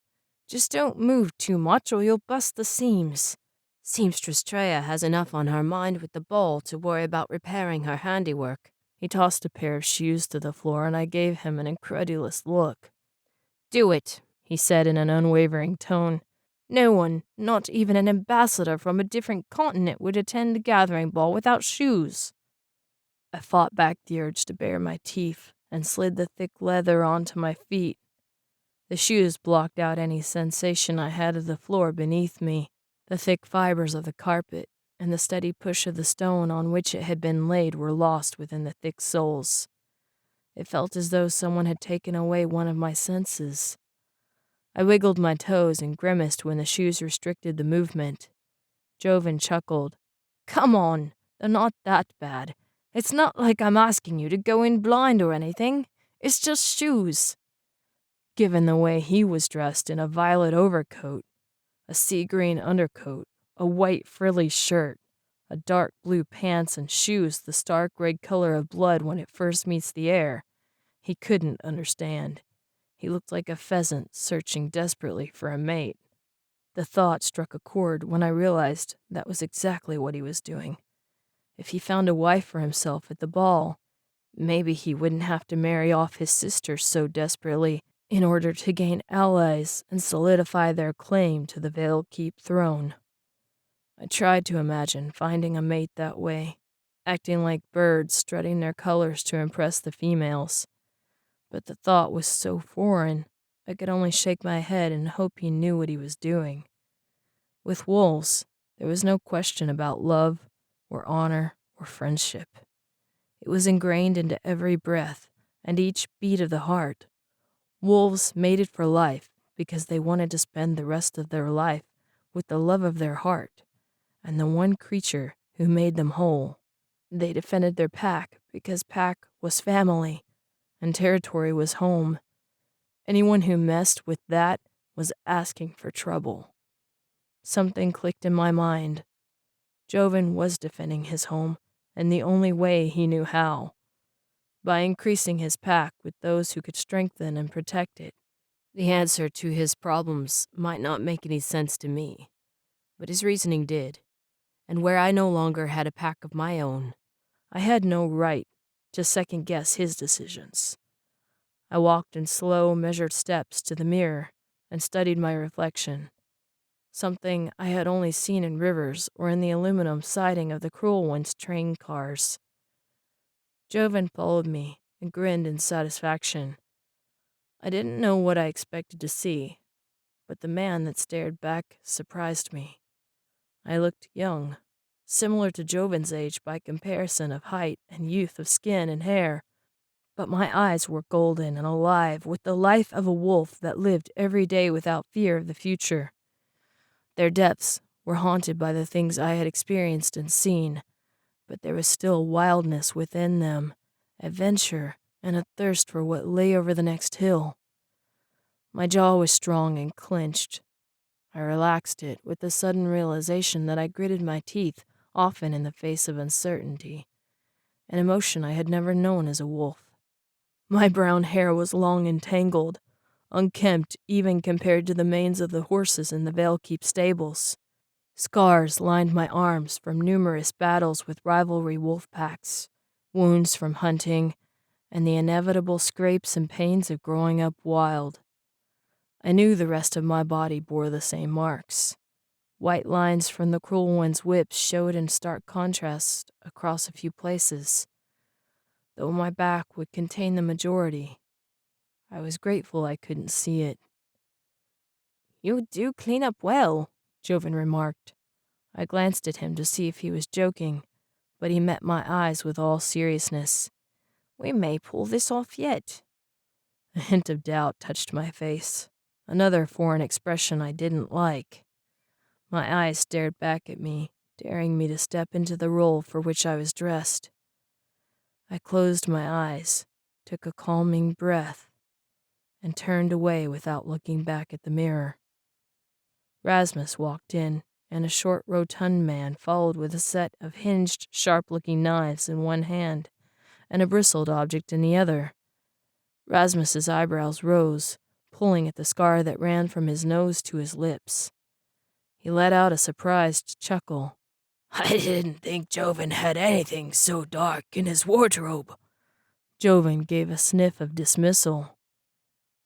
Just don't move too much or you'll bust the seams. Seamstress Cheree has enough on her mind with the ball to worry about repairing her handiwork. He tossed a pair of shoes to the floor and I gave him an incredulous look. Do it, he said in an unwavering tone. No one, not even an ambassador from a different continent, would attend a gathering ball without shoes. I fought back the urge to bare my teeth and slid the thick leather onto my feet. The shoes blocked out any sensation I had of the floor beneath me. The thick fibers of the carpet and the steady push of the stone on which it had been laid were lost within the thick soles. It felt as though someone had taken away one of my senses. I wiggled my toes and grimaced when the shoes restricted the movement. Joven chuckled. Come on, they're not that bad. It's not like I'm asking you to go in blind or anything. It's just shoes. Given the way he was dressed in a violet overcoat, a sea green undercoat, a white frilly shirt, a dark blue pants and shoes the stark red color of blood when it first meets the air, he couldn't understand. He looked like a pheasant searching desperately for a mate. The thought struck a chord when I realized that was exactly what he was doing. If he found a wife for himself at the ball, maybe he wouldn't have to marry off his sister so desperately in order to gain allies and solidify their claim to the Vale Keep throne. I tried to imagine finding a mate that way, acting like birds strutting their colors to impress the females. But the thought was so foreign, I could only shake my head and hope he knew what he was doing. With wolves, there was no question about love, or honor, or friendship. It was ingrained into every breath and each beat of the heart. Wolves mated for life because they wanted to spend the rest of their life with the love of their heart and the one creature who made them whole. They defended their pack because pack was family and territory was home. Anyone who messed with that was asking for trouble. Something clicked in my mind. Joven was defending his home, and the only way he knew how. By increasing his pack with those who could strengthen and protect it. The answer to his problems might not make any sense to me, but his reasoning did. And where I no longer had a pack of my own, I had no right to second-guess his decisions. I walked in slow, measured steps to the mirror and studied my reflection, something I had only seen in rivers or in the aluminum siding of the cruel one's train cars. Joven followed me and grinned in satisfaction. I didn't know what I expected to see, but the man that stared back surprised me. I looked young, similar to Joven's age by comparison of height and youth of skin and hair, but my eyes were golden and alive with the life of a wolf that lived every day without fear of the future. Their depths were haunted by the things I had experienced and seen, but there was still wildness within them, adventure, and a thirst for what lay over the next hill. My jaw was strong and clenched. I relaxed it with the sudden realization that I gritted my teeth often in the face of uncertainty, an emotion I had never known as a wolf. My brown hair was long and tangled, unkempt even compared to the manes of the horses in the Valekeep stables. Scars lined my arms from numerous battles with rivalry wolf packs, wounds from hunting, and the inevitable scrapes and pains of growing up wild. I knew the rest of my body bore the same marks. White lines from the cruel one's whips showed in stark contrast across a few places, though my back would contain the majority. I was grateful I couldn't see it. "You do clean up well," Joven remarked. I glanced at him to see if he was joking, but he met my eyes with all seriousness. "We may pull this off yet." A hint of doubt touched my face, another foreign expression I didn't like. My eyes stared back at me, daring me to step into the role for which I was dressed. I closed my eyes, took a calming breath, and turned away without looking back at the mirror. Rasmus walked in, and a short, rotund man followed with a set of hinged, sharp-looking knives in one hand and a bristled object in the other. Rasmus's eyebrows rose, pulling at the scar that ran from his nose to his lips. He let out a surprised chuckle. "I didn't think Joven had anything so dark in his wardrobe." Joven gave a sniff of dismissal.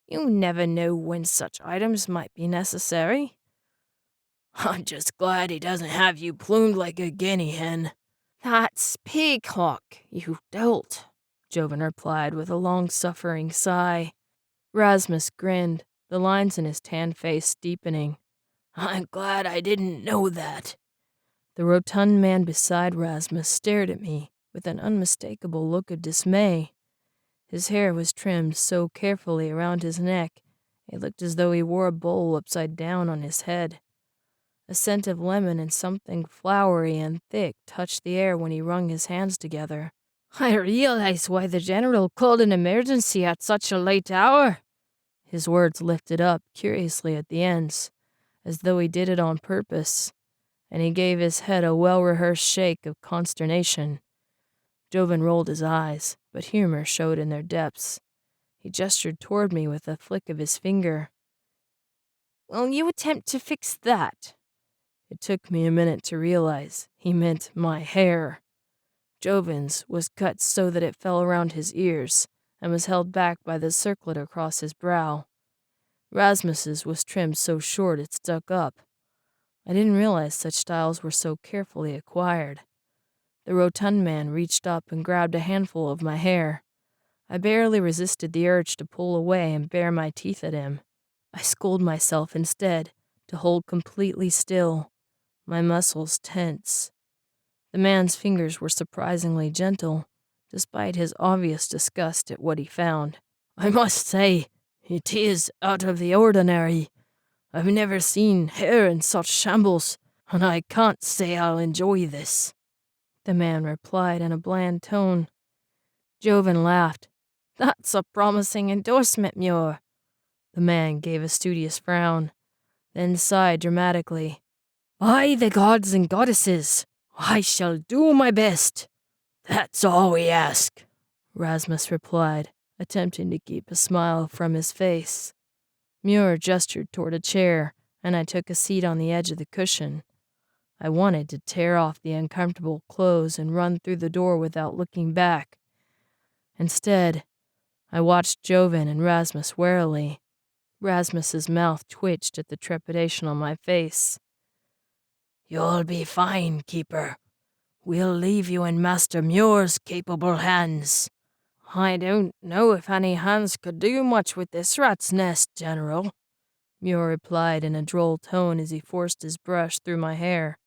"You never know when such items might be necessary." "I'm just glad he doesn't have you plumed like a guinea hen." "That's Peacock, you dolt," Joven replied with a long-suffering sigh. Rasmus grinned, the lines in his tanned face deepening. "I'm glad I didn't know that." The rotund man beside Rasmus stared at me with an unmistakable look of dismay. His hair was trimmed so carefully around his neck, it looked as though he wore a bowl upside down on his head. A scent of lemon and something flowery and thick touched the air when he wrung his hands together. "I realize why the general called an emergency at such a late hour." His words lifted up curiously at the ends, as though he did it on purpose, and he gave his head a well-rehearsed shake of consternation. Joven rolled his eyes, but humor showed in their depths. He gestured toward me with a flick of his finger. "Will you attempt to fix that?" It took me a minute to realize he meant my hair. Joven's was cut so that it fell around his ears and was held back by the circlet across his brow. Rasmus's was trimmed so short it stuck up. I didn't realize such styles were so carefully acquired. The rotund man reached up and grabbed a handful of my hair. I barely resisted the urge to pull away and bare my teeth at him. I schooled myself instead to hold completely still, my muscles tense. The man's fingers were surprisingly gentle, despite his obvious disgust at what he found. "I must say, it is out of the ordinary. I've never seen hair in such shambles, and I can't say I'll enjoy this," the man replied in a bland tone. Joven laughed. "That's a promising endorsement, Muir." The man gave a studious frown, then sighed dramatically. "By the gods and goddesses, I shall do my best. That's all we ask," Rasmus replied, attempting to keep a smile from his face. Muir gestured toward a chair, and I took a seat on the edge of the cushion. I wanted to tear off the uncomfortable clothes and run through the door without looking back. Instead, I watched Joven and Rasmus warily. Rasmus's mouth twitched at the trepidation on my face. You'll be fine, Keeper. We'll leave you in Master Muir's capable hands. I don't know if any hands could do much with this rat's nest, General, Muir replied in a droll tone as he forced his brush through my hair.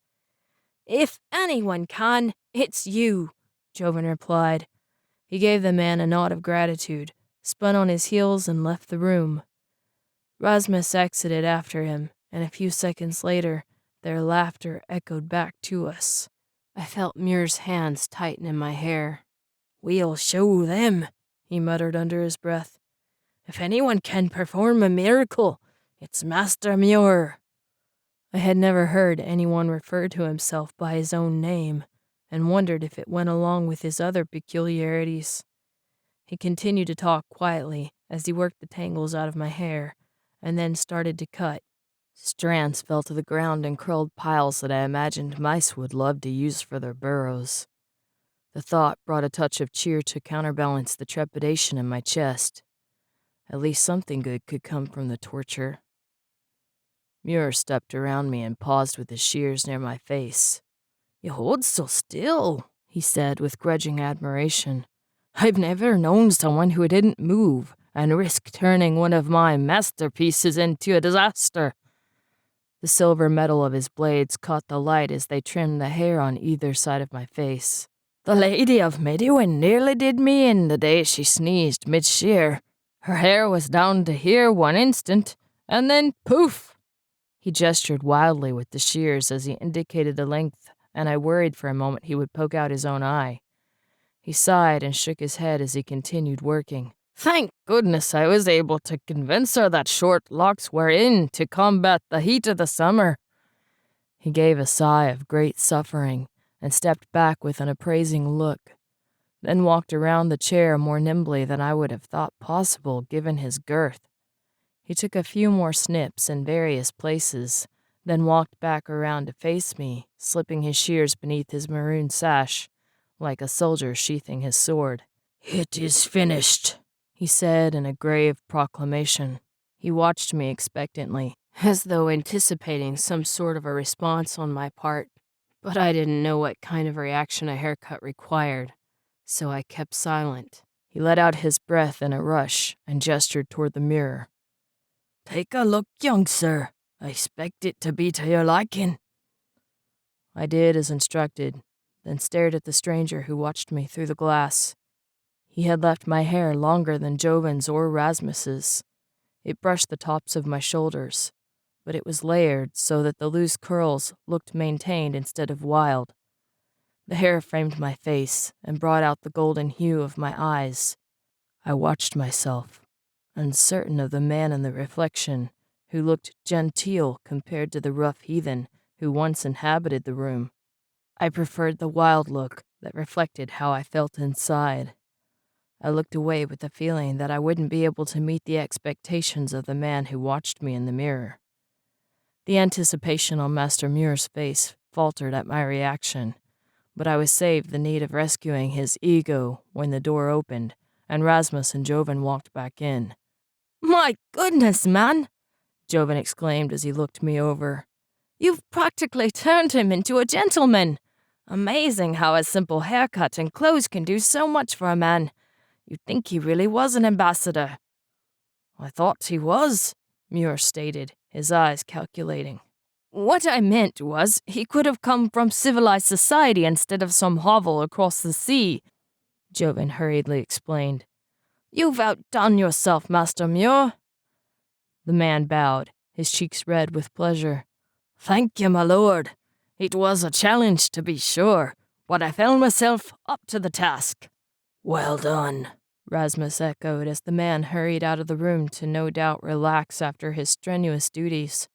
If anyone can, it's you, Joven replied. He gave the man a nod of gratitude, spun on his heels, and left the room. Rasmus exited after him, and a few seconds later, their laughter echoed back to us. I felt Muir's hands tighten in my hair. We'll show them, he muttered under his breath. If anyone can perform a miracle, it's Master Muir. I had never heard anyone refer to himself by his own name, and wondered if it went along with his other peculiarities. He continued to talk quietly as he worked the tangles out of my hair, and then started to cut. Strands fell to the ground in curled piles that I imagined mice would love to use for their burrows. The thought brought a touch of cheer to counterbalance the trepidation in my chest. At least something good could come from the torture. Muir stepped around me and paused with his shears near my face. You hold so still, he said with grudging admiration. I've never known someone who didn't move and risk turning one of my masterpieces into a disaster. The silver metal of his blades caught the light as they trimmed the hair on either side of my face. The Lady of Medewin nearly did me in the day she sneezed mid-shear. Her hair was down to here one instant, and then poof! He gestured wildly with the shears as he indicated the length, and I worried for a moment he would poke out his own eye. He sighed and shook his head as he continued working. Thank goodness I was able to convince her that short locks were in to combat the heat of the summer. He gave a sigh of great suffering and stepped back with an appraising look, then walked around the chair more nimbly than I would have thought possible given his girth. He took a few more snips in various places, then walked back around to face me, slipping his shears beneath his maroon sash, like a soldier sheathing his sword. It is finished, he said in a grave proclamation. He watched me expectantly, as though anticipating some sort of a response on my part, but I didn't know what kind of reaction a haircut required, so I kept silent. He let out his breath in a rush and gestured toward the mirror. Take a look, young sir. I expect it to be to your liking. I did as instructed, then stared at the stranger who watched me through the glass. He had left my hair longer than Joven's or Rasmus's. It brushed the tops of my shoulders, but it was layered so that the loose curls looked maintained instead of wild. The hair framed my face and brought out the golden hue of my eyes. I watched myself, uncertain of the man in the reflection, who looked genteel compared to the rough heathen who once inhabited the room. I preferred the wild look that reflected how I felt inside. I looked away with the feeling that I wouldn't be able to meet the expectations of the man who watched me in the mirror. The anticipation on Master Muir's face faltered at my reaction, but I was saved the need of rescuing his ego when the door opened and Rasmus and Joven walked back in. My goodness, man, Joven exclaimed as he looked me over. You've practically turned him into a gentleman. Amazing how a simple haircut and clothes can do so much for a man. You'd think he really was an ambassador. I thought he was, Muir stated, his eyes calculating. What I meant was, he could have come from civilized society instead of some hovel across the sea, Joven hurriedly explained. You've outdone yourself, Master Muir. The man bowed, his cheeks red with pleasure. Thank you, my lord. It was a challenge, to be sure, but I found myself up to the task. Well done, Rasmus echoed as the man hurried out of the room to no doubt relax after his strenuous duties.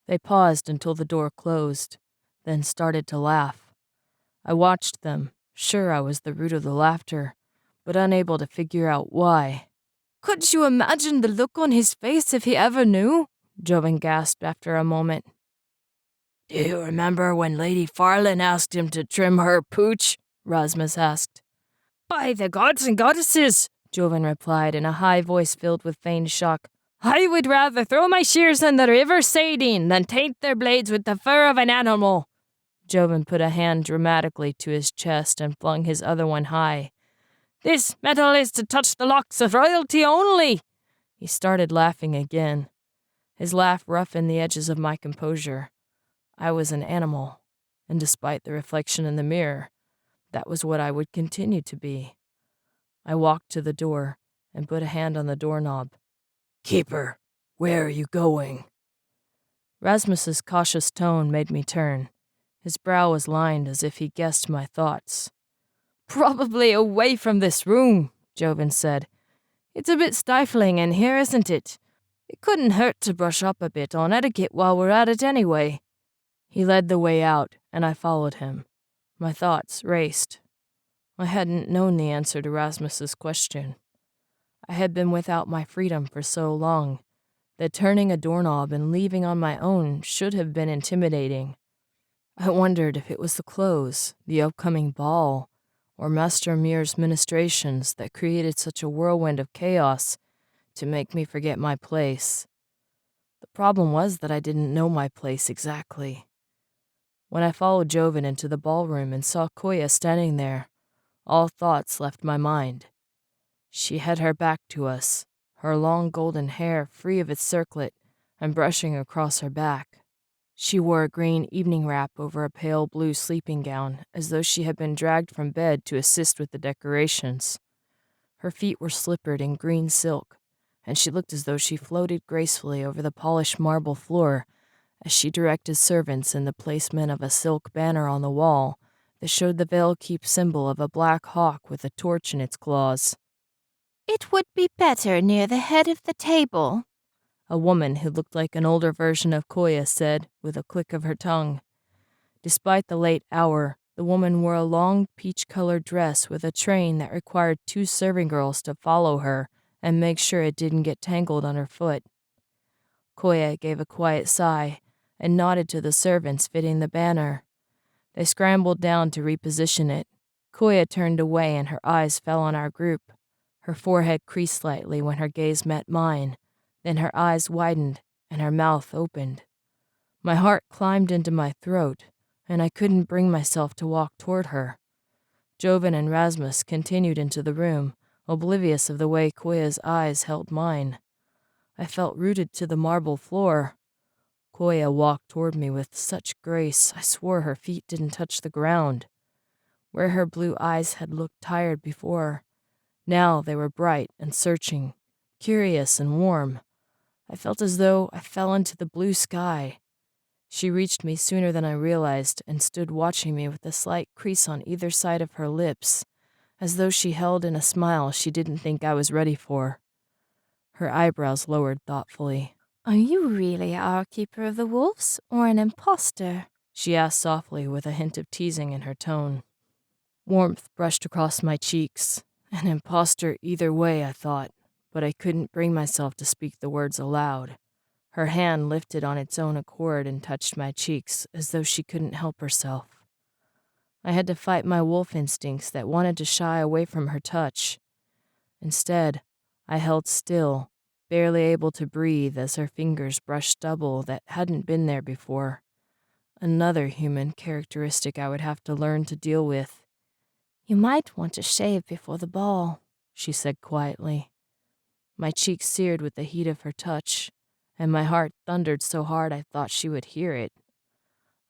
They paused until the door closed, then started to laugh. I watched them, sure I was the root of the laughter, but unable to figure out why. Could you imagine the look on his face if he ever knew? Joven gasped after a moment. Do you remember when Lady Farlin asked him to trim her pooch? Rasmus asked. By the gods and goddesses, Joven replied in a high voice filled with feigned shock. I would rather throw my shears in the river Sadine than taint their blades with the fur of an animal. Joven put a hand dramatically to his chest and flung his other one high. This metal is to touch the locks of royalty only. He started laughing again. His laugh roughened the edges of my composure. I was an animal, and despite the reflection in the mirror, that was what I would continue to be. I walked to the door and put a hand on the doorknob. Keeper, where are you going? Rasmus's cautious tone made me turn. His brow was lined as if he guessed my thoughts. Probably away from this room, Joven said. It's a bit stifling in here, isn't it? It couldn't hurt to brush up a bit on etiquette while we're at it anyway. He led the way out, and I followed him. My thoughts raced. I hadn't known the answer to Rasmus's question. I had been without my freedom for so long that turning a doorknob and leaving on my own should have been intimidating. I wondered if it was the clothes, the upcoming ball, or Master Muir's ministrations that created such a whirlwind of chaos to make me forget my place. The problem was that I didn't know my place exactly. When I followed Joven into the ballroom and saw Koya standing there, all thoughts left my mind. She had her back to us, her long golden hair free of its circlet and brushing across her back. She wore a green evening wrap over a pale blue sleeping gown, as though she had been dragged from bed to assist with the decorations. Her feet were slippered in green silk, and she looked as though she floated gracefully over the polished marble floor as she directed servants in the placement of a silk banner on the wall that showed the Veil Keep symbol of a black hawk with a torch in its claws. It would be better near the head of the table, A woman who looked like an older version of Koya said, with a click of her tongue. Despite the late hour, the woman wore a long peach-colored dress with a train that required 2 serving girls to follow her and make sure it didn't get tangled on her foot. Koya gave a quiet sigh and nodded to the servants fitting the banner. They scrambled down to reposition it. Koya turned away and her eyes fell on our group. Her forehead creased slightly when her gaze met mine. Then her eyes widened and her mouth opened. My heart climbed into my throat, and I couldn't bring myself to walk toward her. Joven and Rasmus continued into the room, oblivious of the way Koya's eyes held mine. I felt rooted to the marble floor. Koya walked toward me with such grace I swore her feet didn't touch the ground. Where her blue eyes had looked tired before, now they were bright and searching, curious and warm. I felt as though I fell into the blue sky. She reached me sooner than I realized and stood watching me with a slight crease on either side of her lips, as though she held in a smile she didn't think I was ready for. Her eyebrows lowered thoughtfully. Are you really our keeper of the wolves, or an impostor? She asked softly with a hint of teasing in her tone. Warmth brushed across my cheeks. An impostor either way, I thought, but I couldn't bring myself to speak the words aloud. Her hand lifted on its own accord and touched my cheeks as though she couldn't help herself. I had to fight my wolf instincts that wanted to shy away from her touch. Instead, I held still, barely able to breathe as her fingers brushed stubble that hadn't been there before. Another human characteristic I would have to learn to deal with. You might want to shave before the ball, she said quietly. My cheeks seared with the heat of her touch, and my heart thundered so hard I thought she would hear it.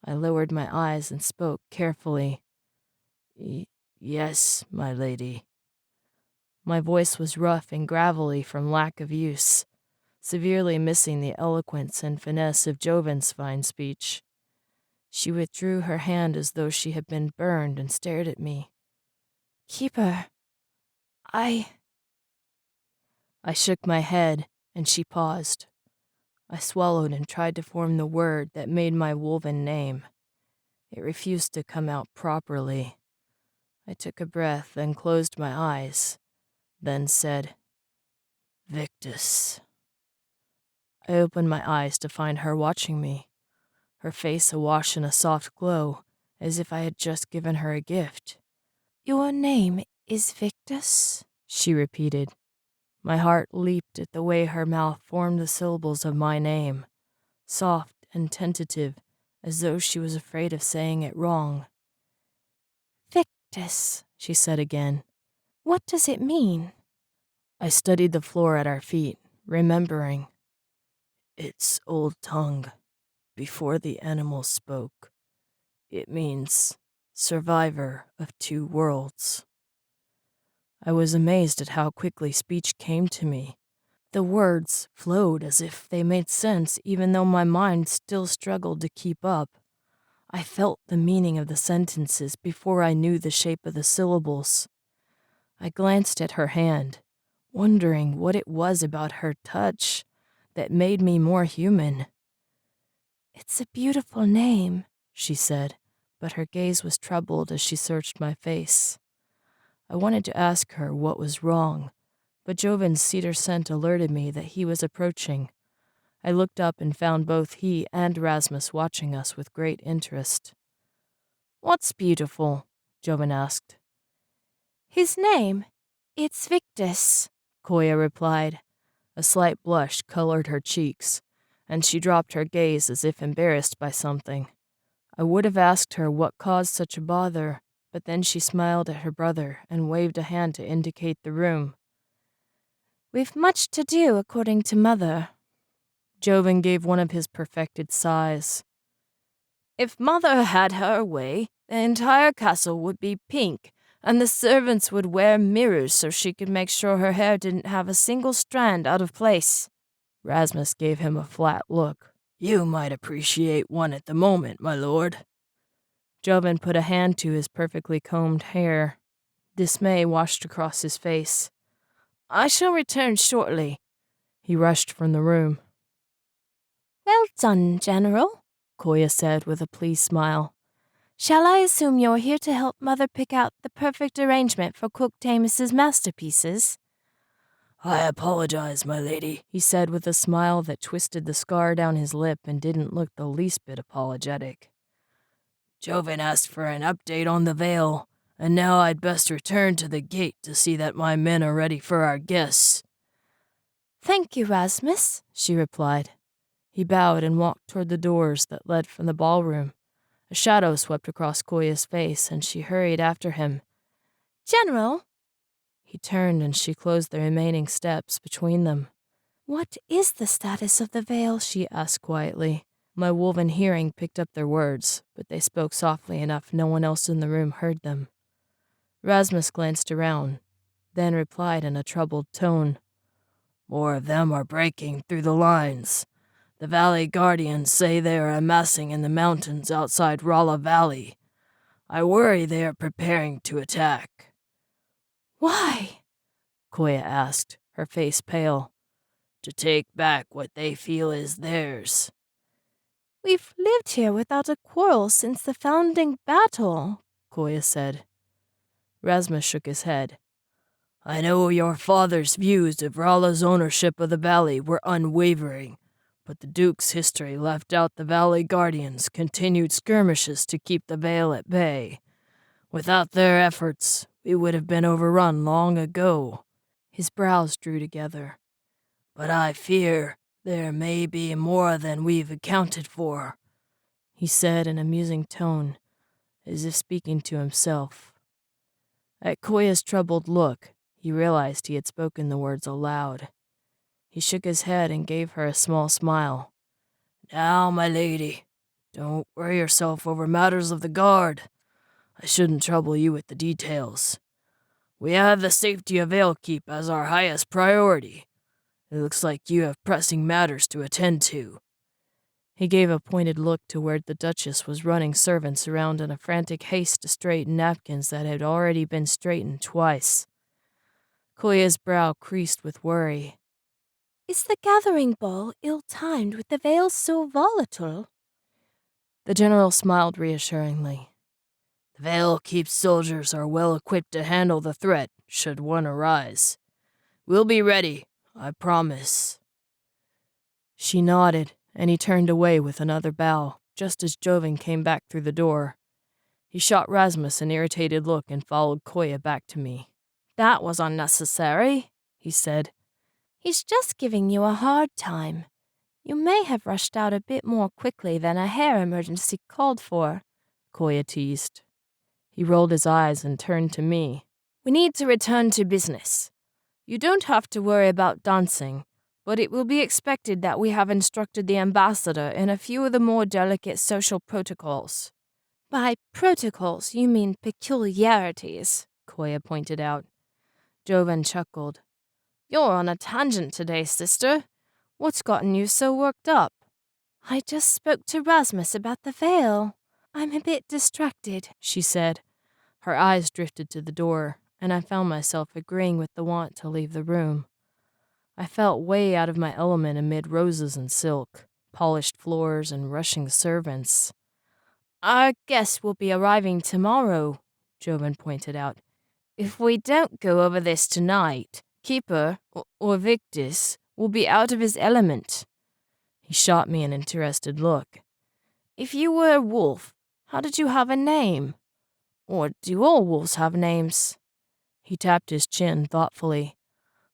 I lowered my eyes and spoke carefully. Yes, my lady. My voice was rough and gravelly from lack of use, severely missing the eloquence and finesse of Joven's fine speech. She withdrew her hand as though she had been burned and stared at me. Keeper, I shook my head, and she paused. I swallowed and tried to form the word that made my woven name. It refused to come out properly. I took a breath and closed my eyes, then said, Victus. I opened my eyes to find her watching me. her face awash in a soft glow, as if I had just given her a gift. Your name is Victus? She repeated. My heart leaped at the way her mouth formed the syllables of my name, soft and tentative, as though she was afraid of saying it wrong. Victus, she said again. What does it mean? I studied the floor at our feet, remembering. It's old tongue, before the animals spoke. It means survivor of two worlds. I was amazed at how quickly speech came to me. The words flowed as if they made sense, even though my mind still struggled to keep up. I felt the meaning of the sentences before I knew the shape of the syllables. I glanced at her hand, wondering what it was about her touch that made me more human. It's a beautiful name, she said, but her gaze was troubled as she searched my face. I wanted to ask her what was wrong, but Joven's cedar scent alerted me that he was approaching. I looked up and found both he and Rasmus watching us with great interest. What's beautiful? Joven asked. His name. It's Victus, Koya replied. A slight blush colored her cheeks, and she dropped her gaze as if embarrassed by something. I would have asked her what caused such a bother, but then she smiled at her brother and waved a hand to indicate the room. We've much to do, according to Mother. Joven gave one of his perfected sighs. If Mother had her way, the entire castle would be pink, and the servants would wear mirrors so she could make sure her hair didn't have a single strand out of place. Rasmus gave him a flat look. You might appreciate one at the moment, my lord. Joven put a hand to his perfectly combed hair. Dismay washed across his face. I shall return shortly. He rushed from the room. Well done, General, Koya said with a pleased smile. Shall I assume you're here to help Mother pick out the perfect arrangement for Cook Tamus's masterpieces? I apologize, my lady, he said with a smile that twisted the scar down his lip and didn't look the least bit apologetic. Joven asked for an update on the veil, and now I'd best return to the gate to see that my men are ready for our guests. Thank you, Rasmus, she replied. He bowed and walked toward the doors that led from the ballroom. A shadow swept across Koya's face, and she hurried after him. General! He turned, and she closed the remaining steps between them. What is the status of the veil? She asked quietly. My woven hearing picked up their words, but they spoke softly enough no one else in the room heard them. Rasmus glanced around, then replied in a troubled tone. More of them are breaking through the lines. The Valley Guardians say they are amassing in the mountains outside Rala Valley. I worry they are preparing to attack. Why? Koya asked, her face pale. To take back what they feel is theirs. We've lived here without a quarrel since the founding battle, Koya said. Rasmus shook his head. I know your father's views of Rala's ownership of the valley were unwavering, but the Duke's history left out the Valley Guardians' continued skirmishes to keep the Vale at bay. Without their efforts, we would have been overrun long ago. His brows drew together. But I fear there may be more than we've accounted for, he said in a musing tone, as if speaking to himself. At Koya's troubled look, he realized he had spoken the words aloud. He shook his head and gave her a small smile. Now, my lady, don't worry yourself over matters of the guard. I shouldn't trouble you with the details. We have the safety of Valekeep as our highest priority. It looks like you have pressing matters to attend to. He gave a pointed look to where the Duchess was running servants around in a frantic haste to straighten napkins that had already been straightened twice. Koya's brow creased with worry. Is the gathering ball ill-timed with the veil so volatile? The general smiled reassuringly. The Valekeep soldiers are well equipped to handle the threat, should one arise. We'll be ready, I promise. She nodded, and he turned away with another bow. just as Joven came back through the door. He shot Rasmus an irritated look and followed Koya back to me. "That was unnecessary," he said. He's just giving you a hard time. You may have rushed out a bit more quickly than a hair emergency called for, Koya teased. He rolled his eyes and turned to me. "We need to return to business. You don't have to worry about dancing, but it will be expected that we have instructed the ambassador in a few of the more delicate social protocols." By protocols, you mean peculiarities, Koya pointed out. Joven chuckled. "You're on a tangent today, sister. What's gotten you so worked up?" I just spoke to Rasmus about the veil. I'm a bit distracted, she said. Her eyes drifted to the door, and I found myself agreeing with the want to leave the room. I felt way out of my element amid roses and silk, polished floors, and rushing servants. "Our guest will be arriving tomorrow," Joven pointed out. "If we don't go over this tonight, Keeper, or Victus, will be out of his element." He shot me an interested look. "If you were a wolf, how did you have a name? Or do all wolves have names?" He tapped his chin thoughtfully.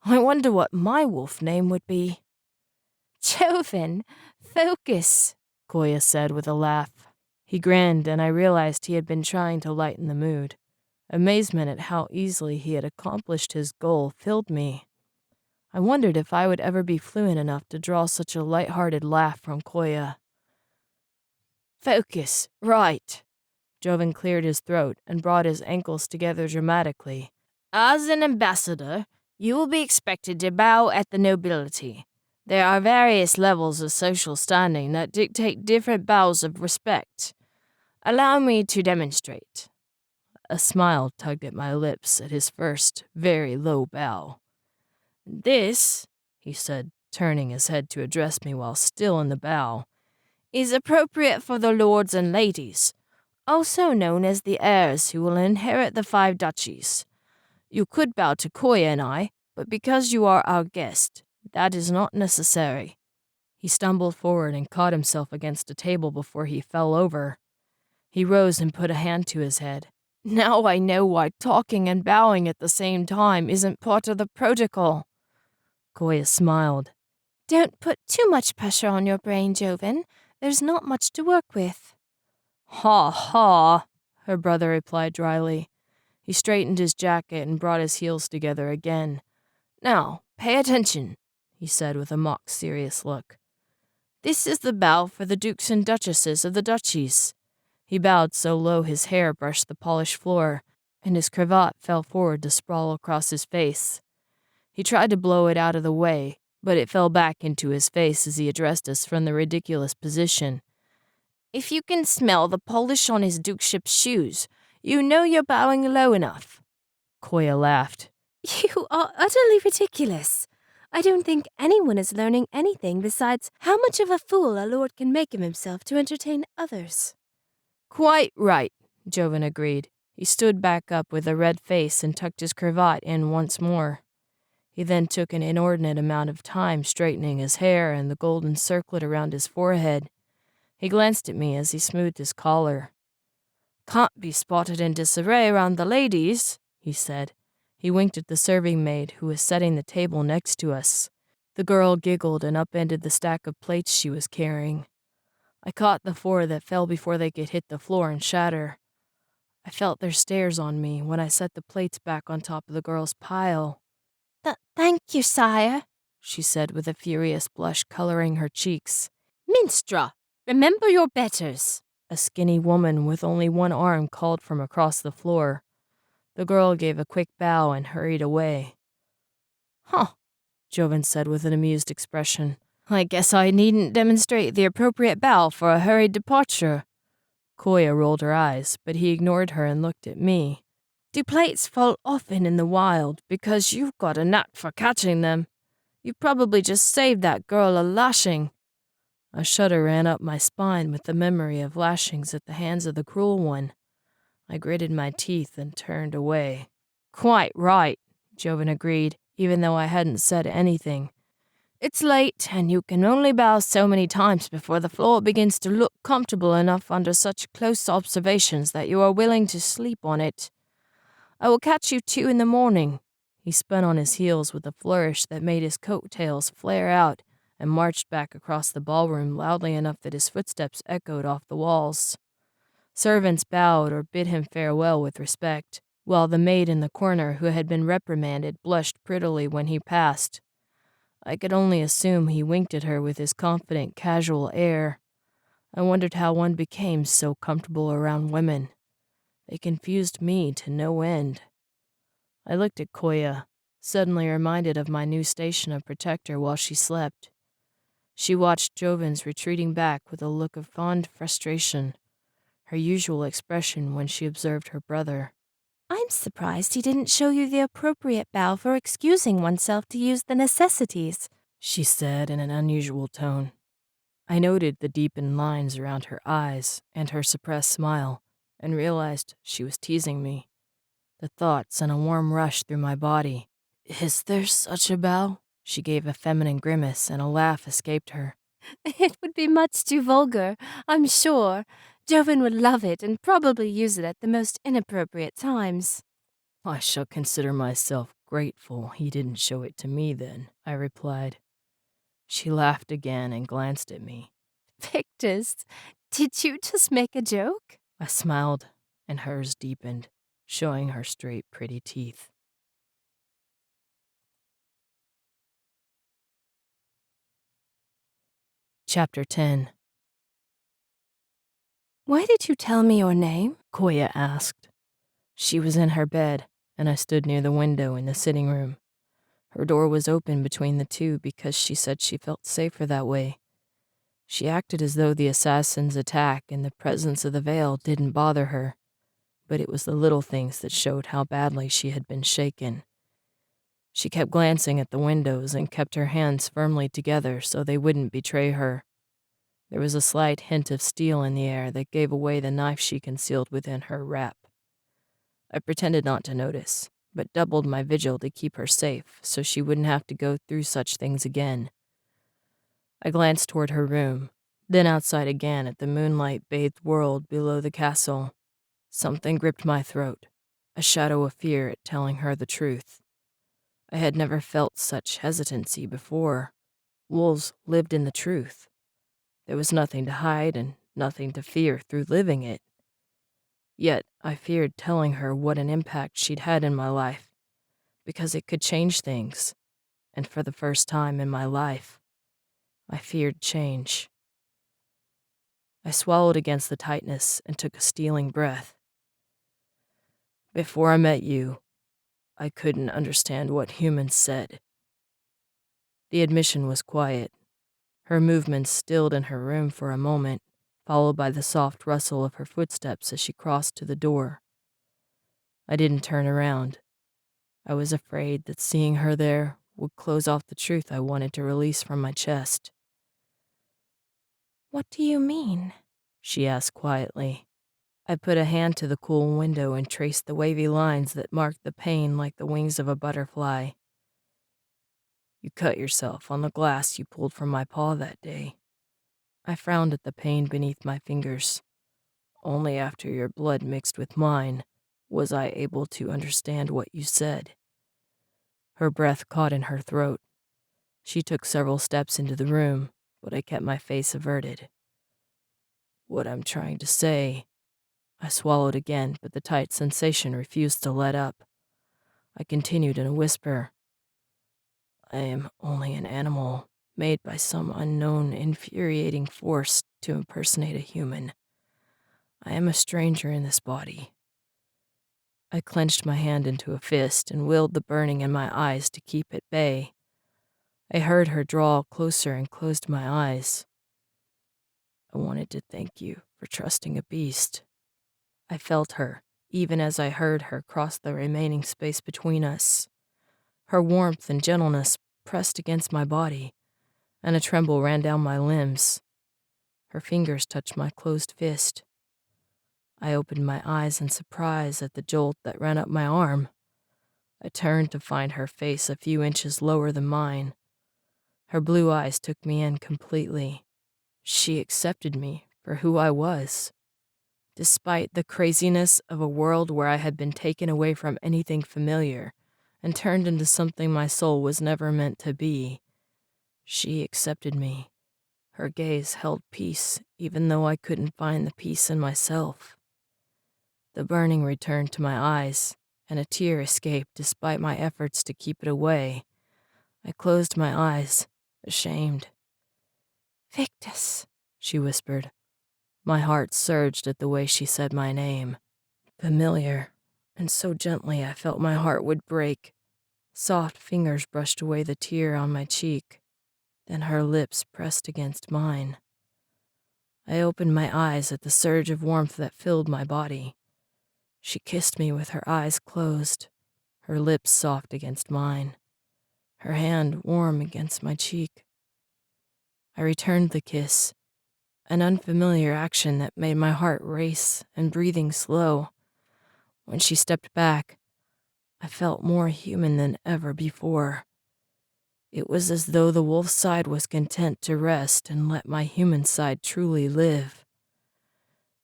"I wonder what my wolf name would be." Joven, focus, Koya said with a laugh. He grinned, and I realized he had been trying to lighten the mood. Amazement at how easily he had accomplished his goal filled me. I wondered if I would ever be fluent enough to draw such a light-hearted laugh from Koya. "Focus, right." Joven cleared his throat and brought his ankles together dramatically. "As an ambassador, you will be expected to bow at the nobility. There are various levels of social standing that dictate different bows of respect. Allow me to demonstrate." A smile tugged at my lips at his first, very low bow. "This," he said, turning his head to address me while still in the bow, "is appropriate for the lords and ladies, also known as the heirs who will inherit the 5 duchies. You could bow to Koya and I, but because you are our guest, that is not necessary." He stumbled forward and caught himself against a table before he fell over. He rose and put a hand to his head. "Now I know why talking and bowing at the same time isn't part of the protocol." Koya smiled. Don't put too much pressure on your brain, Joven. There's not much to work with. "Ha ha," her brother replied dryly. He straightened his jacket and brought his heels together again. "Now, pay attention," he said with a mock serious look. "This is the bow for the dukes and duchesses of the duchies." He bowed so low his hair brushed the polished floor, and his cravat fell forward to sprawl across his face. He tried to blow it out of the way, but it fell back into his face as he addressed us from the ridiculous position. "If you can smell the polish on his dukeship's shoes, you know you're bowing low enough." Koya laughed. You are utterly ridiculous. I don't think anyone is learning anything besides how much of a fool a lord can make of himself to entertain others. "Quite right," Joven agreed. He stood back up with a red face and tucked his cravat in once more. He then took an inordinate amount of time straightening his hair and the golden circlet around his forehead. He glanced at me as he smoothed his collar. "Can't be spotted in disarray around the ladies," he said. He winked at the serving maid who was setting the table next to us. The girl giggled and upended the stack of plates she was carrying. I caught the 4 that fell before they could hit the floor and shatter. I felt their stares on me when I set the plates back on top of the girl's pile. Thank you, sire, she said with a furious blush coloring her cheeks. Minstra, remember your betters. A skinny woman with only one arm called from across the floor. The girl gave a quick bow and hurried away. "Huh," Joven said with an amused expression. "I guess I needn't demonstrate the appropriate bow for a hurried departure." Koya rolled her eyes, but he ignored her and looked at me. "Do plates fall often in the wild because you've got a knack for catching them? You probably just saved that girl a lashing." A shudder ran up my spine with the memory of lashings at the hands of the cruel one. I gritted my teeth and turned away. "Quite right," Joven agreed, even though I hadn't said anything. It's late, and you can only bow so many times before the floor begins to look comfortable enough under such close observations that you are willing to sleep on it. I will catch you 2 in the morning." He spun on his heels with a flourish that made his coat-tails flare out and marched back across the ballroom loudly enough that his footsteps echoed off the walls. Servants bowed or bid him farewell with respect, while the maid in the corner who had been reprimanded blushed prettily when he passed. I could only assume he winked at her with his confident, casual air. I wondered how one became so comfortable around women. They confused me to no end. I looked at Koya, suddenly reminded of my new station of protector while she slept. She watched Joven's retreating back with a look of fond frustration, her usual expression when she observed her brother. I'm surprised he didn't show you the appropriate bow for excusing oneself to use the necessities, she said in an unusual tone. I noted the deepened lines around her eyes and her suppressed smile, and realized she was teasing me. The thought sent a warm rush through my body. "Is there such a bow?" She gave a feminine grimace, and a laugh escaped her. It would be much too vulgar, I'm sure. Joven would love it and probably use it at the most inappropriate times. "I shall consider myself grateful he didn't show it to me then," I replied. She laughed again and glanced at me. Victus, did you just make a joke? I smiled, and hers deepened, showing her straight, pretty teeth. Chapter 10. Why did you tell me your name? Koya asked. She was in her bed, and I stood near the window in the sitting room. Her door was open between the two because she said she felt safer that way. She acted as though the assassin's attack and the presence of the veil didn't bother her, but it was the little things that showed how badly she had been shaken. She kept glancing at the windows and kept her hands firmly together so they wouldn't betray her. There was a slight hint of steel in the air that gave away the knife she concealed within her wrap. I pretended not to notice, but doubled my vigil to keep her safe so she wouldn't have to go through such things again. I glanced toward her room, then outside again at the moonlight-bathed world below the castle. Something gripped my throat, a shadow of fear at telling her the truth. I had never felt such hesitancy before. Wolves lived in the truth. There was nothing to hide and nothing to fear through living it. Yet I feared telling her what an impact she'd had in my life, because it could change things, and for the first time in my life, I feared change. I swallowed against the tightness and took a stealing breath. Before I met you, I couldn't understand what humans said. The admission was quiet. Her movements stilled in her room for a moment, followed by the soft rustle of her footsteps as she crossed to the door. I didn't turn around. I was afraid that seeing her there would close off the truth I wanted to release from my chest. What do you mean? She asked quietly. I put a hand to the cool window and traced the wavy lines that marked the pane like the wings of a butterfly. You cut yourself on the glass you pulled from my paw that day. I frowned at the pain beneath my fingers. Only after your blood mixed with mine was I able to understand what you said. Her breath caught in her throat. She took several steps into the room, but I kept my face averted. What I'm trying to say... I swallowed again, but the tight sensation refused to let up. I continued in a whisper. I am only an animal, made by some unknown, infuriating force to impersonate a human. I am a stranger in this body. I clenched my hand into a fist and willed the burning in my eyes to keep at bay. I heard her draw closer and closed my eyes. I wanted to thank you for trusting a beast. I felt her, even as I heard her cross the remaining space between us. Her warmth and gentleness pressed against my body, and a tremble ran down my limbs. Her fingers touched my closed fist. I opened my eyes in surprise at the jolt that ran up my arm. I turned to find her face a few inches lower than mine. Her blue eyes took me in completely. She accepted me for who I was. Despite the craziness of a world where I had been taken away from anything familiar and turned into something my soul was never meant to be, she accepted me. Her gaze held peace, even though I couldn't find the peace in myself. The burning returned to my eyes, and a tear escaped despite my efforts to keep it away. I closed my eyes, ashamed. Victus, She whispered. My heart surged at the way she said my name. Familiar, and so gently I felt my heart would break. Soft fingers brushed away the tear on my cheek. Then her lips pressed against mine. I opened my eyes at the surge of warmth that filled my body. She kissed me with her eyes closed, her lips soft against mine, her hand warm against my cheek. I returned the kiss, an unfamiliar action that made my heart race and breathing slow. When she stepped back, I felt more human than ever before. It was as though the wolf side was content to rest and let my human side truly live.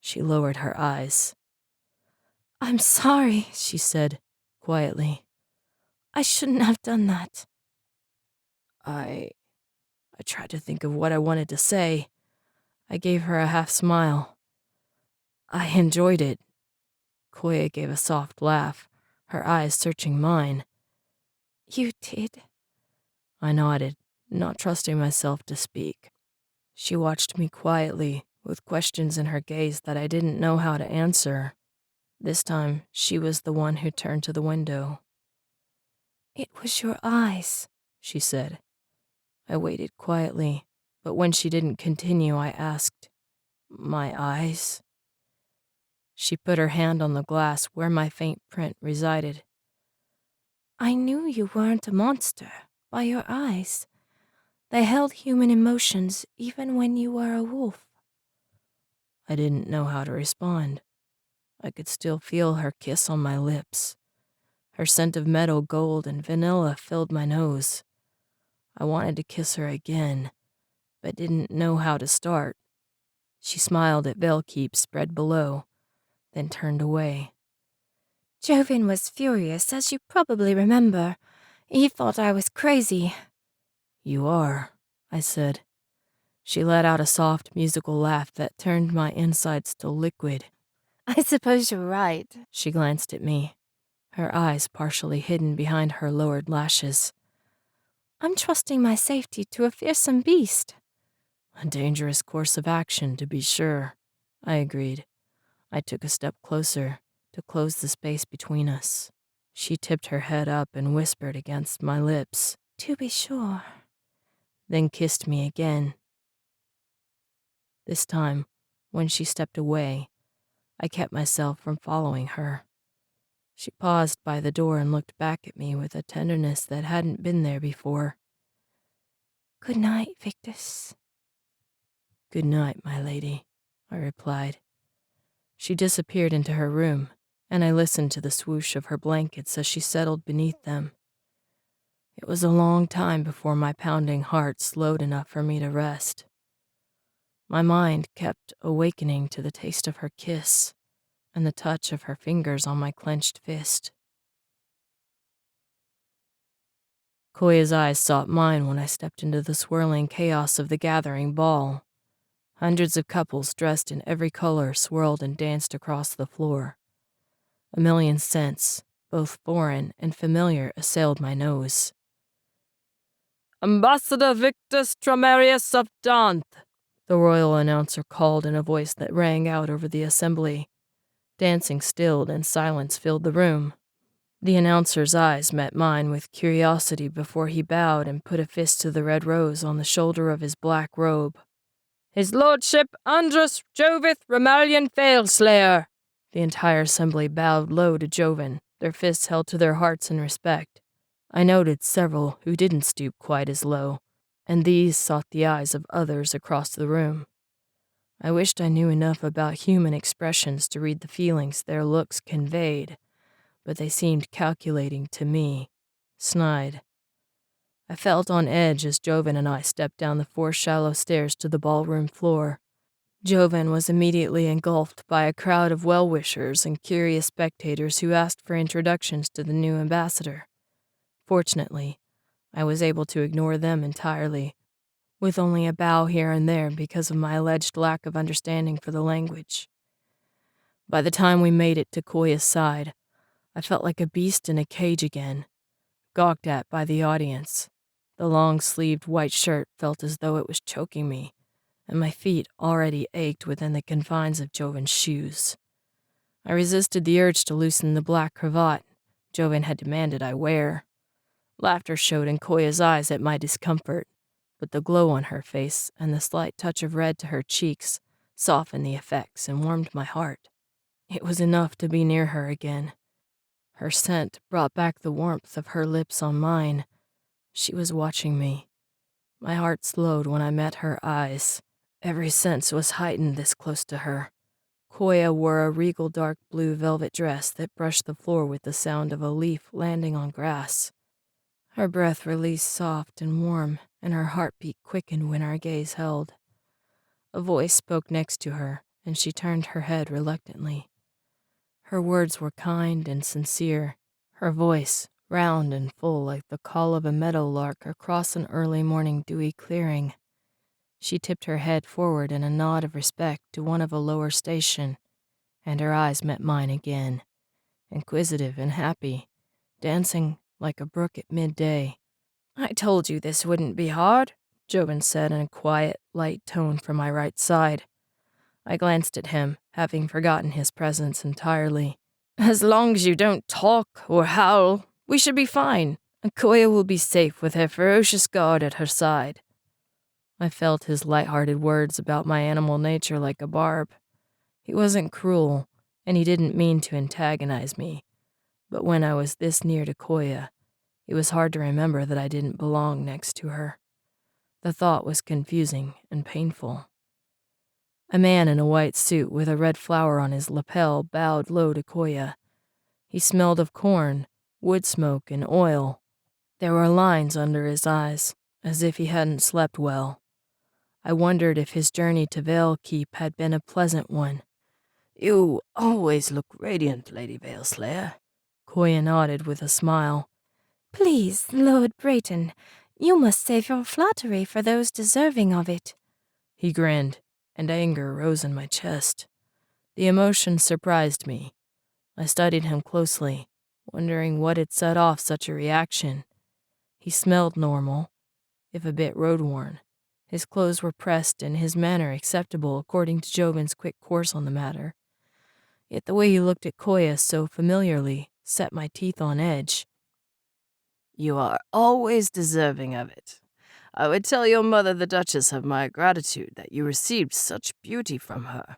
She lowered her eyes. I'm sorry, She said, quietly. I shouldn't have done that. I tried to think of what I wanted to say. I gave her a half smile. I enjoyed it. Koya gave a soft laugh, her eyes searching mine. You did? I nodded, not trusting myself to speak. She watched me quietly, with questions in her gaze that I didn't know how to answer. This time, she was the one who turned to the window. It was your eyes, She said. I waited quietly, but when she didn't continue, I asked, My eyes? She put her hand on the glass where my faint print resided. I knew you weren't a monster by your eyes. They held human emotions even when you were a wolf. I didn't know how to respond. I could still feel her kiss on my lips. Her scent of meadow gold and vanilla filled my nose. I wanted to kiss her again, but didn't know how to start. She smiled at Velkeep spread below, then turned away. Jovin was furious, as you probably remember. He thought I was crazy. You are, I said. She let out a soft musical laugh that turned my insides to liquid. I suppose you're right. She glanced at me, her eyes partially hidden behind her lowered lashes. I'm trusting my safety to a fearsome beast. A dangerous course of action, to be sure, I agreed. I took a step closer to close the space between us. She tipped her head up and whispered against my lips, To be sure. then kissed me again. This time, when she stepped away, I kept myself from following her. She paused by the door and looked back at me with a tenderness that hadn't been there before. Good night, Victus. Good night, my lady, I replied. She disappeared into her room, and I listened to the swoosh of her blankets as she settled beneath them. It was a long time before my pounding heart slowed enough for me to rest. My mind kept awakening to the taste of her kiss and the touch of her fingers on my clenched fist. Koya's eyes sought mine when I stepped into the swirling chaos of the gathering ball. Hundreds of couples dressed in every color swirled and danced across the floor. A million scents, both foreign and familiar, assailed my nose. Ambassador Victus Tramarius of Danth, the royal announcer called in a voice that rang out over the assembly. Dancing stilled and silence filled the room. The announcer's eyes met mine with curiosity before he bowed and put a fist to the red rose on the shoulder of his black robe. His Lordship Andrus Jovith Ramalian Failslayer. The entire assembly bowed low to Joven, their fists held to their hearts in respect. I noted several who didn't stoop quite as low, and these sought the eyes of others across the room. I wished I knew enough about human expressions to read the feelings their looks conveyed, but they seemed calculating to me, snide. I felt on edge as Joven and I stepped down the 4 shallow stairs to the ballroom floor. Joven was immediately engulfed by a crowd of well-wishers and curious spectators who asked for introductions to the new ambassador. Fortunately, I was able to ignore them entirely, with only a bow here and there because of my alleged lack of understanding for the language. By the time we made it to Koya's side, I felt like a beast in a cage again, gawked at by the audience. The long-sleeved white shirt felt as though it was choking me, and my feet already ached within the confines of Joven's shoes. I resisted the urge to loosen the black cravat Joven had demanded I wear. Laughter showed in Koya's eyes at my discomfort, but the glow on her face and the slight touch of red to her cheeks softened the effects and warmed my heart. It was enough to be near her again. Her scent brought back the warmth of her lips on mine. She was watching me. My heart slowed when I met her eyes. Every sense was heightened this close to her. Koya wore a regal dark blue velvet dress that brushed the floor with the sound of a leaf landing on grass. Her breath released soft and warm, and her heartbeat quickened when our gaze held. A voice spoke next to her, and she turned her head reluctantly. Her words were kind and sincere, her voice round and full like the call of a meadowlark across an early morning dewy clearing. She tipped her head forward in a nod of respect to one of a lower station, and her eyes met mine again, inquisitive and happy, dancing like a brook at midday. "I told you this wouldn't be hard," Joven said in a quiet, light tone from my right side. I glanced at him, having forgotten his presence entirely. "As long as you don't talk or howl, we should be fine. Koya will be safe with her ferocious guard at her side." I felt his light-hearted words about my animal nature like a barb. He wasn't cruel, and he didn't mean to antagonize me. But when I was this near to Koya, it was hard to remember that I didn't belong next to her. The thought was confusing and painful. A man in a white suit with a red flower on his lapel bowed low to Koya. He smelled of corn, wood smoke, and oil. There were lines under his eyes, as if he hadn't slept well. I wondered if his journey to Vale Keep had been a pleasant one. "You always look radiant, Lady Veilslayer." Koya nodded with a smile. Please, Lord Brayton, you must save your flattery for those deserving of it. He grinned, and anger rose in my chest. The emotion surprised me. I studied him closely, wondering what had set off such a reaction. He smelled normal, if a bit road-worn. His clothes were pressed and his manner acceptable according to Joven's quick course on the matter. Yet the way he looked at Koya so familiarly set my teeth on edge. "You are always deserving of it. I would tell your mother the Duchess of my gratitude that you received such beauty from her,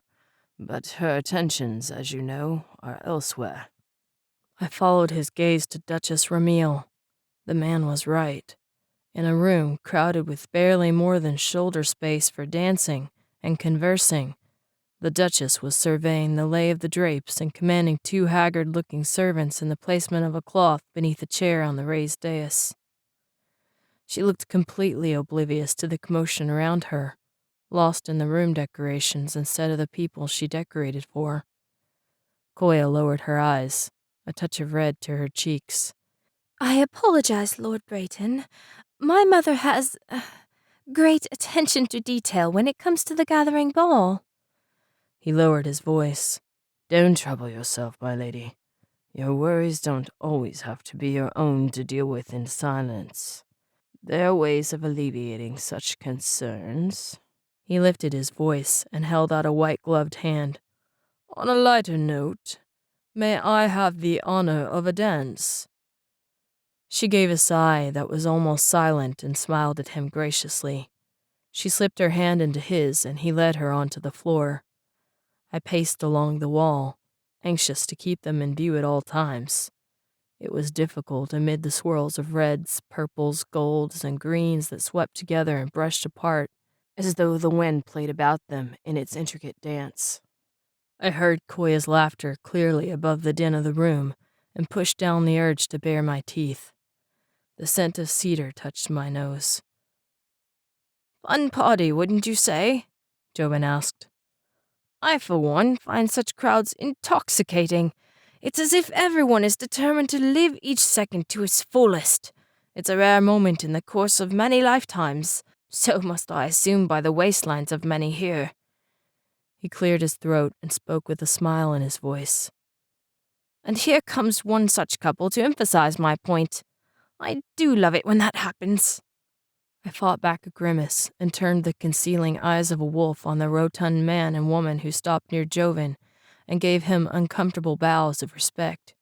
but her attentions, as you know, are elsewhere." I followed his gaze to Duchess Ramil. The man was right. In a room crowded with barely more than shoulder space for dancing and conversing, the Duchess was surveying the lay of the drapes and commanding 2 haggard-looking servants in the placement of a cloth beneath a chair on the raised dais. She looked completely oblivious to the commotion around her, lost in the room decorations instead of the people she decorated for. Koya lowered her eyes, a touch of red to her cheeks. I apologize, Lord Brayton. My mother has great attention to detail when it comes to the gathering ball. He lowered his voice. "Don't trouble yourself, my lady. Your worries don't always have to be your own to deal with in silence. There are ways of alleviating such concerns." He lifted his voice and held out a white-gloved hand. "On a lighter note, may I have the honor of a dance?" She gave a sigh that was almost silent and smiled at him graciously. She slipped her hand into his and he led her onto the floor. I paced along the wall, anxious to keep them in view at all times. It was difficult amid the swirls of reds, purples, golds, and greens that swept together and brushed apart, as though the wind played about them in its intricate dance. I heard Koya's laughter clearly above the din of the room and pushed down the urge to bare my teeth. The scent of cedar touched my nose. Fun party, wouldn't you say? Joven asked. I, for one, find such crowds intoxicating. It's as if everyone is determined to live each second to its fullest. It's a rare moment in the course of many lifetimes, so must I assume by the waistlines of many here. He cleared his throat and spoke with a smile in his voice. And here comes one such couple to emphasize my point. I do love it when that happens. I fought back a grimace and turned the concealing eyes of a wolf on the rotund man and woman who stopped near Joven and gave him uncomfortable bows of respect.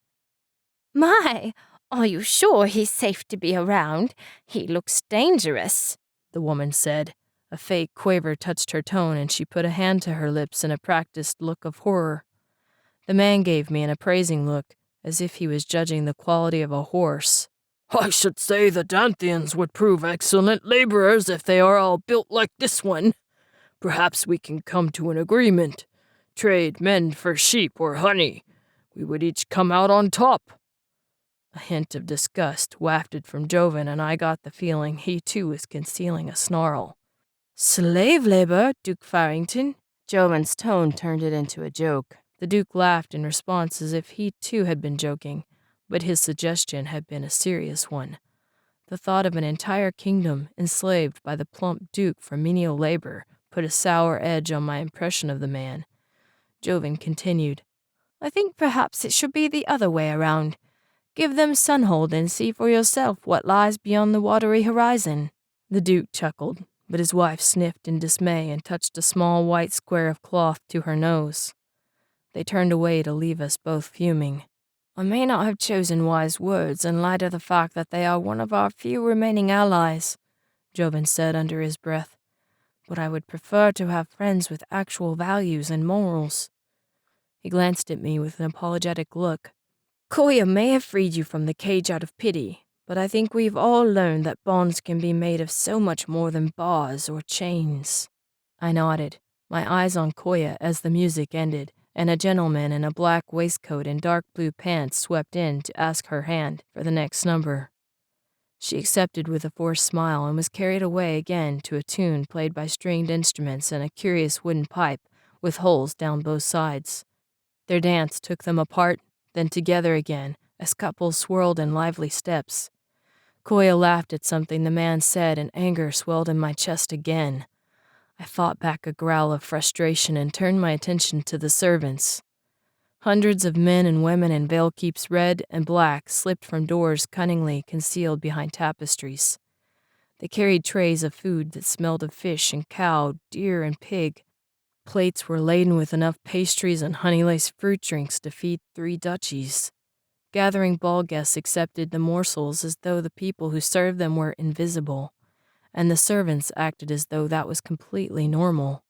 My, are you sure he's safe to be around? He looks dangerous, the woman said. A faint quaver touched her tone and she put a hand to her lips in a practiced look of horror. The man gave me an appraising look, as if he was judging the quality of a horse. I should say the Danthians would prove excellent laborers if they are all built like this one. Perhaps we can come to an agreement. Trade men for sheep or honey. We would each come out on top. A hint of disgust wafted from Joven, and I got the feeling he too was concealing a snarl. Slave labor, Duke Farrington? Joven's tone turned it into a joke. The Duke laughed in response as if he too had been joking, but his suggestion had been a serious one. The thought of an entire kingdom enslaved by the plump Duke for menial labor put a sour edge on my impression of the man. Joven continued, I think perhaps it should be the other way around. Give them sunhold and see for yourself what lies beyond the watery horizon. The Duke chuckled, but his wife sniffed in dismay and touched a small white square of cloth to her nose. They turned away to leave us both fuming. I may not have chosen wise words in light of the fact that they are one of our few remaining allies, Joven said under his breath, but I would prefer to have friends with actual values and morals. He glanced at me with an apologetic look. Koya may have freed you from the cage out of pity, but I think we've all learned that bonds can be made of so much more than bars or chains. I nodded, my eyes on Koya as the music ended, and a gentleman in a black waistcoat and dark blue pants swept in to ask her hand for the next number. She accepted with a forced smile and was carried away again to a tune played by stringed instruments and a curious wooden pipe with holes down both sides. Their dance took them apart, then together again, as couples swirled in lively steps. Koya laughed at something the man said, and anger swelled in my chest again. I fought back a growl of frustration and turned my attention to the servants. Hundreds of men and women in veil keeps red and black slipped from doors cunningly concealed behind tapestries. They carried trays of food that smelled of fish and cow, deer and pig. Plates were laden with enough pastries and honey-laced fruit drinks to feed 3 duchies. Gathering ball guests accepted the morsels as though the people who served them were invisible, and the servants acted as though that was completely normal.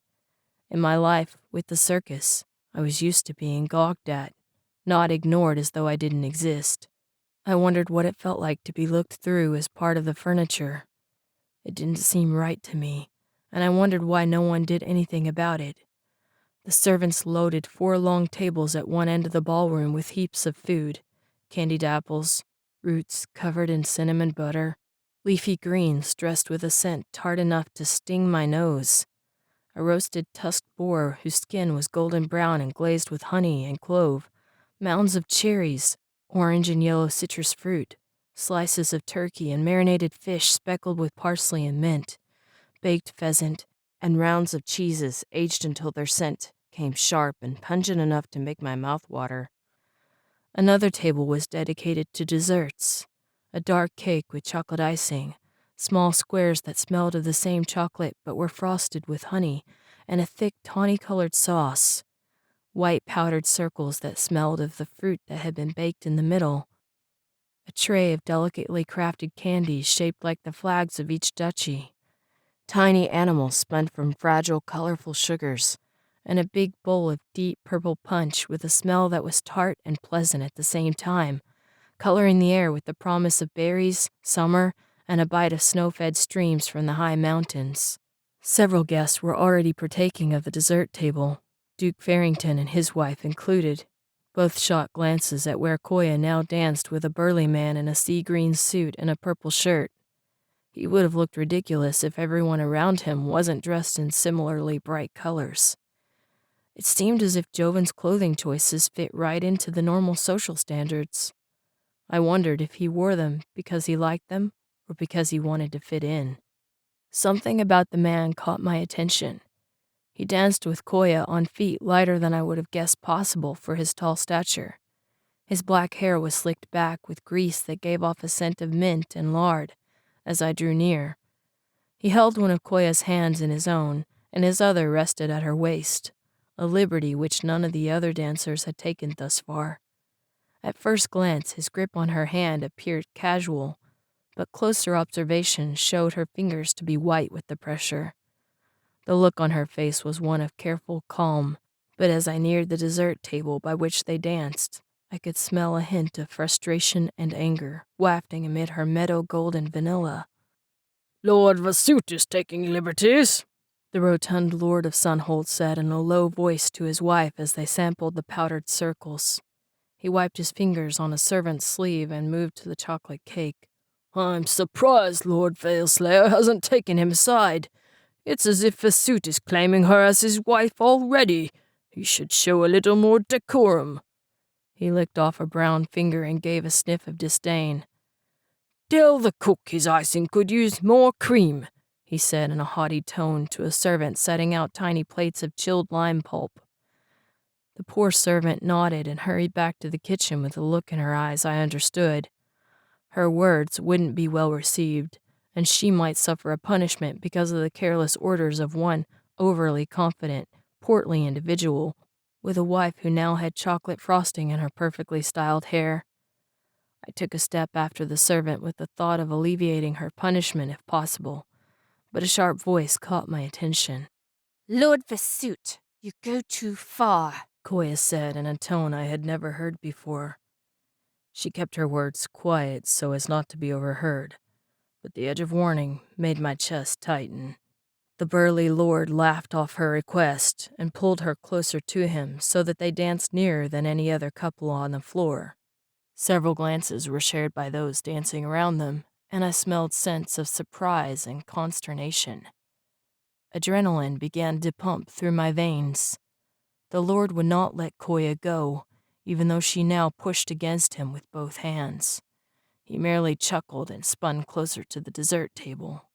In my life with the circus, I was used to being gawked at, not ignored as though I didn't exist. I wondered what it felt like to be looked through as part of the furniture. It didn't seem right to me, and I wondered why no one did anything about it. The servants loaded 4 long tables at one end of the ballroom with heaps of food, candied apples, roots covered in cinnamon butter, leafy greens dressed with a scent tart enough to sting my nose, a roasted tusked boar whose skin was golden brown and glazed with honey and clove, mounds of cherries, orange and yellow citrus fruit, slices of turkey and marinated fish speckled with parsley and mint, baked pheasant, and rounds of cheeses aged until their scent came sharp and pungent enough to make my mouth water. Another table was dedicated to desserts, a dark cake with chocolate icing, small squares that smelled of the same chocolate but were frosted with honey, and a thick tawny-colored sauce, white powdered circles that smelled of the fruit that had been baked in the middle, a tray of delicately crafted candies shaped like the flags of each duchy, tiny animals spun from fragile, colorful sugars, and a big bowl of deep purple punch with a smell that was tart and pleasant at the same time, coloring the air with the promise of berries, summer, and a bite of snow-fed streams from the high mountains. Several guests were already partaking of the dessert table, Duke Farrington and his wife included, Both shot glances at where Koya now danced with a burly man in a sea-green suit and a purple shirt. He would have looked ridiculous if everyone around him wasn't dressed in similarly bright colors. It seemed as if Joven's clothing choices fit right into the normal social standards. I wondered if he wore them because he liked them or because he wanted to fit in. Something about the man caught my attention. He danced with Koya on feet lighter than I would have guessed possible for his tall stature. His black hair was slicked back with grease that gave off a scent of mint and lard as I drew near. He held one of Koya's hands in his own, and his other rested at her waist, a liberty which none of the other dancers had taken thus far. At first glance, his grip on her hand appeared casual, but closer observation showed her fingers to be white with the pressure. The look on her face was one of careful calm, but as I neared the dessert table by which they danced, I could smell a hint of frustration and anger wafting amid her meadow gold and vanilla. Lord Victus taking liberties, the rotund Lord of Sunhold said in a low voice to his wife as they sampled the powdered circles. He wiped his fingers on a servant's sleeve and moved to the chocolate cake. I'm surprised Lord Veilslayer hasn't taken him aside. It's as if Victus is claiming her as his wife already. He should show a little more decorum. He licked off a brown finger and gave a sniff of disdain. Tell the cook his icing could use more cream, he said in a haughty tone to a servant setting out tiny plates of chilled lime pulp. The poor servant nodded and hurried back to the kitchen with a look in her eyes I understood. Her words wouldn't be well received, and she might suffer a punishment because of the careless orders of one overly confident, portly individual with a wife who now had chocolate frosting in her perfectly styled hair. I took a step after the servant with the thought of alleviating her punishment if possible, but a sharp voice caught my attention. Lord Victus, you go too far, Koya said in a tone I had never heard before. She kept her words quiet so as not to be overheard, but the edge of warning made my chest tighten. The burly lord laughed off her request and pulled her closer to him so that they danced nearer than any other couple on the floor. Several glances were shared by those dancing around them, and I smelled scents of surprise and consternation. Adrenaline began to pump through my veins. The lord would not let Koya go, even though she now pushed against him with both hands. He merely chuckled and spun closer to the dessert table.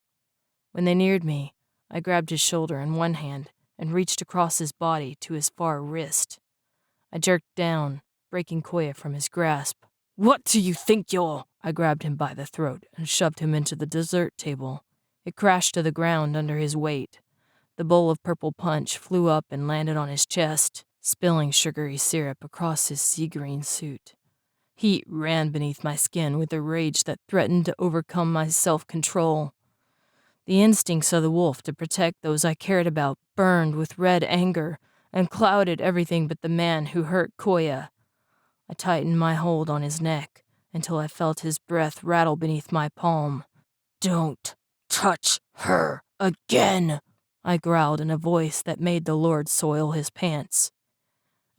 When they neared me, I grabbed his shoulder in one hand and reached across his body to his far wrist. I jerked down, breaking Koya from his grasp. What do you think you're? I grabbed him by the throat and shoved him into the dessert table. It crashed to the ground under his weight. The bowl of purple punch flew up and landed on his chest, spilling sugary syrup across his sea-green suit. Heat ran beneath my skin with a rage that threatened to overcome my self-control. The instincts of the wolf to protect those I cared about burned with red anger and clouded everything but the man who hurt Koya. I tightened my hold on his neck until I felt his breath rattle beneath my palm. Don't touch her again, I growled in a voice that made the lord soil his pants.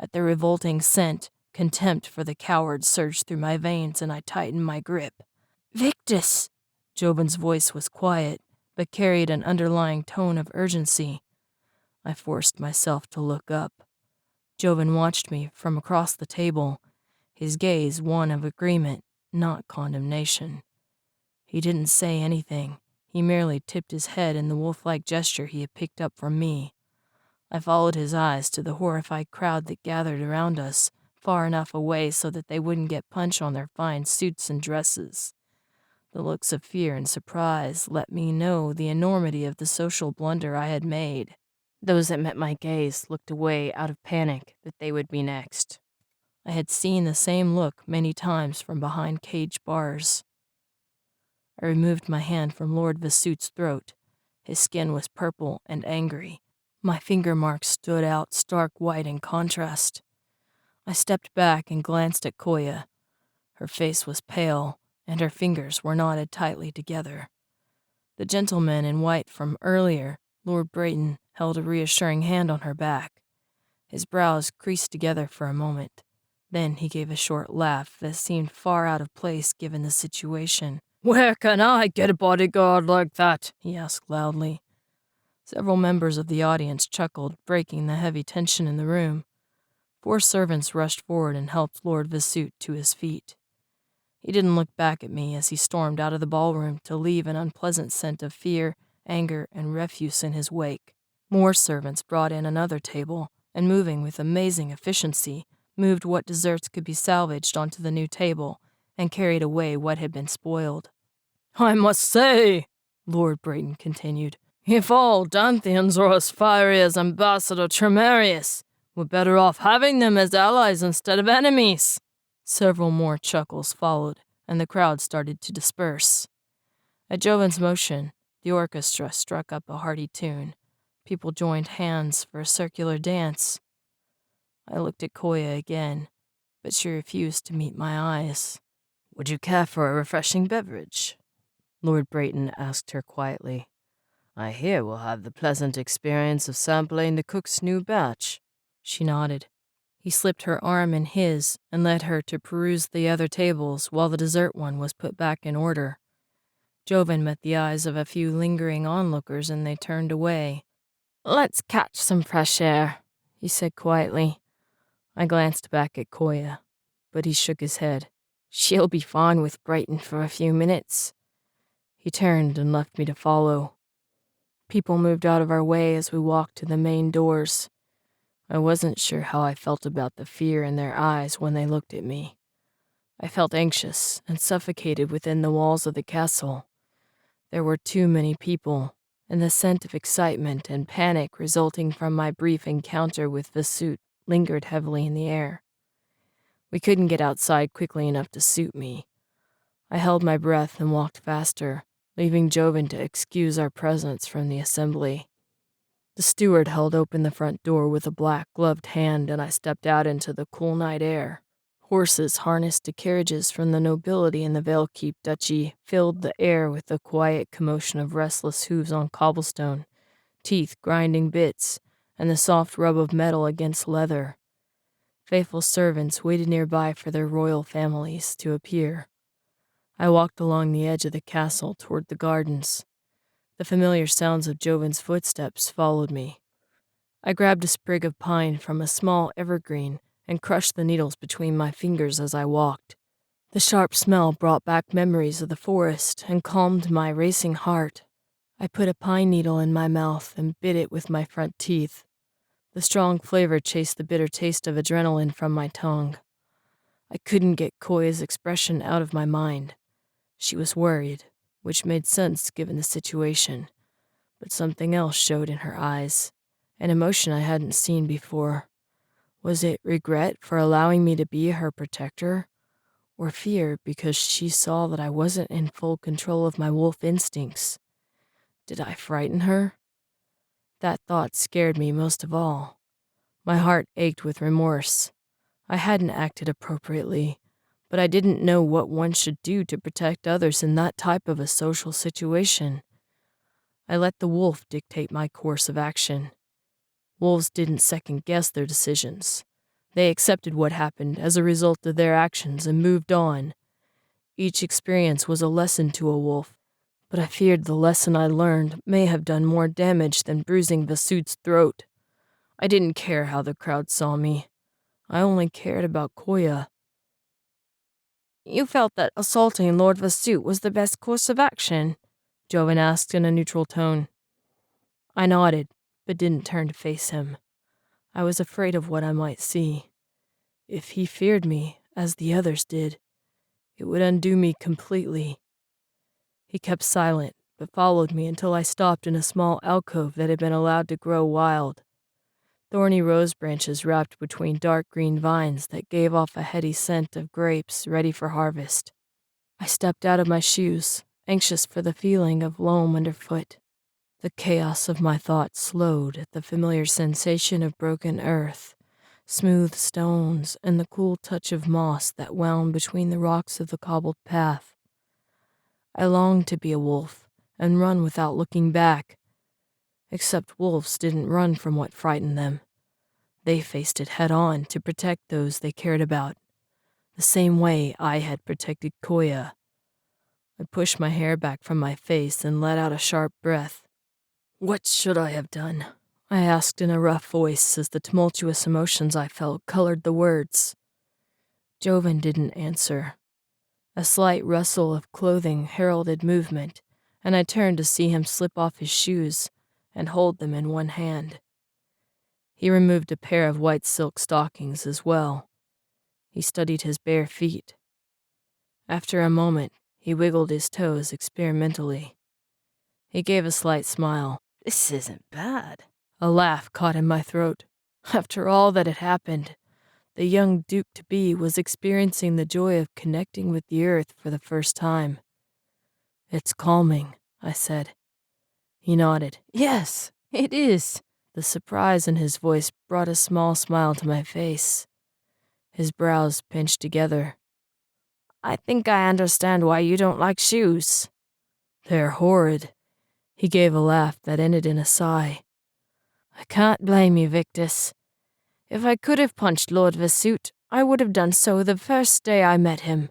At the revolting scent, contempt for the coward surged through my veins and I tightened my grip. Victus! Joven's voice was quiet, but carried an underlying tone of urgency. I forced myself to look up. Joven watched me from across the table, his gaze one of agreement, not condemnation. He didn't say anything. He merely tipped his head in the wolf-like gesture he had picked up from me. I followed his eyes to the horrified crowd that gathered around us, far enough away so that they wouldn't get punch on their fine suits and dresses. The looks of fear and surprise let me know the enormity of the social blunder I had made. Those that met my gaze looked away out of panic that they would be next. I had seen the same look many times from behind cage bars. I removed my hand from Lord Victus' throat. His skin was purple and angry. My finger marks stood out stark white in contrast. I stepped back and glanced at Koya. Her face was pale, and her fingers were knotted tightly together. The gentleman in white from earlier, Lord Brayton, held a reassuring hand on her back. His brows creased together for a moment. Then he gave a short laugh that seemed far out of place given the situation. Where can I get a bodyguard like that? He asked loudly. Several members of the audience chuckled, breaking the heavy tension in the room. 4 servants rushed forward and helped Lord Vassut to his feet. He didn't look back at me as he stormed out of the ballroom to leave an unpleasant scent of fear, anger, and refuse in his wake. More servants brought in another table, and moving with amazing efficiency, moved what desserts could be salvaged onto the new table and carried away what had been spoiled. I must say, Lord Brayton continued, if all Danthians are as fiery as Ambassador Tremerius, we're better off having them as allies instead of enemies. Several more chuckles followed, and the crowd started to disperse. At Joven's motion, the orchestra struck up a hearty tune. People joined hands for a circular dance. I looked at Koya again, but she refused to meet my eyes. Would you care for a refreshing beverage? Lord Brayton asked her quietly. I hear we'll have the pleasant experience of sampling the cook's new batch. She nodded. He slipped her arm in his and led her to peruse the other tables while the dessert one was put back in order. Joven met the eyes of a few lingering onlookers and they turned away. Let's catch some fresh air, he said quietly. I glanced back at Koya, but he shook his head. She'll be fine with Brayton for a few minutes. He turned and left me to follow. People moved out of our way as we walked to the main doors. I wasn't sure how I felt about the fear in their eyes when they looked at me. I felt anxious and suffocated within the walls of the castle. There were too many people, and the scent of excitement and panic resulting from my brief encounter with Vassut lingered heavily in the air. We couldn't get outside quickly enough to suit me. I held my breath and walked faster, leaving Joven to excuse our presence from the assembly. The steward held open the front door with a black-gloved hand, and I stepped out into the cool night air. Horses harnessed to carriages from the nobility in the Valekeep duchy filled the air with the quiet commotion of restless hooves on cobblestone, teeth grinding bits, and the soft rub of metal against leather. Faithful servants waited nearby for their royal families to appear. I walked along the edge of the castle toward the gardens. The familiar sounds of Joven's footsteps followed me. I grabbed a sprig of pine from a small evergreen and crushed the needles between my fingers as I walked. The sharp smell brought back memories of the forest and calmed my racing heart. I put a pine needle in my mouth and bit it with my front teeth. The strong flavor chased the bitter taste of adrenaline from my tongue. I couldn't get Koya's expression out of my mind. She was worried, which made sense given the situation, but something else showed in her eyes, an emotion I hadn't seen before. Was it regret for allowing me to be her protector, or fear because she saw that I wasn't in full control of my wolf instincts? Did I frighten her? That thought scared me most of all. My heart ached with remorse. I hadn't acted appropriately, but I didn't know what one should do to protect others in that type of a social situation. I let the wolf dictate my course of action. Wolves didn't second-guess their decisions. They accepted what happened as a result of their actions and moved on. Each experience was a lesson to a wolf, but I feared the lesson I learned may have done more damage than bruising Vassut's throat. I didn't care how the crowd saw me. I only cared about Koya. You felt that assaulting Lord Vassut was the best course of action? Joven asked in a neutral tone. I nodded, but didn't turn to face him. I was afraid of what I might see. If he feared me, as the others did, it would undo me completely. He kept silent, but followed me until I stopped in a small alcove that had been allowed to grow wild. Thorny rose branches wrapped between dark green vines that gave off a heady scent of grapes ready for harvest. I stepped out of my shoes, anxious for the feeling of loam underfoot. The chaos of my thoughts slowed at the familiar sensation of broken earth, smooth stones, and the cool touch of moss that wound between the rocks of the cobbled path. I longed to be a wolf and run without looking back. Except wolves didn't run from what frightened them. They faced it head on to protect those they cared about, the same way I had protected Koya. I pushed my hair back from my face and let out a sharp breath. "What should I have done?" I asked in a rough voice as the tumultuous emotions I felt colored the words. Joven didn't answer. A slight rustle of clothing heralded movement, and I turned to see him slip off his shoes and hold them in one hand. He removed a pair of white silk stockings as well. He studied his bare feet. After a moment, he wiggled his toes experimentally. He gave a slight smile. This isn't bad. A laugh caught in my throat. After all that had happened, the young Duke-to-be was experiencing the joy of connecting with the earth for the first time. "It's calming," I said. He nodded. Yes, it is. The surprise in his voice brought a small smile to my face. His brows pinched together. I think I understand why you don't like shoes. "They're horrid." He gave a laugh that ended in a sigh. I can't blame you, Victus. If I could have punched Lord Vesuit, I would have done so the first day I met him.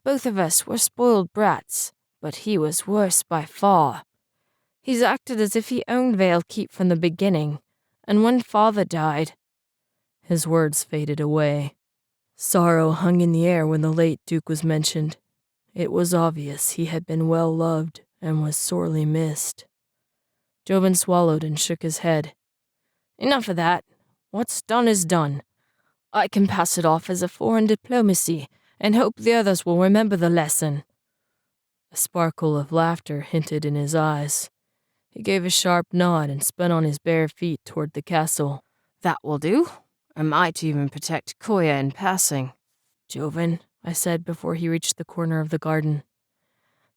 Both of us were spoiled brats, but he was worse by far. He's acted as if he owned Vale Keep from the beginning, and when Father died..." His words faded away. Sorrow hung in the air when the late Duke was mentioned. It was obvious he had been well loved and was sorely missed. Joven swallowed and shook his head. Enough of that. What's done is done. I can pass it off as a foreign diplomacy and hope the others will remember the lesson. A sparkle of laughter hinted in his eyes. He gave a sharp nod and spun on his bare feet toward the castle. That will do. I might even protect Koya in passing. "Joven," I said before he reached the corner of the garden.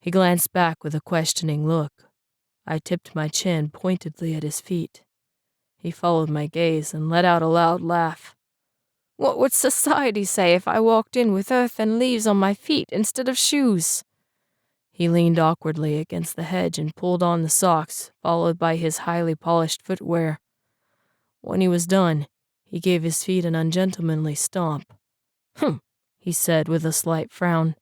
He glanced back with a questioning look. I tipped my chin pointedly at his feet. He followed my gaze and let out a loud laugh. What would society say if I walked in with earth and leaves on my feet instead of shoes? He leaned awkwardly against the hedge and pulled on the socks, followed by his highly polished footwear. When he was done, he gave his feet an ungentlemanly stomp. He said with a slight frown.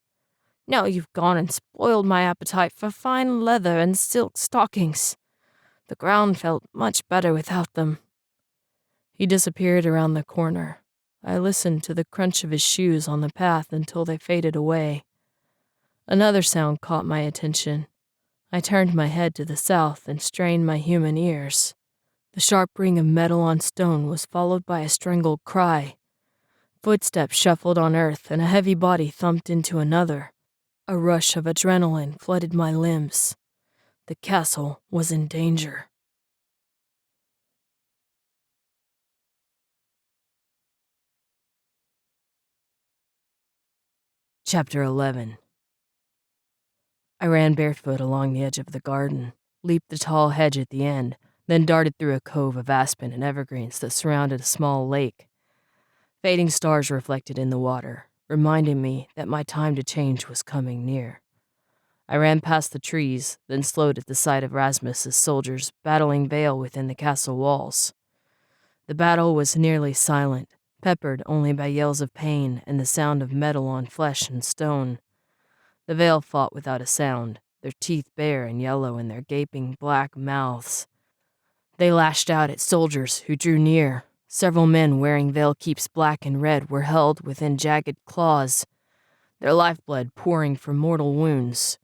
Now you've gone and spoiled my appetite for fine leather and silk stockings. The ground felt much better without them. He disappeared around the corner. I listened to the crunch of his shoes on the path until they faded away. Another sound caught my attention. I turned my head to the south and strained my human ears. The sharp ring of metal on stone was followed by a strangled cry. Footsteps shuffled on earth and a heavy body thumped into another. A rush of adrenaline flooded my limbs. The castle was in danger. Chapter 11. I ran barefoot along the edge of the garden, leaped the tall hedge at the end, then darted through a cove of aspen and evergreens that surrounded a small lake. Fading stars reflected in the water, reminding me that my time to change was coming near. I ran past the trees, then slowed at the sight of Rasmus's soldiers battling Vale within the castle walls. The battle was nearly silent, peppered only by yells of pain and the sound of metal on flesh and stone. The Vale fought without a sound, their teeth bare and yellow in their gaping black mouths. They lashed out at soldiers who drew near. Several men wearing Vale Keep's black and red were held within jagged claws, their lifeblood pouring from mortal wounds.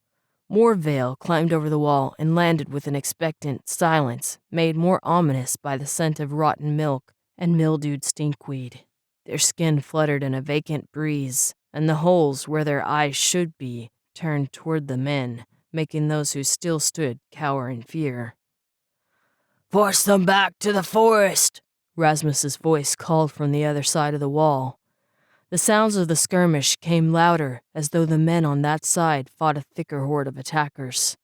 More Vale climbed over the wall and landed with an expectant silence made more ominous by the scent of rotten milk and mildewed stinkweed. Their skin fluttered in a vacant breeze, and the holes where their eyes should be turned toward the men, making those who still stood cower in fear. "Force them back to the forest," Rasmus's voice called from the other side of the wall. The sounds of the skirmish came louder, as though the men on that side fought a thicker horde of attackers.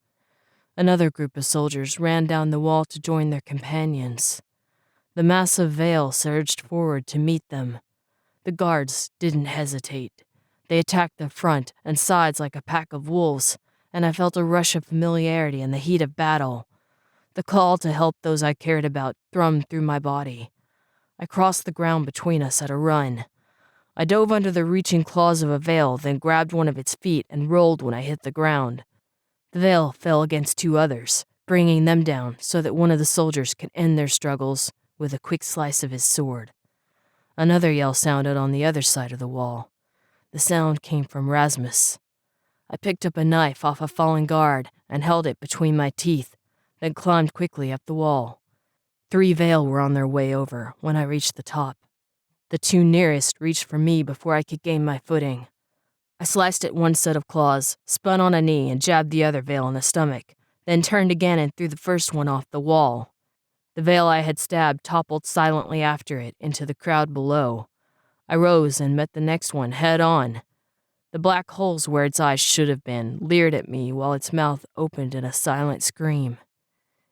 Another group of soldiers ran down the wall to join their companions. The mass of Vale surged forward to meet them. The guards didn't hesitate. They attacked the front and sides like a pack of wolves, and I felt a rush of familiarity in the heat of battle. The call to help those I cared about thrummed through my body. I crossed the ground between us at a run. I dove under the reaching claws of a veil, then grabbed one of its feet and rolled when I hit the ground. The veil fell against two others, bringing them down so that one of the soldiers could end their struggles with a quick slice of his sword. Another yell sounded on the other side of the wall. The sound came from Rasmus. I picked up a knife off a fallen guard and held it between my teeth, then climbed quickly up the wall. 3 veil were on their way over when I reached the top. The 2 nearest reached for me before I could gain my footing. I sliced at one set of claws, spun on a knee, and jabbed the other veil in the stomach, then turned again and threw the first one off the wall. The veil I had stabbed toppled silently after it into the crowd below. I rose and met the next one head on. The black holes where its eyes should have been leered at me while its mouth opened in a silent scream.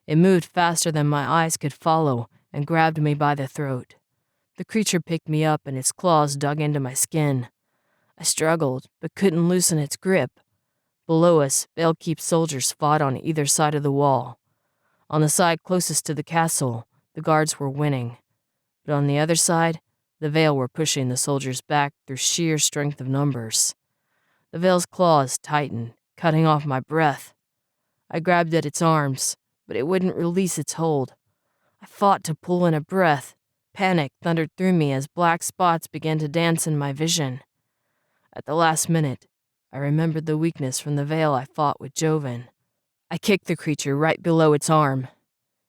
It moved faster than my eyes could follow and grabbed me by the throat. The creature picked me up and its claws dug into my skin. I struggled, but couldn't loosen its grip. Below us, Veilkeep soldiers fought on either side of the wall. On the side closest to the castle, the guards were winning. But on the other side, the Veil were pushing the soldiers back through sheer strength of numbers. The Veil's claws tightened, cutting off my breath. I grabbed at its arms, but it wouldn't release its hold. I fought to pull in a breath. Panic thundered through me as black spots began to dance in my vision. At the last minute, I remembered the weakness from the Veil I fought with Joven. I kicked the creature right below its arm.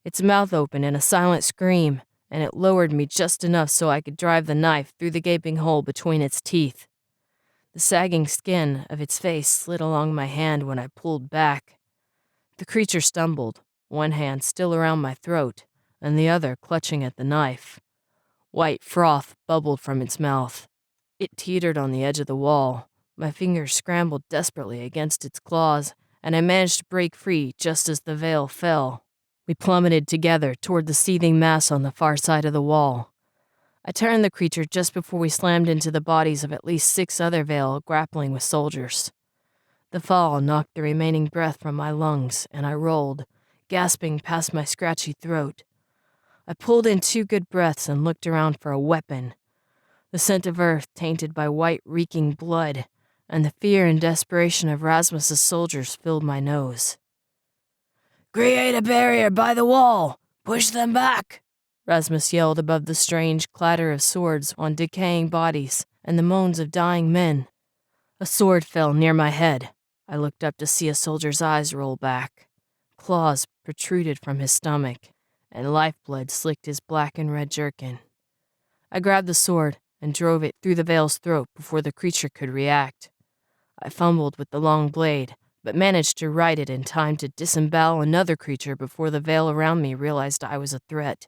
Its mouth opened in a silent scream, and it lowered me just enough so I could drive the knife through the gaping hole between its teeth. The sagging skin of its face slid along my hand when I pulled back. The creature stumbled, one hand still around my throat, and the other clutching at the knife. White froth bubbled from its mouth. It teetered on the edge of the wall. My fingers scrambled desperately against its claws, and I managed to break free just as the Veil fell. We plummeted together toward the seething mass on the far side of the wall. I turned the creature just before we slammed into the bodies of at least 6 other Veil grappling with soldiers. The fall knocked the remaining breath from my lungs, and I rolled, gasping past my scratchy throat. I pulled in 2 good breaths and looked around for a weapon. The scent of earth tainted by white reeking blood, and the fear and desperation of Rasmus's soldiers filled my nose. "Create a barrier by the wall! Push them back!" Rasmus yelled above the strange clatter of swords on decaying bodies and the moans of dying men. A sword fell near my head. I looked up to see a soldier's eyes roll back. Claws protruded from his stomach, and lifeblood slicked his black and red jerkin. I grabbed the sword and drove it through the Veil's throat before the creature could react. I fumbled with the long blade, but managed to right it in time to disembowel another creature before the Veil around me realized I was a threat.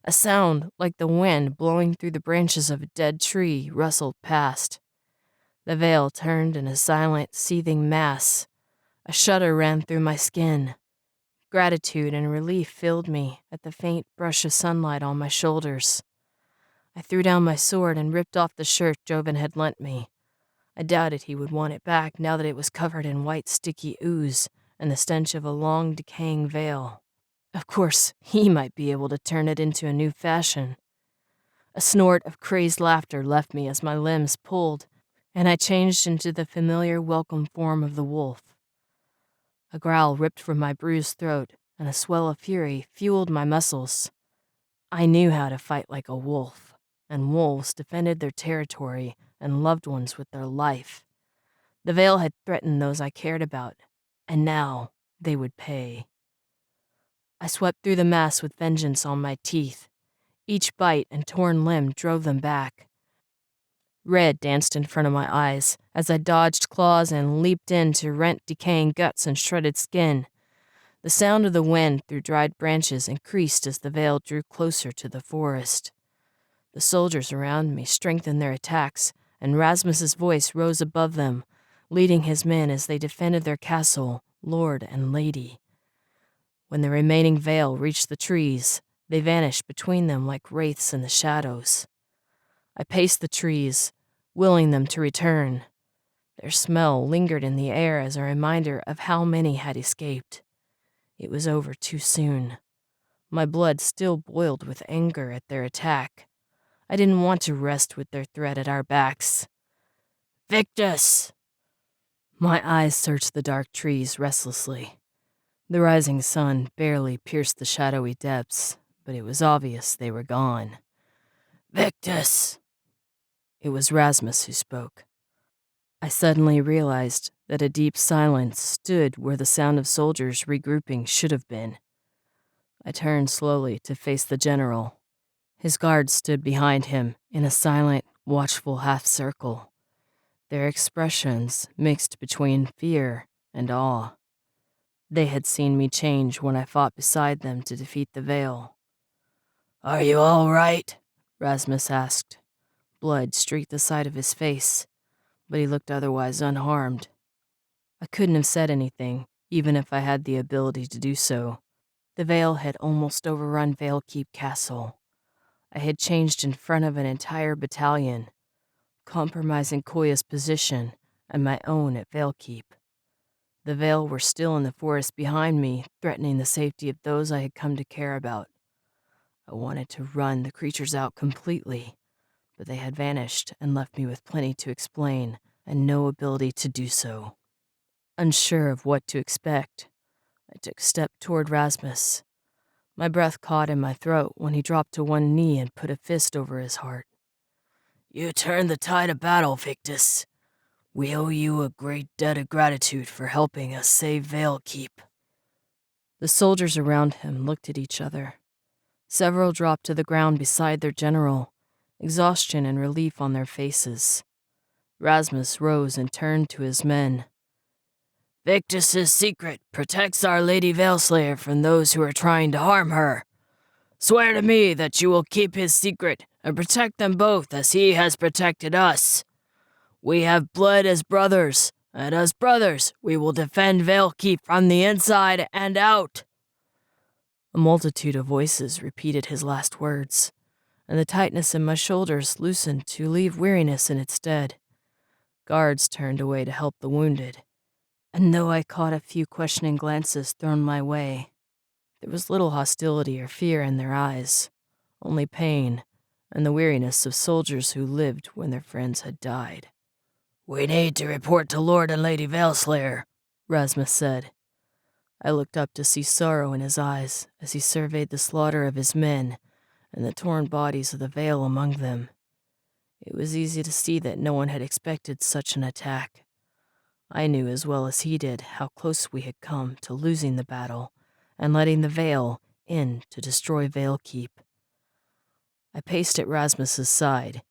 A sound like the wind blowing through the branches of a dead tree rustled past. The Veil turned in a silent, seething mass. A shudder ran through my skin. Gratitude and relief filled me at the faint brush of sunlight on my shoulders. I threw down my sword and ripped off the shirt Joven had lent me. I doubted he would want it back now that it was covered in white sticky ooze and the stench of a long decaying Veil. Of course, he might be able to turn it into a new fashion. A snort of crazed laughter left me as my limbs pulled, and I changed into the familiar welcome form of the wolf. A growl ripped from my bruised throat, and a swell of fury fueled my muscles. I knew how to fight like a wolf, and wolves defended their territory and loved ones with their life. The Veil had threatened those I cared about, and now they would pay. I swept through the mass with vengeance on my teeth. Each bite and torn limb drove them back. Red danced in front of my eyes as I dodged claws and leaped in to rent decaying guts and shredded skin. The sound of the wind through dried branches increased as the Veil drew closer to the forest. The soldiers around me strengthened their attacks, and Rasmus's voice rose above them, leading his men as they defended their castle, lord and lady. When the remaining Veil reached the trees, they vanished between them like wraiths in the shadows. I paced the trees, willing them to return. Their smell lingered in the air as a reminder of how many had escaped. It was over too soon. My blood still boiled with anger at their attack. I didn't want to rest with their threat at our backs. "Victus!" My eyes searched the dark trees restlessly. The rising sun barely pierced the shadowy depths, but it was obvious they were gone. "Victus!" It was Rasmus who spoke. I suddenly realized that a deep silence stood where the sound of soldiers regrouping should have been. I turned slowly to face the general. His guards stood behind him in a silent, watchful half-circle, their expressions mixed between fear and awe. They had seen me change when I fought beside them to defeat the Veil. "Are you all right?" Rasmus asked. Blood streaked the side of his face, but he looked otherwise unharmed. I couldn't have said anything, even if I had the ability to do so. The Veil had almost overrun Valekeep Castle. I had changed in front of an entire battalion, compromising Koya's position and my own at Valekeep. The Veil were still in the forest behind me, threatening the safety of those I had come to care about. I wanted to run the creatures out completely, but they had vanished and left me with plenty to explain and no ability to do so. Unsure of what to expect, I took a step toward Rasmus. My breath caught in my throat when he dropped to one knee and put a fist over his heart. "You turned the tide of battle, Victus. We owe you a great debt of gratitude for helping us save Valekeep." The soldiers around him looked at each other. Several dropped to the ground beside their general, exhaustion and relief on their faces. Rasmus rose and turned to his men. "Victus's secret protects our Lady Veilslayer from those who are trying to harm her. Swear to me that you will keep his secret and protect them both as he has protected us. We have blood as brothers, and as brothers we will defend Valekeep from the inside and out." A multitude of voices repeated his last words, and the tightness in my shoulders loosened to leave weariness in its stead. Guards turned away to help the wounded, and though I caught a few questioning glances thrown my way, there was little hostility or fear in their eyes, only pain and the weariness of soldiers who lived when their friends had died. "We need to report to Lord and Lady Veilslayer," Rasmus said. I looked up to see sorrow in his eyes as he surveyed the slaughter of his men and the torn bodies of the Veil among them. It was easy to see that no one had expected such an attack. I knew as well as he did how close we had come to losing the battle and letting the Veil in to destroy Valekeep. I paced at Rasmus's side.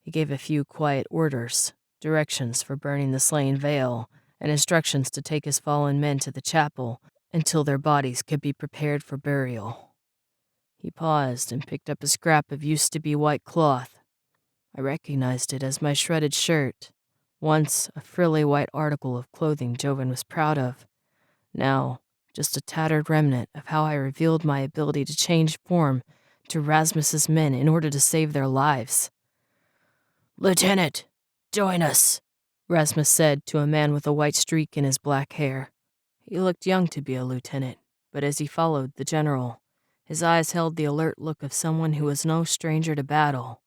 He gave a few quiet orders, directions for burning the slain Veil, and instructions to take his fallen men to the chapel until their bodies could be prepared for burial. He paused and picked up a scrap of used-to-be white cloth. I recognized it as my shredded shirt, once a frilly white article of clothing Joven was proud of, now just a tattered remnant of how I revealed my ability to change form to Rasmus's men in order to save their lives. "Lieutenant, join us," Rasmus said to a man with a white streak in his black hair. He looked young to be a lieutenant, but as he followed the general, his eyes held the alert look of someone who was no stranger to battle.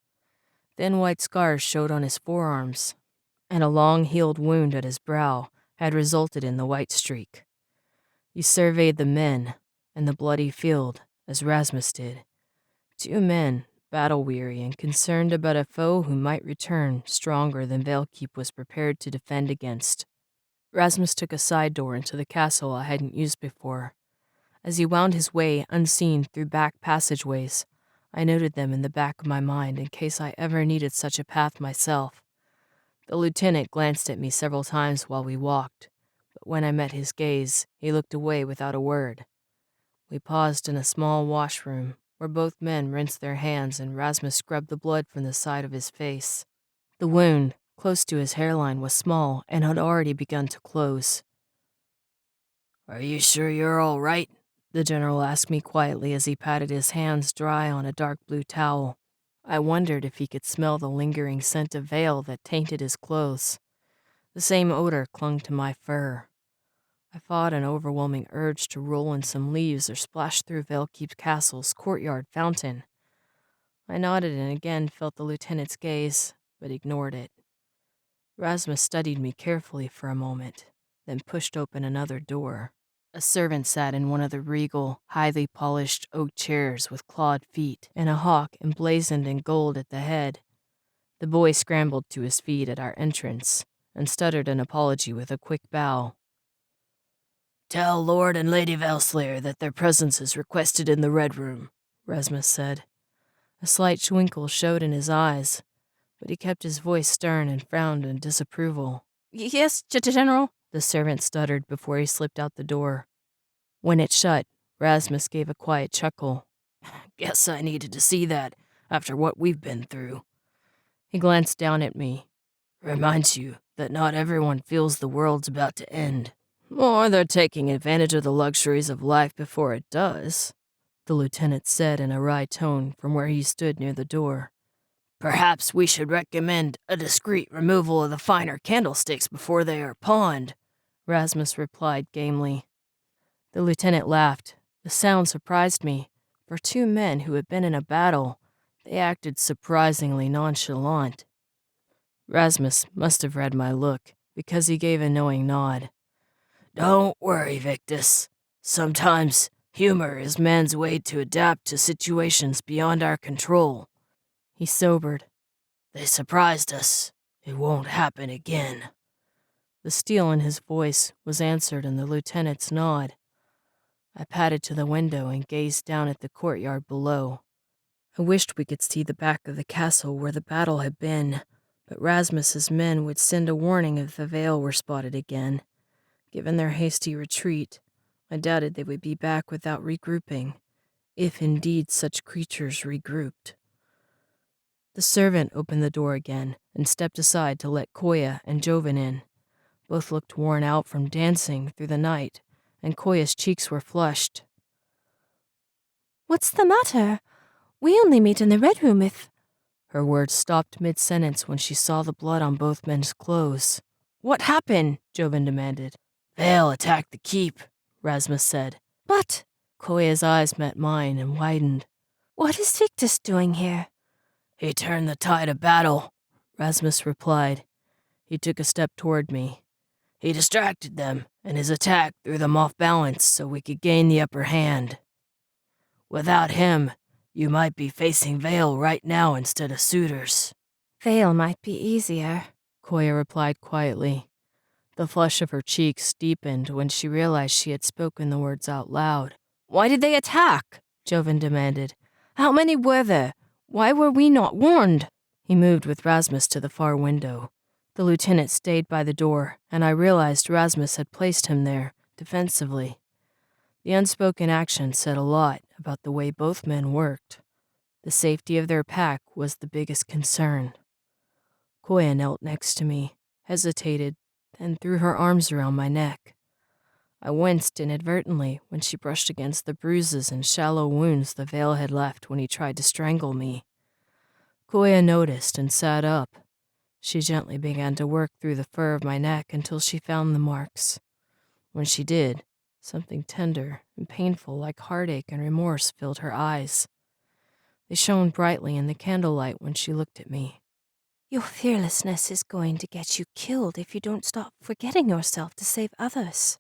Thin white scars showed on his forearms, and a long-healed wound at his brow had resulted in the white streak. He surveyed the men and the bloody field, as Rasmus did. 2 men, battle-weary and concerned about a foe who might return stronger than Valekeep was prepared to defend against. Rasmus took a side door into the castle I hadn't used before. As he wound his way unseen through back passageways, I noted them in the back of my mind in case I ever needed such a path myself. The lieutenant glanced at me several times while we walked, but when I met his gaze, he looked away without a word. We paused in a small washroom, where both men rinsed their hands and Rasmus scrubbed the blood from the side of his face. The wound, close to his hairline, was small and had already begun to close. "Are you sure you're all right?" the general asked me quietly as he patted his hands dry on a dark blue towel. I wondered if he could smell the lingering scent of Veil that tainted his clothes. The same odor clung to my fur. I fought an overwhelming urge to roll in some leaves or splash through Valekeep Castle's courtyard fountain. I nodded and again felt the lieutenant's gaze, but ignored it. Rasmus studied me carefully for a moment, then pushed open another door. A servant sat in one of the regal, highly polished oak chairs with clawed feet and a hawk emblazoned in gold at the head. The boy scrambled to his feet at our entrance and stuttered an apology with a quick bow. "Tell Lord and Lady Valslayer that their presence is requested in the Red Room," Rasmus said. A slight twinkle showed in his eyes, but he kept his voice stern and frowned in disapproval. Yes, General, the servant stuttered before he slipped out the door. When it shut, Rasmus gave a quiet chuckle. "Guess I needed to see that after what we've been through." He glanced down at me. "Reminds you that not everyone feels the world's about to end. Or they're taking advantage of the luxuries of life before it does," the lieutenant said in a wry tone from where he stood near the door. "Perhaps we should recommend a discreet removal of the finer candlesticks before they are pawned," Rasmus replied gamely. The lieutenant laughed. The sound surprised me. For two men who had been in a battle, they acted surprisingly nonchalant. Rasmus must have read my look, because he gave a knowing nod. "Don't worry, Victus. Sometimes humor is man's way to adapt to situations beyond our control." He sobered. "They surprised us. It won't happen again." The steel in his voice was answered in the lieutenant's nod. I padded to the window and gazed down at the courtyard below. I wished we could see the back of the castle where the battle had been, but Rasmus's men would send a warning if the Vale were spotted again. Given their hasty retreat, I doubted they would be back without regrouping, if indeed such creatures regrouped. The servant opened the door again and stepped aside to let Koya and Joven in. Both looked worn out from dancing through the night, and Koya's cheeks were flushed. What's the matter? We only meet in the Red Room if... Her words stopped mid-sentence when she saw the blood on both men's clothes. What happened? Joven demanded. "Vale attacked the keep," Rasmus said. But... Koya's eyes met mine and widened. What is Victus doing here? "He turned the tide of battle," Rasmus replied. He took a step toward me. "He distracted them, and his attack threw them off balance so we could gain the upper hand. Without him, you might be facing Vale right now instead of suitors." Vale might be easier, Koya replied quietly. The flush of her cheeks deepened when she realized she had spoken the words out loud. Why did they attack? Joven demanded. How many were there? Why were we not warned? He moved with Rasmus to the far window. The lieutenant stayed by the door, and I realized Rasmus had placed him there, defensively. The unspoken action said a lot about the way both men worked. The safety of their pack was the biggest concern. Koya knelt next to me, hesitated, then threw her arms around my neck. I winced inadvertently when she brushed against the bruises and shallow wounds the Vale had left when he tried to strangle me. Koya noticed and sat up. She gently began to work through the fur of my neck until she found the marks. When she did, something tender and painful like heartache and remorse filled her eyes. They shone brightly in the candlelight when she looked at me. Your fearlessness is going to get you killed if you don't stop forgetting yourself to save others.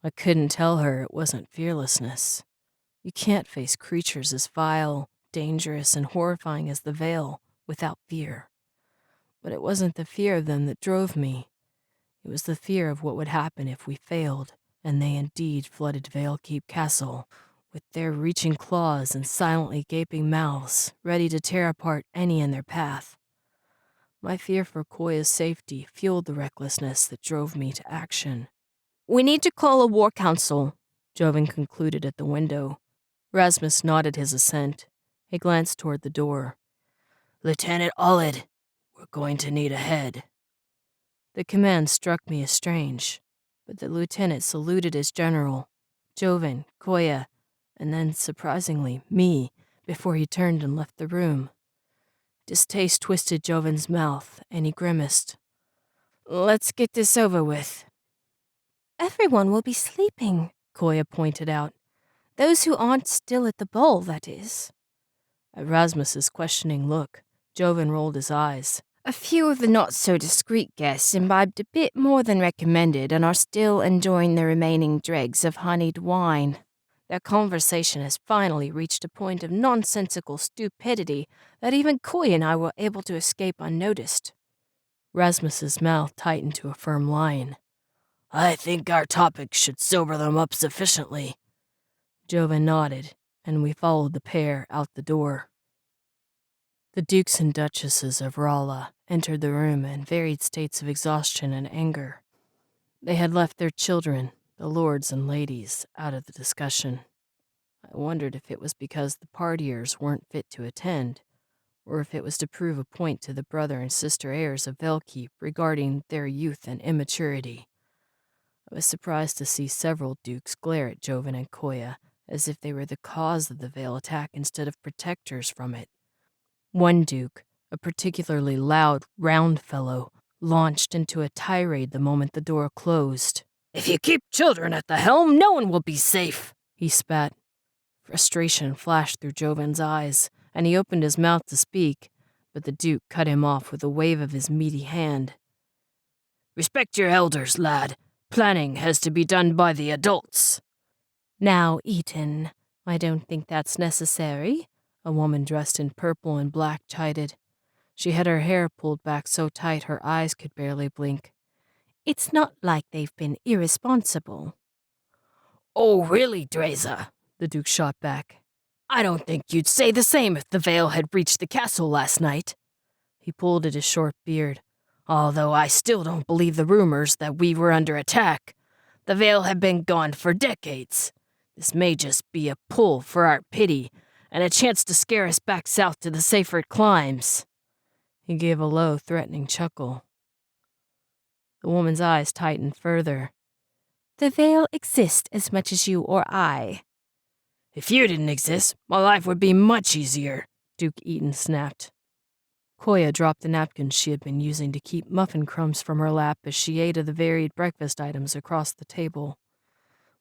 I couldn't tell her it wasn't fearlessness. You can't face creatures as vile, dangerous, and horrifying as the Vale without fear. But it wasn't the fear of them that drove me. It was the fear of what would happen if we failed, and they indeed flooded Valekeep Castle, with their reaching claws and silently gaping mouths, ready to tear apart any in their path. My fear for Koya's safety fueled the recklessness that drove me to action. We need to call a war council, Joven concluded at the window. Rasmus nodded his assent. He glanced toward the door. "Lieutenant Olid, we're going to need a head." The command struck me as strange, but the lieutenant saluted his general, Joven, Koya, and then, surprisingly, me, before he turned and left the room. Distaste twisted Joven's mouth, and he grimaced. Let's get this over with. Everyone will be sleeping, Koya pointed out. Those who aren't still at the ball, that is. At Rasmus's questioning look, Joven rolled his eyes. A few of the not-so-discreet guests imbibed a bit more than recommended and are still enjoying the remaining dregs of honeyed wine. Their conversation has finally reached a point of nonsensical stupidity that even Koya and I were able to escape unnoticed. Rasmus's mouth tightened to a firm line. I think our topic should sober them up sufficiently. Joven nodded, and we followed the pair out the door. The dukes and duchesses of Rala entered the room in varied states of exhaustion and anger. They had left their children, the lords and ladies, out of the discussion. I wondered if it was because the partiers weren't fit to attend, or if it was to prove a point to the brother and sister heirs of Velkeep regarding their youth and immaturity. I was surprised to see several dukes glare at Joven and Koya as if they were the cause of the Vale attack instead of protectors from it. One duke, a particularly loud, round fellow, launched into a tirade the moment the door closed. If you keep children at the helm, no one will be safe, he spat. Frustration flashed through Joven's eyes, and he opened his mouth to speak, but the duke cut him off with a wave of his meaty hand. Respect your elders, lad. Planning has to be done by the adults. Now, Eaton, I don't think that's necessary, a woman dressed in purple and black chided. She had her hair pulled back so tight her eyes could barely blink. It's not like they've been irresponsible. Oh, really, Dreza? The duke shot back. I don't think you'd say the same if the Vale had reached the castle last night. He pulled at his short beard. Although I still don't believe the rumors that we were under attack. The Vale have been gone for decades. This may just be a pull for our pity, and a chance to scare us back south to the safer climes. He gave a low, threatening chuckle. The woman's eyes tightened further. The Vale exists as much as you or I. If you didn't exist, my life would be much easier, Duke Eaton snapped. Koya dropped the napkins she had been using to keep muffin crumbs from her lap as she ate of the varied breakfast items across the table.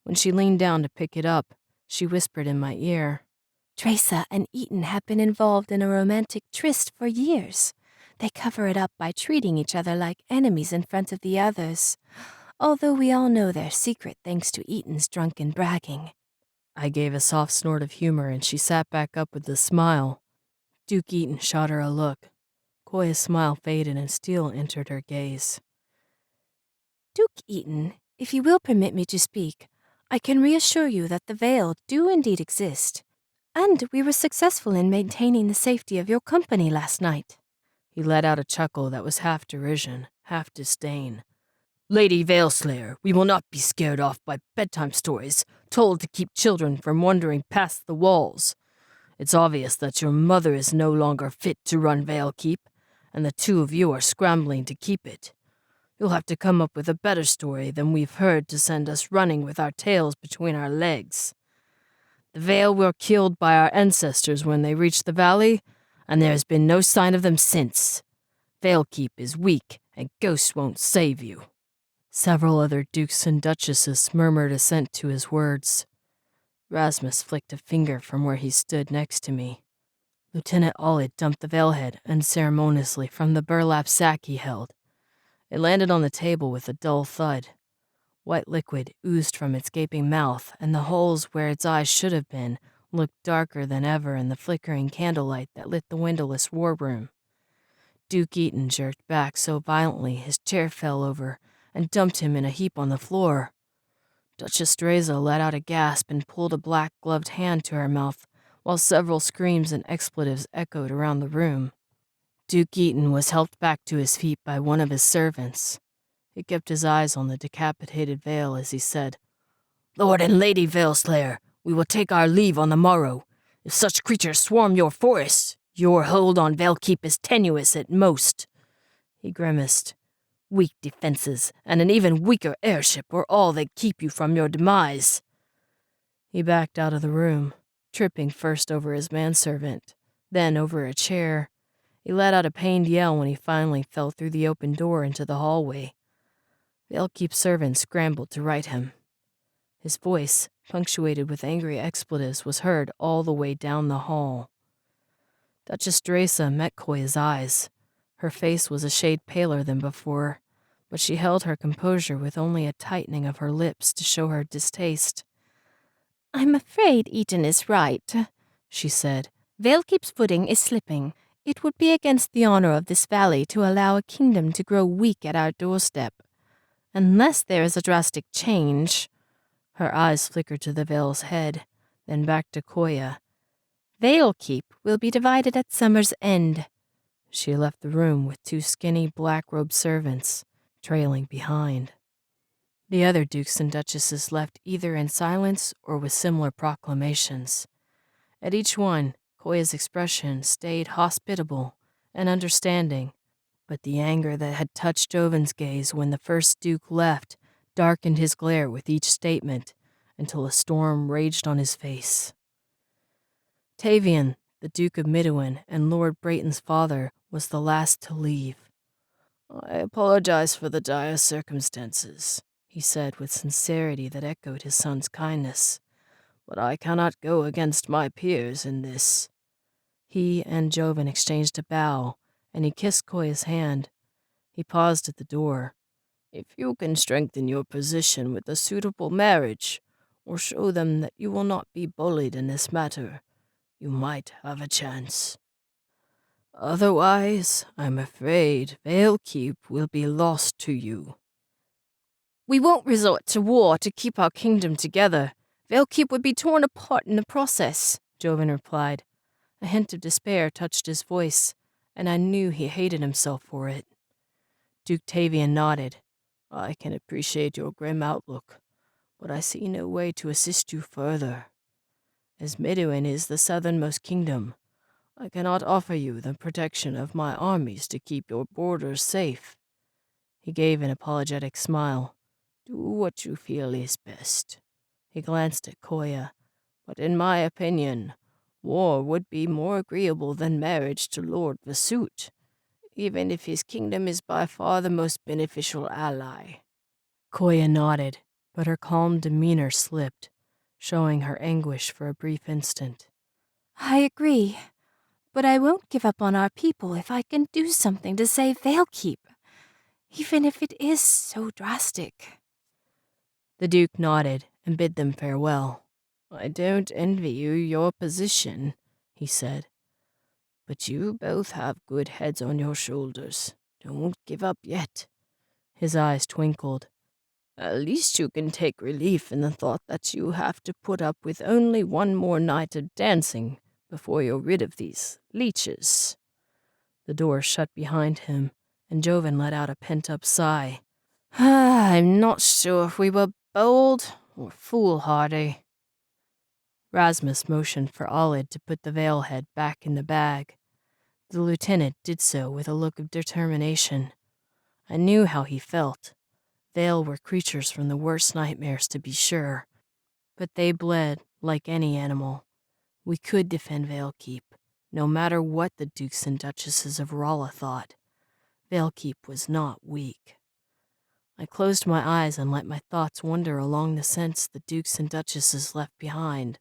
When she leaned down to pick it up, she whispered in my ear, Dreza and Eaton have been involved in a romantic tryst for years. They cover it up by treating each other like enemies in front of the others, although we all know their secret thanks to Eaton's drunken bragging. I gave a soft snort of humor and she sat back up with a smile. Duke Eaton shot her a look. Koya's smile faded and steel entered her gaze. Duke Eaton, if you will permit me to speak, I can reassure you that the Vale do indeed exist, and we were successful in maintaining the safety of your company last night. He let out a chuckle that was half derision, half disdain. Lady Valeslayer, we will not be scared off by bedtime stories told to keep children from wandering past the walls. It's obvious that your mother is no longer fit to run Valekeep, and the two of you are scrambling to keep it. You'll have to come up with a better story than we've heard to send us running with our tails between our legs. The Vale were killed by our ancestors when they reached the valley, and there has been no sign of them since. Valekeep is weak, and ghosts won't save you. Several other dukes and duchesses murmured assent to his words. Rasmus flicked a finger from where he stood next to me. Lieutenant Olid dumped the Valehead unceremoniously from the burlap sack he held. It landed on the table with a dull thud. White liquid oozed from its gaping mouth, and the holes where its eyes should have been looked darker than ever in the flickering candlelight that lit the windowless war room. Duke Eaton jerked back so violently his chair fell over and dumped him in a heap on the floor. Duchess Dreza let out a gasp and pulled a black-gloved hand to her mouth, while several screams and expletives echoed around the room. Duke Eaton was helped back to his feet by one of his servants. He kept his eyes on the decapitated Vale as he said, Lord and Lady Valeslayer, we will take our leave on the morrow. If such creatures swarm your forests, your hold on Valekeep is tenuous at most. He grimaced. Weak defenses and an even weaker airship are all that keep you from your demise. He backed out of the room, tripping first over his manservant, then over a chair. He let out a pained yell when he finally fell through the open door into the hallway. Velkeep's servant scrambled to right him. His voice, punctuated with angry expletives, was heard all the way down the hall. Duchess Dresa met Koya's eyes. Her face was a shade paler than before, but she held her composure with only a tightening of her lips to show her distaste. I'm afraid Eaton is right, she said. Velkeep's footing is slipping. It would be against the honor of this valley to allow a kingdom to grow weak at our doorstep. Unless there is a drastic change. Her eyes flickered to the Vale's head, then back to Koya. Valekeep will be divided at summer's end. She left the room with 2 skinny, black-robed servants, trailing behind. The other dukes and duchesses left either in silence or with similar proclamations. At each one, Koya's expression stayed hospitable and understanding, but the anger that had touched Joven's gaze when the first duke left darkened his glare with each statement until a storm raged on his face. Tavian, the Duke of Midwin and Lord Brayton's father, was the last to leave. I apologize for the dire circumstances, he said with sincerity that echoed his son's kindness, but I cannot go against my peers in this. He and Joven exchanged a bow, and he kissed Koya's hand. He paused at the door. If you can strengthen your position with a suitable marriage, or show them that you will not be bullied in this matter, you might have a chance. Otherwise, I'm afraid Valekeep will be lost to you. We won't resort to war to keep our kingdom together. Valekeep would be torn apart in the process, Joven replied. A hint of despair touched his voice, and I knew he hated himself for it. Duke Tavian nodded. I can appreciate your grim outlook, but I see no way to assist you further. As Midwin is the southernmost kingdom, I cannot offer you the protection of my armies to keep your borders safe. He gave an apologetic smile. Do what you feel is best. He glanced at Koya. But in my opinion, war would be more agreeable than marriage to Lord Vasut, even if his kingdom is by far the most beneficial ally. Koya nodded, but her calm demeanor slipped, showing her anguish for a brief instant. I agree, but I won't give up on our people if I can do something to save Valekeep, even if it is so drastic. The Duke nodded and bid them farewell. I don't envy you your position, he said. But you both have good heads on your shoulders. Don't give up yet. His eyes twinkled. At least you can take relief in the thought that you have to put up with only one more night of dancing before you're rid of these leeches. The door shut behind him, and Joven let out a pent-up sigh. I'm not sure if we were bold or foolhardy. Rasmus motioned for Olid to put the veil head back in the bag. The lieutenant did so with a look of determination. I knew how he felt. Vale were creatures from the worst nightmares, to be sure, but they bled like any animal. We could defend Valekeep, no matter what the dukes and duchesses of Rala thought. Valekeep was not weak. I closed my eyes and let my thoughts wander along the scents the dukes and duchesses left behind.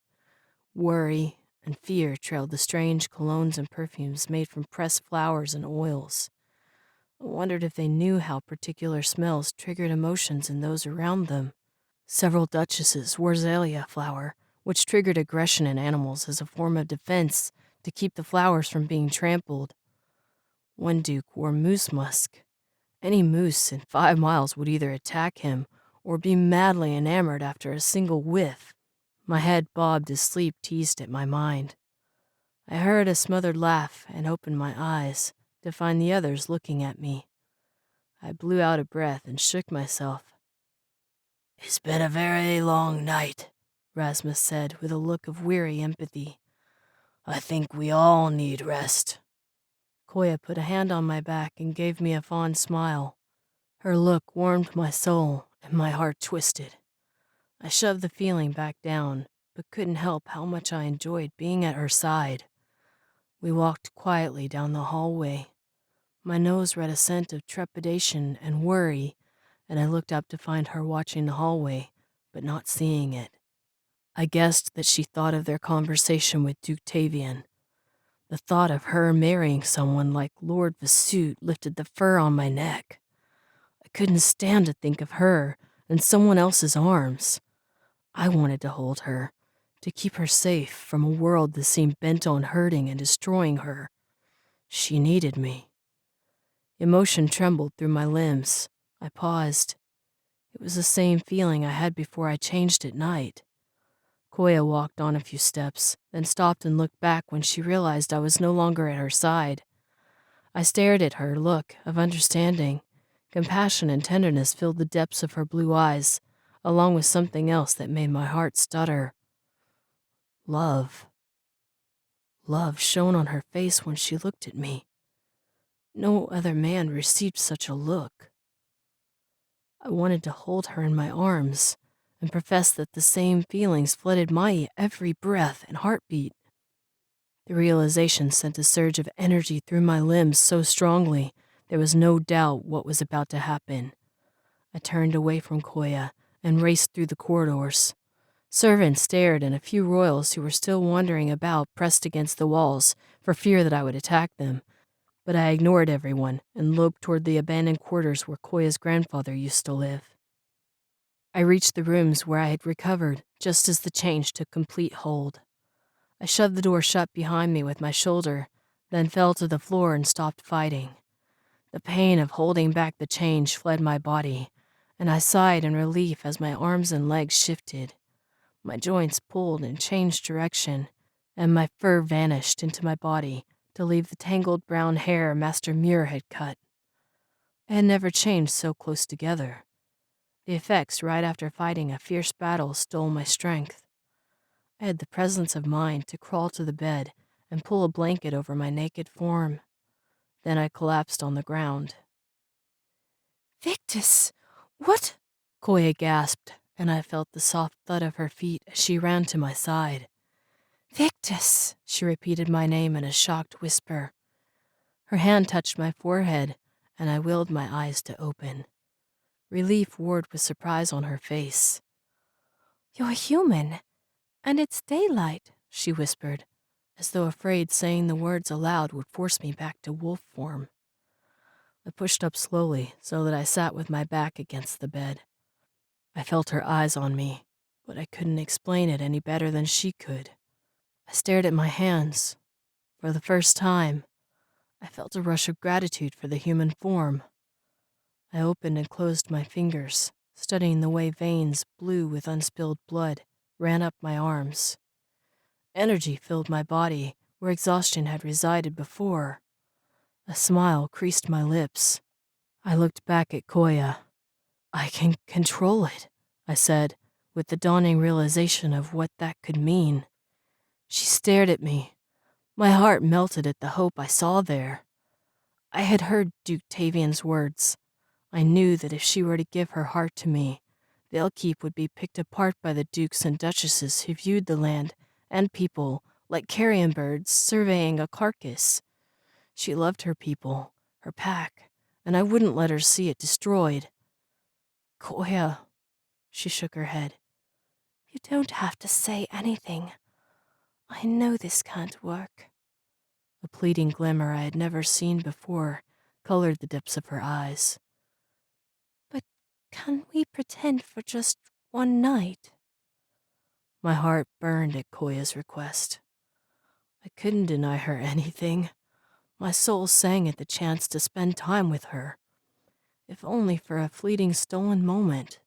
Worry and fear trailed the strange colognes and perfumes made from pressed flowers and oils. I wondered if they knew how particular smells triggered emotions in those around them. Several duchesses wore azalea flower, which triggered aggression in animals as a form of defense to keep the flowers from being trampled. One duke wore moose musk. Any moose in 5 miles would either attack him or be madly enamored after a single whiff. My head bobbed as sleep teased at my mind. I heard a smothered laugh and opened my eyes to find the others looking at me. I blew out a breath and shook myself. It's been a very long night, Rasmus said with a look of weary empathy. I think we all need rest. Koya put a hand on my back and gave me a fond smile. Her look warmed my soul and my heart twisted. I shoved the feeling back down, but couldn't help how much I enjoyed being at her side. We walked quietly down the hallway. My nose read a scent of trepidation and worry and I looked up to find her watching the hallway, but not seeing it. I guessed that she thought of their conversation with Duke Tavian. The thought of her marrying someone like Lord Vasut lifted the fur on my neck. I couldn't stand to think of her in someone else's arms. I wanted to hold her, to keep her safe from a world that seemed bent on hurting and destroying her. She needed me. Emotion trembled through my limbs. I paused. It was the same feeling I had before I changed at night. Koya walked on a few steps, then stopped and looked back when she realized I was no longer at her side. I stared at her look of understanding. Compassion and tenderness filled the depths of her blue eyes, along with something else that made my heart stutter. Love. Love shone on her face when she looked at me. No other man received such a look. I wanted to hold her in my arms and profess that the same feelings flooded my every breath and heartbeat. The realization sent a surge of energy through my limbs so strongly there was no doubt what was about to happen. I turned away from Koya and raced through the corridors. Servants stared, and a few royals who were still wandering about pressed against the walls for fear that I would attack them. But I ignored everyone and loped toward the abandoned quarters where Koya's grandfather used to live. I reached the rooms where I had recovered just as the change took complete hold. I shoved the door shut behind me with my shoulder, then fell to the floor and stopped fighting. The pain of holding back the change fled my body, and I sighed in relief as my arms and legs shifted. My joints pulled and changed direction, and my fur vanished into my body to leave the tangled brown hair Master Muir had cut. I had never changed so close together. The effects right after fighting a fierce battle stole my strength. I had the presence of mind to crawl to the bed and pull a blanket over my naked form. Then I collapsed on the ground. Victus, what? Koya gasped, and I felt the soft thud of her feet as she ran to my side. Victus, She repeated my name in a shocked whisper. Her hand touched my forehead, and I willed my eyes to open. Relief warred with surprise on her face. you're human, and it's daylight, she whispered, as though afraid saying the words aloud would force me back to wolf form. I pushed up slowly so that I sat with my back against the bed. I felt her eyes on me, but I couldn't explain it any better than she could. I stared at my hands. For the first time, I felt a rush of gratitude for the human form. I opened and closed my fingers, studying the way veins, blue with unspilled blood, ran up my arms. Energy filled my body where exhaustion had resided before. A smile creased my lips. I looked back at Koya. I can control it, I said, with the dawning realization of what that could mean. She stared at me. My heart melted at the hope I saw there. I had heard Duke Tavian's words. I knew that if she were to give her heart to me, Valekeep would be picked apart by the dukes and duchesses who viewed the land and people like carrion birds surveying a carcass. She loved her people, her pack, and I wouldn't let her see it destroyed. Koya, she shook her head. You don't have to say anything. I know this can't work. A pleading glimmer I had never seen before colored the depths of her eyes. But can we pretend for just one night? My heart burned at Koya's request. I couldn't deny her anything. My soul sang at the chance to spend time with her, if only for a fleeting stolen moment.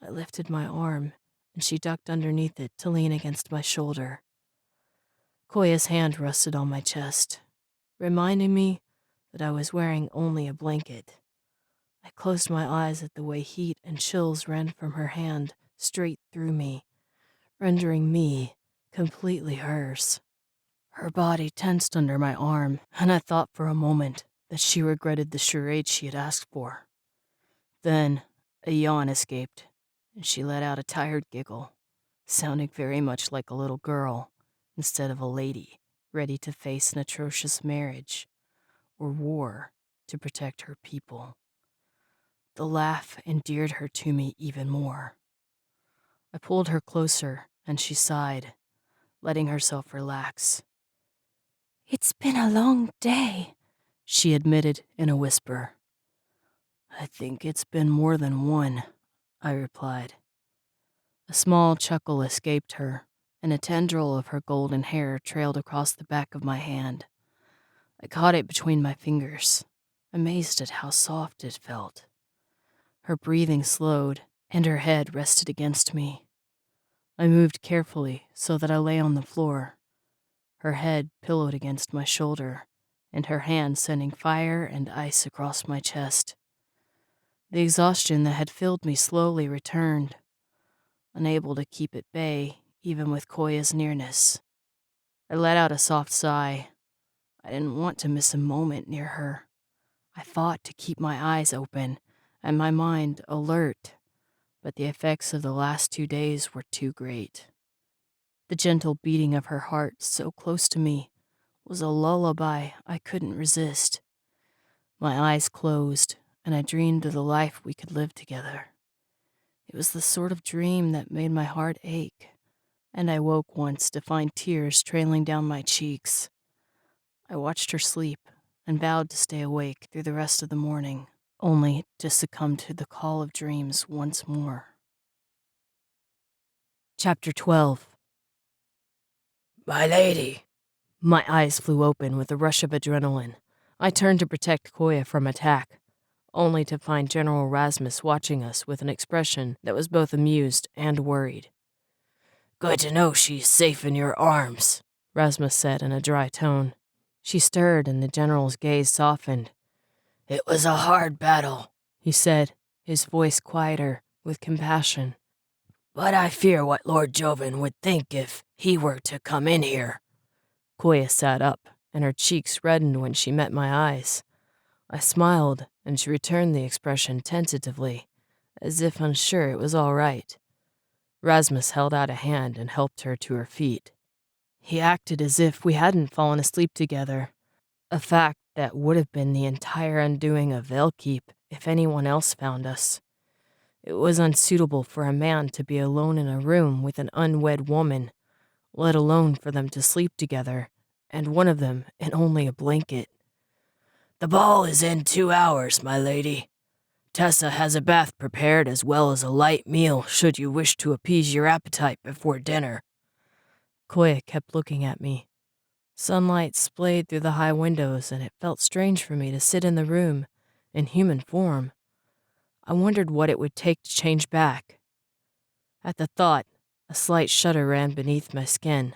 I lifted my arm, and she ducked underneath it to lean against my shoulder. Koya's hand rested on my chest, reminding me that I was wearing only a blanket. I closed my eyes at the way heat and chills ran from her hand straight through me, rendering me completely hers. Her body tensed under my arm, and I thought for a moment that she regretted the charade she had asked for. Then a yawn escaped, and she let out a tired giggle, sounding very much like a little girl instead of a lady ready to face an atrocious marriage or war to protect her people. The laugh endeared her to me even more. I pulled her closer, and she sighed, letting herself relax. It's been a long day, She admitted in a whisper. I think it's been more than one, I replied. A small chuckle escaped her, and a tendril of her golden hair trailed across the back of my hand. I caught it between my fingers, amazed at how soft it felt. Her breathing slowed, and her head rested against me. I moved carefully so that I lay on the floor, her head pillowed against my shoulder, and her hand sending fire and ice across my chest. The exhaustion that had filled me slowly returned, unable to keep at bay even with Koya's nearness. I let out a soft sigh. I didn't want to miss a moment near her. I fought to keep my eyes open and my mind alert, but the effects of the last 2 days were too great. The gentle beating of her heart so close to me was a lullaby I couldn't resist. My eyes closed, and I dreamed of the life we could live together. It was the sort of dream that made my heart ache, and I woke once to find tears trailing down my cheeks. I watched her sleep and vowed to stay awake through the rest of the morning, only to succumb to the call of dreams once more. Chapter 12. My lady. My eyes flew open with a rush of adrenaline. I turned to protect Koya from attack, only to find General Rasmus watching us with an expression that was both amused and worried. Good to know she's safe in your arms, Rasmus said in a dry tone. She stirred and the general's gaze softened. It was a hard battle, he said, his voice quieter, with compassion. But I fear what Lord Joven would think if he were to come in here. Koya sat up, and her cheeks reddened when she met my eyes. I smiled, and she returned the expression tentatively, as if unsure it was all right. Rasmus held out a hand and helped her to her feet. He acted as if we hadn't fallen asleep together, a fact that would have been the entire undoing of Velkeep if anyone else found us. It was unsuitable for a man to be alone in a room with an unwed woman, let alone for them to sleep together, and one of them in only a blanket. The ball is in 2 hours, my lady. Tessa has a bath prepared as well as a light meal should you wish to appease your appetite before dinner. Koya kept looking at me. Sunlight splayed through the high windows, and it felt strange for me to sit in the room, in human form. I wondered what it would take to change back. At the thought, a slight shudder ran beneath my skin.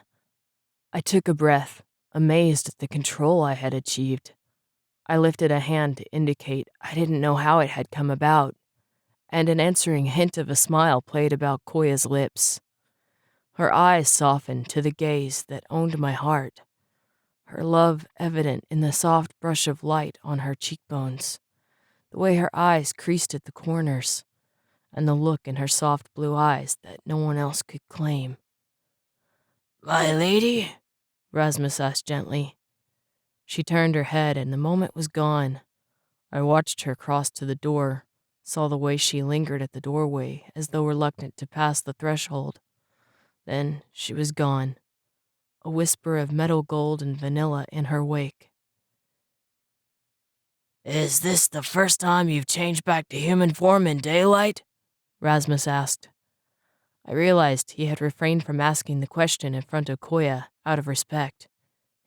I took a breath, amazed at the control I had achieved. I lifted a hand to indicate I didn't know how it had come about, and an answering hint of a smile played about Koya's lips. Her eyes softened to the gaze that owned my heart, her love evident in the soft brush of light on her cheekbones, the way her eyes creased at the corners, and the look in her soft blue eyes that no one else could claim. My lady? Rasmus asked gently. She turned her head and the moment was gone. I watched her cross to the door, saw the way she lingered at the doorway as though reluctant to pass the threshold. Then she was gone, a whisper of meadow gold and vanilla in her wake. Is this the first time you've changed back to human form in daylight? Rasmus asked. I realized he had refrained from asking the question in front of Koya out of respect.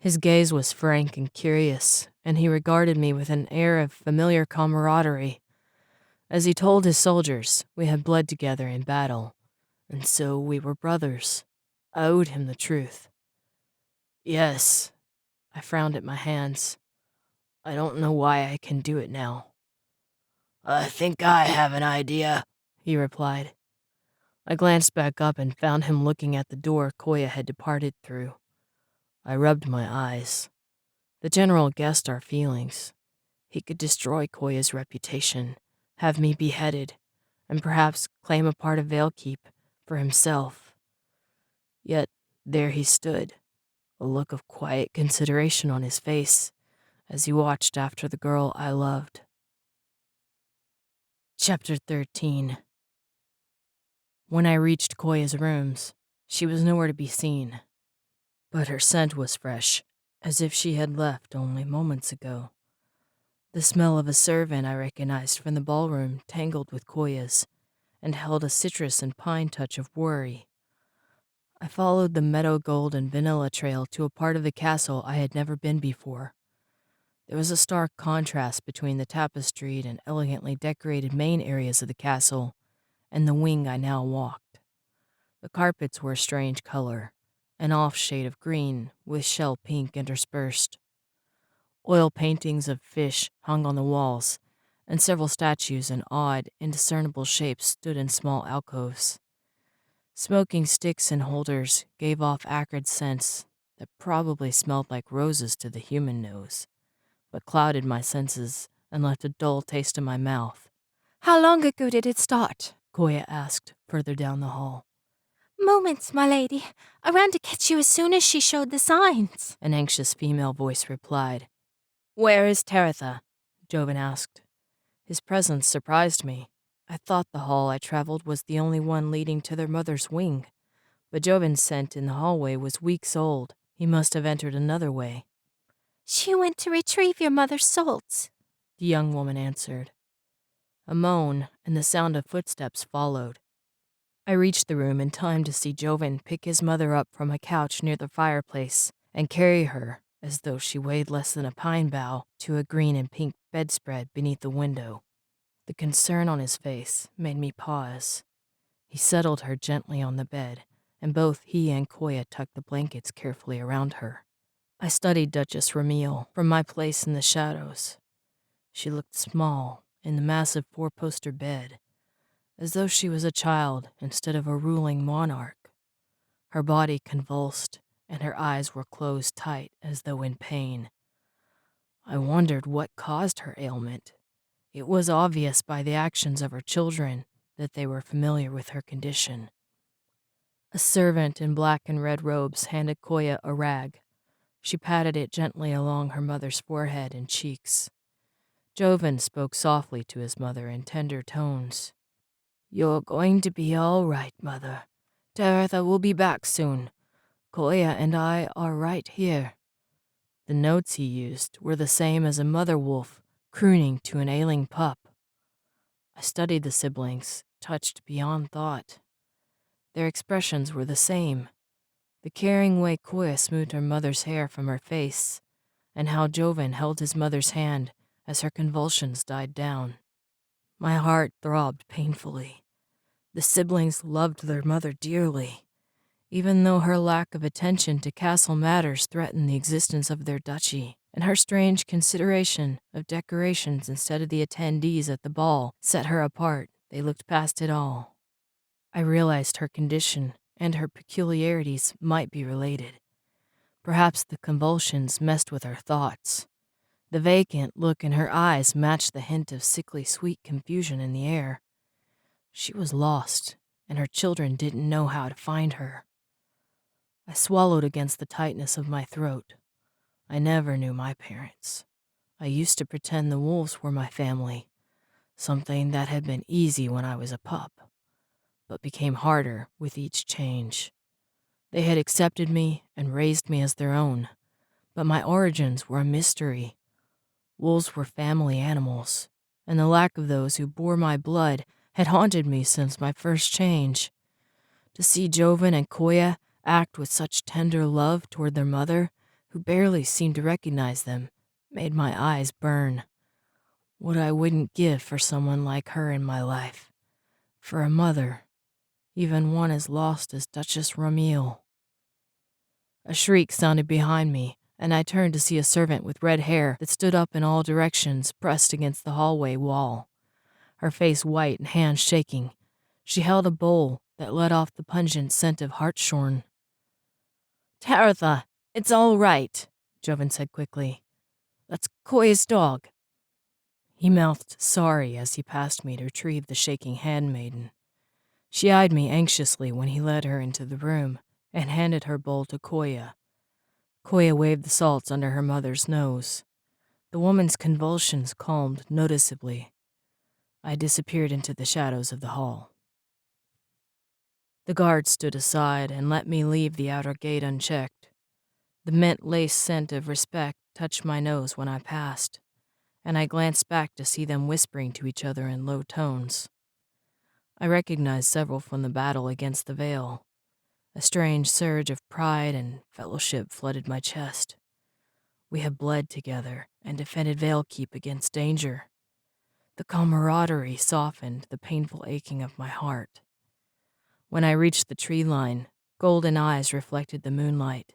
His gaze was frank and curious, and he regarded me with an air of familiar camaraderie. As he told his soldiers, we had bled together in battle, and so we were brothers. I owed him the truth. Yes, I frowned at my hands. I don't know why I can do it now. I think I have an idea, he replied. I glanced back up and found him looking at the door Koya had departed through. I rubbed my eyes. The general guessed our feelings. He could destroy Koya's reputation, have me beheaded, and perhaps claim a part of Veilkeep for himself. Yet there he stood, a look of quiet consideration on his face as he watched after the girl I loved. Chapter 13. When I reached Koya's rooms, she was nowhere to be seen, but her scent was fresh, as if she had left only moments ago. The smell of a servant I recognized from the ballroom tangled with Koya's, and held a citrus and pine touch of worry. I followed the meadow gold and vanilla trail to a part of the castle I had never been before. There was a stark contrast between the tapestried and elegantly decorated main areas of the castle and the wing I now walked. The carpets were a strange color, an off shade of green with shell pink interspersed. Oil paintings of fish hung on the walls, and several statues in odd, indiscernible shapes stood in small alcoves. Smoking sticks and holders gave off acrid scents that probably smelled like roses to the human nose, but clouded my senses and left a dull taste in my mouth. How long ago did it start? Koya asked further down the hall. Moments, my lady. I ran to catch you as soon as she showed the signs. An anxious female voice replied. Where is Taratha? Joven asked. His presence surprised me. I thought the hall I traveled was the only one leading to their mother's wing, but Joven's scent in the hallway was weeks old. He must have entered another way. She went to retrieve your mother's salts, The young woman answered. A moan and the sound of footsteps followed. I reached the room in time to see Joven pick his mother up from a couch near the fireplace and carry her, as though she weighed less than a pine bough, to a green and pink bedspread beneath the window. The concern on his face made me pause. He settled her gently on the bed, and both he and Koya tucked the blankets carefully around her. I studied Duchess Ramil from my place in the shadows. She looked small in the massive four-poster bed, as though she was a child instead of a ruling monarch. Her body convulsed, and her eyes were closed tight as though in pain. I wondered what caused her ailment. It was obvious by the actions of her children that they were familiar with her condition. A servant in black and red robes handed Koya a rag. She patted it gently along her mother's forehead and cheeks. Joven spoke softly to his mother in tender tones. You're going to be all right, Mother. Taratha will be back soon. Koya and I are right here. The notes he used were the same as a mother wolf crooning to an ailing pup. I studied the siblings, touched beyond thought. Their expressions were the same. The caring way Koya smoothed her mother's hair from her face, and how Joven held his mother's hand as her convulsions died down. My heart throbbed painfully. The siblings loved their mother dearly, even though her lack of attention to castle matters threatened the existence of their duchy, and her strange consideration of decorations instead of the attendees at the ball set her apart. They looked past it all. I realized her condition and her peculiarities might be related. Perhaps the convulsions messed with her thoughts. The vacant look in her eyes matched the hint of sickly sweet confusion in the air. She was lost, and her children didn't know how to find her. I swallowed against the tightness of my throat. I never knew my parents. I used to pretend the wolves were my family, something that had been easy when I was a pup, but became harder with each change. They had accepted me and raised me as their own, but my origins were a mystery. Wolves were family animals, and the lack of those who bore my blood had haunted me since my first change. To see Joven and Koya act with such tender love toward their mother, who barely seemed to recognize them, made my eyes burn. What I wouldn't give for someone like her in my life. For a mother, even one as lost as Duchess Ramil. A shriek sounded behind me, and I turned to see a servant with red hair that stood up in all directions, pressed against the hallway wall. Her face white and hands shaking, she held a bowl that let off the pungent scent of hartshorn. Taratha, it's all right, Joven said quickly. That's Koya's dog. He mouthed sorry as he passed me to retrieve the shaking handmaiden. She eyed me anxiously when he led her into the room and handed her bowl to Koya. Koya waved the salts under her mother's nose. The woman's convulsions calmed noticeably. I disappeared into the shadows of the hall. The guard stood aside and let me leave the outer gate unchecked. The mint-laced scent of respect touched my nose when I passed, and I glanced back to see them whispering to each other in low tones. I recognized several from the battle against the Veil. A strange surge of pride and fellowship flooded my chest. We had bled together and defended Veilkeep against danger. The camaraderie softened the painful aching of my heart. When I reached the tree line, golden eyes reflected the moonlight.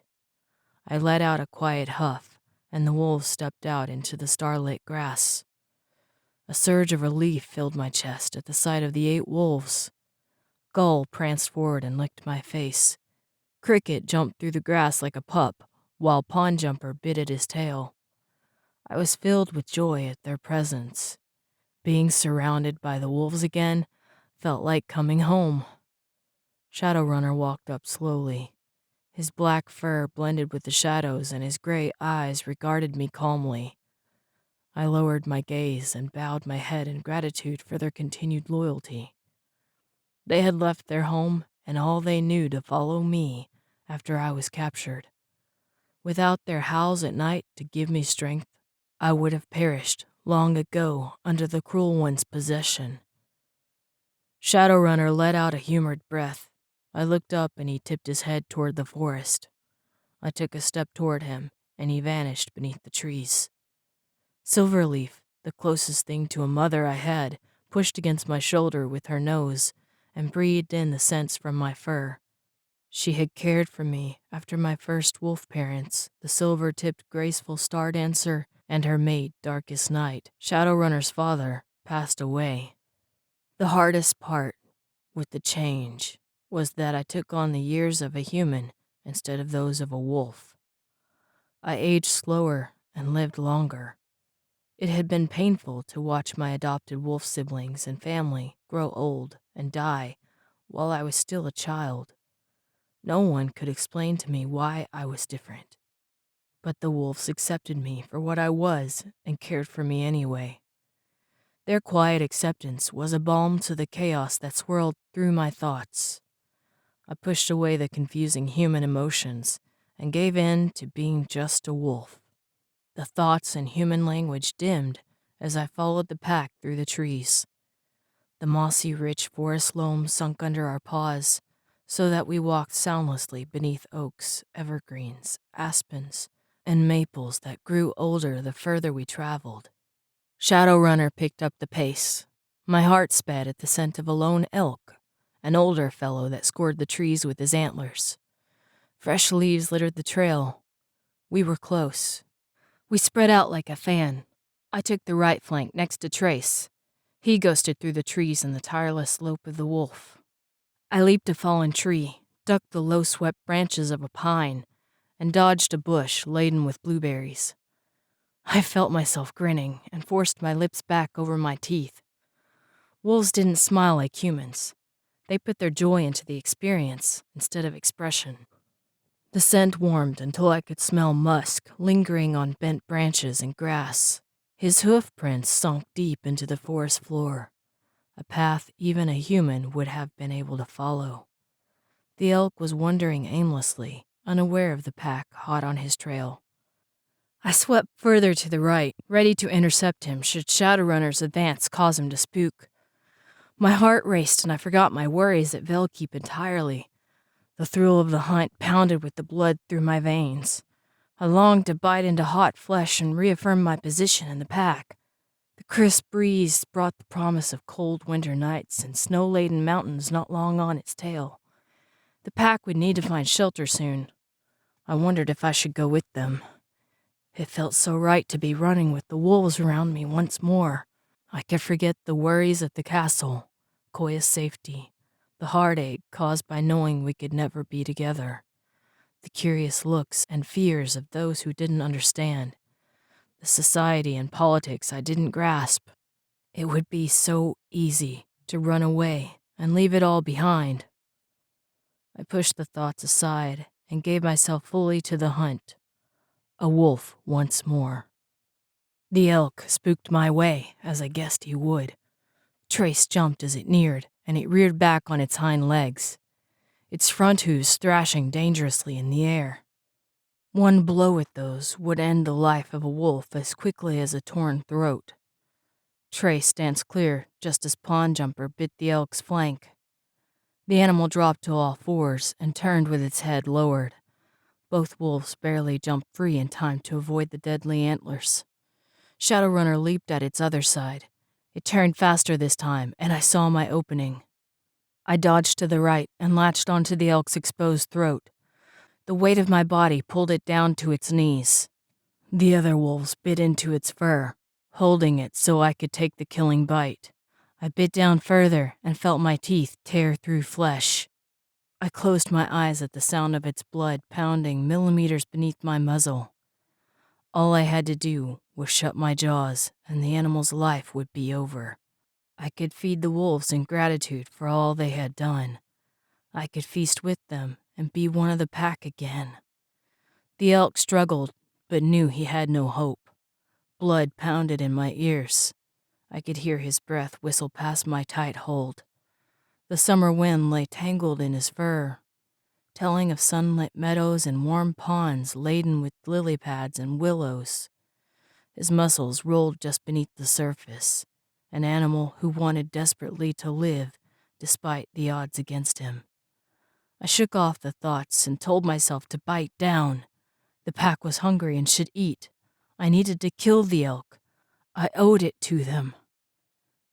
I let out a quiet huff, and the wolves stepped out into the starlit grass. A surge of relief filled my chest at the sight of the 8 wolves. Gull pranced forward and licked my face. Cricket jumped through the grass like a pup, while Pondjumper bit at his tail. I was filled with joy at their presence. Being surrounded by the wolves again felt like coming home. Shadowrunner walked up slowly. His black fur blended with the shadows, and his gray eyes regarded me calmly. I lowered my gaze and bowed my head in gratitude for their continued loyalty. They had left their home and all they knew to follow me after I was captured. Without their howls at night to give me strength, I would have perished long ago under the cruel one's possession. Shadowrunner let out a humored breath. I looked up and he tipped his head toward the forest. I took a step toward him and he vanished beneath the trees. Silverleaf, the closest thing to a mother I had, pushed against my shoulder with her nose and breathed in the scents from my fur. She had cared for me after my first wolf parents, the silver-tipped graceful star dancer, and her mate, Darkest Night, Shadowrunner's father, passed away. The hardest part with the change was that I took on the years of a human instead of those of a wolf. I aged slower and lived longer. It had been painful to watch my adopted wolf siblings and family grow old and die while I was still a child. No one could explain to me why I was different. But the wolves accepted me for what I was and cared for me anyway. Their quiet acceptance was a balm to the chaos that swirled through my thoughts. I pushed away the confusing human emotions and gave in to being just a wolf. The thoughts and human language dimmed as I followed the pack through the trees. The mossy, rich forest loam sunk under our paws, so that we walked soundlessly beneath oaks, evergreens, aspens, and maples that grew older the further we traveled. Shadowrunner picked up the pace. My heart sped at the scent of a lone elk, an older fellow that scored the trees with his antlers. Fresh leaves littered the trail. We were close. We spread out like a fan. I took the right flank next to Trace. He ghosted through the trees in the tireless lope of the wolf. I leaped a fallen tree, ducked the low-swept branches of a pine, and dodged a bush laden with blueberries. I felt myself grinning and forced my lips back over my teeth. Wolves didn't smile like humans. They put their joy into the experience instead of expression. The scent warmed until I could smell musk lingering on bent branches and grass. His hoof prints sunk deep into the forest floor, a path even a human would have been able to follow. The elk was wandering aimlessly, unaware of the pack hot on his trail. I swept further to the right, ready to intercept him should Shadowrunner's advance cause him to spook. My heart raced and I forgot my worries at Veilkeep entirely. The thrill of the hunt pounded with the blood through my veins. I longed to bite into hot flesh and reaffirm my position in the pack. The crisp breeze brought the promise of cold winter nights and snow-laden mountains not long on its tail. The pack would need to find shelter soon. I wondered if I should go with them. It felt so right to be running with the wolves around me once more. I could forget the worries at the castle, Koya's safety, the heartache caused by knowing we could never be together, the curious looks and fears of those who didn't understand, the society and politics I didn't grasp. It would be so easy to run away and leave it all behind. I pushed the thoughts aside and gave myself fully to the hunt, a wolf once more. The elk spooked my way, as I guessed he would. Trace jumped as it neared, and it reared back on its hind legs, its front hooves thrashing dangerously in the air. One blow with those would end the life of a wolf as quickly as a torn throat. Trace danced clear just as Pawn Jumper bit the elk's flank. The animal dropped to all fours and turned with its head lowered. Both wolves barely jumped free in time to avoid the deadly antlers. Shadowrunner leaped at its other side. It turned faster this time, and I saw my opening. I dodged to the right and latched onto the elk's exposed throat. The weight of my body pulled it down to its knees. The other wolves bit into its fur, holding it so I could take the killing bite. I bit down further and felt my teeth tear through flesh. I closed my eyes at the sound of its blood pounding millimeters beneath my muzzle. All I had to do was shut my jaws, and the animal's life would be over. I could feed the wolves in gratitude for all they had done. I could feast with them and be one of the pack again. The elk struggled, but knew he had no hope. Blood pounded in my ears. I could hear his breath whistle past my tight hold. The summer wind lay tangled in his fur, telling of sunlit meadows and warm ponds laden with lily pads and willows. His muscles rolled just beneath the surface, an animal who wanted desperately to live despite the odds against him. I shook off the thoughts and told myself to bite down. The pack was hungry and should eat. I needed to kill the elk. I owed it to them.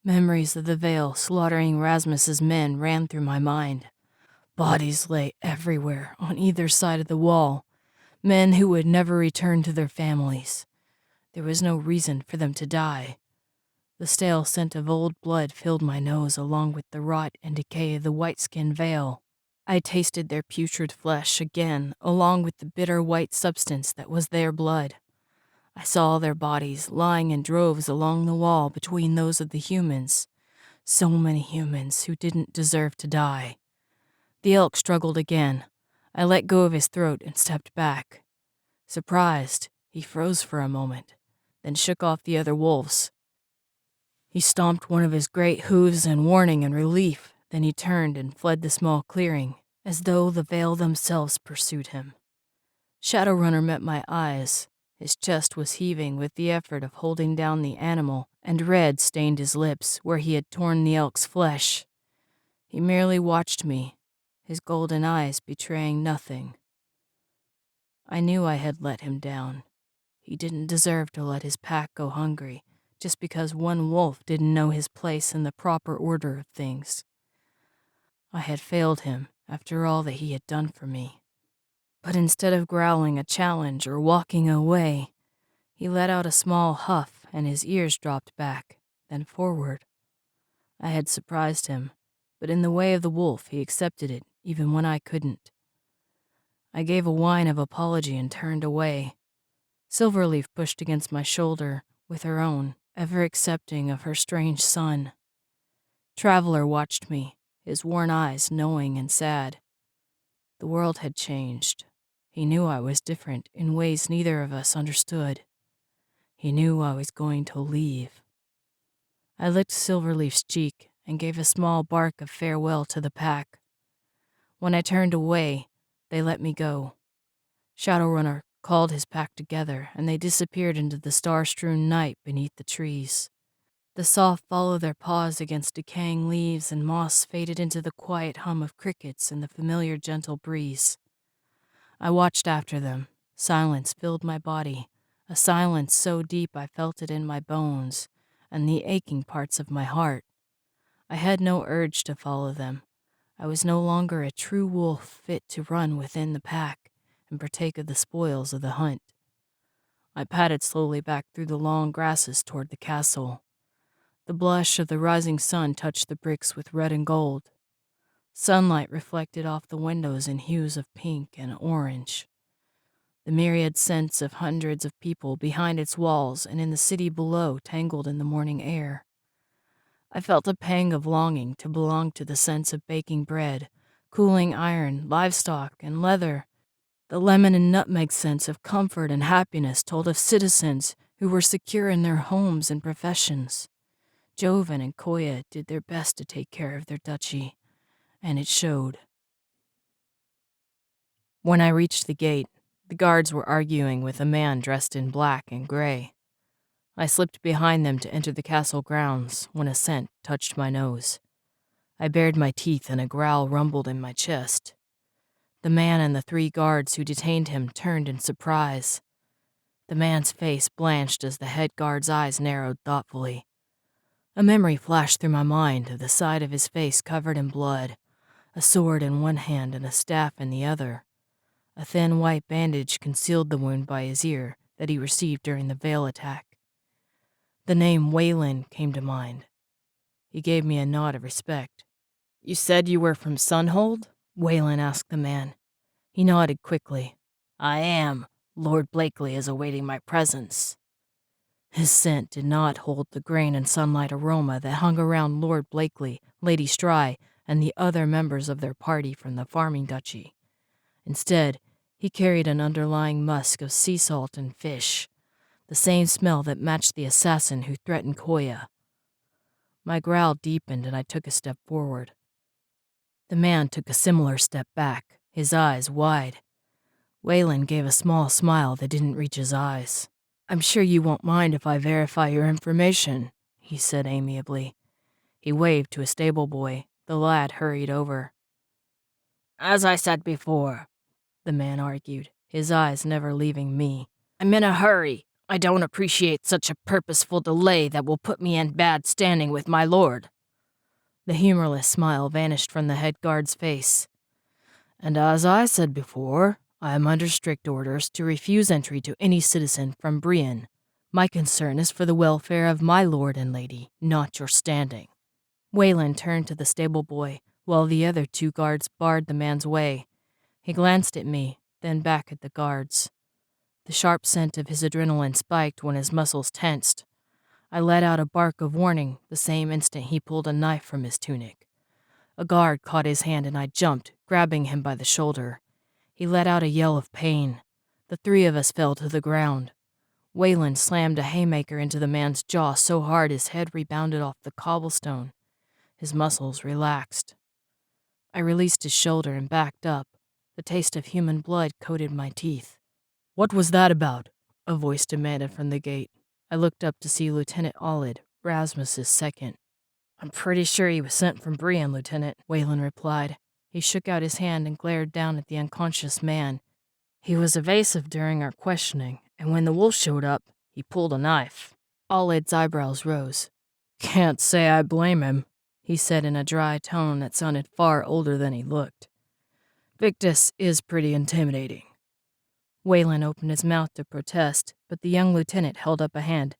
Memories of the Vale slaughtering Rasmus's men ran through my mind. Bodies lay everywhere on either side of the wall, men who would never return to their families. There was no reason for them to die. The stale scent of old blood filled my nose along with the rot and decay of the white-skinned Vale. I tasted their putrid flesh again, along with the bitter white substance that was their blood. I saw their bodies lying in droves along the wall between those of the humans. So many humans who didn't deserve to die. The elk struggled again. I let go of his throat and stepped back. Surprised, he froze for a moment, then shook off the other wolves. He stomped one of his great hooves in warning and relief, then he turned and fled the small clearing, as though the Vale themselves pursued him. Shadowrunner met my eyes. His chest was heaving with the effort of holding down the animal, and red stained his lips where he had torn the elk's flesh. He merely watched me, his golden eyes betraying nothing. I knew I had let him down. He didn't deserve to let his pack go hungry, just because one wolf didn't know his place in the proper order of things. I had failed him after all that he had done for me. But instead of growling a challenge or walking away, he let out a small huff and his ears dropped back, then forward. I had surprised him, but in the way of the wolf he accepted it even when I couldn't. I gave a whine of apology and turned away. Silverleaf pushed against my shoulder with her own, ever accepting of her strange son. Traveler watched me, his worn eyes knowing and sad. The world had changed. He knew I was different in ways neither of us understood. He knew I was going to leave. I licked Silverleaf's cheek and gave a small bark of farewell to the pack. When I turned away, they let me go. Shadowrunner called his pack together, and they disappeared into the star-strewn night beneath the trees. The soft fall of their paws against decaying leaves and moss faded into the quiet hum of crickets and the familiar gentle breeze. I watched after them. Silence filled my body, a silence so deep I felt it in my bones and the aching parts of my heart. I had no urge to follow them. I was no longer a true wolf fit to run within the pack and partake of the spoils of the hunt. I padded slowly back through the long grasses toward the castle. The blush of the rising sun touched the bricks with red and gold. Sunlight reflected off the windows in hues of pink and orange. The myriad scents of hundreds of people behind its walls and in the city below tangled in the morning air. I felt a pang of longing to belong to the scents of baking bread, cooling iron, livestock, and leather. The lemon and nutmeg scents of comfort and happiness told of citizens who were secure in their homes and professions. Joven and Koya did their best to take care of their duchy, and it showed. When I reached the gate, the guards were arguing with a man dressed in black and gray. I slipped behind them to enter the castle grounds when a scent touched my nose. I bared my teeth and a growl rumbled in my chest. The man and the 3 guards who detained him turned in surprise. The man's face blanched as the head guard's eyes narrowed thoughtfully. A memory flashed through my mind of the side of his face covered in blood, a sword in one hand and a staff in the other. A thin white bandage concealed the wound by his ear that he received during the veil attack. The name Wayland came to mind. He gave me a nod of respect. "You said you were from Sunhold?" Wayland asked the man. He nodded quickly. "I am. Lord Blakely is awaiting my presence." His scent did not hold the grain and sunlight aroma that hung around Lord Blakely, Lady Stry, and the other members of their party from the farming duchy. Instead, he carried an underlying musk of sea salt and fish, the same smell that matched the assassin who threatened Koya. My growl deepened and I took a step forward. The man took a similar step back, his eyes wide. Wayland gave a small smile that didn't reach his eyes. "I'm sure you won't mind if I verify your information," he said amiably. He waved to a stable boy. The lad hurried over. "As I said before," the man argued, his eyes never leaving me, "I'm in a hurry. I don't appreciate such a purposeful delay that will put me in bad standing with my lord." The humorless smile vanished from the head guard's face. "And as I said before, I am under strict orders to refuse entry to any citizen from Brienne. My concern is for the welfare of my lord and lady, not your standing." Wayland turned to the stable boy, while the other 2 guards barred the man's way. He glanced at me, then back at the guards. The sharp scent of his adrenaline spiked when his muscles tensed. I let out a bark of warning the same instant he pulled a knife from his tunic. A guard caught his hand and I jumped, grabbing him by the shoulder. He let out a yell of pain. The 3 of us fell to the ground. Wayland slammed a haymaker into the man's jaw so hard his head rebounded off the cobblestone. His muscles relaxed. I released his shoulder and backed up. The taste of human blood coated my teeth. "What was that about?" a voice demanded from the gate. I looked up to see Lieutenant Olid, Rasmus's second. "I'm pretty sure he was sent from Brienne, Lieutenant," Wayland replied. He shook out his hand and glared down at the unconscious man. "He was evasive during our questioning, and when the wolf showed up, he pulled a knife." Olid's eyebrows rose. "Can't say I blame him," he said in a dry tone that sounded far older than he looked. "Victus is pretty intimidating." Wayland opened his mouth to protest, but the young lieutenant held up a hand.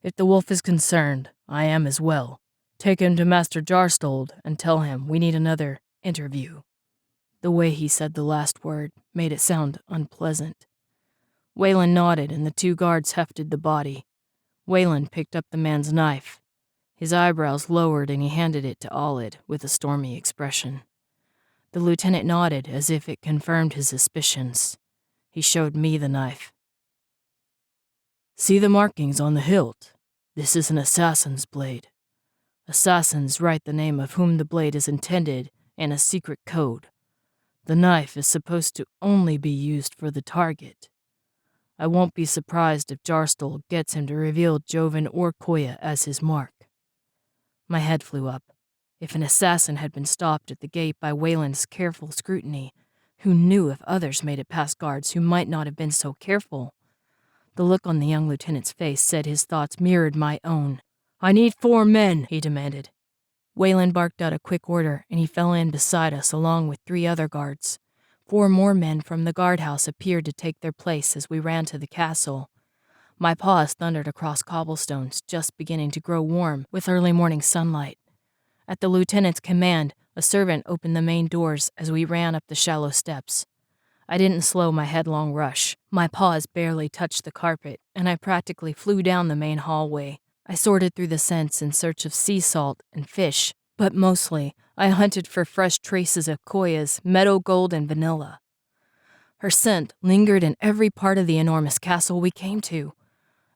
"If the wolf is concerned, I am as well. Take him to Master Jarstold and tell him we need another interview." The way he said the last word made it sound unpleasant. Wayland nodded and the 2 guards hefted the body. Wayland picked up the man's knife. His eyebrows lowered and he handed it to Olid with a stormy expression. The lieutenant nodded as if it confirmed his suspicions. He showed me the knife. "See the markings on the hilt? This is an assassin's blade. Assassins write the name of whom the blade is intended in a secret code. The knife is supposed to only be used for the target. I won't be surprised if Jarstol gets him to reveal Joven or Koya as his mark." My head flew up. If an assassin had been stopped at the gate by Wayland's careful scrutiny, who knew if others made it past guards who might not have been so careful? The look on the young lieutenant's face said his thoughts mirrored my own. "I need 4 men," he demanded. Wayland barked out a quick order, and he fell in beside us along with 3 other guards. 4 more men from the guardhouse appeared to take their place as we ran to the castle. My paws thundered across cobblestones, just beginning to grow warm with early morning sunlight. At the lieutenant's command, a servant opened the main doors as we ran up the shallow steps. I didn't slow my headlong rush. My paws barely touched the carpet, and I practically flew down the main hallway. I sorted through the scents in search of sea salt and fish, but mostly I hunted for fresh traces of Koya's meadow gold and vanilla. Her scent lingered in every part of the enormous castle we came to.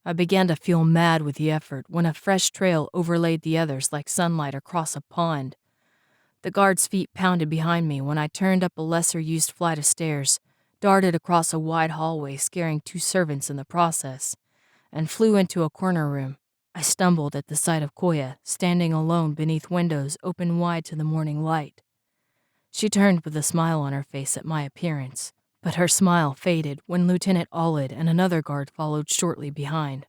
I began to feel mad with the effort when a fresh trail overlaid the others like sunlight across a pond. The guard's feet pounded behind me when I turned up a lesser-used flight of stairs, darted across a wide hallway scaring 2 servants in the process, and flew into a corner room. I stumbled at the sight of Koya, standing alone beneath windows open wide to the morning light. She turned with a smile on her face at my appearance, but her smile faded when Lieutenant Aulid and another guard followed shortly behind.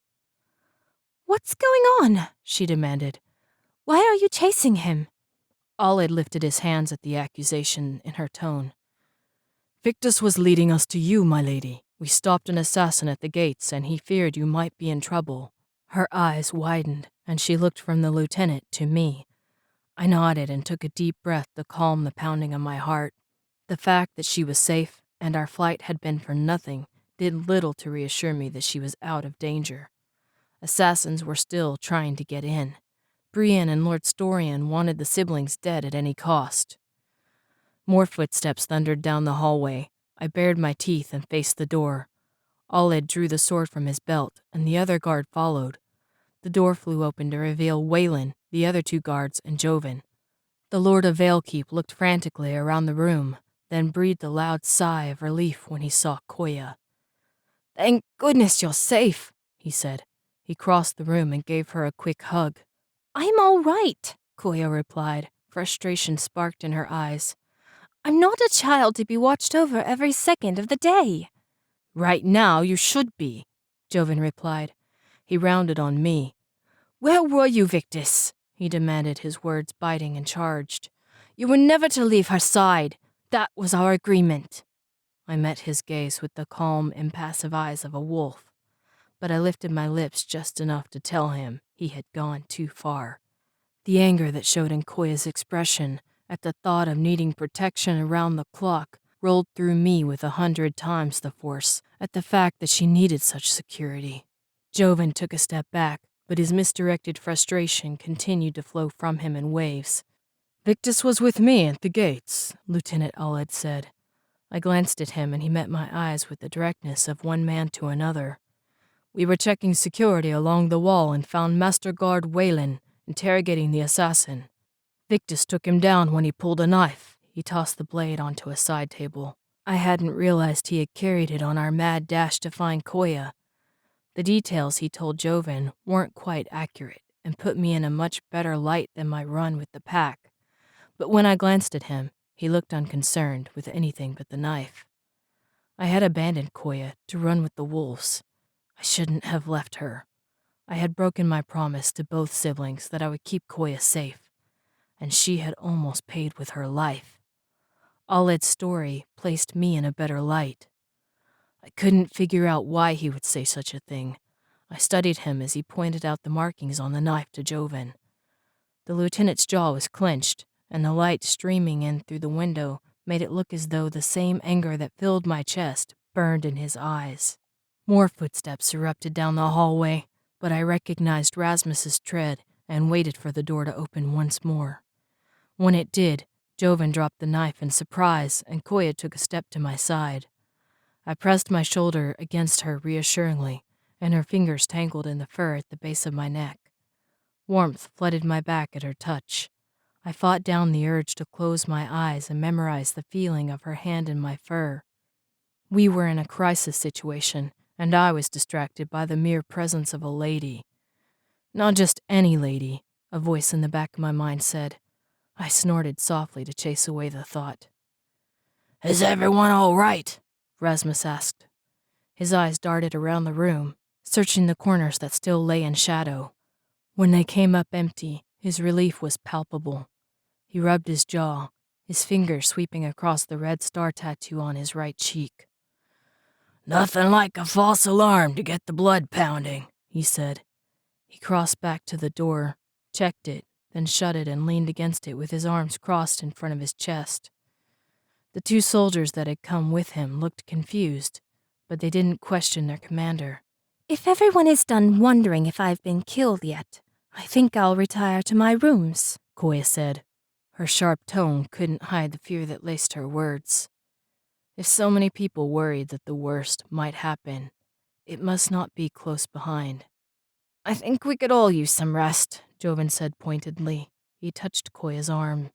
"What's going on?" she demanded. "Why are you chasing him?" Aulid lifted his hands at the accusation in her tone. Victus was leading us to you, my lady. We stopped an assassin at the gates, and he feared you might be in trouble. Her eyes widened, and she looked from the lieutenant to me. I nodded and took a deep breath to calm the pounding of my heart. The fact that she was safe and our flight had been for nothing did little to reassure me that she was out of danger. Assassins were still trying to get in. Brienne and Lord Storian wanted the siblings dead at any cost. More footsteps thundered down the hallway. I bared my teeth and faced the door. Aulid drew the sword from his belt, and the other guard followed. The door flew open to reveal Waylon, the other 2 guards, and Joven. The Lord of Valekeep looked frantically around the room, then breathed a loud sigh of relief when he saw Koya. "Thank goodness you're safe," he said. He crossed the room and gave her a quick hug. "I'm all right," Koya replied, frustration sparked in her eyes. "I'm not a child to be watched over every second of the day." Right now you should be, Joven replied. He rounded on me. "Where were you, Victus?" he demanded, his words biting and charged. "You were never to leave her side. That was our agreement." I met his gaze with the calm, impassive eyes of a wolf, but I lifted my lips just enough to tell him he had gone too far. The anger that showed in Koya's expression at the thought of needing protection around the clock rolled through me with 100 times the force at the fact that she needed such security. Joven took a step back, but his misdirected frustration continued to flow from him in waves. Victus was with me at the gates, Lieutenant Aulid said. I glanced at him and he met my eyes with the directness of one man to another. We were checking security along the wall and found Master Guard Waylon interrogating the assassin. Victus took him down when he pulled a knife. He tossed the blade onto a side table. I hadn't realized he had carried it on our mad dash to find Koya. The details he told Joven weren't quite accurate and put me in a much better light than my run with the pack. But when I glanced at him, he looked unconcerned with anything but the knife. I had abandoned Koya to run with the wolves. I shouldn't have left her. I had broken my promise to both siblings that I would keep Koya safe, and she had almost paid with her life. Aulid's story placed me in a better light. I couldn't figure out why he would say such a thing. I studied him as he pointed out the markings on the knife to Joven. The lieutenant's jaw was clenched, and the light streaming in through the window made it look as though the same anger that filled my chest burned in his eyes. More footsteps erupted down the hallway, but I recognized Rasmus's tread and waited for the door to open once more. When it did, Joven dropped the knife in surprise and Koya took a step to my side. I pressed my shoulder against her reassuringly, and her fingers tangled in the fur at the base of my neck. Warmth flooded my back at her touch. I fought down the urge to close my eyes and memorize the feeling of her hand in my fur. We were in a crisis situation, and I was distracted by the mere presence of a lady. Not just any lady, a voice in the back of my mind said. I snorted softly to chase away the thought. "Is everyone all right?" Rasmus asked. His eyes darted around the room, searching the corners that still lay in shadow. When they came up empty, his relief was palpable. He rubbed his jaw, his fingers sweeping across the red star tattoo on his right cheek. "Nothing like a false alarm to get the blood pounding," he said. He crossed back to the door, checked it, then shut it and leaned against it with his arms crossed in front of his chest. The 2 soldiers that had come with him looked confused, but they didn't question their commander. "If everyone is done wondering if I've been killed yet, I think I'll retire to my rooms," Koya said. Her sharp tone couldn't hide the fear that laced her words. If so many people worried that the worst might happen, It must not be close behind. I think we could all use some rest, Joven said pointedly. He touched Koya's arm.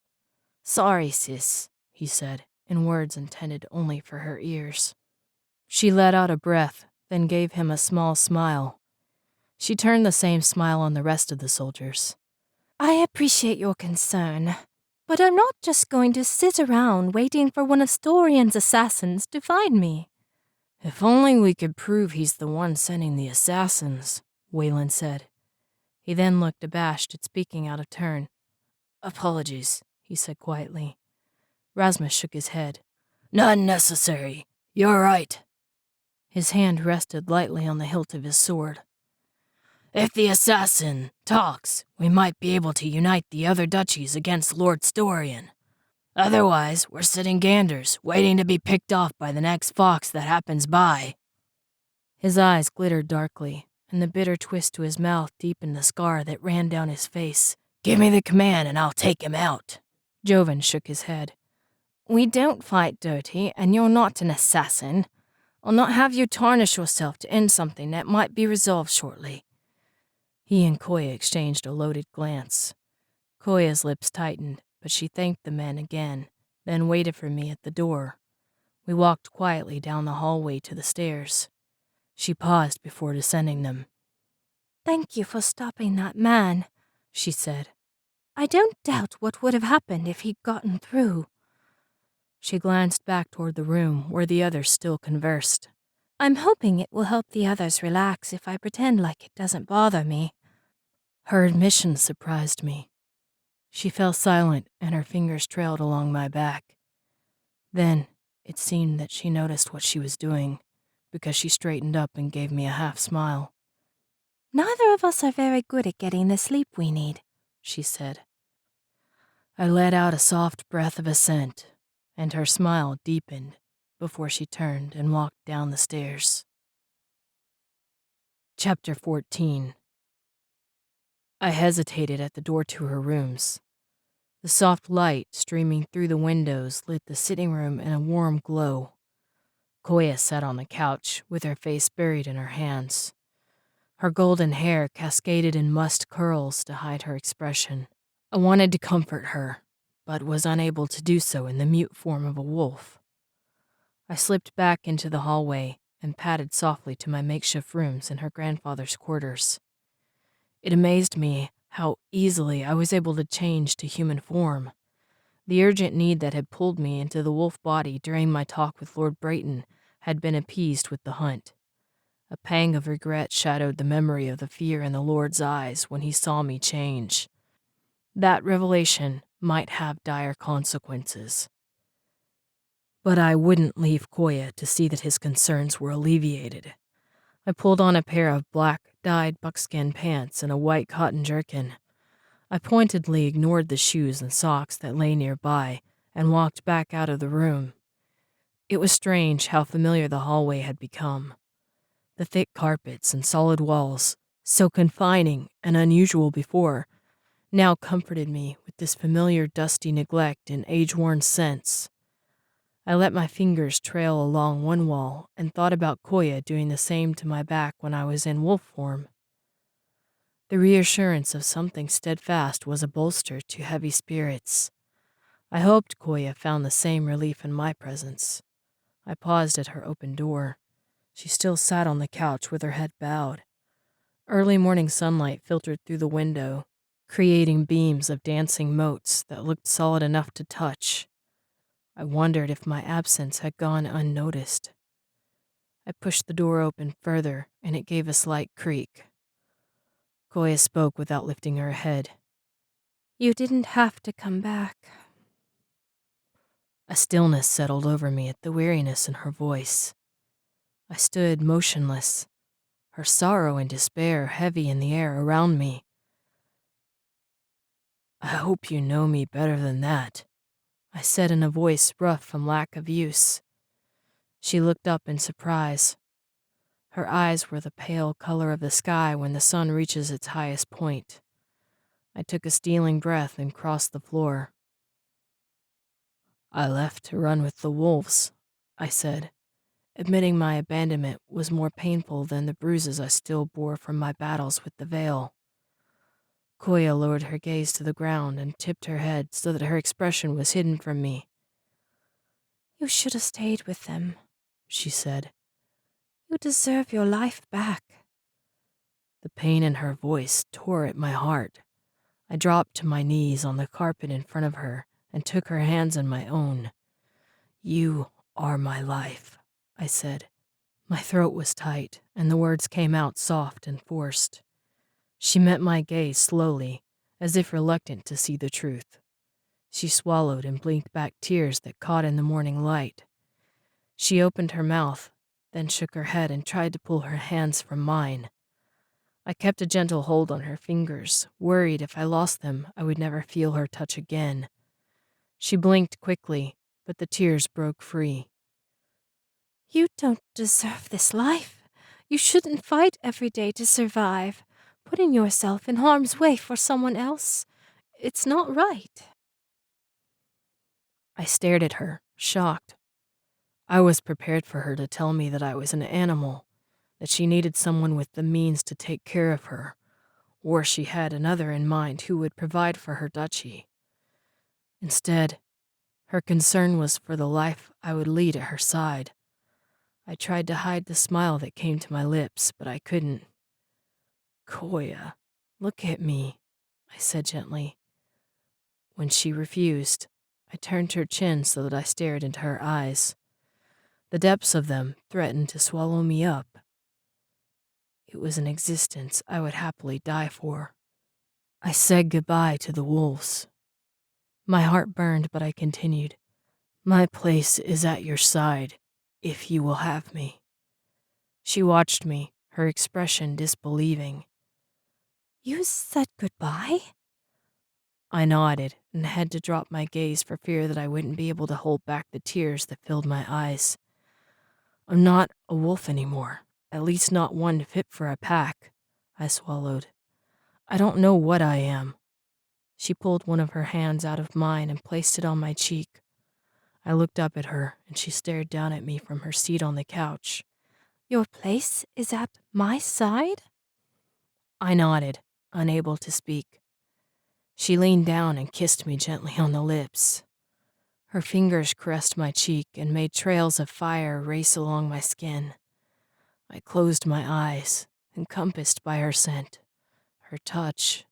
Sorry, sis, he said, in words intended only for her ears. She let out a breath, then gave him a small smile. She turned the same smile on the rest of the soldiers. I appreciate your concern, but I'm not just going to sit around waiting for one of Storian's assassins to find me. If only we could prove he's the one sending the assassins, Wayland said. He then looked abashed at speaking out of turn. Apologies, he said quietly. Rasmus shook his head. None necessary. You're right. His hand rested lightly on the hilt of his sword. If the assassin talks, we might be able to unite the other duchies against Lord Storian. Otherwise, we're sitting ganders, waiting to be picked off by the next fox that happens by. His eyes glittered darkly, and the bitter twist to his mouth deepened the scar that ran down his face. Give me the command and I'll take him out. Joven shook his head. We don't fight dirty, and you're not an assassin. I'll not have you tarnish yourself to end something that might be resolved shortly. He and Koya exchanged a loaded glance. Koya's lips tightened, but she thanked the men again, then waited for me at the door. We walked quietly down the hallway to the stairs. She paused before descending them. Thank you for stopping that man, she said. I don't doubt what would have happened if he'd gotten through. She glanced back toward the room where the others still conversed. I'm hoping it will help the others relax if I pretend like it doesn't bother me. Her admission surprised me. She fell silent and her fingers trailed along my back. Then it seemed that she noticed what she was doing, because she straightened up and gave me a half smile. Neither of us are very good at getting the sleep we need, she said. I let out a soft breath of assent, and her smile deepened before she turned and walked down the stairs. Chapter 14. I hesitated at the door to her rooms. The soft light streaming through the windows lit the sitting room in a warm glow. Koya sat on the couch with her face buried in her hands. Her golden hair cascaded in mussed curls to hide her expression. I wanted to comfort her, but was unable to do so in the mute form of a wolf. I slipped back into the hallway and padded softly to my makeshift rooms in her grandfather's quarters. It amazed me how easily I was able to change to human form. The urgent need that had pulled me into the wolf body during my talk with Lord Brayton had been appeased with the hunt. A pang of regret shadowed the memory of the fear in the Lord's eyes when he saw me change. That revelation might have dire consequences. But I wouldn't leave Koya to see that his concerns were alleviated. I pulled on a pair of black, dyed buckskin pants and a white cotton jerkin. I pointedly ignored the shoes and socks that lay nearby and walked back out of the room. It was strange how familiar the hallway had become. The thick carpets and solid walls, so confining and unusual before, now comforted me with this familiar dusty neglect and age-worn sense. I let my fingers trail along one wall and thought about Koya doing the same to my back when I was in wolf form. The reassurance of something steadfast was a bolster to heavy spirits. I hoped Koya found the same relief in my presence. I paused at her open door. She still sat on the couch with her head bowed. Early morning sunlight filtered through the window, creating beams of dancing motes that looked solid enough to touch. I wondered if my absence had gone unnoticed. I pushed the door open further, and it gave a slight creak. Koya spoke without lifting her head. You didn't have to come back. A stillness settled over me at the weariness in her voice. I stood motionless, her sorrow and despair heavy in the air around me. I hope you know me better than that, I said in a voice rough from lack of use. She looked up in surprise. Her eyes were the pale color of the sky when the sun reaches its highest point. I took a stealing breath and crossed the floor. I left to run with the wolves, I said. Admitting my abandonment was more painful than the bruises I still bore from my battles with the veil. Koya lowered her gaze to the ground and tipped her head so that her expression was hidden from me. You should have stayed with them, She said. You deserve your life back. The pain in her voice tore at my heart. I dropped to my knees on the carpet in front of her and took her hands in my own. You are my life, I said. My throat was tight, and the words came out soft and forced. She met my gaze slowly, as if reluctant to see the truth. She swallowed and blinked back tears that caught in the morning light. She opened her mouth, then shook her head and tried to pull her hands from mine. I kept a gentle hold on her fingers, worried if I lost them, I would never feel her touch again. She blinked quickly, but the tears broke free. You don't deserve this life. You shouldn't fight every day to survive, putting yourself in harm's way for someone else. It's not right. I stared at her, shocked. I was prepared for her to tell me that I was an animal, that she needed someone with the means to take care of her, or she had another in mind who would provide for her duchy. Instead, her concern was for the life I would lead at her side. I tried to hide the smile that came to my lips, but I couldn't. Koya, look at me, I said gently. When she refused, I turned her chin so that I stared into her eyes. The depths of them threatened to swallow me up. It was an existence I would happily die for. I said goodbye to the wolves. My heart burned, but I continued. My place is at your side, if you will have me. She watched me, her expression disbelieving. You said goodbye? I nodded and had to drop my gaze for fear that I wouldn't be able to hold back the tears that filled my eyes. I'm not a wolf anymore, at least not one fit for a pack, I swallowed. I don't know what I am. She pulled one of her hands out of mine and placed it on my cheek. I looked up at her, and she stared down at me from her seat on the couch. Your place is at my side? I nodded, unable to speak. She leaned down and kissed me gently on the lips. Her fingers caressed my cheek and made trails of fire race along my skin. I closed my eyes, encompassed by her scent, her touch,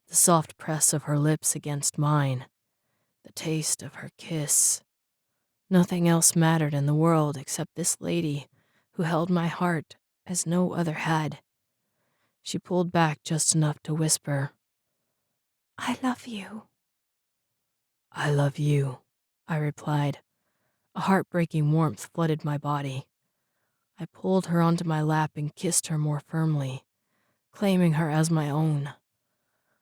the soft press of her lips against mine, the taste of her kiss. Nothing else mattered in the world except this lady who held my heart as no other had. She pulled back just enough to whisper, I love you. I love you, I replied. A heartbreaking warmth flooded my body. I pulled her onto my lap and kissed her more firmly, claiming her as my own.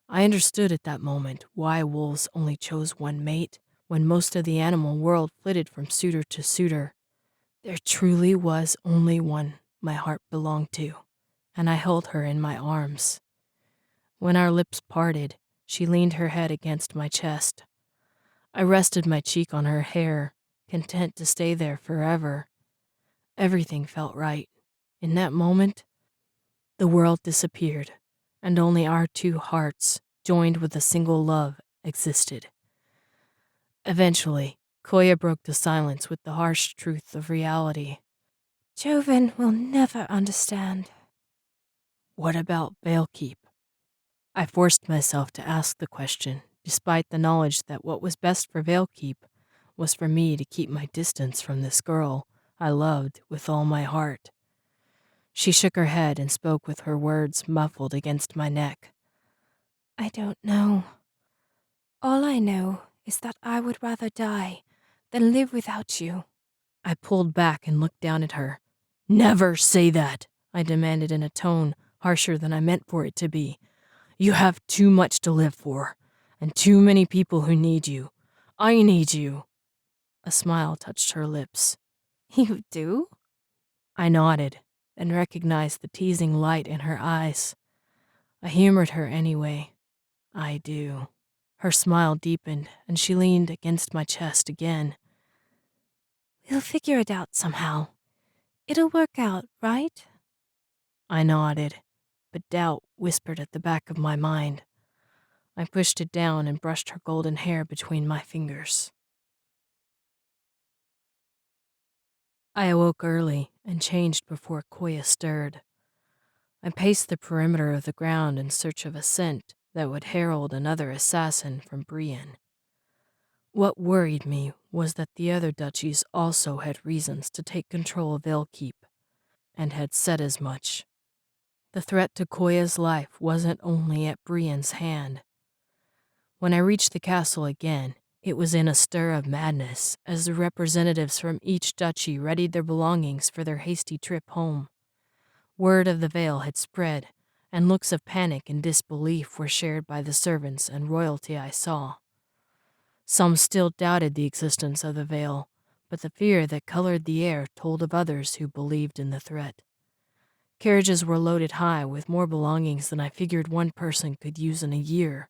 I understood at that moment why wolves only chose one mate when most of the animal world flitted from suitor to suitor. There truly was only one my heart belonged to, and I held her in my arms. When our lips parted, she leaned her head against my chest. I rested my cheek on her hair, content to stay there forever. Everything felt right. In that moment, the world disappeared, and only our two hearts, joined with a single love, existed. Eventually, Koya broke the silence with the harsh truth of reality. Joven will never understand. What about Veilkeep? I forced myself to ask the question, despite the knowledge that what was best for Veilkeep was for me to keep my distance from this girl I loved with all my heart. She shook her head and spoke with her words muffled against my neck. I don't know. All I know is that I would rather die than live without you. I pulled back and looked down at her. Never say that, I demanded in a tone harsher than I meant for it to be. You have too much to live for, and too many people who need you. I need you. A smile touched her lips. You do? I nodded, and recognized the teasing light in her eyes. I humored her anyway. I do. Her smile deepened, and she leaned against my chest again. We'll figure it out somehow. It'll work out, right? I nodded, but doubt whispered at the back of my mind. I pushed it down and brushed her golden hair between my fingers. I awoke early and changed before Koya stirred. I paced the perimeter of the ground in search of a scent that would herald another assassin from Brienne. What worried me was that the other duchies also had reasons to take control of Valekeep, and had said as much. The threat to Koya's life wasn't only at Brienne's hand. When I reached the castle again, it was in a stir of madness as the representatives from each duchy readied their belongings for their hasty trip home. Word of the Vale had spread, and looks of panic and disbelief were shared by the servants and royalty I saw. Some still doubted the existence of the Vale, but the fear that colored the air told of others who believed in the threat. Carriages were loaded high with more belongings than I figured one person could use in a year.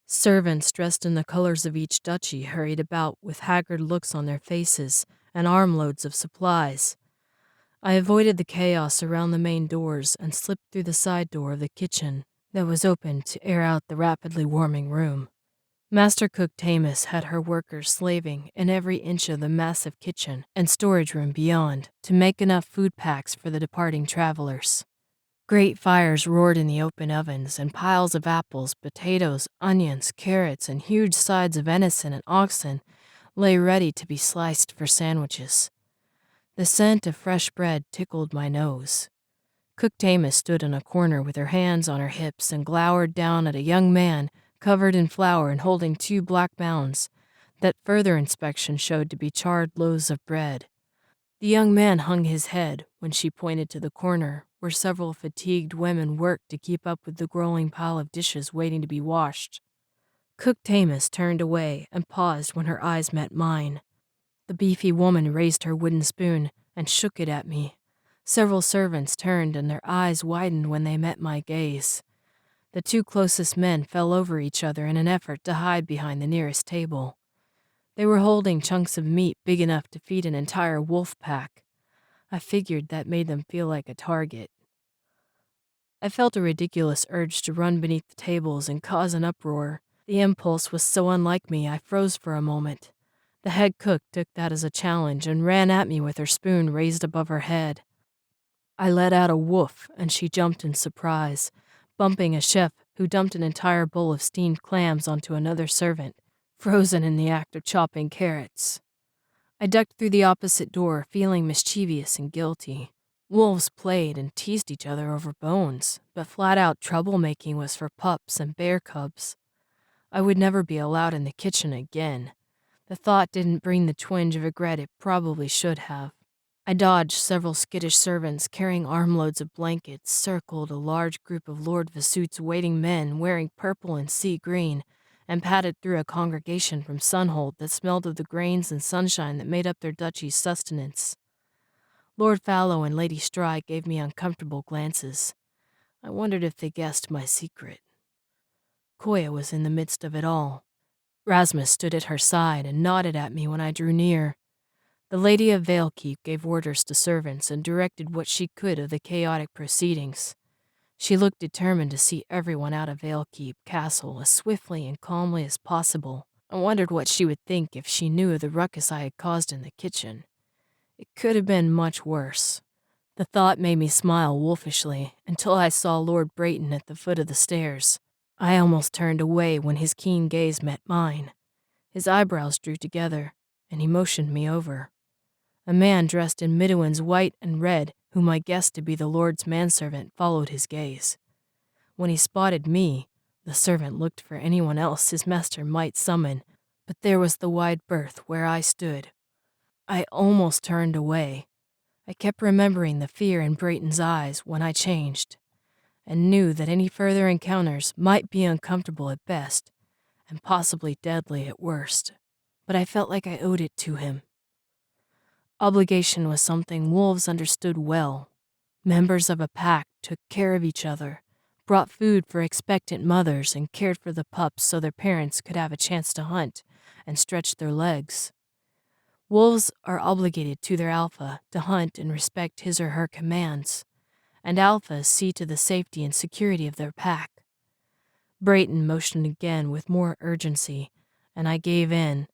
Servants dressed in the colors of each duchy hurried about with haggard looks on their faces and armloads of supplies. I avoided the chaos around the main doors and slipped through the side door of the kitchen that was open to air out the rapidly warming room. Master Cook Tamus had her workers slaving in every inch of the massive kitchen and storage room beyond to make enough food packs for the departing travelers. Great fires roared in the open ovens, and piles of apples, potatoes, onions, carrots, and huge sides of venison and oxen lay ready to be sliced for sandwiches. The scent of fresh bread tickled my nose. Cook Tamus stood in a corner with her hands on her hips and glowered down at a young man covered in flour and holding 2 black mounds that further inspection showed to be charred loaves of bread. The young man hung his head when she pointed to the corner where several fatigued women worked to keep up with the growing pile of dishes waiting to be washed. Cook Tamus turned away and paused when her eyes met mine. The beefy woman raised her wooden spoon and shook it at me. Several servants turned and their eyes widened when they met my gaze. The 2 closest men fell over each other in an effort to hide behind the nearest table. They were holding chunks of meat big enough to feed an entire wolf pack. I figured that made them feel like a target. I felt a ridiculous urge to run beneath the tables and cause an uproar. The impulse was so unlike me, I froze for a moment. The head cook took that as a challenge and ran at me with her spoon raised above her head. I let out a woof, and she jumped in surprise, bumping a chef who dumped an entire bowl of steamed clams onto another servant, frozen in the act of chopping carrots. I ducked through the opposite door, feeling mischievous and guilty. Wolves played and teased each other over bones, but flat-out troublemaking was for pups and bear cubs. I would never be allowed in the kitchen again. The thought didn't bring the twinge of regret it probably should have. I dodged several skittish servants carrying armloads of blankets, circled a large group of Lord Vasut's waiting men wearing purple and sea green, and padded through a congregation from Sunhold that smelled of the grains and sunshine that made up their duchy's sustenance. Lord Fallow and Lady Stride gave me uncomfortable glances. I wondered if they guessed my secret. Koya was in the midst of it all. Rasmus stood at her side and nodded at me when I drew near. The Lady of Valekeep gave orders to servants and directed what she could of the chaotic proceedings. She looked determined to see everyone out of Valekeep Castle as swiftly and calmly as possible. I wondered what she would think if she knew of the ruckus I had caused in the kitchen. It could have been much worse. The thought made me smile wolfishly until I saw Lord Brayton at the foot of the stairs. I almost turned away when his keen gaze met mine. His eyebrows drew together, and he motioned me over. A man dressed in Midowin's white and red, whom I guessed to be the Lord's manservant, followed his gaze. When he spotted me, the servant looked for anyone else his master might summon, but there was the wide berth where I stood. I almost turned away. I kept remembering the fear in Brayton's eyes when I changed, and knew that any further encounters might be uncomfortable at best, and possibly deadly at worst. But I felt like I owed it to him. Obligation was something wolves understood well. Members of a pack took care of each other, brought food for expectant mothers, and cared for the pups so their parents could have a chance to hunt and stretch their legs. Wolves are obligated to their alpha to hunt and respect his or her commands, and alphas see to the safety and security of their pack. Brayton motioned again with more urgency, and I gave in.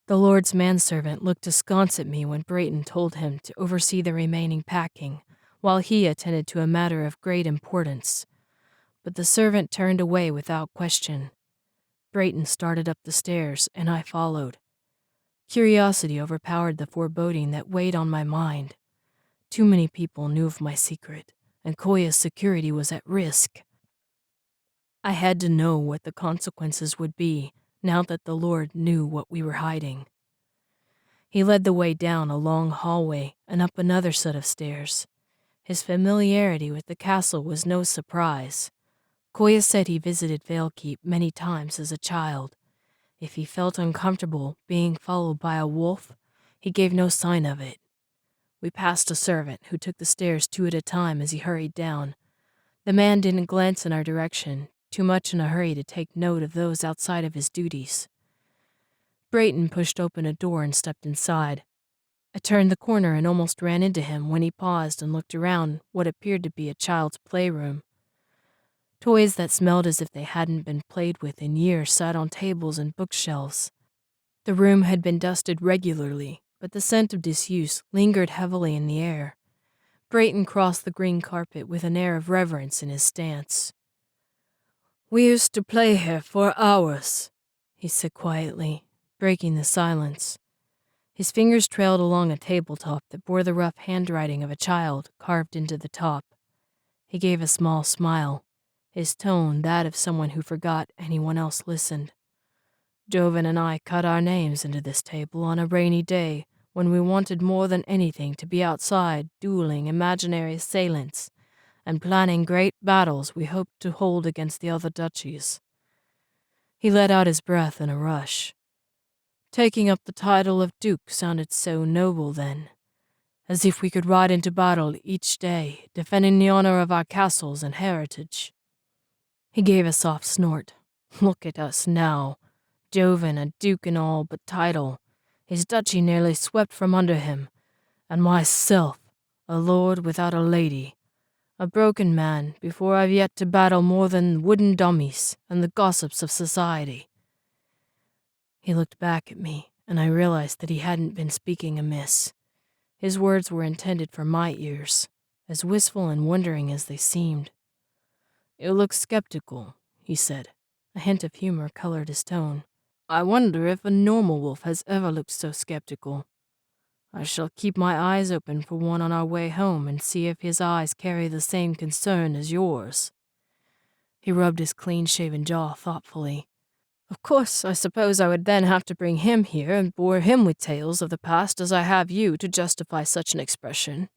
The Lord's manservant looked askance at me when Brayton told him to oversee the remaining packing, while he attended to a matter of great importance. But the servant turned away without question. Brayton started up the stairs, and I followed. Curiosity overpowered the foreboding that weighed on my mind. Too many people knew of my secret, and Koya's security was at risk. I had to know what the consequences would be now that the Lord knew what we were hiding. He led the way down a long hallway and up another set of stairs. His familiarity with the castle was no surprise. Koya said he visited Valekeep many times as a child. If he felt uncomfortable being followed by a wolf, he gave no sign of it. We passed a servant who took the stairs 2 at a time as he hurried down. The man didn't glance in our direction, too much in a hurry to take note of those outside of his duties. Brayton pushed open a door and stepped inside. I turned the corner and almost ran into him when he paused and looked around what appeared to be a child's playroom. Toys that smelled as if they hadn't been played with in years sat on tables and bookshelves. The room had been dusted regularly, but the scent of disuse lingered heavily in the air. Brayton crossed the green carpet with an air of reverence in his stance. "We used to play here for hours," he said quietly, breaking the silence. His fingers trailed along a tabletop that bore the rough handwriting of a child carved into the top. He gave a small smile, his tone that of someone who forgot anyone else listened. "Joven and I cut our names into this table on a rainy day when we wanted more than anything to be outside dueling imaginary assailants and planning great battles we hoped to hold against the other duchies." He let out his breath in a rush. Taking up the title of Duke sounded so noble then, as if we could ride into battle each day, defending the honor of our castles and heritage. He gave a soft snort. "Look at us now. Joven, a duke and all but title, his duchy nearly swept from under him, and myself, a lord without a lady, a broken man before I've yet to battle more than wooden dummies and the gossips of society." He looked back at me, and I realized that he hadn't been speaking amiss. His words were intended for my ears, as wistful and wondering as they seemed. "You look skeptical," he said. A hint of humor colored his tone. "I wonder if a normal wolf has ever looked so skeptical. I shall keep my eyes open for one on our way home and see if his eyes carry the same concern as yours." He rubbed his clean-shaven jaw thoughtfully. "Of course, I suppose I would then have to bring him here and bore him with tales of the past as I have you to justify such an expression."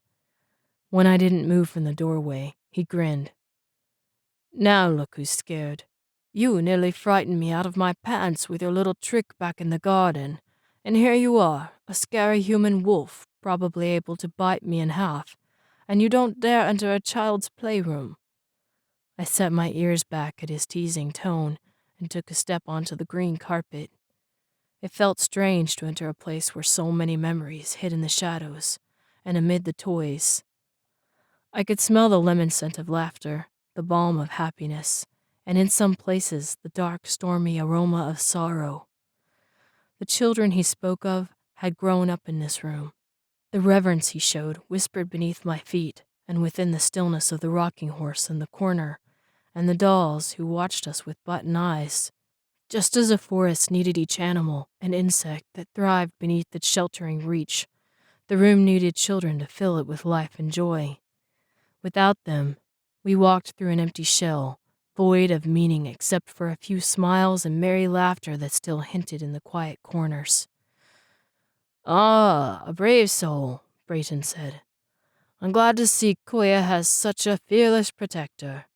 When I didn't move from the doorway, he grinned. "Now look who's scared. You nearly frightened me out of my pants with your little trick back in the garden, and here you are, a scary human wolf, probably able to bite me in half, and you don't dare enter a child's playroom." I set my ears back at his teasing tone and took a step onto the green carpet. It felt strange to enter a place where so many memories hid in the shadows and amid the toys. I could smell the lemon scent of laughter, the balm of happiness, and in some places the dark, stormy aroma of sorrow. The children he spoke of had grown up in this room. The reverence he showed whispered beneath my feet and within the stillness of the rocking horse in the corner, and the dolls who watched us with button eyes. Just as a forest needed each animal and insect that thrived beneath its sheltering reach, the room needed children to fill it with life and joy. Without them, we walked through an empty shell, void of meaning except for a few smiles and merry laughter that still hinted in the quiet corners. "Ah, a brave soul," Brayton said. "I'm glad to see Koya has such a fearless protector."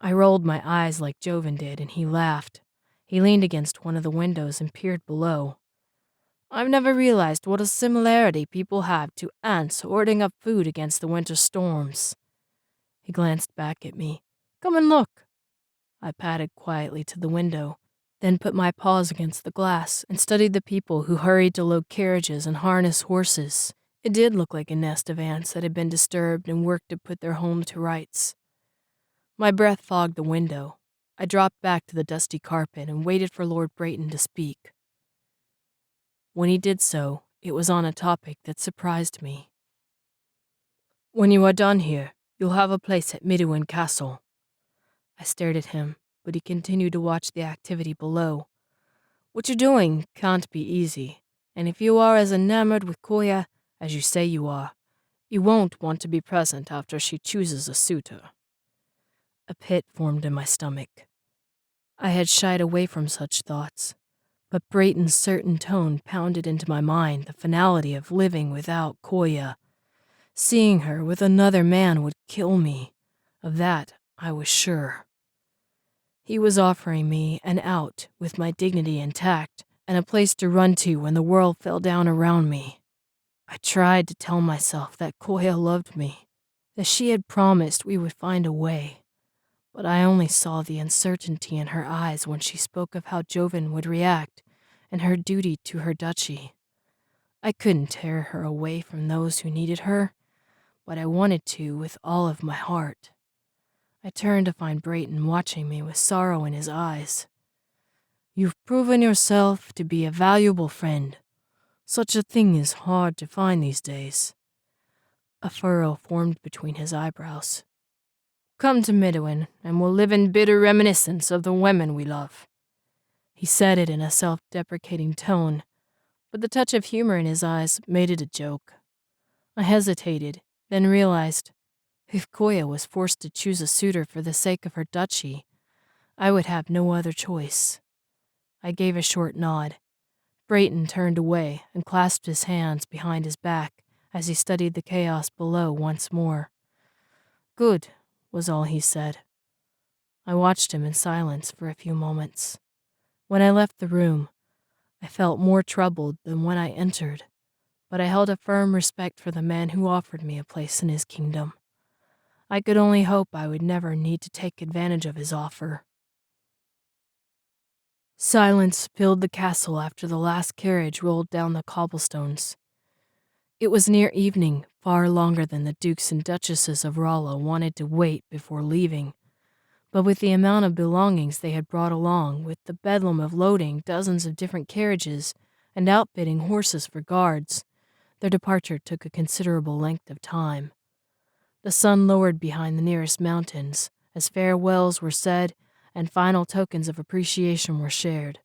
I rolled my eyes like Joven did, and he laughed. He leaned against one of the windows and peered below. "I've never realized what a similarity people have to ants hoarding up food against the winter storms." He glanced back at me. "Come and look." I padded quietly to the window. then put my paws against the glass and studied the people who hurried to load carriages and harness horses. It did look like a nest of ants that had been disturbed and worked to put their home to rights. My breath fogged the window. I dropped back to the dusty carpet and waited for Lord Brayton to speak. When he did so, it was on a topic that surprised me. "When you are done here, you'll have a place at Midwin Castle." I stared at him, but he continued to watch the activity below. "What you're doing can't be easy, and if you are as enamored with Koya as you say you are, you won't want to be present after she chooses a suitor." A pit formed in my stomach. I had shied away from such thoughts, but Brayton's certain tone pounded into my mind the finality of living without Koya. Seeing her with another man would kill me. Of that I was sure. He was offering me an out with my dignity intact and a place to run to when the world fell down around me. I tried to tell myself that Koya loved me, that she had promised we would find a way, but I only saw the uncertainty in her eyes when she spoke of how Joven would react and her duty to her duchy. I couldn't tear her away from those who needed her, but I wanted to with all of my heart. I turned to find Brayton watching me with sorrow in his eyes. "You've proven yourself to be a valuable friend. Such a thing is hard to find these days." A furrow formed between his eyebrows. "Come to Midwin, and we'll live in bitter reminiscence of the women we love." He said it in a self-deprecating tone, but the touch of humor in his eyes made it a joke. I hesitated, then realized, if Koya was forced to choose a suitor for the sake of her duchy, I would have no other choice. I gave a short nod. Brayton turned away and clasped his hands behind his back as he studied the chaos below once more. "Good," was all he said. I watched him in silence for a few moments. When I left the room, I felt more troubled than when I entered, but I held a firm respect for the man who offered me a place in his kingdom. I could only hope I would never need to take advantage of his offer. Silence filled the castle after the last carriage rolled down the cobblestones. It was near evening, far longer than the dukes and duchesses of Rolla wanted to wait before leaving. But with the amount of belongings they had brought along, with the bedlam of loading dozens of different carriages and outfitting horses for guards, their departure took a considerable length of time. The sun lowered behind the nearest mountains as farewells were said and final tokens of appreciation were shared.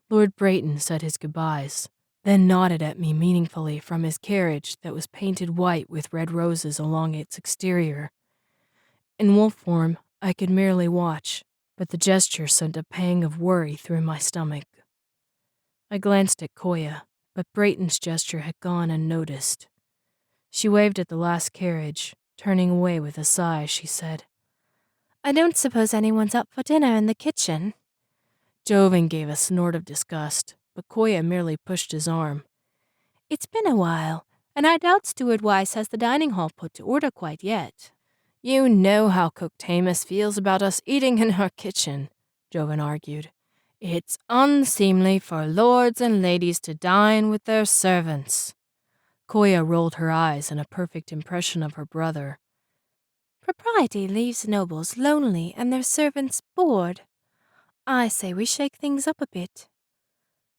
Lord Brayton said his goodbyes, then nodded at me meaningfully from his carriage that was painted white with red roses along its exterior. In wolf form, I could merely watch, but the gesture sent a pang of worry through my stomach. I glanced at Koya, but Brayton's gesture had gone unnoticed. She waved at the last carriage. Turning away with a sigh, she said, "I don't suppose anyone's up for dinner in the kitchen." Joven gave a snort of disgust, but Koya merely pushed his arm. "It's been a while, and I doubt Steward Weiss has the dining hall put to order quite yet." "You know how Cook Tamus feels about us eating in her kitchen," Joven argued. "It's unseemly for lords and ladies to dine with their servants." Koya rolled her eyes in a perfect impression of her brother. "Propriety leaves nobles lonely and their servants bored. I say we shake things up a bit."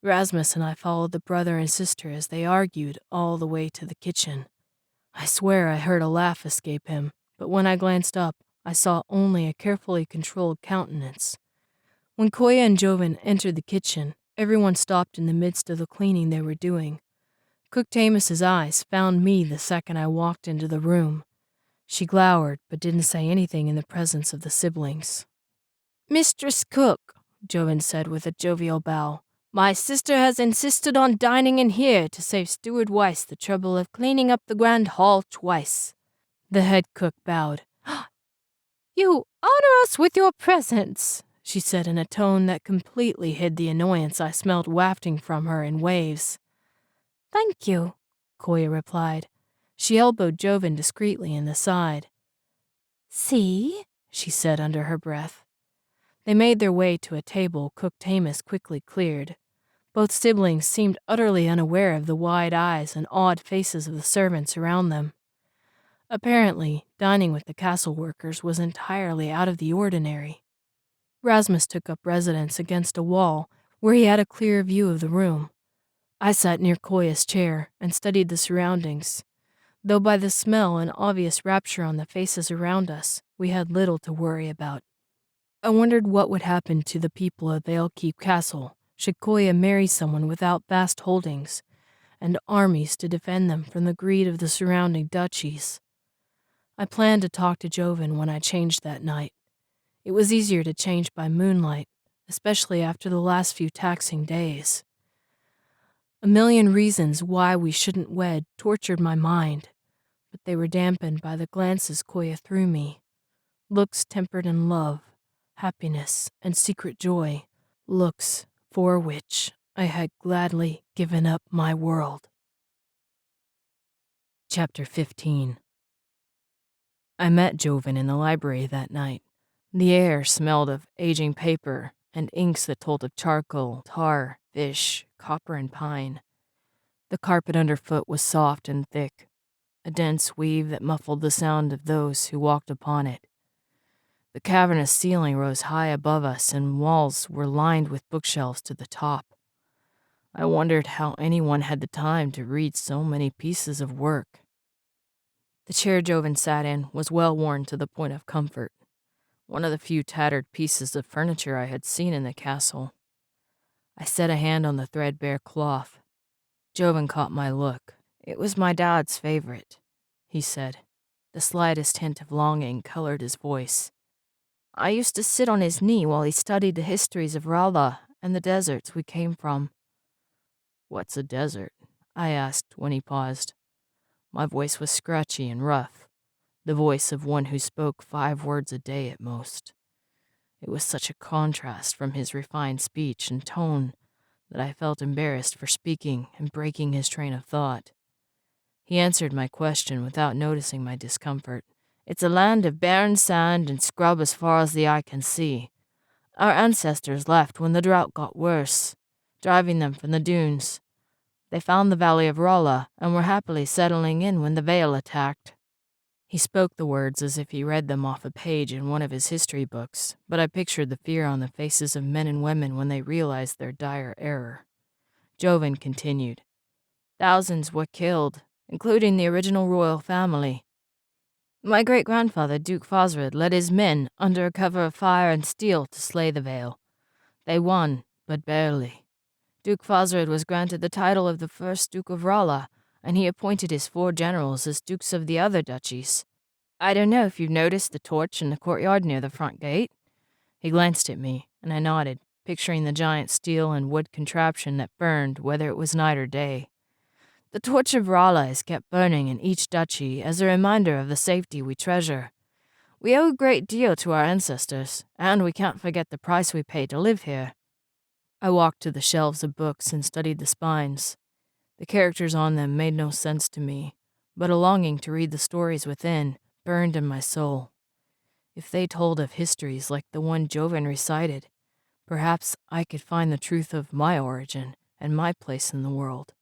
Rasmus and I followed the brother and sister as they argued all the way to the kitchen. I swear I heard a laugh escape him, but when I glanced up, I saw only a carefully controlled countenance. When Koya and Joven entered the kitchen, everyone stopped in the midst of the cleaning they were doing. Cook Tamus's eyes found me the second I walked into the room. She glowered, but didn't say anything in the presence of the siblings. "Mistress Cook," Joven said with a jovial bow, "my sister has insisted on dining in here to save Steward Weiss the trouble of cleaning up the grand hall twice." The head cook bowed. "You honor us with your presence," she said in a tone that completely hid the annoyance I smelled wafting from her in waves. "Thank you," Koya replied. She elbowed Joven discreetly in the side. "See?" she said under her breath. They made their way to a table Cook Tamus quickly cleared. Both siblings seemed utterly unaware of the wide eyes and awed faces of the servants around them. Apparently, dining with the castle workers was entirely out of the ordinary. Rasmus took up residence against a wall where he had a clear view of the room. I sat near Koya's chair and studied the surroundings. Though by the smell and obvious rapture on the faces around us, we had little to worry about. I wondered what would happen to the people of Valekeep Castle should Koya marry someone without vast holdings and armies to defend them from the greed of the surrounding duchies. I planned to talk to Joven when I changed that night. It was easier to change by moonlight, especially after the last few taxing days. A million reasons why we shouldn't wed tortured my mind, but they were dampened by the glances Koya threw me. Looks tempered in love, happiness, and secret joy. Looks for which I had gladly given up my world. Chapter 15. I met Joven in the library that night. The air smelled of aging paper and inks that told of charcoal, tar, fish, copper, and pine. The carpet underfoot was soft and thick, a dense weave that muffled the sound of those who walked upon it. The cavernous ceiling rose high above us, and walls were lined with bookshelves to the top. I wondered how anyone had the time to read so many pieces of work. The chair Joven sat in was well worn to the point of comfort, one of the few tattered pieces of furniture I had seen in the castle. I set a hand on the threadbare cloth. Joven caught my look. "It was my dad's favorite," he said. The slightest hint of longing colored his voice. "I used to sit on his knee while he studied the histories of Rala and the deserts we came from." "What's a desert?" I asked when he paused. My voice was scratchy and rough, the voice of one who spoke 5 words a day at most. It was such a contrast from his refined speech and tone that I felt embarrassed for speaking and breaking his train of thought. He answered my question without noticing my discomfort. "It's a land of barren sand and scrub as far as the eye can see. Our ancestors left when the drought got worse, driving them from the dunes. They found the Valley of Rala and were happily settling in when the Vale attacked." He spoke the words as if he read them off a page in one of his history books, but I pictured the fear on the faces of men and women when they realized their dire error. Joven continued. "Thousands were killed, including the original royal family. My great-grandfather, Duke Fosred, led his men under a cover of fire and steel to slay the Vale. They won, but barely. Duke Fosred was granted the title of the first Duke of Rala, and he appointed his 4 generals as dukes of the other duchies. I don't know if you've noticed the torch in the courtyard near the front gate?" He glanced at me, and I nodded, picturing the giant steel and wood contraption that burned whether it was night or day. "The torch of Rala is kept burning in each duchy as a reminder of the safety we treasure. We owe a great deal to our ancestors, and we can't forget the price we paid to live here." I walked to the shelves of books and studied the spines. The characters on them made no sense to me, but a longing to read the stories within burned in my soul. If they told of histories like the one Joven recited, perhaps I could find the truth of my origin and my place in the world.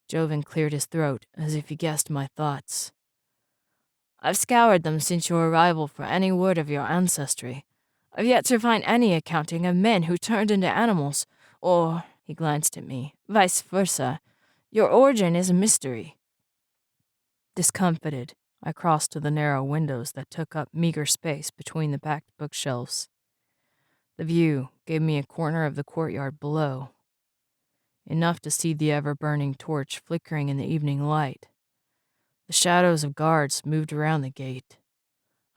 Joven cleared his throat as if he guessed my thoughts. "I've scoured them since your arrival for any word of your ancestry. I've yet to find any accounting of men who turned into animals, or," he glanced at me, "vice versa. Your origin is a mystery." Discomfited, I crossed to the narrow windows that took up meager space between the packed bookshelves. The view gave me a corner of the courtyard below, enough to see the ever-burning torch flickering in the evening light. The shadows of guards moved around the gate.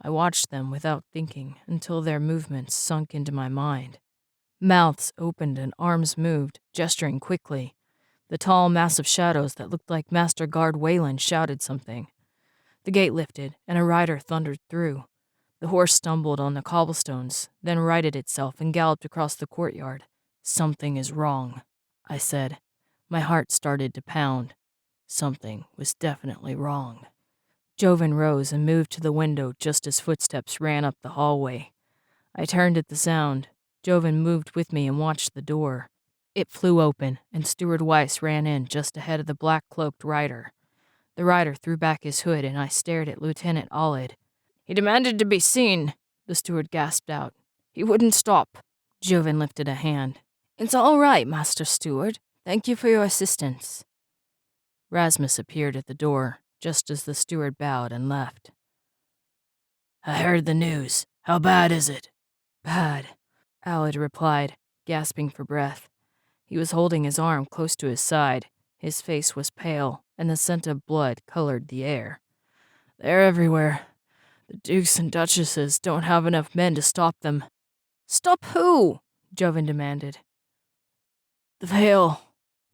I watched them without thinking until their movements sunk into my mind. Mouths opened and arms moved, gesturing quickly. The tall, massive shadows that looked like Master Guard Wayland shouted something. The gate lifted, and a rider thundered through. The horse stumbled on the cobblestones, then righted itself and galloped across the courtyard. "Something is wrong," I said. My heart started to pound. Something was definitely wrong. Joven rose and moved to the window just as footsteps ran up the hallway. I turned at the sound. Joven moved with me and watched the door. It flew open, and Steward Weiss ran in just ahead of the black-cloaked rider. The rider threw back his hood, and I stared at Lieutenant Allard. "He demanded to be seen," the steward gasped out. "He wouldn't stop." Joven lifted a hand. "It's all right, Master Steward. Thank you for your assistance." Rasmus appeared at the door, just as the steward bowed and left. "I heard the news. How bad is it?" "Bad," Allard replied, gasping for breath. He was holding his arm close to his side. His face was pale, and the scent of blood colored the air. "They're everywhere. The dukes and duchesses don't have enough men to stop them." "Stop who?" Joven demanded. "The Vale,"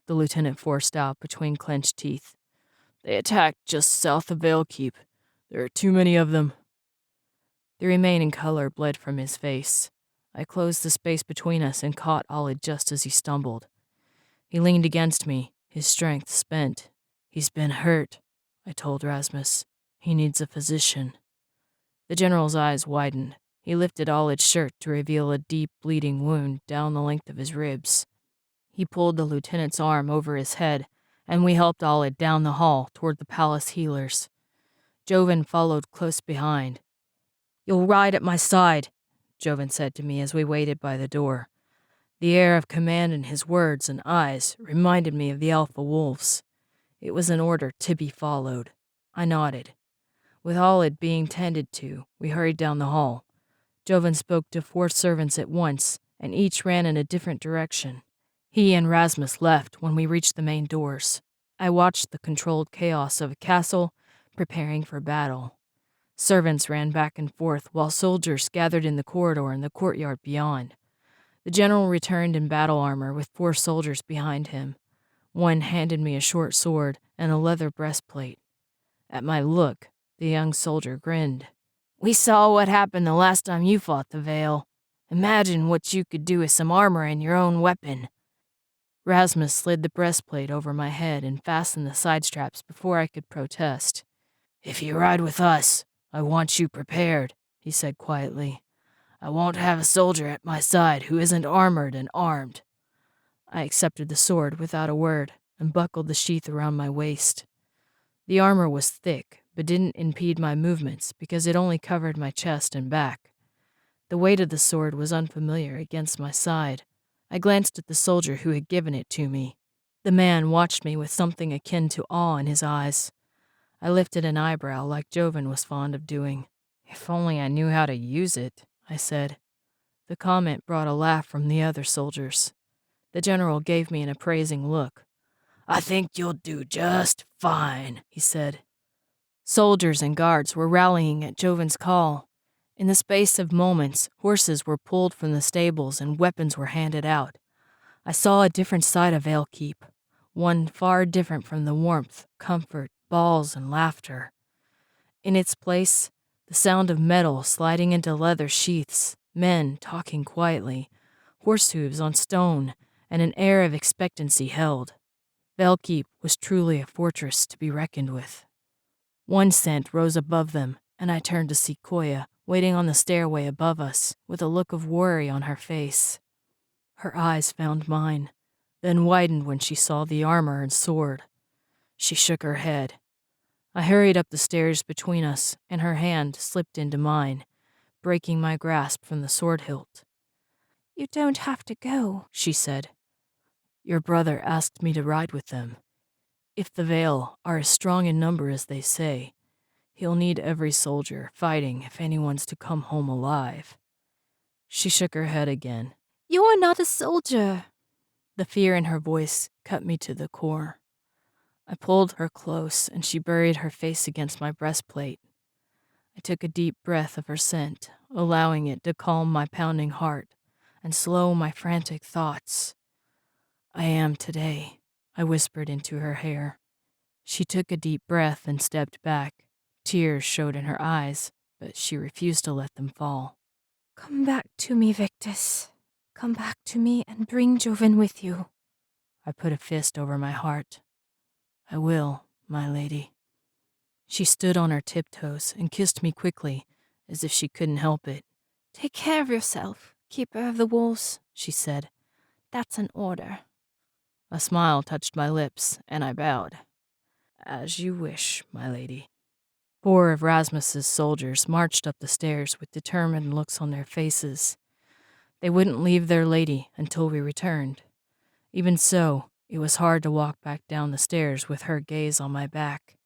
the lieutenant forced out between clenched teeth. "They attacked just south of Vale Keep. There are too many of them." The remaining color bled from his face. I closed the space between us and caught Allard just as he stumbled. He leaned against me, his strength spent. "He's been hurt," I told Rasmus. "He needs a physician." The general's eyes widened. He lifted Allard's shirt to reveal a deep, bleeding wound down the length of his ribs. He pulled the lieutenant's arm over his head, and we helped Allard down the hall toward the palace healers. Joven followed close behind. "You'll ride at my side," Joven said to me as we waited by the door. The air of command in his words and eyes reminded me of the alpha wolves. It was an order to be followed. I nodded. With Allard being tended to, we hurried down the hall. Joven spoke to 4 servants at once, and each ran in a different direction. He and Rasmus left when we reached the main doors. I watched the controlled chaos of a castle preparing for battle. Servants ran back and forth while soldiers gathered in the corridor and the courtyard beyond. The general returned in battle armor with 4 soldiers behind him. One handed me a short sword and a leather breastplate. At my look, the young soldier grinned. "We saw what happened the last time you fought the Vale. Imagine what you could do with some armor and your own weapon." Rasmus slid the breastplate over my head and fastened the side straps before I could protest. "If you ride with us, I want you prepared," he said quietly. "I won't have a soldier at my side who isn't armored and armed." I accepted the sword without a word and buckled the sheath around my waist. The armor was thick, but didn't impede my movements because it only covered my chest and back. The weight of the sword was unfamiliar against my side. I glanced at the soldier who had given it to me. The man watched me with something akin to awe in his eyes. I lifted an eyebrow like Joven was fond of doing. "If only I knew how to use it," I said. The comment brought a laugh from the other soldiers. The general gave me an appraising look. "I think you'll do just fine," he said. Soldiers and guards were rallying at Joven's call. In the space of moments, horses were pulled from the stables and weapons were handed out. I saw a different side of Vale Keep, one far different from the warmth, comfort, balls, and laughter. In its place, the sound of metal sliding into leather sheaths, men talking quietly, horse hooves on stone, and an air of expectancy held. Vale Keep was truly a fortress to be reckoned with. One scent rose above them, and I turned to see Koya, waiting on the stairway above us, with a look of worry on her face. Her eyes found mine, then widened when she saw the armor and sword. She shook her head. I hurried up the stairs between us, and her hand slipped into mine, breaking my grasp from the sword hilt. "You don't have to go," she said. "Your brother asked me to ride with them. If the Vale are as strong in number as they say, he'll need every soldier fighting if anyone's to come home alive." She shook her head again. "You're not a soldier." The fear in her voice cut me to the core. I pulled her close, and she buried her face against my breastplate. I took a deep breath of her scent, allowing it to calm my pounding heart and slow my frantic thoughts. "I am today," I whispered into her hair. She took a deep breath and stepped back. Tears showed in her eyes, but she refused to let them fall. "Come back to me, Victus. Come back to me and bring Joven with you." I put a fist over my heart. "I will, my lady." She stood on her tiptoes and kissed me quickly, as if she couldn't help it. Take care of yourself, Keeper of the Wolves, she said. That's an order. A smile touched my lips, and I bowed. As you wish, my lady. 4 of Rasmus's soldiers marched up the stairs with determined looks on their faces. They wouldn't leave their lady until we returned. Even so, it was hard to walk back down the stairs with her gaze on my back.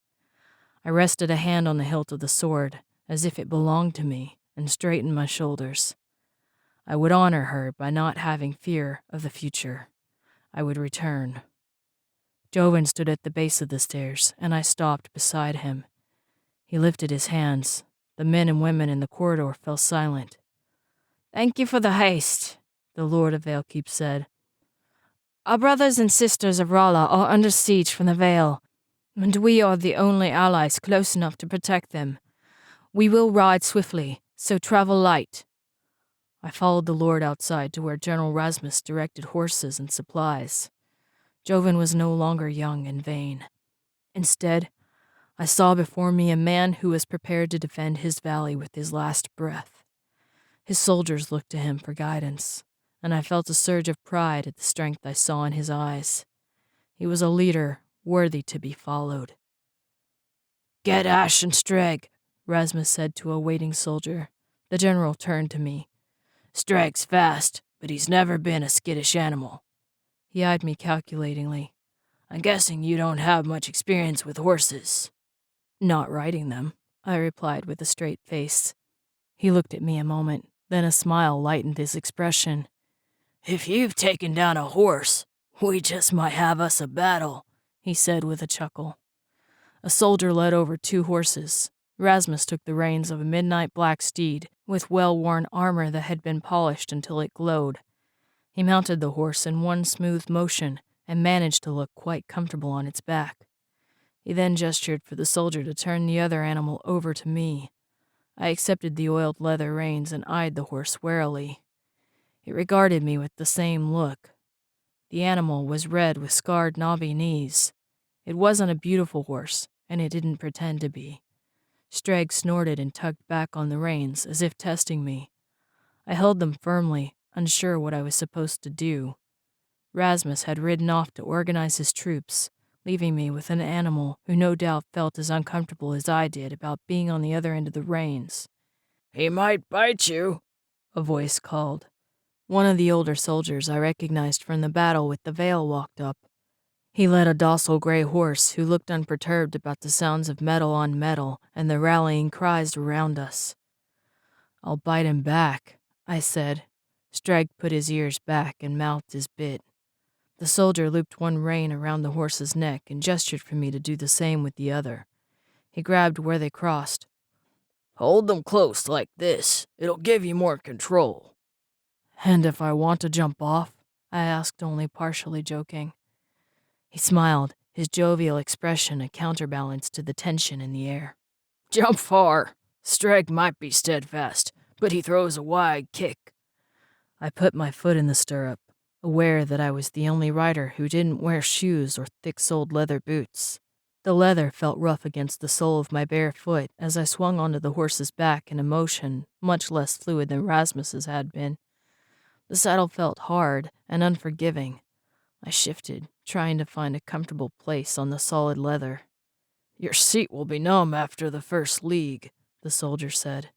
I rested a hand on the hilt of the sword, as if it belonged to me, and straightened my shoulders. I would honor her by not having fear of the future. I would return. Joven stood at the base of the stairs, and I stopped beside him. He lifted his hands. The men and women in the corridor fell silent. Thank you for the haste, the Lord of Valekeep said. Our brothers and sisters of Rala are under siege from the Vale, and we are the only allies close enough to protect them. We will ride swiftly, so travel light. I followed the Lord outside to where General Rasmus directed horses and supplies. Joven was no longer young and vain. Instead, I saw before me a man who was prepared to defend his valley with his last breath. His soldiers looked to him for guidance, and I felt a surge of pride at the strength I saw in his eyes. He was a leader worthy to be followed. Get Ash and Streg, Rasmus said to a waiting soldier. The general turned to me. Streg's fast, but he's never been a skittish animal. He eyed me calculatingly. I'm guessing you don't have much experience with horses. Not riding them, I replied with a straight face. He looked at me a moment, then a smile lightened his expression. If you've taken down a horse, we just might have us a battle, he said with a chuckle. A soldier led over 2 horses. Rasmus took the reins of a midnight black steed with well-worn armor that had been polished until it glowed. He mounted the horse in one smooth motion and managed to look quite comfortable on its back. He then gestured for the soldier to turn the other animal over to me. I accepted the oiled leather reins and eyed the horse warily. It regarded me with the same look. The animal was red with scarred knobby knees. It wasn't a beautiful horse, and it didn't pretend to be. Streg snorted and tugged back on the reins as if testing me. I held them firmly, unsure what I was supposed to do. Rasmus had ridden off to organize his troops, leaving me with an animal who no doubt felt as uncomfortable as I did about being on the other end of the reins. He might bite you, a voice called. One of the older soldiers I recognized from the battle with the Vale walked up. He led a docile gray horse who looked unperturbed about the sounds of metal on metal and the rallying cries around us. I'll bite him back, I said. Streg put his ears back and mouthed his bit. The soldier looped one rein around the horse's neck and gestured for me to do the same with the other. He grabbed where they crossed. Hold them close like this. It'll give you more control. And if I want to jump off? I asked, only partially joking. He smiled, his jovial expression a counterbalance to the tension in the air. Jump far. Streg might be steadfast, but he throws a wide kick. I put my foot in the stirrup, aware that I was the only rider who didn't wear shoes or thick-soled leather boots. The leather felt rough against the sole of my bare foot as I swung onto the horse's back in a motion much less fluid than Rasmus's had been. The saddle felt hard and unforgiving. I shifted, trying to find a comfortable place on the solid leather. Your seat will be numb after the first league, the soldier said.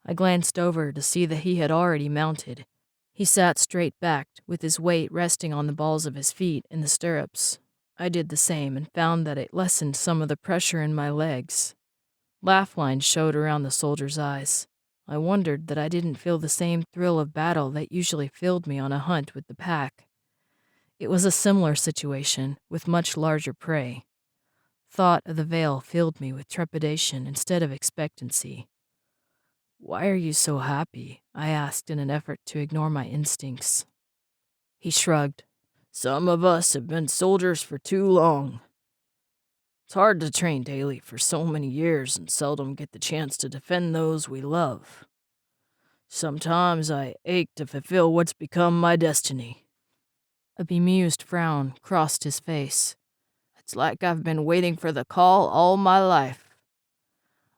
I glanced over to see that he had already mounted. He sat straight-backed, with his weight resting on the balls of his feet in the stirrups. I did the same and found that it lessened some of the pressure in my legs. Laugh lines showed around the soldier's eyes. I wondered that I didn't feel the same thrill of battle that usually filled me on a hunt with the pack. It was a similar situation, with much larger prey. Thought of the Vale filled me with trepidation instead of expectancy. "Why are you so happy?" I asked in an effort to ignore my instincts. He shrugged. Some of us have been soldiers for too long. It's hard to train daily for so many years and seldom get the chance to defend those we love. Sometimes I ache to fulfill what's become my destiny. A bemused frown crossed his face. It's like I've been waiting for the call all my life.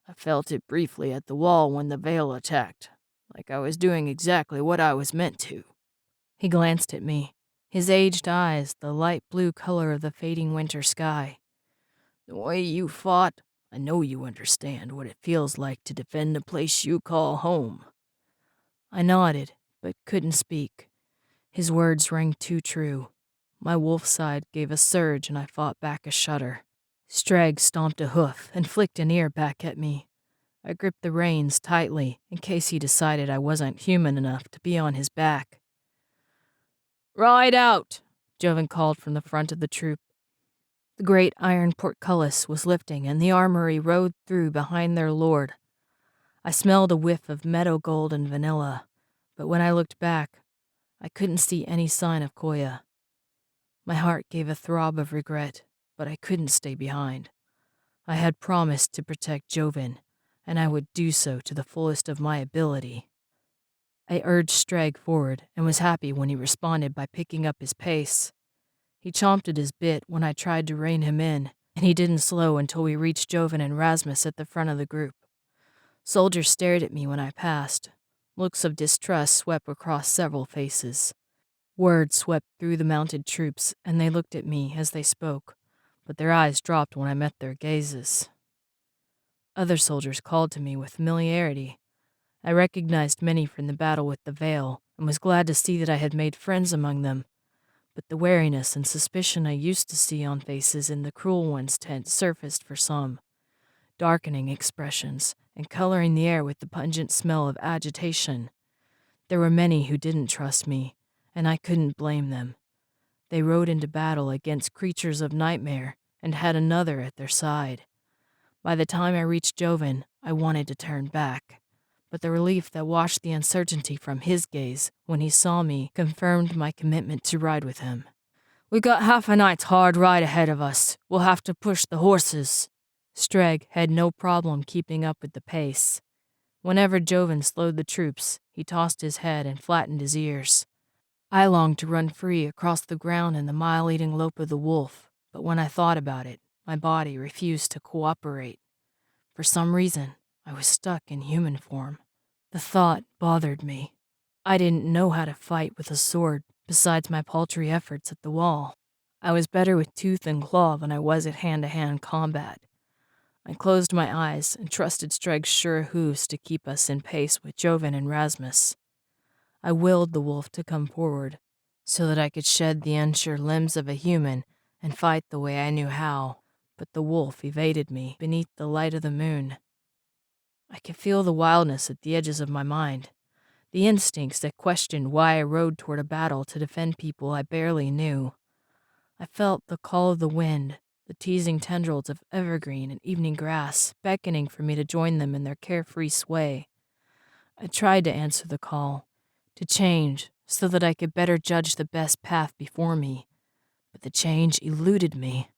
I felt it briefly at the wall when the Vale attacked. like I was doing exactly what I was meant to. He glanced at me, his aged eyes the light blue color of the fading winter sky. The way you fought, I know you understand what it feels like to defend the place you call home. I nodded, but couldn't speak. His words rang too true. My wolf side gave a surge and I fought back a shudder. Streg stomped a hoof and flicked an ear back at me. I gripped the reins tightly in case he decided I wasn't human enough to be on his back. Ride out, Joven called from the front of the troop. The great iron portcullis was lifting and the armory rode through behind their lord. I smelled a whiff of meadow gold and vanilla, but when I looked back, I couldn't see any sign of Koya. My heart gave a throb of regret, but I couldn't stay behind. I had promised to protect Joven, and I would do so to the fullest of my ability. I urged Streg forward and was happy when he responded by picking up his pace. He chomped at his bit when I tried to rein him in, and he didn't slow until we reached Joven and Rasmus at the front of the group. Soldiers stared at me when I passed. Looks of distrust swept across several faces. Words swept through the mounted troops, and they looked at me as they spoke, but their eyes dropped when I met their gazes. Other soldiers called to me with familiarity. I recognized many from the battle with the Veil, and was glad to see that I had made friends among them. But the wariness and suspicion I used to see on faces in the Cruel One's tent surfaced for some, darkening expressions and coloring the air with the pungent smell of agitation. There were many who didn't trust me, and I couldn't blame them. They rode into battle against creatures of nightmare and had another at their side. By the time I reached Joven, I wanted to turn back, but the relief that washed the uncertainty from his gaze when he saw me confirmed my commitment to ride with him. We got half a night's hard ride ahead of us. We'll have to push the horses. Streg had no problem keeping up with the pace. Whenever Joven slowed the troops, he tossed his head and flattened his ears. I longed to run free across the ground in the mile-eating lope of the wolf, but when I thought about it, my body refused to cooperate. For some reason, I was stuck in human form. The thought bothered me. I didn't know how to fight with a sword, besides my paltry efforts at the wall. I was better with tooth and claw than I was at hand-to-hand combat. I closed my eyes and trusted Streg's sure hooves to keep us in pace with Joven and Rasmus. I willed the wolf to come forward, so that I could shed the unsure limbs of a human and fight the way I knew how, but the wolf evaded me beneath the light of the moon. I could feel the wildness at the edges of my mind, the instincts that questioned why I rode toward a battle to defend people I barely knew. I felt the call of the wind, the teasing tendrils of evergreen and evening grass beckoning for me to join them in their carefree sway. I tried to answer the call, to change so that I could better judge the best path before me, but the change eluded me.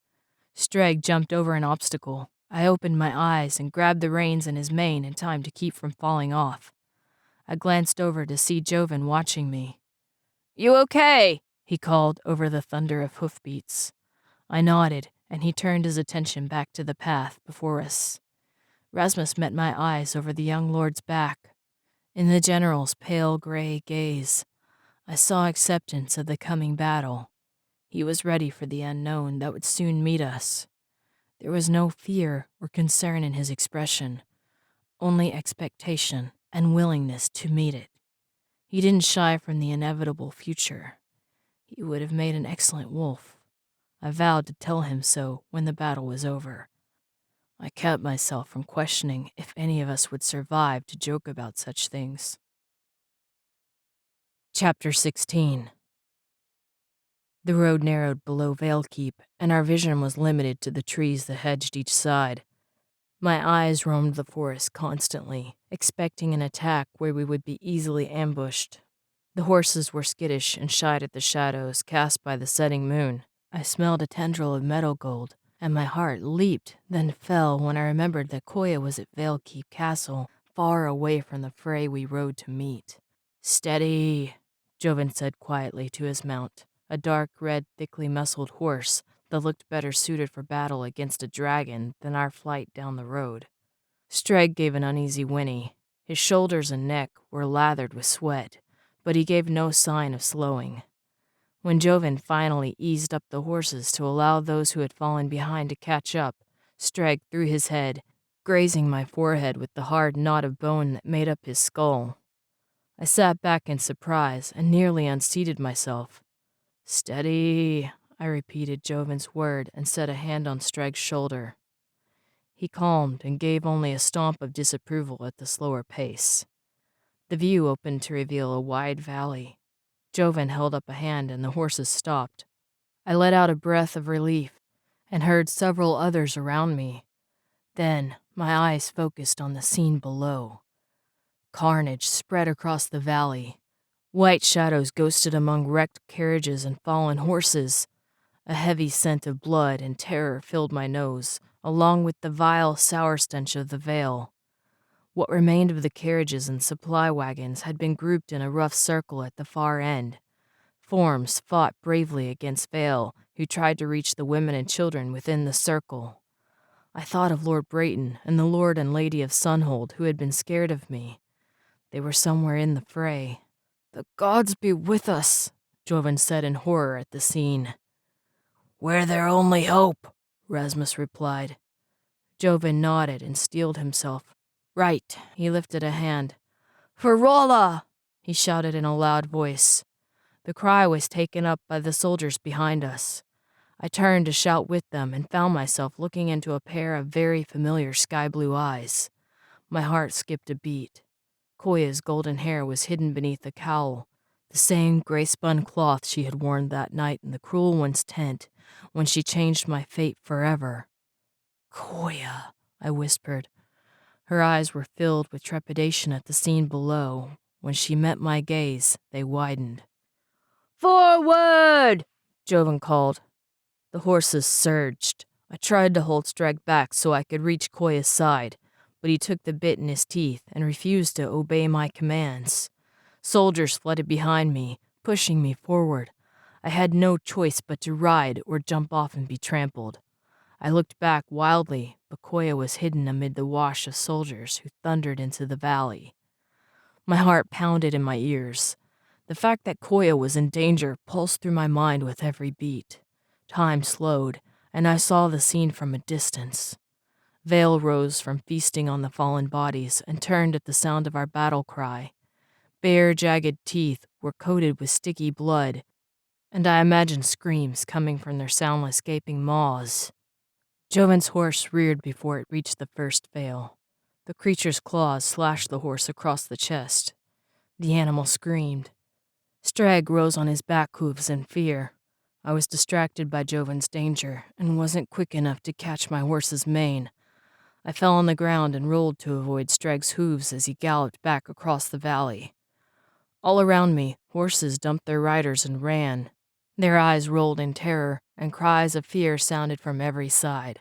Streg jumped over an obstacle. I opened my eyes and grabbed the reins in his mane in time to keep from falling off. I glanced over to see Joven watching me. You okay? He called over the thunder of hoofbeats. I nodded, and he turned his attention back to the path before us. Rasmus met my eyes over the young lord's back. In the general's pale gray gaze, I saw acceptance of the coming battle. He was ready for the unknown that would soon meet us. There was no fear or concern in his expression, only expectation and willingness to meet it. He didn't shy from the inevitable future. He would have made an excellent wolf. I vowed to tell him so when the battle was over. I kept myself from questioning if any of us would survive to joke about such things. Chapter 16. The road narrowed below Vale Keep, and our vision was limited to the trees that hedged each side. My eyes roamed the forest constantly, expecting an attack where we would be easily ambushed. The horses were skittish and shied at the shadows cast by the setting moon. I smelled a tendril of meadow gold, and my heart leaped, then fell when I remembered that Koya was at Vale Keep Castle, far away from the fray we rode to meet. "Steady," Joven said quietly to his mount, a dark red, thickly muscled horse that looked better suited for battle against a dragon than our flight down the road. Streg gave an uneasy whinny. His shoulders and neck were lathered with sweat, but he gave no sign of slowing. When Joven finally eased up the horses to allow those who had fallen behind to catch up, Streg threw his head, grazing my forehead with the hard knot of bone that made up his skull. I sat back in surprise and nearly unseated myself. "Steady," I repeated Joven's word and set a hand on Streg's shoulder. He calmed and gave only a stomp of disapproval at the slower pace. The view opened to reveal a wide valley. Joven held up a hand and the horses stopped. I let out a breath of relief and heard several others around me. Then my eyes focused on the scene below. Carnage spread across the valley. White shadows ghosted among wrecked carriages and fallen horses. A heavy scent of blood and terror filled my nose, along with the vile, sour stench of the Vale. What remained of the carriages and supply wagons had been grouped in a rough circle at the far end. Forms fought bravely against Vale, who tried to reach the women and children within the circle. I thought of Lord Brayton and the Lord and Lady of Sunhold, who had been scared of me. They were somewhere in the fray. "The gods be with us," Joven said in horror at the scene. "We're their only hope," Rasmus replied. Joven nodded and steeled himself. "Right," he lifted a hand. "For Rolla!" he shouted in a loud voice. The cry was taken up by the soldiers behind us. I turned to shout with them and found myself looking into a pair of very familiar sky-blue eyes. My heart skipped a beat. Koya's golden hair was hidden beneath a cowl, the same gray-spun cloth she had worn that night in the Cruel One's tent when she changed my fate forever. "Koya," I whispered. Her eyes were filled with trepidation at the scene below. When she met my gaze, they widened. Forward! Joven called. The horses surged. I tried to hold Streg back so I could reach Koya's side, but he took the bit in his teeth and refused to obey my commands. Soldiers flooded behind me, pushing me forward. I had no choice but to ride or jump off and be trampled. I looked back wildly, but Koya was hidden amid the wash of soldiers who thundered into the valley. My heart pounded in my ears. The fact that Koya was in danger pulsed through my mind with every beat. Time slowed, and I saw the scene from a distance. Vale rose from feasting on the fallen bodies and turned at the sound of our battle cry. Bare, jagged teeth were coated with sticky blood, and I imagined screams coming from their soundless, gaping maws. Joven's horse reared before it reached the first Vale. The creature's claws slashed the horse across the chest. The animal screamed. Streg rose on his back hooves in fear. I was distracted by Joven's danger and wasn't quick enough to catch my horse's mane. I fell on the ground and rolled to avoid Streg's hooves as he galloped back across the valley. All around me, horses dumped their riders and ran. Their eyes rolled in terror, and cries of fear sounded from every side.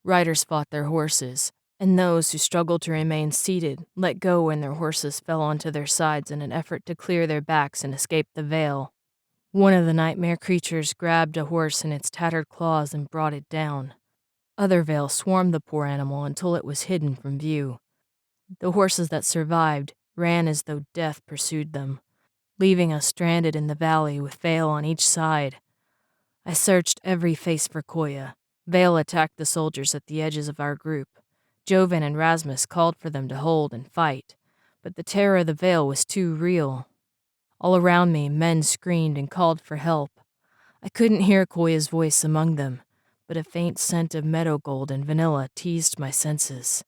Riders fought their horses, and those who struggled to remain seated let go when their horses fell onto their sides in an effort to clear their backs and escape the Vale. One of the nightmare creatures grabbed a horse in its tattered claws and brought it down. Other Vale swarmed the poor animal until it was hidden from view. The horses that survived ran as though death pursued them, leaving us stranded in the valley with Vale on each side. I searched every face for Koya. Vale attacked the soldiers at the edges of our group. Joven and Rasmus called for them to hold and fight, but the terror of the Vale was too real. All around me, men screamed and called for help. I couldn't hear Koya's voice among them, but a faint scent of meadow gold and vanilla teased my senses.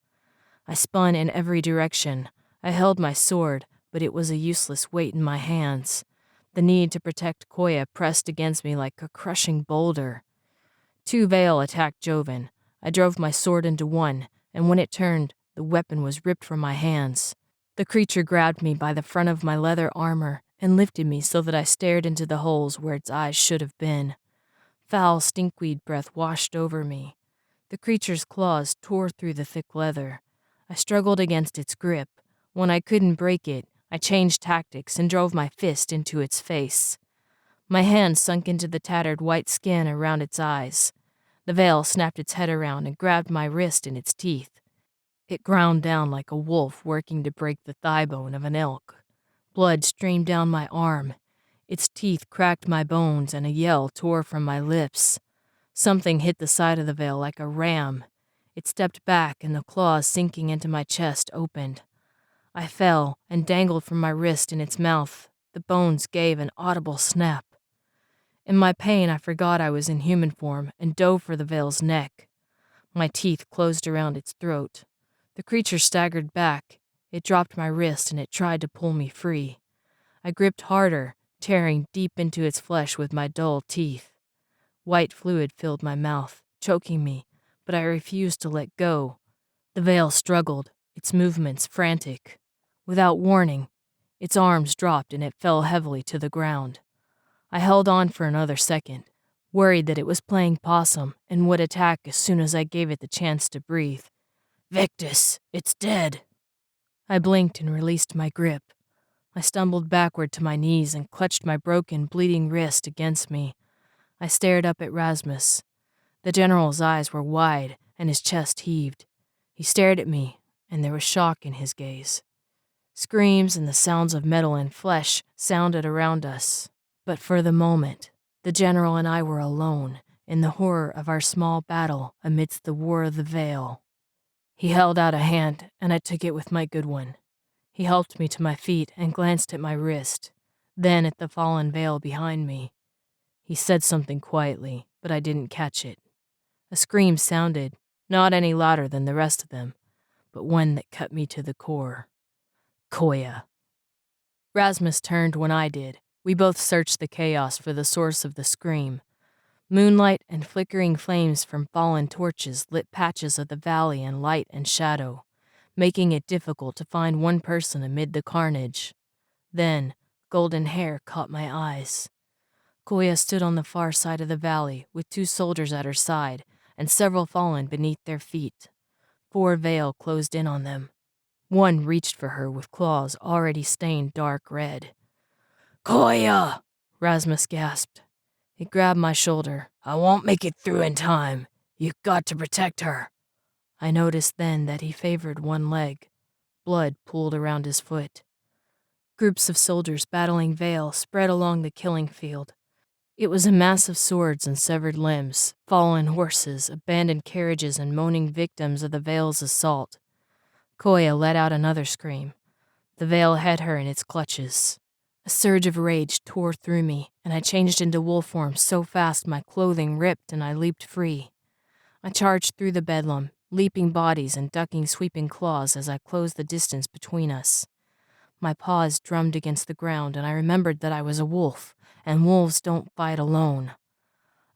I spun in every direction. I held my sword, but it was a useless weight in my hands. The need to protect Koya pressed against me like a crushing boulder. Two Vale attacked Joven. I drove my sword into one, and when it turned, the weapon was ripped from my hands. The creature grabbed me by the front of my leather armor and lifted me so that I stared into the holes where its eyes should have been. Foul stinkweed breath washed over me. The creature's claws tore through the thick leather. I struggled against its grip. When I couldn't break it, I changed tactics and drove my fist into its face. My hand sunk into the tattered white skin around its eyes. The Vale snapped its head around and grabbed my wrist in its teeth. It ground down like a wolf working to break the thigh bone of an elk. Blood streamed down my arm. Its teeth cracked my bones and a yell tore from my lips. Something hit the side of the veil like a ram. It stepped back and the claws sinking into my chest opened. I fell and dangled from my wrist in its mouth. The bones gave an audible snap. In my pain, I forgot I was in human form and dove for the veil's neck. My teeth closed around its throat. The creature staggered back. It dropped my wrist and it tried to pull me free. I gripped harder, tearing deep into its flesh with my dull teeth. White fluid filled my mouth, choking me, but I refused to let go. The veil struggled, its movements frantic. Without warning, its arms dropped and it fell heavily to the ground. I held on for another second, worried that it was playing possum and would attack as soon as I gave it the chance to breathe. Victus, it's dead. I blinked and released my grip. I stumbled backward to my knees and clutched my broken, bleeding wrist against me. I stared up at Rasmus. The general's eyes were wide and his chest heaved. He stared at me, and there was shock in his gaze. Screams and the sounds of metal and flesh sounded around us. But for the moment, the general and I were alone in the horror of our small battle amidst the war of the veil. He held out a hand, and I took it with my good one. He helped me to my feet and glanced at my wrist, then at the fallen veil behind me. He said something quietly, but I didn't catch it. A scream sounded, not any louder than the rest of them, but one that cut me to the core. Koya. Rasmus turned when I did. We both searched the chaos for the source of the scream. Moonlight and flickering flames from fallen torches lit patches of the valley in light and shadow, making it difficult to find one person amid the carnage. Then, golden hair caught my eyes. Koya stood on the far side of the valley with 2 soldiers at her side and several fallen beneath their feet. 4 veil closed in on them. One reached for her with claws already stained dark red. Koya! Rasmus gasped. He grabbed my shoulder. I won't make it through in time. You've got to protect her. I noticed then that he favored one leg. Blood pooled around his foot. Groups of soldiers battling veil spread along the killing field. It was a mass of swords and severed limbs, fallen horses, abandoned carriages, and moaning victims of the veil's assault. Koya let out another scream. The veil had her in its clutches. A surge of rage tore through me, and I changed into wolf form so fast my clothing ripped and I leaped free. I charged through the bedlam, leaping bodies and ducking sweeping claws as I closed the distance between us. My paws drummed against the ground, and I remembered that I was a wolf, and wolves don't fight alone.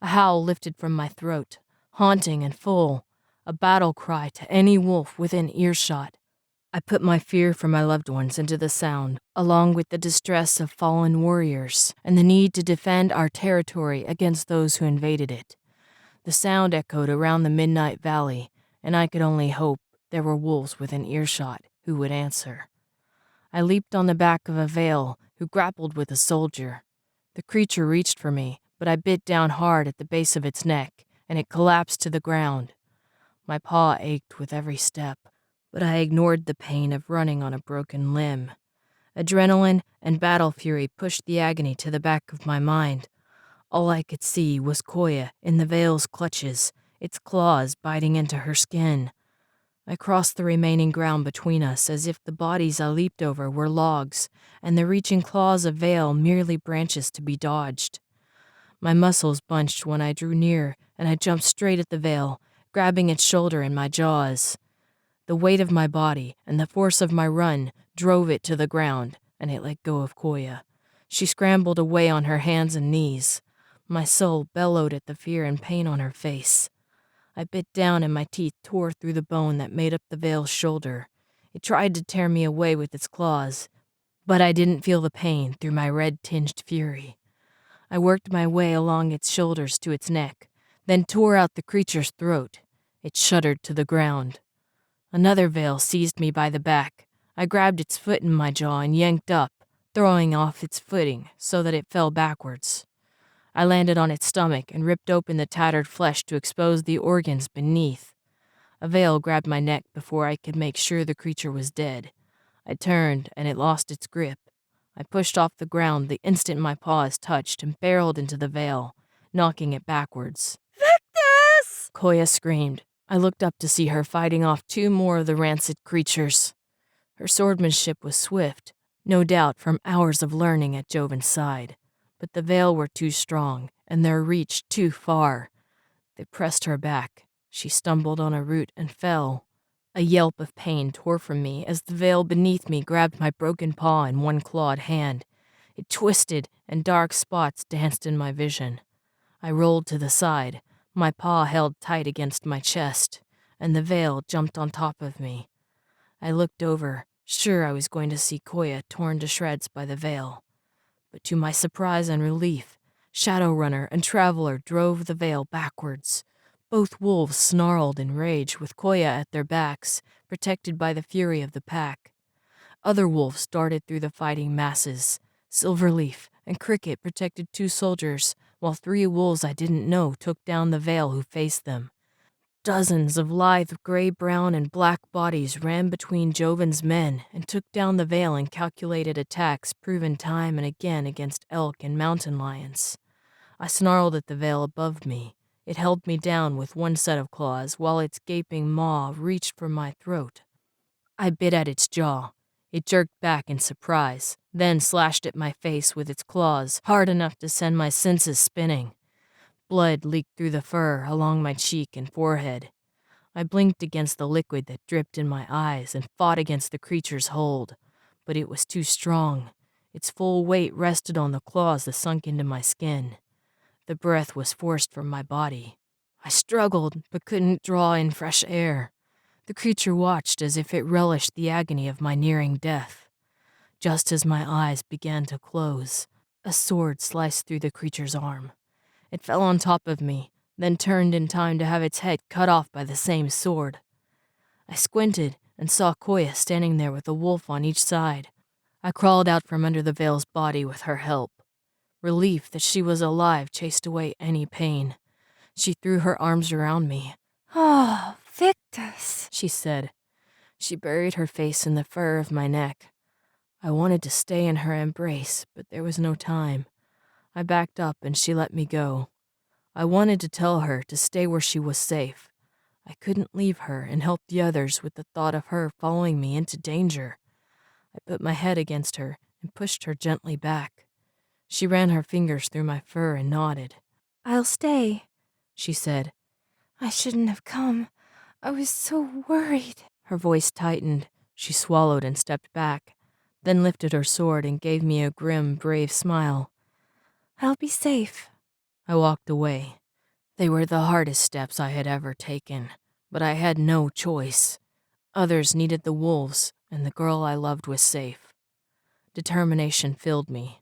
A howl lifted from my throat, haunting and full, a battle cry to any wolf within earshot. I put my fear for my loved ones into the sound, along with the distress of fallen warriors and the need to defend our territory against those who invaded it. The sound echoed around the midnight valley, and I could only hope there were wolves within earshot who would answer. I leaped on the back of a veil who grappled with a soldier. The creature reached for me, but I bit down hard at the base of its neck, and it collapsed to the ground. My paw ached with every step, but I ignored the pain of running on a broken limb. Adrenaline and battle fury pushed the agony to the back of my mind. All I could see was Koya in the veil's clutches, its claws biting into her skin. I crossed the remaining ground between us as if the bodies I leaped over were logs, and the reaching claws of veil merely branches to be dodged. My muscles bunched when I drew near, and I jumped straight at the veil, grabbing its shoulder in my jaws. The weight of my body and the force of my run drove it to the ground, and it let go of Koya. She scrambled away on her hands and knees. My soul bellowed at the fear and pain on her face. I bit down and my teeth tore through the bone that made up the veil's shoulder. It tried to tear me away with its claws, but I didn't feel the pain through my red-tinged fury. I worked my way along its shoulders to its neck, then tore out the creature's throat. It shuddered to the ground. Another veil seized me by the back. I grabbed its foot in my jaw and yanked up, throwing off its footing so that it fell backwards. I landed on its stomach and ripped open the tattered flesh to expose the organs beneath. A veil grabbed my neck before I could make sure the creature was dead. I turned, and it lost its grip. I pushed off the ground the instant my paws touched and barreled into the veil, knocking it backwards. Victus! Koya screamed. I looked up to see her fighting off 2 more of the rancid creatures. Her swordsmanship was swift, no doubt from hours of learning at Joven's side, but the veil were too strong, and their reach too far. They pressed her back. She stumbled on a root and fell. A yelp of pain tore from me as the veil beneath me grabbed my broken paw in one clawed hand. It twisted, and dark spots danced in my vision. I rolled to the side, my paw held tight against my chest, and the veil jumped on top of me. I looked over, sure I was going to see Koya torn to shreds by the veil. But to my surprise and relief, Shadowrunner and Traveler drove the veil backwards. Both wolves snarled in rage with Koya at their backs, protected by the fury of the pack. Other wolves darted through the fighting masses. Silverleaf and Cricket protected 2 soldiers, while 3 wolves I didn't know took down the veil who faced them. Dozens of lithe gray-brown and black bodies ran between Joven's men and took down the veil in calculated attacks proven time and again against elk and mountain lions. I snarled at the veil above me. It held me down with one set of claws while its gaping maw reached for my throat. I bit at its jaw. It jerked back in surprise, then slashed at my face with its claws, hard enough to send my senses spinning. Blood leaked through the fur along my cheek and forehead. I blinked against the liquid that dripped in my eyes and fought against the creature's hold, but it was too strong. Its full weight rested on the claws that sunk into my skin. The breath was forced from my body. I struggled, but couldn't draw in fresh air. The creature watched as if it relished the agony of my nearing death. Just as my eyes began to close, a sword sliced through the creature's arm. It fell on top of me, then turned in time to have its head cut off by the same sword. I squinted and saw Koya standing there with a wolf on each side. I crawled out from under the veil's body with her help. Relief that she was alive chased away any pain. She threw her arms around me. Oh, Victus, She said. She buried her face in the fur of my neck. I wanted to stay in her embrace, but there was no time. I backed up and she let me go. I wanted to tell her to stay where she was safe. I couldn't leave her and help the others with the thought of her following me into danger. I put my head against her and pushed her gently back. She ran her fingers through my fur and nodded. I'll stay, She said. I shouldn't have come. I was so worried. Her voice tightened. She swallowed and stepped back, then lifted her sword and gave me a grim, brave smile. I'll be safe. I walked away. They were the hardest steps I had ever taken, but I had no choice. Others needed the wolves, and the girl I loved was safe. Determination filled me.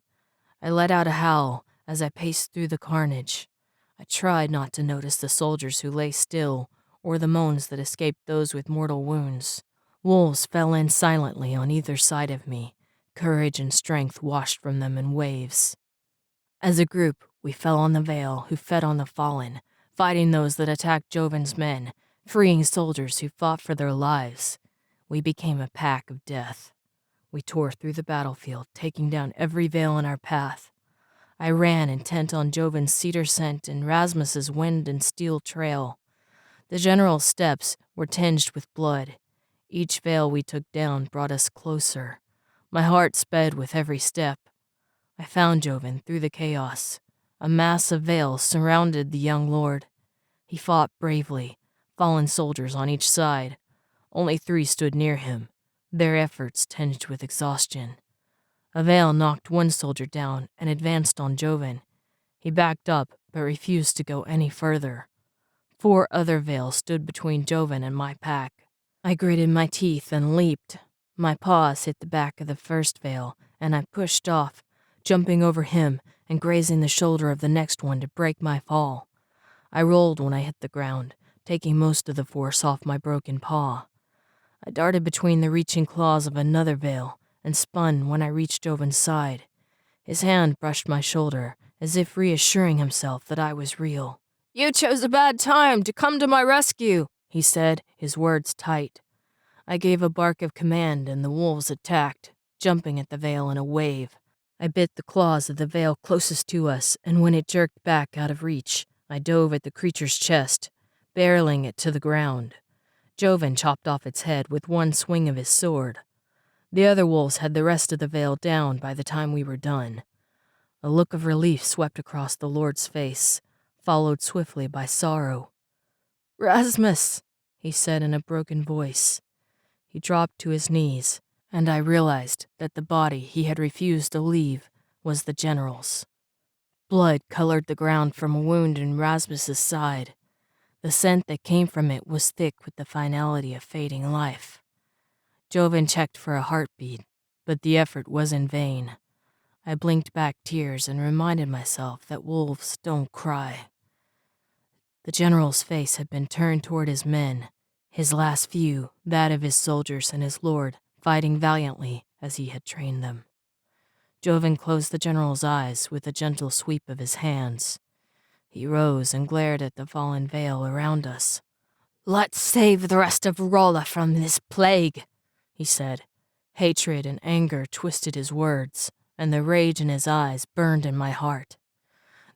I let out a howl as I paced through the carnage. I tried not to notice the soldiers who lay still, or the moans that escaped those with mortal wounds. Wolves fell in silently on either side of me. Courage and strength washed from them in waves. As a group, we fell on the veil who fed on the fallen, fighting those that attacked Joven's men, freeing soldiers who fought for their lives. We became a pack of death. We tore through the battlefield, taking down every veil in our path. I ran intent on Joven's cedar scent and Rasmus's wind and steel trail. The general's steps were tinged with blood. Each veil we took down brought us closer. My heart sped with every step. I found Joven through the chaos. A mass of veils surrounded the young lord. He fought bravely, fallen soldiers on each side. Only 3 stood near him, their efforts tinged with exhaustion. A veil knocked one soldier down and advanced on Joven. He backed up but refused to go any further. 4 other veils stood between Joven and my pack. I gritted my teeth and leaped. My paws hit the back of the first veil, and I pushed off, jumping over him and grazing the shoulder of the next one to break my fall. I rolled when I hit the ground, taking most of the force off my broken paw. I darted between the reaching claws of another veil and spun when I reached Joven's side. His hand brushed my shoulder, as if reassuring himself that I was real. You chose a bad time to come to my rescue, he said, his words tight. I gave a bark of command and the wolves attacked, jumping at the veil in a wave. I bit the claws of the veil closest to us, and when it jerked back out of reach, I dove at the creature's chest, barreling it to the ground. Joven chopped off its head with one swing of his sword. The other wolves had the rest of the veil down by the time we were done. A look of relief swept across the Lord's face, followed swiftly by sorrow. "Rasmus," he said in a broken voice. He dropped to his knees, and I realized that the body he had refused to leave was the general's. Blood colored the ground from a wound in Rasmus's side. The scent that came from it was thick with the finality of fading life. Joven checked for a heartbeat, but the effort was in vain. I blinked back tears and reminded myself that wolves don't cry. The general's face had been turned toward his men, his last few, that of his soldiers and his lord, fighting valiantly as he had trained them. Joven closed the general's eyes with a gentle sweep of his hands. He rose and glared at the fallen veil around us. "Let's save the rest of Rolla from this plague," he said. Hatred and anger twisted his words, and the rage in his eyes burned in my heart.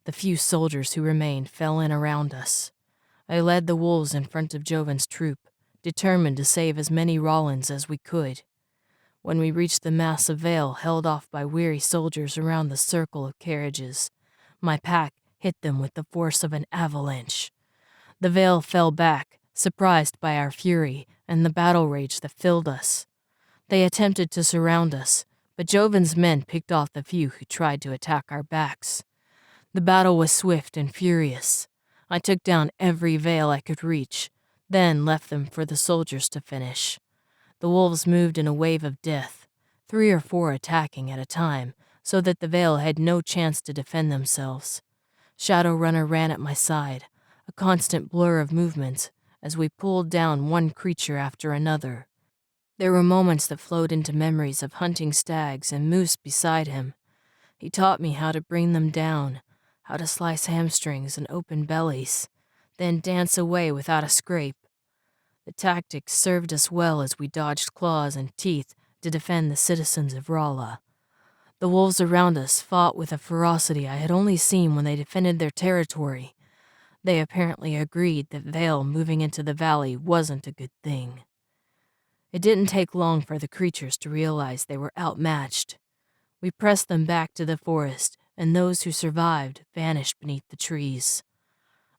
The few soldiers who remained fell in around us. I led the wolves in front of Joven's troop, determined to save as many Rollins as we could. When we reached the mass of veil held off by weary soldiers around the circle of carriages, my pack hit them with the force of an avalanche. The veil fell back, surprised by our fury and the battle rage that filled us. They attempted to surround us, but Joven's men picked off the few who tried to attack our backs. The battle was swift and furious. I took down every veil I could reach, then left them for the soldiers to finish. The wolves moved in a wave of death, 3 or 4 attacking at a time, so that the veil had no chance to defend themselves. Shadowrunner ran at my side, a constant blur of movements, as we pulled down one creature after another. There were moments that flowed into memories of hunting stags and moose beside him. He taught me how to bring them down, how to slice hamstrings and open bellies, then dance away without a scrape. The tactics served us well as we dodged claws and teeth to defend the citizens of Rolla. The wolves around us fought with a ferocity I had only seen when they defended their territory. They apparently agreed that Vale moving into the valley wasn't a good thing. It didn't take long for the creatures to realize they were outmatched. We pressed them back to the forest, and those who survived vanished beneath the trees.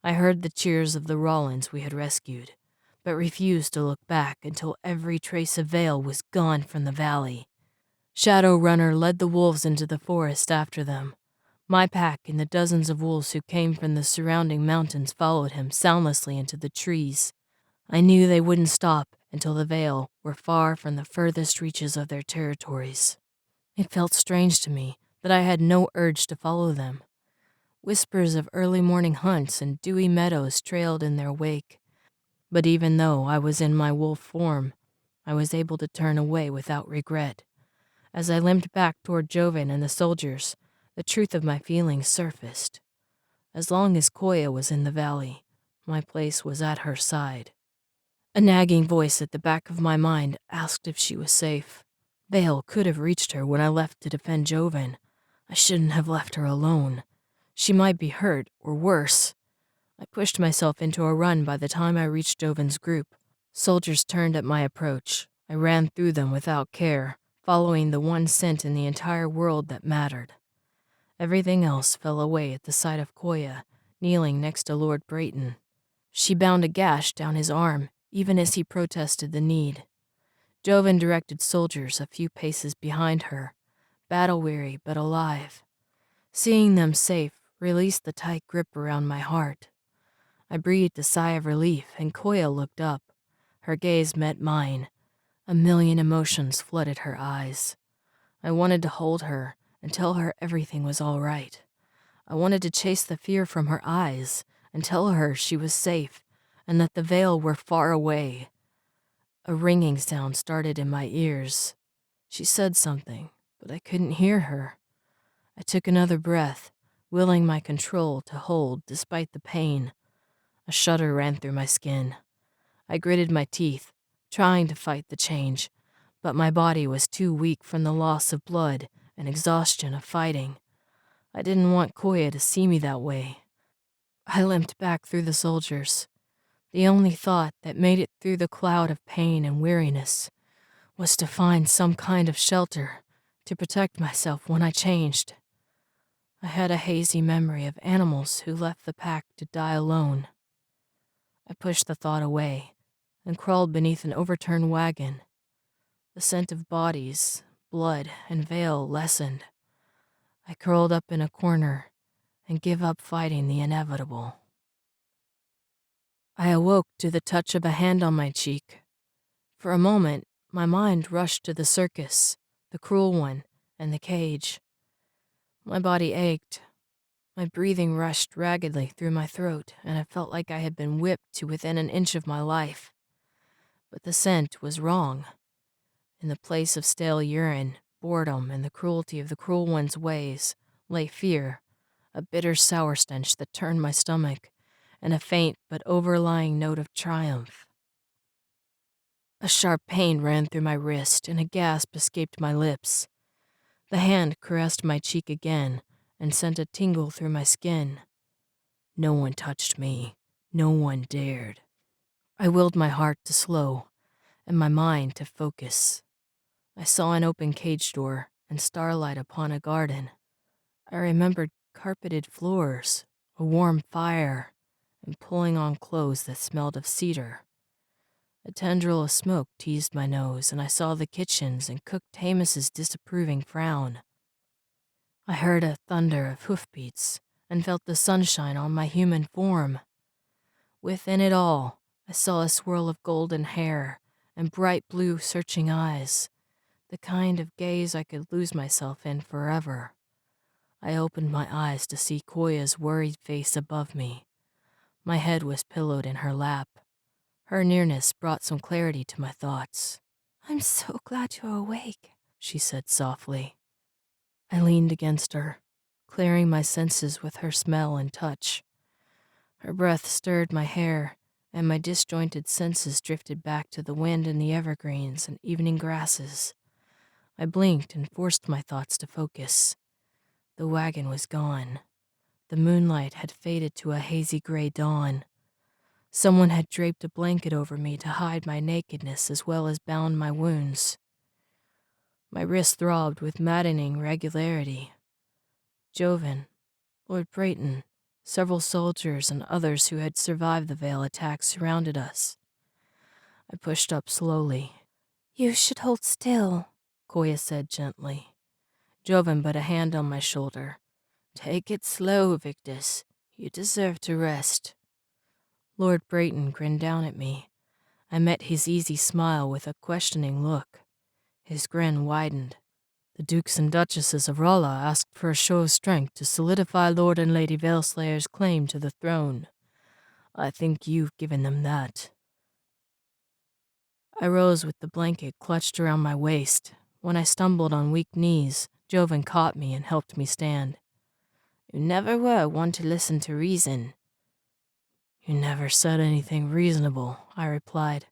I heard the cheers of the Rollins we had rescued, but refused to look back until every trace of Vale was gone from the valley. Shadowrunner led the wolves into the forest after them. My pack and the dozens of wolves who came from the surrounding mountains followed him soundlessly into the trees. I knew they wouldn't stop until the Vale were far from the furthest reaches of their territories. It felt strange to me that I had no urge to follow them. Whispers of early morning hunts and dewy meadows trailed in their wake. But even though I was in my wolf form, I was able to turn away without regret. As I limped back toward Joven and the soldiers, the truth of my feelings surfaced. As long as Koya was in the valley, my place was at her side. A nagging voice at the back of my mind asked if she was safe. Vale could have reached her when I left to defend Joven. I shouldn't have left her alone. She might be hurt, or worse. I pushed myself into a run by the time I reached Joven's group. Soldiers turned at my approach. I ran through them without care, following the one scent in the entire world that mattered. Everything else fell away at the sight of Koya, kneeling next to Lord Brayton. She bound a gash down his arm, even as he protested the need. Joven directed soldiers a few paces behind her, battle-weary but alive. Seeing them safe released the tight grip around my heart. I breathed a sigh of relief, and Koya looked up. Her gaze met mine. A million emotions flooded her eyes. I wanted to hold her and tell her everything was all right. I wanted to chase the fear from her eyes and tell her she was safe and that the Vale were far away. A ringing sound started in my ears. She said something, but I couldn't hear her. I took another breath, willing my control to hold despite the pain. A shudder ran through my skin. I gritted my teeth, trying to fight the change, but my body was too weak from the loss of blood and exhaustion of fighting. I didn't want Koya to see me that way. I limped back through the soldiers. The only thought that made it through the cloud of pain and weariness was to find some kind of shelter to protect myself when I changed. I had a hazy memory of animals who left the pack to die alone. I pushed the thought away and crawled beneath an overturned wagon. The scent of bodies, blood, and veil lessened. I curled up in a corner and gave up fighting the inevitable. I awoke to the touch of a hand on my cheek. For a moment, my mind rushed to the circus, the cruel one, and the cage. My body ached. My breathing rushed raggedly through my throat, and I felt like I had been whipped to within an inch of my life. But the scent was wrong. In the place of stale urine, boredom, and the cruelty of the cruel one's ways lay fear, a bitter sour stench that turned my stomach, and a faint but overlying note of triumph. A sharp pain ran through my wrist, and a gasp escaped my lips. The hand caressed my cheek again and sent a tingle through my skin. No one touched me. No one dared. I willed my heart to slow and my mind to focus. I saw an open cage door and starlight upon a garden. I remembered carpeted floors, a warm fire, and pulling on clothes that smelled of cedar. A tendril of smoke teased my nose, and I saw the kitchens and Cook Tamus's disapproving frown. I heard a thunder of hoofbeats and felt the sunshine on my human form. Within it all, I saw a swirl of golden hair and bright blue searching eyes, the kind of gaze I could lose myself in forever. I opened my eyes to see Koya's worried face above me. My head was pillowed in her lap. Her nearness brought some clarity to my thoughts. I'm so glad you're awake, she said softly. I leaned against her, clearing my senses with her smell and touch. Her breath stirred my hair, and my disjointed senses drifted back to the wind in the evergreens and evening grasses. I blinked and forced my thoughts to focus. The wagon was gone. The moonlight had faded to a hazy gray dawn. Someone had draped a blanket over me to hide my nakedness as well as bound my wounds. My wrist throbbed with maddening regularity. Joven, Lord Brayton, several soldiers and others who had survived the Vale attack surrounded us. I pushed up slowly. You should hold still, Koya said gently. Joven put a hand on my shoulder. Take it slow, Victus. You deserve to rest. Lord Brayton grinned down at me. I met his easy smile with a questioning look. His grin widened. The Dukes and Duchesses of Rolla asked for a show of strength to solidify Lord and Lady Valeslayer's claim to the throne. I think you've given them that. I rose with the blanket clutched around my waist. When I stumbled on weak knees, Joven caught me and helped me stand. You never were one to listen to reason. You never said anything reasonable, I replied.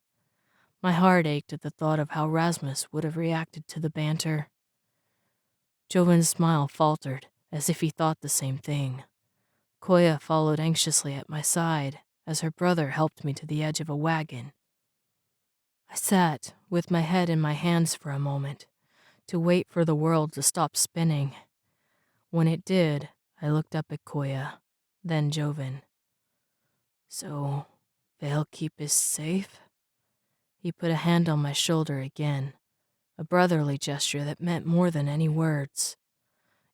My heart ached at the thought of how Rasmus would have reacted to the banter. Joven's smile faltered, as if he thought the same thing. Koya followed anxiously at my side, as her brother helped me to the edge of a wagon. I sat, with my head in my hands for a moment, to wait for the world to stop spinning. When it did, I looked up at Koya, then Joven. So, Valekeep is safe? He put a hand on my shoulder again, a brotherly gesture that meant more than any words.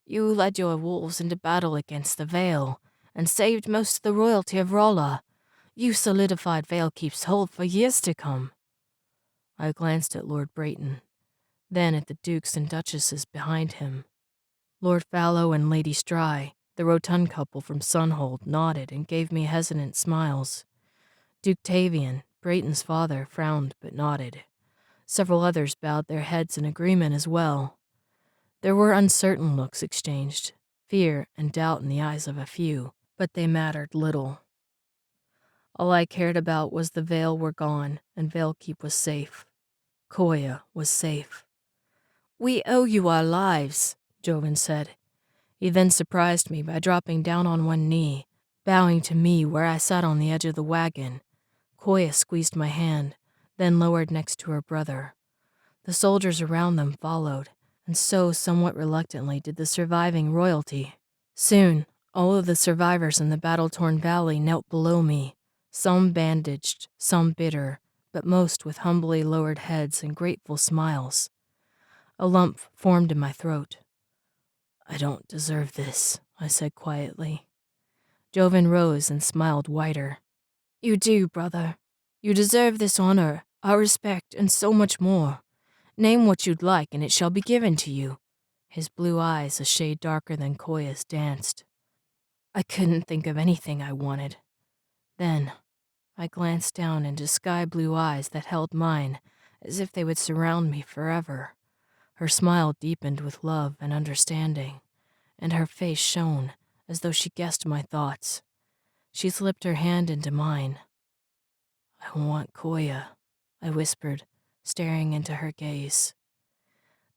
You led your wolves into battle against the Vale, and saved most of the royalty of Rolla. You solidified Valekeep's hold for years to come. I glanced at Lord Brayton, then at the Dukes and Duchesses behind him. Lord Fallow and Lady Stry, the rotund couple from Sunhold, nodded and gave me hesitant smiles. Duke Tavian, Brayton's father, frowned but nodded. Several others bowed their heads in agreement as well. There were uncertain looks exchanged, fear and doubt in the eyes of a few, but they mattered little. All I cared about was the Vale were gone, and Valekeep was safe. Koya was safe. "We owe you our lives," Joven said. He then surprised me by dropping down on one knee, bowing to me where I sat on the edge of the wagon. Koya squeezed my hand, then lowered next to her brother. The soldiers around them followed, and so somewhat reluctantly did the surviving royalty. Soon, all of the survivors in the battle-torn valley knelt below me, some bandaged, some bitter, but most with humbly lowered heads and grateful smiles. A lump formed in my throat. "I don't deserve this," I said quietly. Joven rose and smiled wider. "You do, brother. You deserve this honor, our respect, and so much more. Name what you'd like, and it shall be given to you." His blue eyes, a shade darker than Koya's, danced. I couldn't think of anything I wanted. Then, I glanced down into sky-blue eyes that held mine, as if they would surround me forever. Her smile deepened with love and understanding, and her face shone as though she guessed my thoughts. She slipped her hand into mine. "I want Koya," I whispered, staring into her gaze.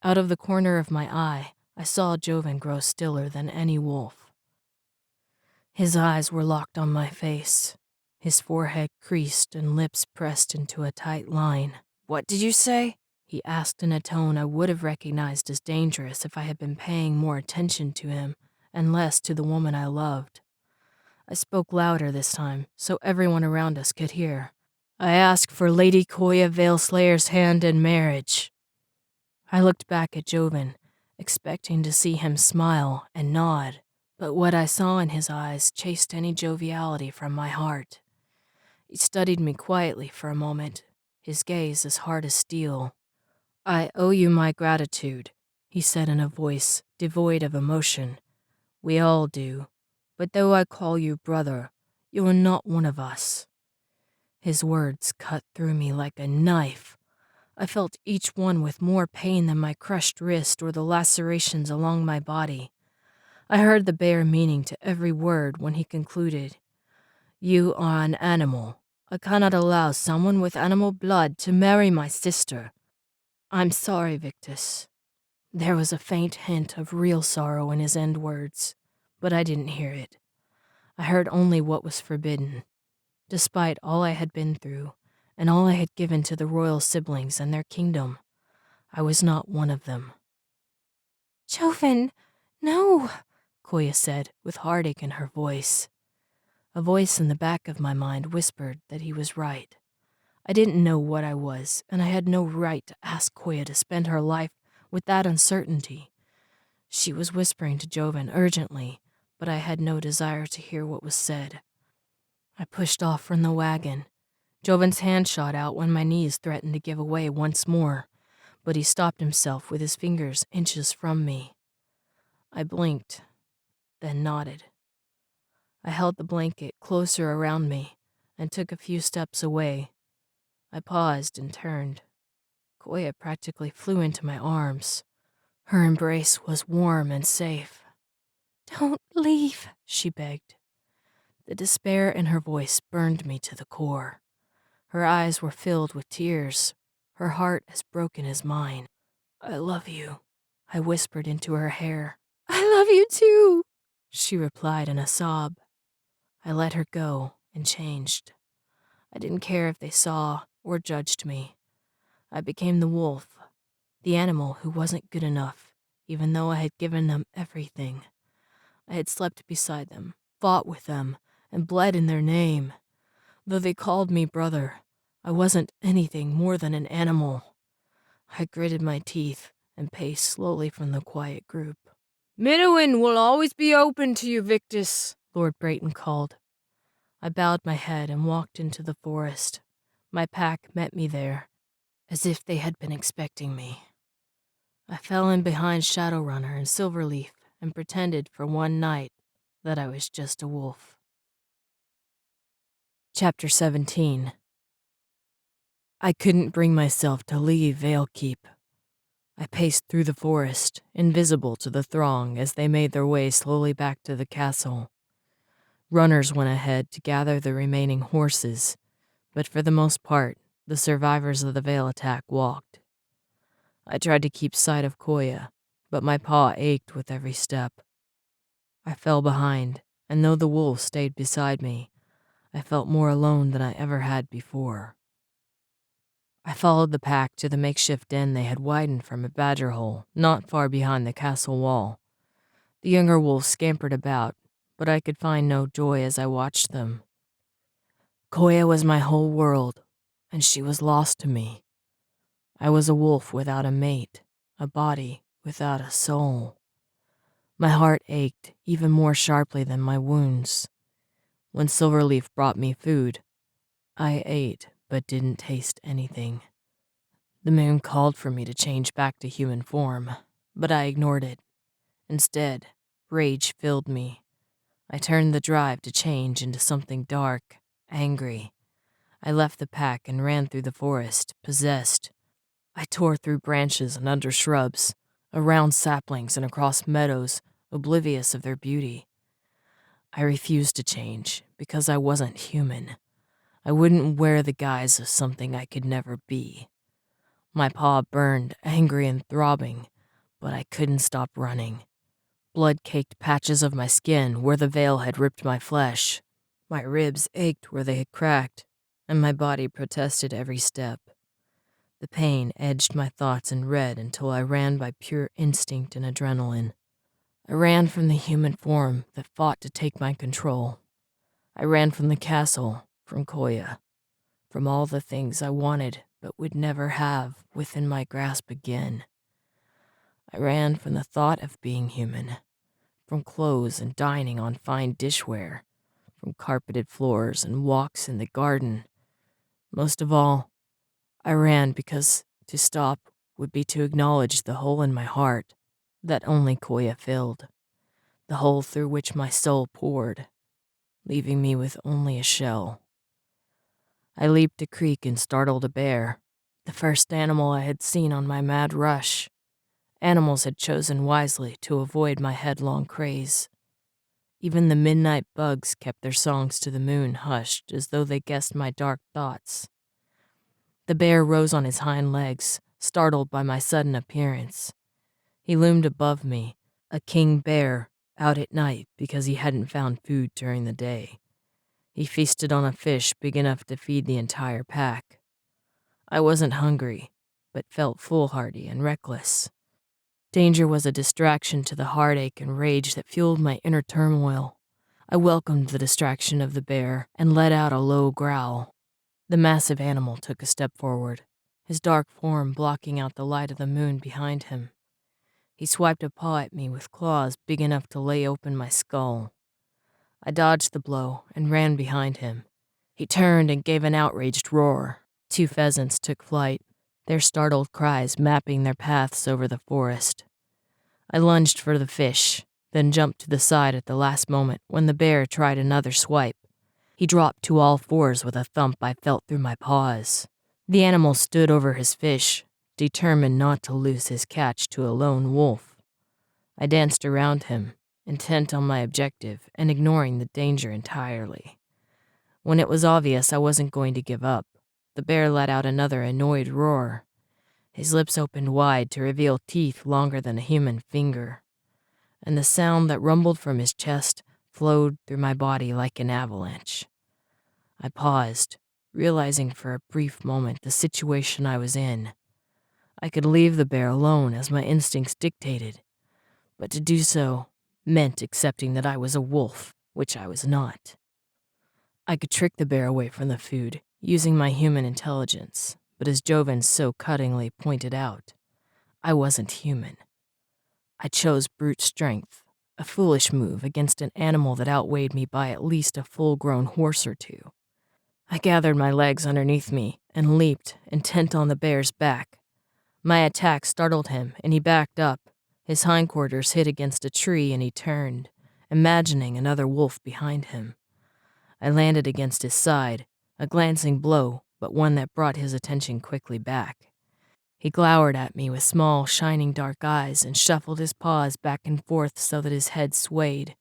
Out of the corner of my eye, I saw Joven grow stiller than any wolf. His eyes were locked on my face, his forehead creased and lips pressed into a tight line. "What did you say?" he asked in a tone I would have recognized as dangerous if I had been paying more attention to him and less to the woman I loved. I spoke louder this time, so everyone around us could hear. "I ask for Lady Koya Valeslayer's hand in marriage." I looked back at Joven, expecting to see him smile and nod, but what I saw in his eyes chased any joviality from my heart. He studied me quietly for a moment, his gaze as hard as steel. "I owe you my gratitude," he said in a voice devoid of emotion. "We all do. But though I call you brother, you are not one of us." His words cut through me like a knife. I felt each one with more pain than my crushed wrist or the lacerations along my body. I heard the bare meaning to every word when he concluded. "You are an animal. I cannot allow someone with animal blood to marry my sister. I'm sorry, Victus." There was a faint hint of real sorrow in his end words, but I didn't hear it. I heard only what was forbidden. Despite all I had been through, and all I had given to the royal siblings and their kingdom, I was not one of them. Joven, no, Koya said, with heartache in her voice. A voice in the back of my mind whispered that he was right. I didn't know what I was, and I had no right to ask Koya to spend her life with that uncertainty. She was whispering to Joven urgently, but I had no desire to hear what was said. I pushed off from the wagon. Joven's hand shot out when my knees threatened to give away once more, but he stopped himself with his fingers inches from me. I blinked, then nodded. I held the blanket closer around me and took a few steps away. I paused and turned. Koya practically flew into my arms. Her embrace was warm and safe. "Don't leave," she begged. The despair in her voice burned me to the core. Her eyes were filled with tears, her heart as broken as mine. "I love you," I whispered into her hair. "I love you too," she replied in a sob. I let her go and changed. I didn't care if they saw or judged me. I became the wolf, the animal who wasn't good enough, even though I had given them everything. I had slept beside them, fought with them, and bled in their name. Though they called me brother, I wasn't anything more than an animal. I gritted my teeth and paced slowly from the quiet group. "Minowin will always be open to you, Victus," Lord Brayton called. I bowed my head and walked into the forest. My pack met me there, as if they had been expecting me. I fell in behind Shadowrunner and Silverleaf and pretended for one night that I was just a wolf. Chapter 17. I couldn't bring myself to leave Valekeep. I paced through the forest, invisible to the throng as they made their way slowly back to the castle. Runners went ahead to gather the remaining horses, but for the most part, the survivors of the Vale attack walked. I tried to keep sight of Koya, but my paw ached with every step. I fell behind, and though the wolves stayed beside me, I felt more alone than I ever had before. I followed the pack to the makeshift den they had widened from a badger hole not far behind the castle wall. The younger wolves scampered about, but I could find no joy as I watched them. Koya was my whole world, and she was lost to me. I was a wolf without a mate, a body without a soul. My heart ached even more sharply than my wounds. When Silverleaf brought me food, I ate but didn't taste anything. The moon called for me to change back to human form, but I ignored it. Instead, rage filled me. I turned the drive to change into something dark, angry. I left the pack and ran through the forest, possessed. I tore through branches and under shrubs, around saplings and across meadows, oblivious of their beauty. I refused to change because I wasn't human. I wouldn't wear the guise of something I could never be. My paw burned, angry and throbbing, but I couldn't stop running. Blood-caked patches of my skin where the veil had ripped my flesh. My ribs ached where they had cracked, and my body protested every step. The pain edged my thoughts in red until I ran by pure instinct and adrenaline. I ran from the human form that fought to take my control. I ran from the castle, from Koya, from all the things I wanted but would never have within my grasp again. I ran from the thought of being human, from clothes and dining on fine dishware, from carpeted floors and walks in the garden. Most of all, I ran because to stop would be to acknowledge the hole in my heart that only Koya filled, the hole through which my soul poured, leaving me with only a shell. I leaped a creek and startled a bear, the first animal I had seen on my mad rush. Animals had chosen wisely to avoid my headlong craze. Even the midnight bugs kept their songs to the moon hushed as though they guessed my dark thoughts. The bear rose on his hind legs, startled by my sudden appearance. He loomed above me, a king bear, out at night because he hadn't found food during the day. He feasted on a fish big enough to feed the entire pack. I wasn't hungry, but felt foolhardy and reckless. Danger was a distraction to the heartache and rage that fueled my inner turmoil. I welcomed the distraction of the bear and let out a low growl. The massive animal took a step forward, his dark form blocking out the light of the moon behind him. He swiped a paw at me with claws big enough to lay open my skull. I dodged the blow and ran behind him. He turned and gave an outraged roar. 2 pheasants took flight, their startled cries mapping their paths over the forest. I lunged for the fish, then jumped to the side at the last moment when the bear tried another swipe. He dropped to all fours with a thump I felt through my paws. The animal stood over his fish, determined not to lose his catch to a lone wolf. I danced around him, intent on my objective and ignoring the danger entirely. When it was obvious I wasn't going to give up, the bear let out another annoyed roar. His lips opened wide to reveal teeth longer than a human finger, and the sound that rumbled from his chest flowed through my body like an avalanche. I paused, realizing for a brief moment the situation I was in. I could leave the bear alone as my instincts dictated, but to do so meant accepting that I was a wolf, which I was not. I could trick the bear away from the food, using my human intelligence, but as Joven so cuttingly pointed out, I wasn't human. I chose brute strength, a foolish move against an animal that outweighed me by at least a full-grown horse or two. I gathered my legs underneath me and leaped, intent on the bear's back. My attack startled him, and he backed up. His hindquarters hit against a tree, and he turned, imagining another wolf behind him. I landed against his side, a glancing blow, but one that brought his attention quickly back. He glowered at me with small, shining dark eyes and shuffled his paws back and forth so that his head swayed,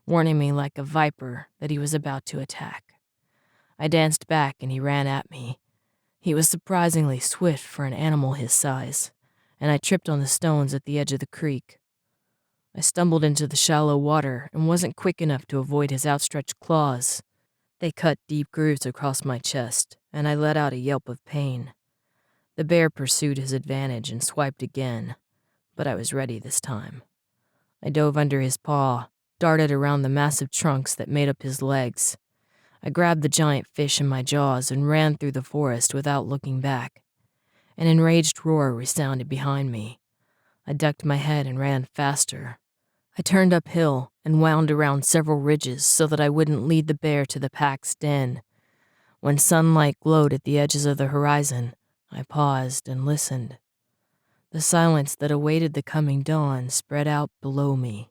warning me like a viper that he was about to attack. I danced back and he ran at me. He was surprisingly swift for an animal his size, and I tripped on the stones at the edge of the creek. I stumbled into the shallow water and wasn't quick enough to avoid his outstretched claws. They cut deep grooves across my chest, and I let out a yelp of pain. The bear pursued his advantage and swiped again, but I was ready this time. I dove under his paw, darted around the massive trunks that made up his legs. I grabbed the giant fish in my jaws and ran through the forest without looking back. An enraged roar resounded behind me. I ducked my head and ran faster. I turned uphill and wound around several ridges so that I wouldn't lead the bear to the pack's den. When sunlight glowed at the edges of the horizon, I paused and listened. The silence that awaited the coming dawn spread out below me.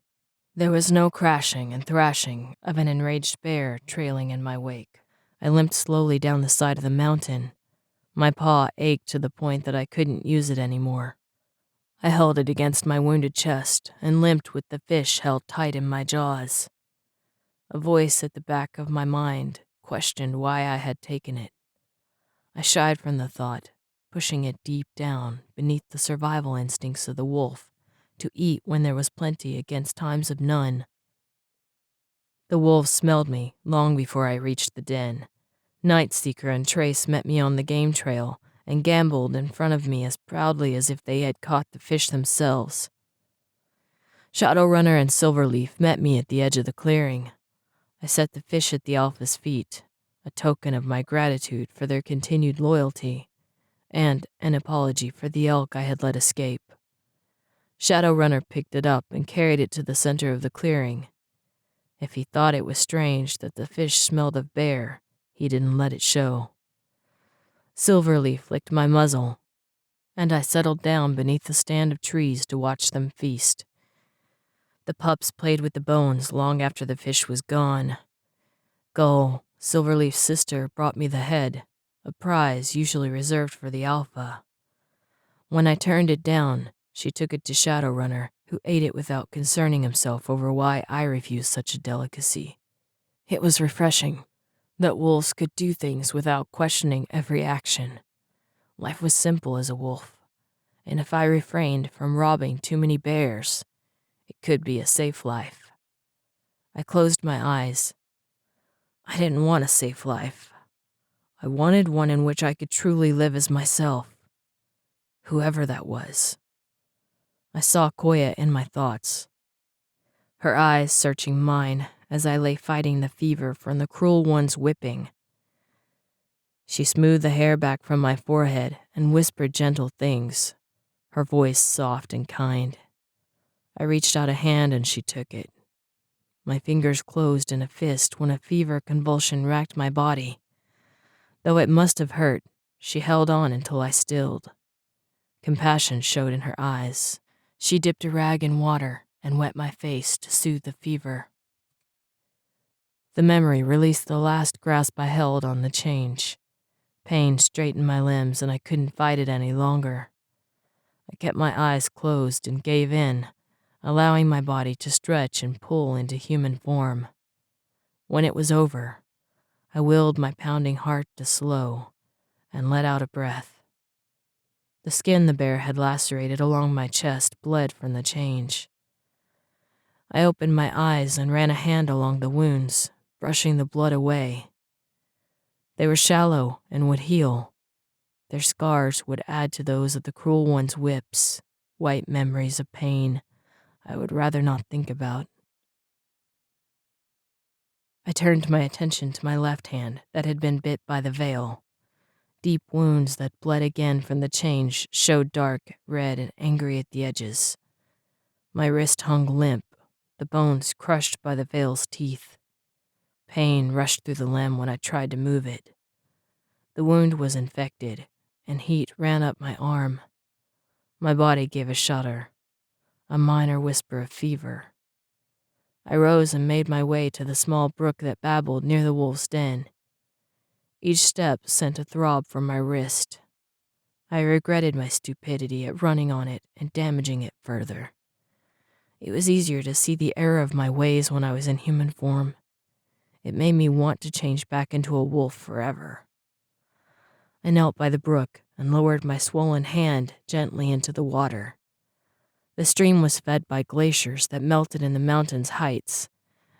There was no crashing and thrashing of an enraged bear trailing in my wake. I limped slowly down the side of the mountain. My paw ached to the point that I couldn't use it anymore. I held it against my wounded chest and limped with the fish held tight in my jaws. A voice at the back of my mind questioned why I had taken it. I shied from the thought, pushing it deep down beneath the survival instincts of the wolf, to eat when there was plenty against times of none. The wolves smelled me long before I reached the den. Nightseeker and Trace met me on the game trail and gamboled in front of me as proudly as if they had caught the fish themselves. Shadowrunner and Silverleaf met me at the edge of the clearing. I set the fish at the alpha's feet, a token of my gratitude for their continued loyalty, and an apology for the elk I had let escape. Shadowrunner picked it up and carried it to the center of the clearing. If he thought it was strange that the fish smelled of bear, he didn't let it show. Silverleaf licked my muzzle, and I settled down beneath the stand of trees to watch them feast. The pups played with the bones long after the fish was gone. Gull, Silverleaf's sister, brought me the head, a prize usually reserved for the alpha. When I turned it down, she took it to Shadowrunner, who ate it without concerning himself over why I refused such a delicacy. It was refreshing that wolves could do things without questioning every action. Life was simple as a wolf, and if I refrained from robbing too many bears, it could be a safe life. I closed my eyes. I didn't want a safe life. I wanted one in which I could truly live as myself, whoever that was. I saw Koya in my thoughts, her eyes searching mine as I lay fighting the fever from the cruel one's whipping. She smoothed the hair back from my forehead and whispered gentle things, her voice soft and kind. I reached out a hand and she took it. My fingers closed in a fist when a fever convulsion racked my body. Though it must have hurt, she held on until I stilled. Compassion showed in her eyes. She dipped a rag in water and wet my face to soothe the fever. The memory released the last grasp I held on the change. Pain straightened my limbs and I couldn't fight it any longer. I kept my eyes closed and gave in, allowing my body to stretch and pull into human form. When it was over, I willed my pounding heart to slow and let out a breath. The skin the bear had lacerated along my chest bled from the change. I opened my eyes and ran a hand along the wounds, brushing the blood away. They were shallow and would heal. Their scars would add to those of the cruel one's whips, white memories of pain I would rather not think about. I turned my attention to my left hand that had been bit by the veil. Deep wounds that bled again from the change showed dark, red, and angry at the edges. My wrist hung limp, the bones crushed by the veil's teeth. Pain rushed through the limb when I tried to move it. The wound was infected, and heat ran up my arm. My body gave a shudder, a minor whisper of fever. I rose and made my way to the small brook that babbled near the wolf's den. Each step sent a throb from my wrist. I regretted my stupidity at running on it and damaging it further. It was easier to see the error of my ways when I was in human form. It made me want to change back into a wolf forever. I knelt by the brook and lowered my swollen hand gently into the water. The stream was fed by glaciers that melted in the mountain's heights,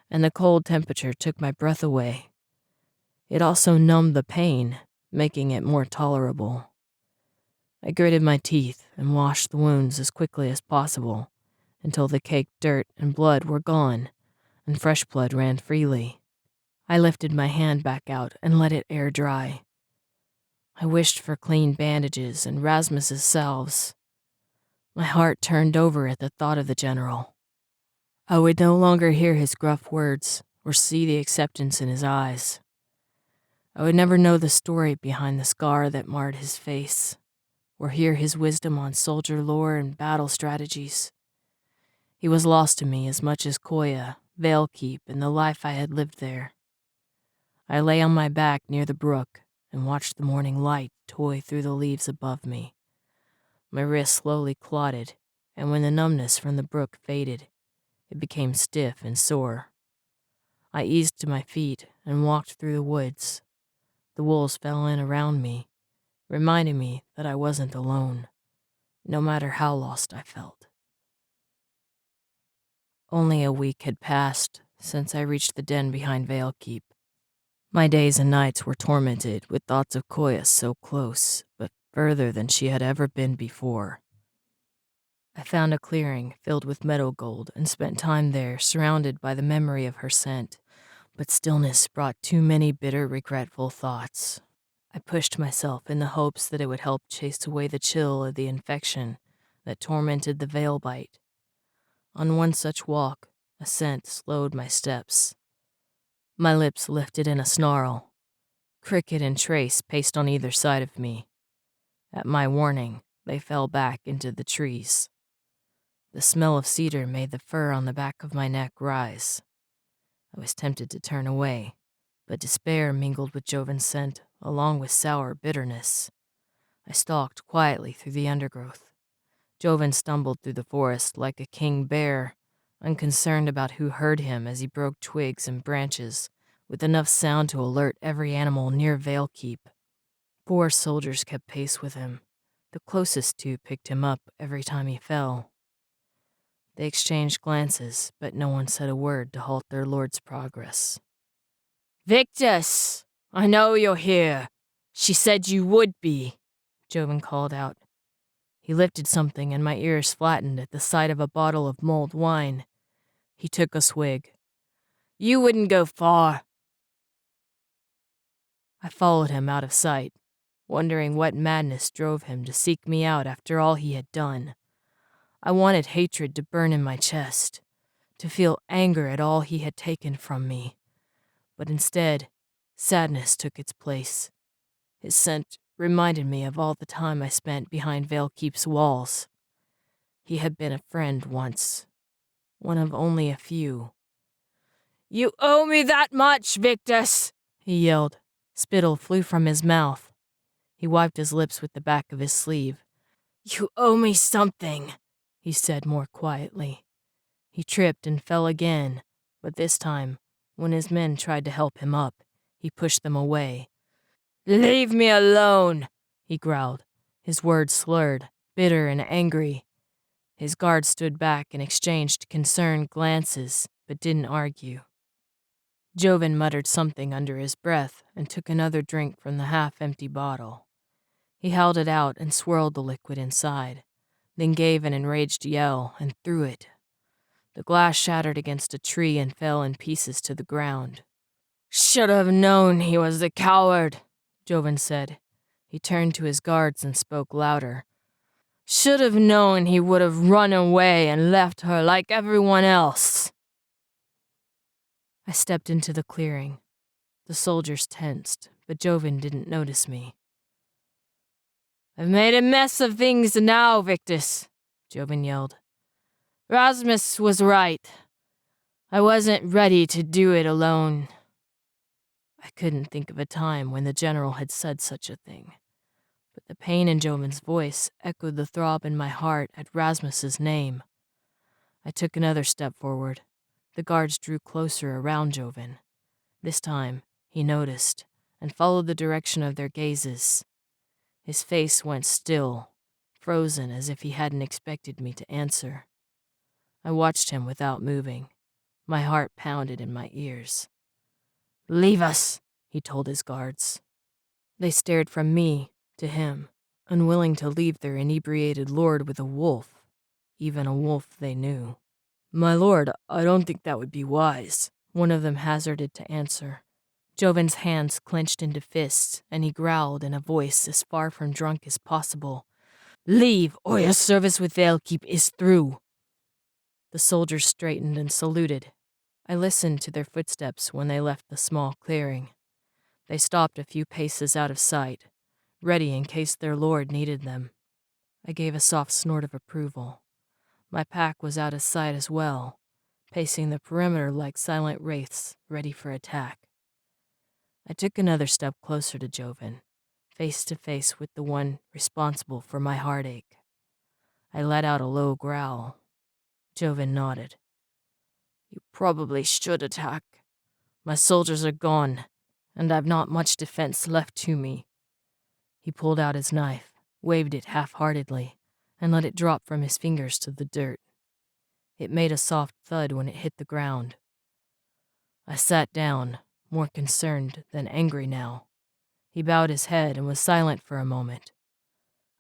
and the cold temperature took my breath away. It also numbed the pain, making it more tolerable. I gritted my teeth and washed the wounds as quickly as possible until the caked dirt and blood were gone and fresh blood ran freely. I lifted my hand back out and let it air dry. I wished for clean bandages and Rasmus's salves. My heart turned over at the thought of the general. I would no longer hear his gruff words or see the acceptance in his eyes. I would never know the story behind the scar that marred his face, or hear his wisdom on soldier lore and battle strategies. He was lost to me as much as Koya, Valekeep, and the life I had lived there. I lay on my back near the brook and watched the morning light toy through the leaves above me. My wrist slowly clotted, and when the numbness from the brook faded, it became stiff and sore. I eased to my feet and walked through the woods. The wolves fell in around me, reminding me that I wasn't alone, no matter how lost I felt. Only a week had passed since I reached the den behind Valekeep. My days and nights were tormented with thoughts of Koya so close, but further than she had ever been before. I found a clearing filled with meadow gold and spent time there surrounded by the memory of her scent, but stillness brought too many bitter, regretful thoughts. I pushed myself in the hopes that it would help chase away the chill of the infection that tormented the veil bite. On one such walk, a scent slowed my steps. My lips lifted in a snarl. Cricket and Trace paced on either side of me. At my warning, they fell back into the trees. The smell of cedar made the fur on the back of my neck rise. I was tempted to turn away, but despair mingled with Joven's scent, along with sour bitterness. I stalked quietly through the undergrowth. Joven stumbled through the forest like a king bear, unconcerned about who heard him as he broke twigs and branches, with enough sound to alert every animal near Valekeep. 4 soldiers kept pace with him. The closest 2 picked him up every time he fell. They exchanged glances, but no one said a word to halt their lord's progress. Victus! I know you're here. She said you would be, Joven called out. He lifted something and my ears flattened at the sight of a bottle of mulled wine. He took a swig. You wouldn't go far. I followed him out of sight, wondering what madness drove him to seek me out after all he had done. I wanted hatred to burn in my chest, to feel anger at all he had taken from me. But instead, sadness took its place. His scent reminded me of all the time I spent behind Valekeep's walls. He had been a friend once, one of only a few. You owe me that much, Victus, he yelled. Spittle flew from his mouth. He wiped his lips with the back of his sleeve. You owe me something, he said more quietly. He tripped and fell again, but this time, when his men tried to help him up, he pushed them away. Leave me alone, he growled, his words slurred, bitter and angry. His guards stood back and exchanged concerned glances, but didn't argue. Joven muttered something under his breath and took another drink from the half-empty bottle. He held it out and swirled the liquid inside, then gave an enraged yell and threw it. The glass shattered against a tree and fell in pieces to the ground. Should have known he was the coward, Joven said. He turned to his guards and spoke louder. Should have known he would have run away and left her like everyone else. I stepped into the clearing. The soldiers tensed, but Joven didn't notice me. I've made a mess of things now, Victus, Joven yelled. Rasmus was right. I wasn't ready to do it alone. I couldn't think of a time when the general had said such a thing, but the pain in Joven's voice echoed the throb in my heart at Rasmus's name. I took another step forward. The guards drew closer around Joven. This time, he noticed and followed the direction of their gazes. His face went still, frozen as if he hadn't expected me to answer. I watched him without moving. My heart pounded in my ears. "Leave us," he told his guards. They stared from me to him, unwilling to leave their inebriated lord with a wolf, even a wolf they knew. "My lord, I don't think that would be wise," one of them hazarded to answer. Joven's hands clenched into fists, and he growled in a voice as far from drunk as possible. "Leave, or your service with Veilkeep is through." The soldiers straightened and saluted. I listened to their footsteps when they left the small clearing. They stopped a few paces out of sight, ready in case their lord needed them. I gave a soft snort of approval. My pack was out of sight as well, pacing the perimeter like silent wraiths ready for attack. I took another step closer to Joven, face to face with the one responsible for my heartache. I let out a low growl. Joven nodded. "You probably should attack. My soldiers are gone, and I've not much defense left to me." He pulled out his knife, waved it half-heartedly, and let it drop from his fingers to the dirt. It made a soft thud when it hit the ground. I sat down, more concerned than angry now. He bowed his head and was silent for a moment.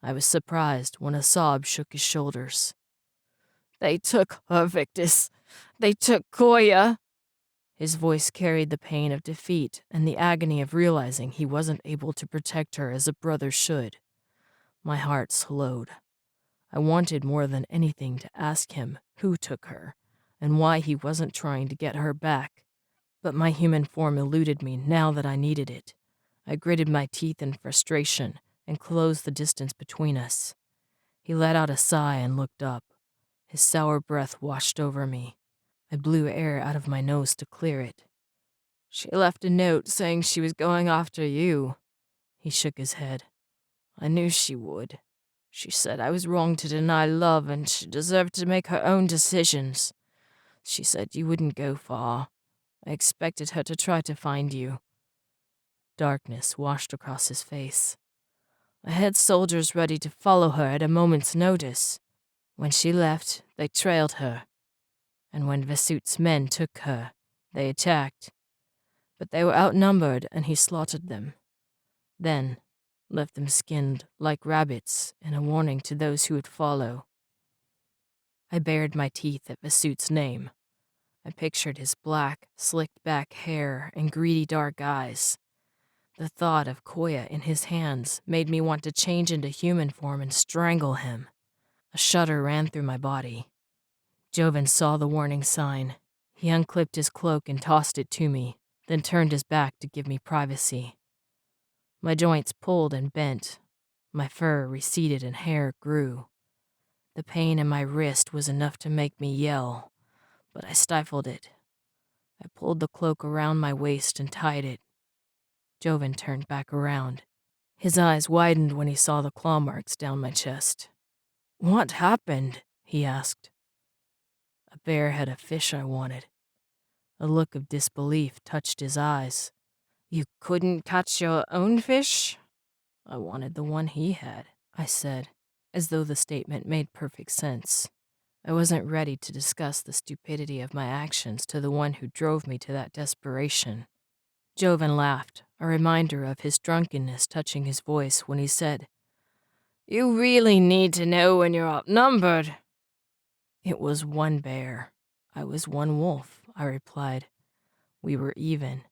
I was surprised when a sob shook his shoulders. "They took her, Victus. They took Koya." His voice carried the pain of defeat and the agony of realizing he wasn't able to protect her as a brother should. My heart slowed. I wanted more than anything to ask him who took her and why he wasn't trying to get her back. But my human form eluded me now that I needed it. I gritted my teeth in frustration and closed the distance between us. He let out a sigh and looked up. His sour breath washed over me. I blew air out of my nose to clear it. "She left a note saying she was going after you." He shook his head. "I knew she would. She said I was wrong to deny love and she deserved to make her own decisions. She said you wouldn't go far. I expected her to try to find you." Darkness washed across his face. "I had soldiers ready to follow her at a moment's notice. When she left, they trailed her. And when Vesut's men took her, they attacked. But they were outnumbered and he slaughtered them. Then, left them skinned like rabbits in a warning to those who would follow." I bared my teeth at Vesut's name. I pictured his black, slicked-back hair and greedy dark eyes. The thought of Koya in his hands made me want to change into human form and strangle him. A shudder ran through my body. Joven saw the warning sign. He unclipped his cloak and tossed it to me, then turned his back to give me privacy. My joints pulled and bent. My fur receded and hair grew. The pain in my wrist was enough to make me yell, but I stifled it. I pulled the cloak around my waist and tied it. Joven turned back around. His eyes widened when he saw the claw marks down my chest. "What happened?" he asked. A bear had a fish I wanted. A look of disbelief touched his eyes. "You couldn't catch your own fish?" "I wanted the one he had," I said, as though the statement made perfect sense. I wasn't ready to discuss the stupidity of my actions to the one who drove me to that desperation. Joven laughed, a reminder of his drunkenness touching his voice when he said, "You really need to know when you're outnumbered." "It was one bear. I was one wolf," I replied. "We were even."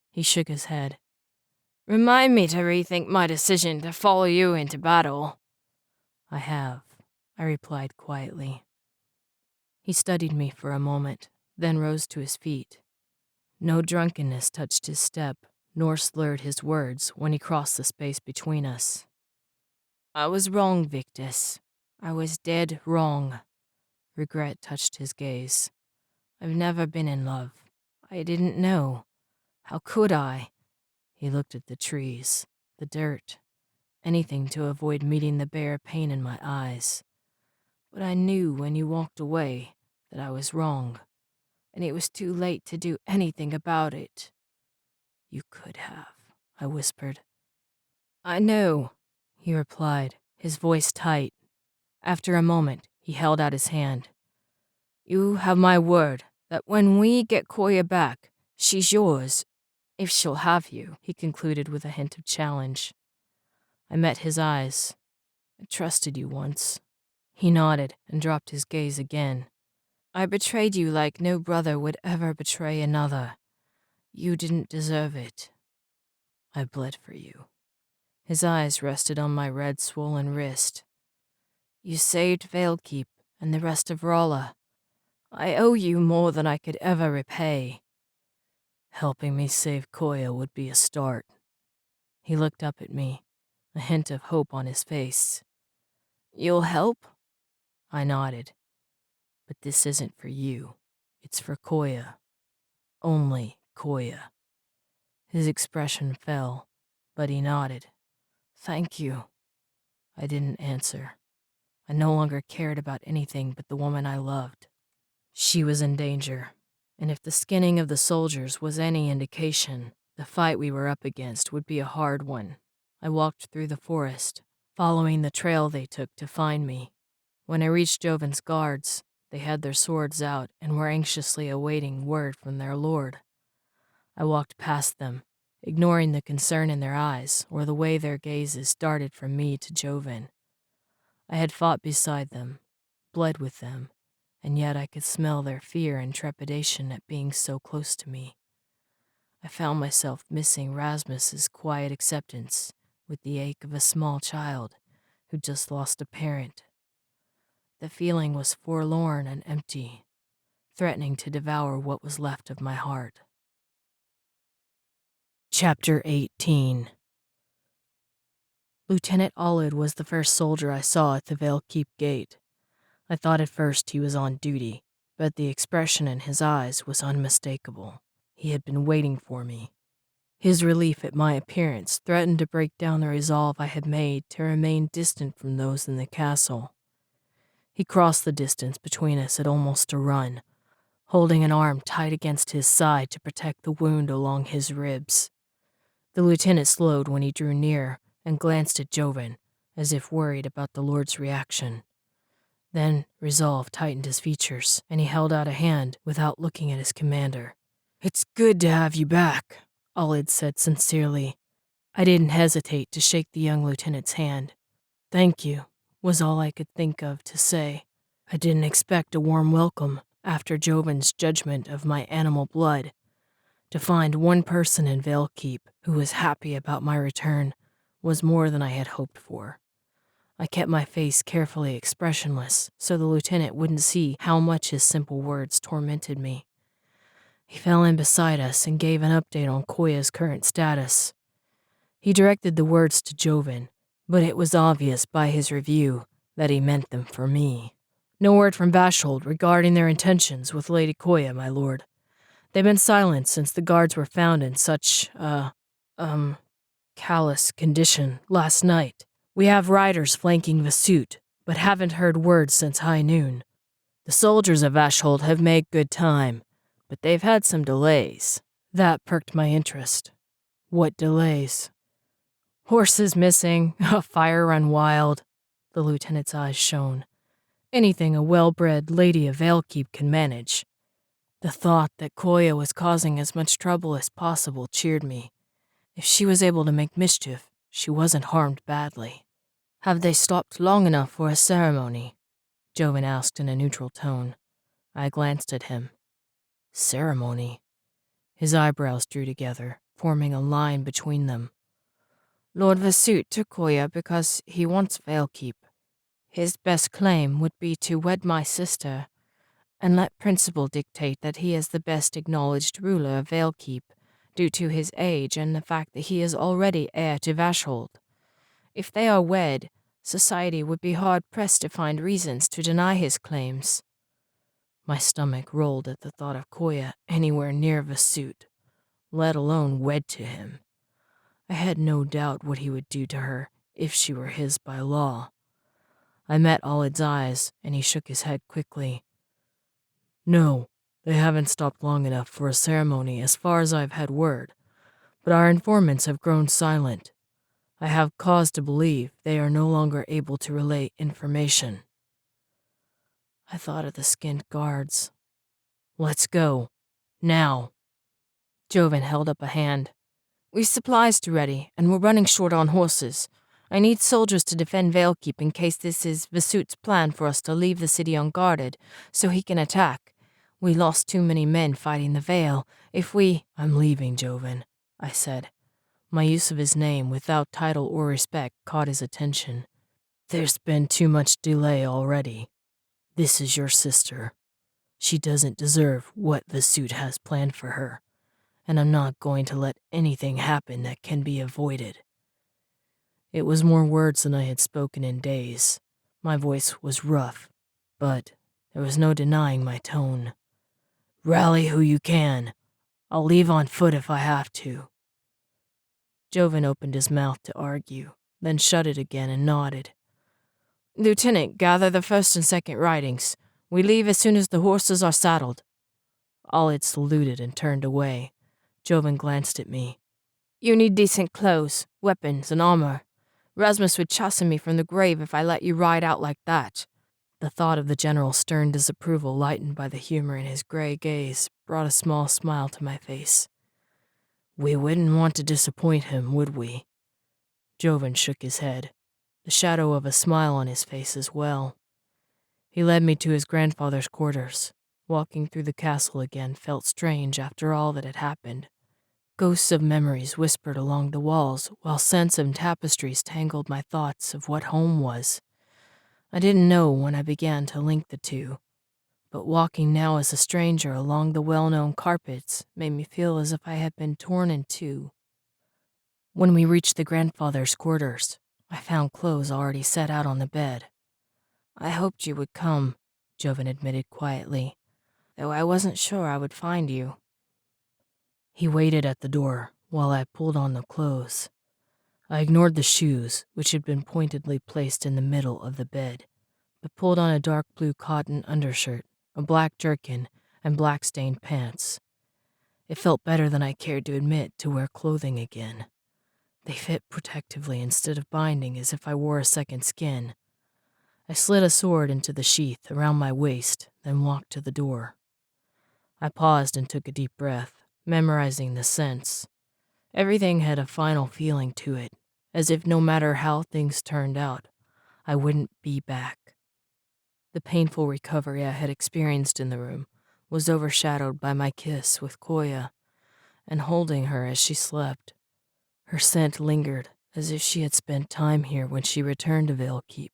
He shook his head. "Remind me to rethink my decision to follow you into battle." "I have," I replied quietly. He studied me for a moment, then rose to his feet. No drunkenness touched his step, nor slurred his words when he crossed the space between us. "I was wrong, Victus. I was dead wrong." Regret touched his gaze. "I've never been in love. I didn't know. How could I?" He looked at the trees, the dirt, anything to avoid meeting the bare pain in my eyes. "But I knew when you walked away that I was wrong, and it was too late to do anything about it. You could have, I whispered. I know, he replied, his voice tight. After a moment, he held out his hand. You have my word that when we get Koya back, she's yours, if she'll have you, he concluded with a hint of challenge. I met his eyes. I trusted you once. He nodded and dropped his gaze again. I betrayed you like no brother would ever betray another. You didn't deserve it. I bled for you. His eyes rested on my red, swollen wrist. You saved Veilkeep and the rest of Rolla. I owe you more than I could ever repay. Helping me save Koya would be a start. He looked up at me, a hint of hope on his face. You'll help? I nodded. But this isn't for you. It's for Koya. Only Koya. His expression fell, but he nodded. Thank you. I didn't answer. I no longer cared about anything but the woman I loved. She was in danger, and if the skinning of the soldiers was any indication, the fight we were up against would be a hard one. I walked through the forest, following the trail they took to find me. When I reached Joven's guards, they had their swords out and were anxiously awaiting word from their lord. I walked past them, ignoring the concern in their eyes or the way their gazes darted from me to Joven. I had fought beside them, bled with them, and yet I could smell their fear and trepidation at being so close to me. I found myself missing Rasmus's quiet acceptance with the ache of a small child who just lost a parent. The feeling was forlorn and empty, threatening to devour what was left of my heart. Chapter 18. Lieutenant Allard was the first soldier I saw at the Veilkeep gate. I thought at first he was on duty, but the expression in his eyes was unmistakable. He had been waiting for me. His relief at my appearance threatened to break down the resolve I had made to remain distant from those in the castle. He crossed the distance between us at almost a run, holding an arm tight against his side to protect the wound along his ribs. The lieutenant slowed when he drew near and glanced at Joven, as if worried about the Lord's reaction. Then resolve tightened his features, and he held out a hand without looking at his commander. It's good to have you back, Allard said sincerely. I didn't hesitate to shake the young lieutenant's hand. Thank you, was all I could think of to say. I didn't expect a warm welcome after Joven's judgment of my animal blood. To find one person in Veilkeep who was happy about my return was more than I had hoped for. I kept my face carefully expressionless so the lieutenant wouldn't see how much his simple words tormented me. He fell in beside us and gave an update on Koya's current status. He directed the words to Joven, but it was obvious by his review that he meant them for me. No word from Vashold regarding their intentions with Lady Koya, my lord. They've been silent since the guards were found in such, callous condition last night. We have riders flanking Vasut, but haven't heard word since high noon. The soldiers of Vashold have made good time, but they've had some delays. That perked my interest. What delays? Horses missing, a fire run wild. The lieutenant's eyes shone. Anything a well-bred lady of Veilkeep can manage. The thought that Koya was causing as much trouble as possible cheered me. If she was able to make mischief, she wasn't harmed badly. Have they stopped long enough for a ceremony? Joven asked in a neutral tone. I glanced at him. Ceremony? His eyebrows drew together, forming a line between them. Lord Vasut took Koya because he wants Veilkeep. His best claim would be to wed my sister, and let principle dictate that he is the best acknowledged ruler of Veilkeep, due to his age and the fact that he is already heir to Vashold. If they are wed, society would be hard-pressed to find reasons to deny his claims. My stomach rolled at the thought of Koya anywhere near Vasut, let alone wed to him. I had no doubt what he would do to her if she were his by law. I met Allard's eyes, and he shook his head quickly. No, they haven't stopped long enough for a ceremony as far as I've had word, but our informants have grown silent. I have cause to believe they are no longer able to relay information. I thought of the skinned guards. Let's go. Now. Joven held up a hand. We've supplies to ready, and we're running short on horses. I need soldiers to defend Valekeep in case this is Vesut's plan for us to leave the city unguarded, so he can attack. We lost too many men fighting the Vale. If we— I'm leaving, Joven, I said. My use of his name without title or respect caught his attention. There's been too much delay already. This is your sister. She doesn't deserve what Vesut has planned for her, and I'm not going to let anything happen that can be avoided. It was more words than I had spoken in days. My voice was rough, but there was no denying my tone. Rally who you can. I'll leave on foot if I have to. Joven opened his mouth to argue, then shut it again and nodded. Lieutenant, gather the first and second ridings. We leave as soon as the horses are saddled. Allard saluted and turned away. Joven glanced at me. You need decent clothes, weapons, and armor. Rasmus would chasten me from the grave if I let you ride out like that. The thought of the general's stern disapproval, lightened by the humor in his gray gaze, brought a small smile to my face. We wouldn't want to disappoint him, would we? Joven shook his head, the shadow of a smile on his face as well. He led me to his grandfather's quarters. Walking through the castle again felt strange after all that had happened. Ghosts of memories whispered along the walls, while scents and tapestries tangled my thoughts of what home was. I didn't know when I began to link the two, but walking now as a stranger along the well-known carpets made me feel as if I had been torn in two. When we reached the grandfather's quarters, I found clothes already set out on the bed. I hoped you would come, Joven admitted quietly, though I wasn't sure I would find you. He waited at the door while I pulled on the clothes. I ignored the shoes, which had been pointedly placed in the middle of the bed, but pulled on a dark blue cotton undershirt, a black jerkin, and black-stained pants. It felt better than I cared to admit to wear clothing again. They fit protectively instead of binding as if I wore a second skin. I slid a sword into the sheath around my waist, then walked to the door. I paused and took a deep breath, memorizing the scents. Everything had a final feeling to it, as if no matter how things turned out, I wouldn't be back. The painful recovery I had experienced in the room was overshadowed by my kiss with Koya and holding her as she slept. Her scent lingered as if she had spent time here when she returned to Valekeep.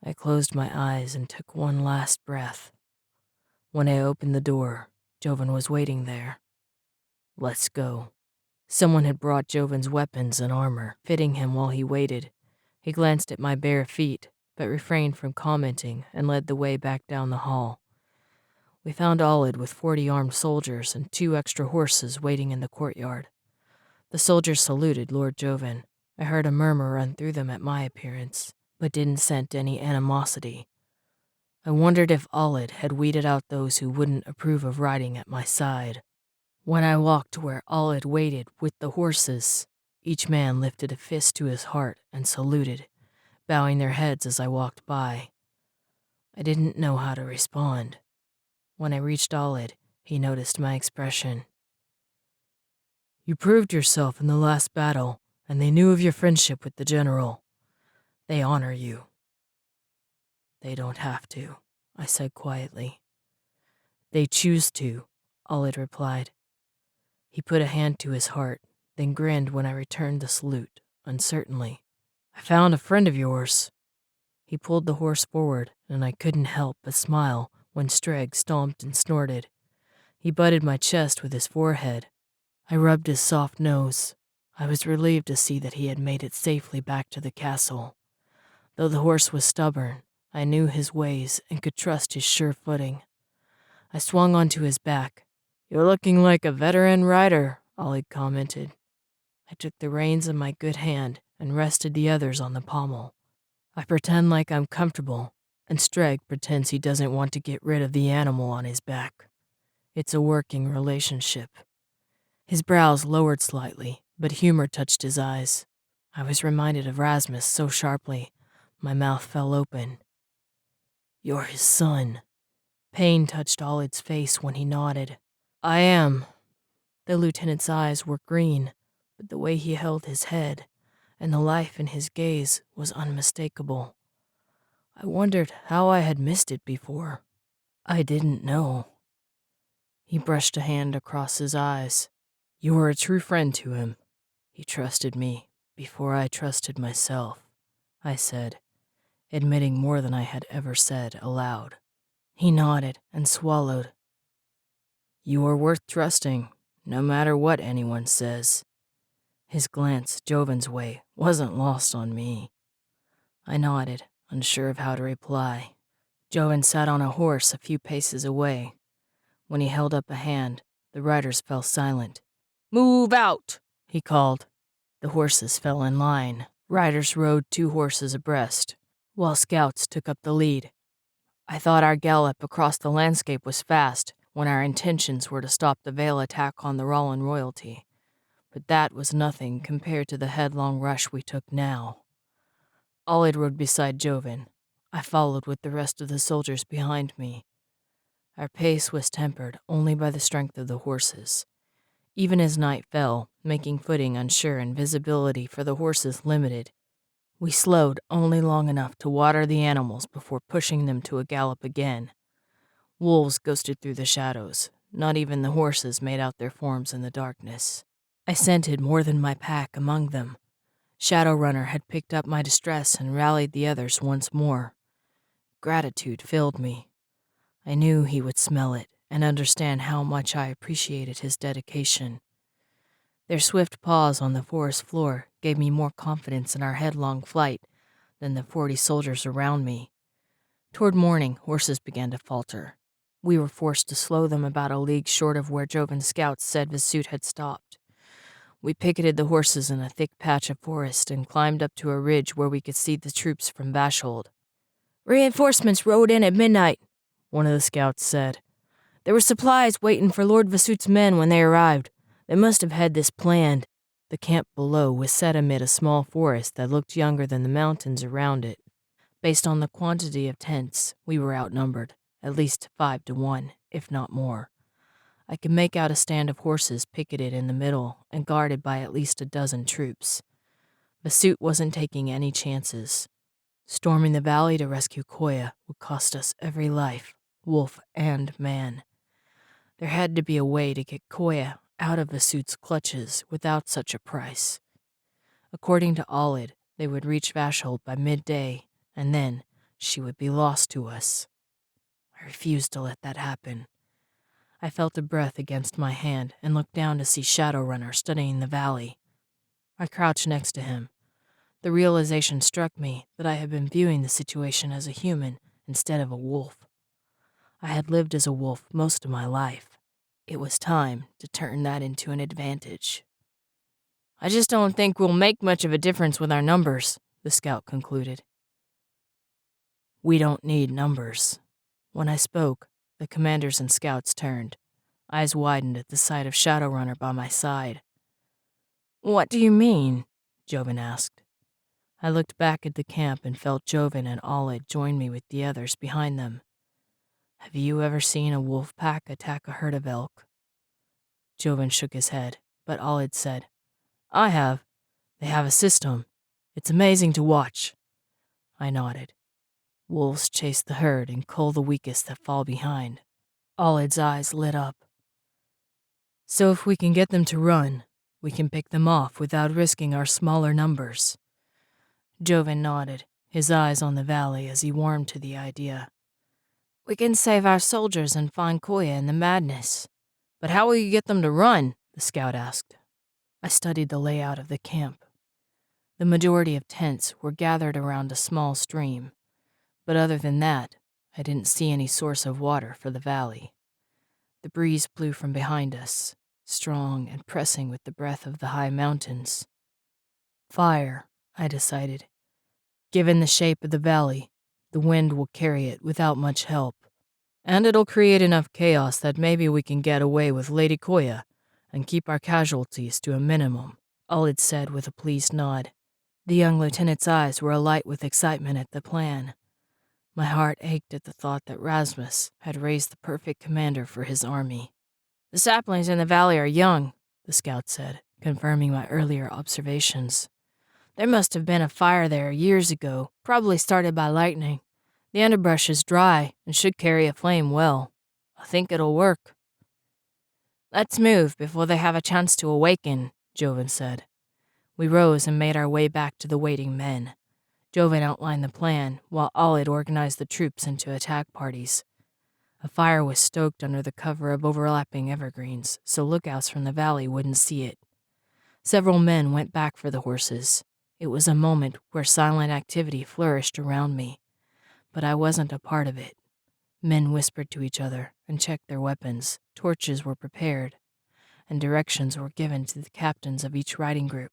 I closed my eyes and took one last breath. When I opened the door, Joven was waiting there. Let's go. Someone had brought Joven's weapons and armor, fitting him while he waited. He glanced at my bare feet, but refrained from commenting and led the way back down the hall. We found Allard with 40 armed soldiers and 2 extra horses waiting in the courtyard. The soldiers saluted Lord Joven. I heard a murmur run through them at my appearance, but didn't scent any animosity. I wondered if Allard had weeded out those who wouldn't approve of riding at my side. When I walked to where Allard waited with the horses, each man lifted a fist to his heart and saluted, bowing their heads as I walked by. I didn't know how to respond. When I reached Allard, he noticed my expression. You proved yourself in the last battle, and they knew of your friendship with the general. They honor you. They don't have to, I said quietly. They choose to, Allard replied. He put a hand to his heart, then grinned when I returned the salute, uncertainly. I found a friend of yours. He pulled the horse forward, and I couldn't help but smile when Streg stomped and snorted. He butted my chest with his forehead. I rubbed his soft nose. I was relieved to see that he had made it safely back to the castle. Though the horse was stubborn, I knew his ways and could trust his sure footing. I swung onto his back. You're looking like a veteran rider, Ollie commented. I took the reins in my good hand and rested the others on the pommel. I pretend like I'm comfortable, and Streg pretends he doesn't want to get rid of the animal on his back. It's a working relationship. His brows lowered slightly, but humor touched his eyes. I was reminded of Rasmus so sharply, my mouth fell open. You're his son. Pain touched Olid's face when he nodded. I am. The lieutenant's eyes were green, but the way he held his head and the life in his gaze was unmistakable. I wondered how I had missed it before. I didn't know. He brushed a hand across his eyes. You were a true friend to him. He trusted me before I trusted myself, I said, admitting more than I had ever said aloud. He nodded and swallowed. You are worth trusting, no matter what anyone says. His glance, Joven's way, wasn't lost on me. I nodded, unsure of how to reply. Joven sat on a horse a few paces away. When he held up a hand, the riders fell silent. Move out, he called. The horses fell in line. Riders rode 2 horses abreast, while scouts took up the lead. I thought our gallop across the landscape was fast when our intentions were to stop the Vale attack on the Rollin royalty, but that was nothing compared to the headlong rush we took now. Olid rode beside Joven. I followed with the rest of the soldiers behind me. Our pace was tempered only by the strength of the horses. Even as night fell, making footing unsure and visibility for the horses limited, we slowed only long enough to water the animals before pushing them to a gallop again. Wolves ghosted through the shadows. Not even the horses made out their forms in the darkness. I scented more than my pack among them. Shadowrunner had picked up my distress and rallied the others once more. Gratitude filled me. I knew he would smell it and understand how much I appreciated his dedication. Their swift paws on the forest floor gave me more confidence in our headlong flight than the 40 soldiers around me. Toward morning, horses began to falter. We were forced to slow them about a league short of where Joven's scouts said Visut had stopped. We picketed the horses in a thick patch of forest and climbed up to a ridge where we could see the troops from Vashold. Reinforcements rode in at midnight, one of the scouts said. There were supplies waiting for Lord Visut's men when they arrived. They must have had this planned. The camp below was set amid a small forest that looked younger than the mountains around it. Based on the quantity of tents, we were outnumbered, at least 5 to 1, if not more. I could make out a stand of horses picketed in the middle and guarded by at least a dozen troops. Visut wasn't taking any chances. Storming the valley to rescue Koya would cost us every life, wolf and man. There had to be a way to get Koya out of Visut's clutches without such a price. According to Olid, they would reach Vashold by midday, and then she would be lost to us. I refused to let that happen. I felt a breath against my hand and looked down to see Shadowrunner studying the valley. I crouched next to him. The realization struck me that I had been viewing the situation as a human instead of a wolf. I had lived as a wolf most of my life. It was time to turn that into an advantage. I just don't think we'll make much of a difference with our numbers, the scout concluded. We don't need numbers. When I spoke, the commanders and scouts turned. Eyes widened at the sight of Shadowrunner by my side. What do you mean? Joven asked. I looked back at the camp and felt Joven and Olid join me with the others behind them. Have you ever seen a wolf pack attack a herd of elk? Joven shook his head, but Olid said, I have. They have a system. It's amazing to watch. I nodded. Wolves chase the herd and cull the weakest that fall behind. Olid's eyes lit up. So if we can get them to run, we can pick them off without risking our smaller numbers. Joven nodded, his eyes on the valley as he warmed to the idea. We can save our soldiers and find Koya in the madness. But how will you get them to run? The scout asked. I studied the layout of the camp. The majority of tents were gathered around a small stream, but other than that, I didn't see any source of water for the valley. The breeze blew from behind us, strong and pressing with the breath of the high mountains. Fire, I decided. Given the shape of the valley, the wind will carry it without much help. And it'll create enough chaos that maybe we can get away with Lady Koya and keep our casualties to a minimum," Olid said with a pleased nod. The young lieutenant's eyes were alight with excitement at the plan. My heart ached at the thought that Rasmus had raised the perfect commander for his army. "The saplings in the valley are young," the scout said, confirming my earlier observations. "There must have been a fire there years ago, probably started by lightning. The underbrush is dry and should carry a flame well. I think it'll work." "Let's move before they have a chance to awaken," Joven said. We rose and made our way back to the waiting men. Joven outlined the plan, while Olid organized the troops into attack parties. A fire was stoked under the cover of overlapping evergreens, so lookouts from the valley wouldn't see it. Several men went back for the horses. It was a moment where silent activity flourished around me, but I wasn't a part of it. Men whispered to each other and checked their weapons, torches were prepared, and directions were given to the captains of each riding group.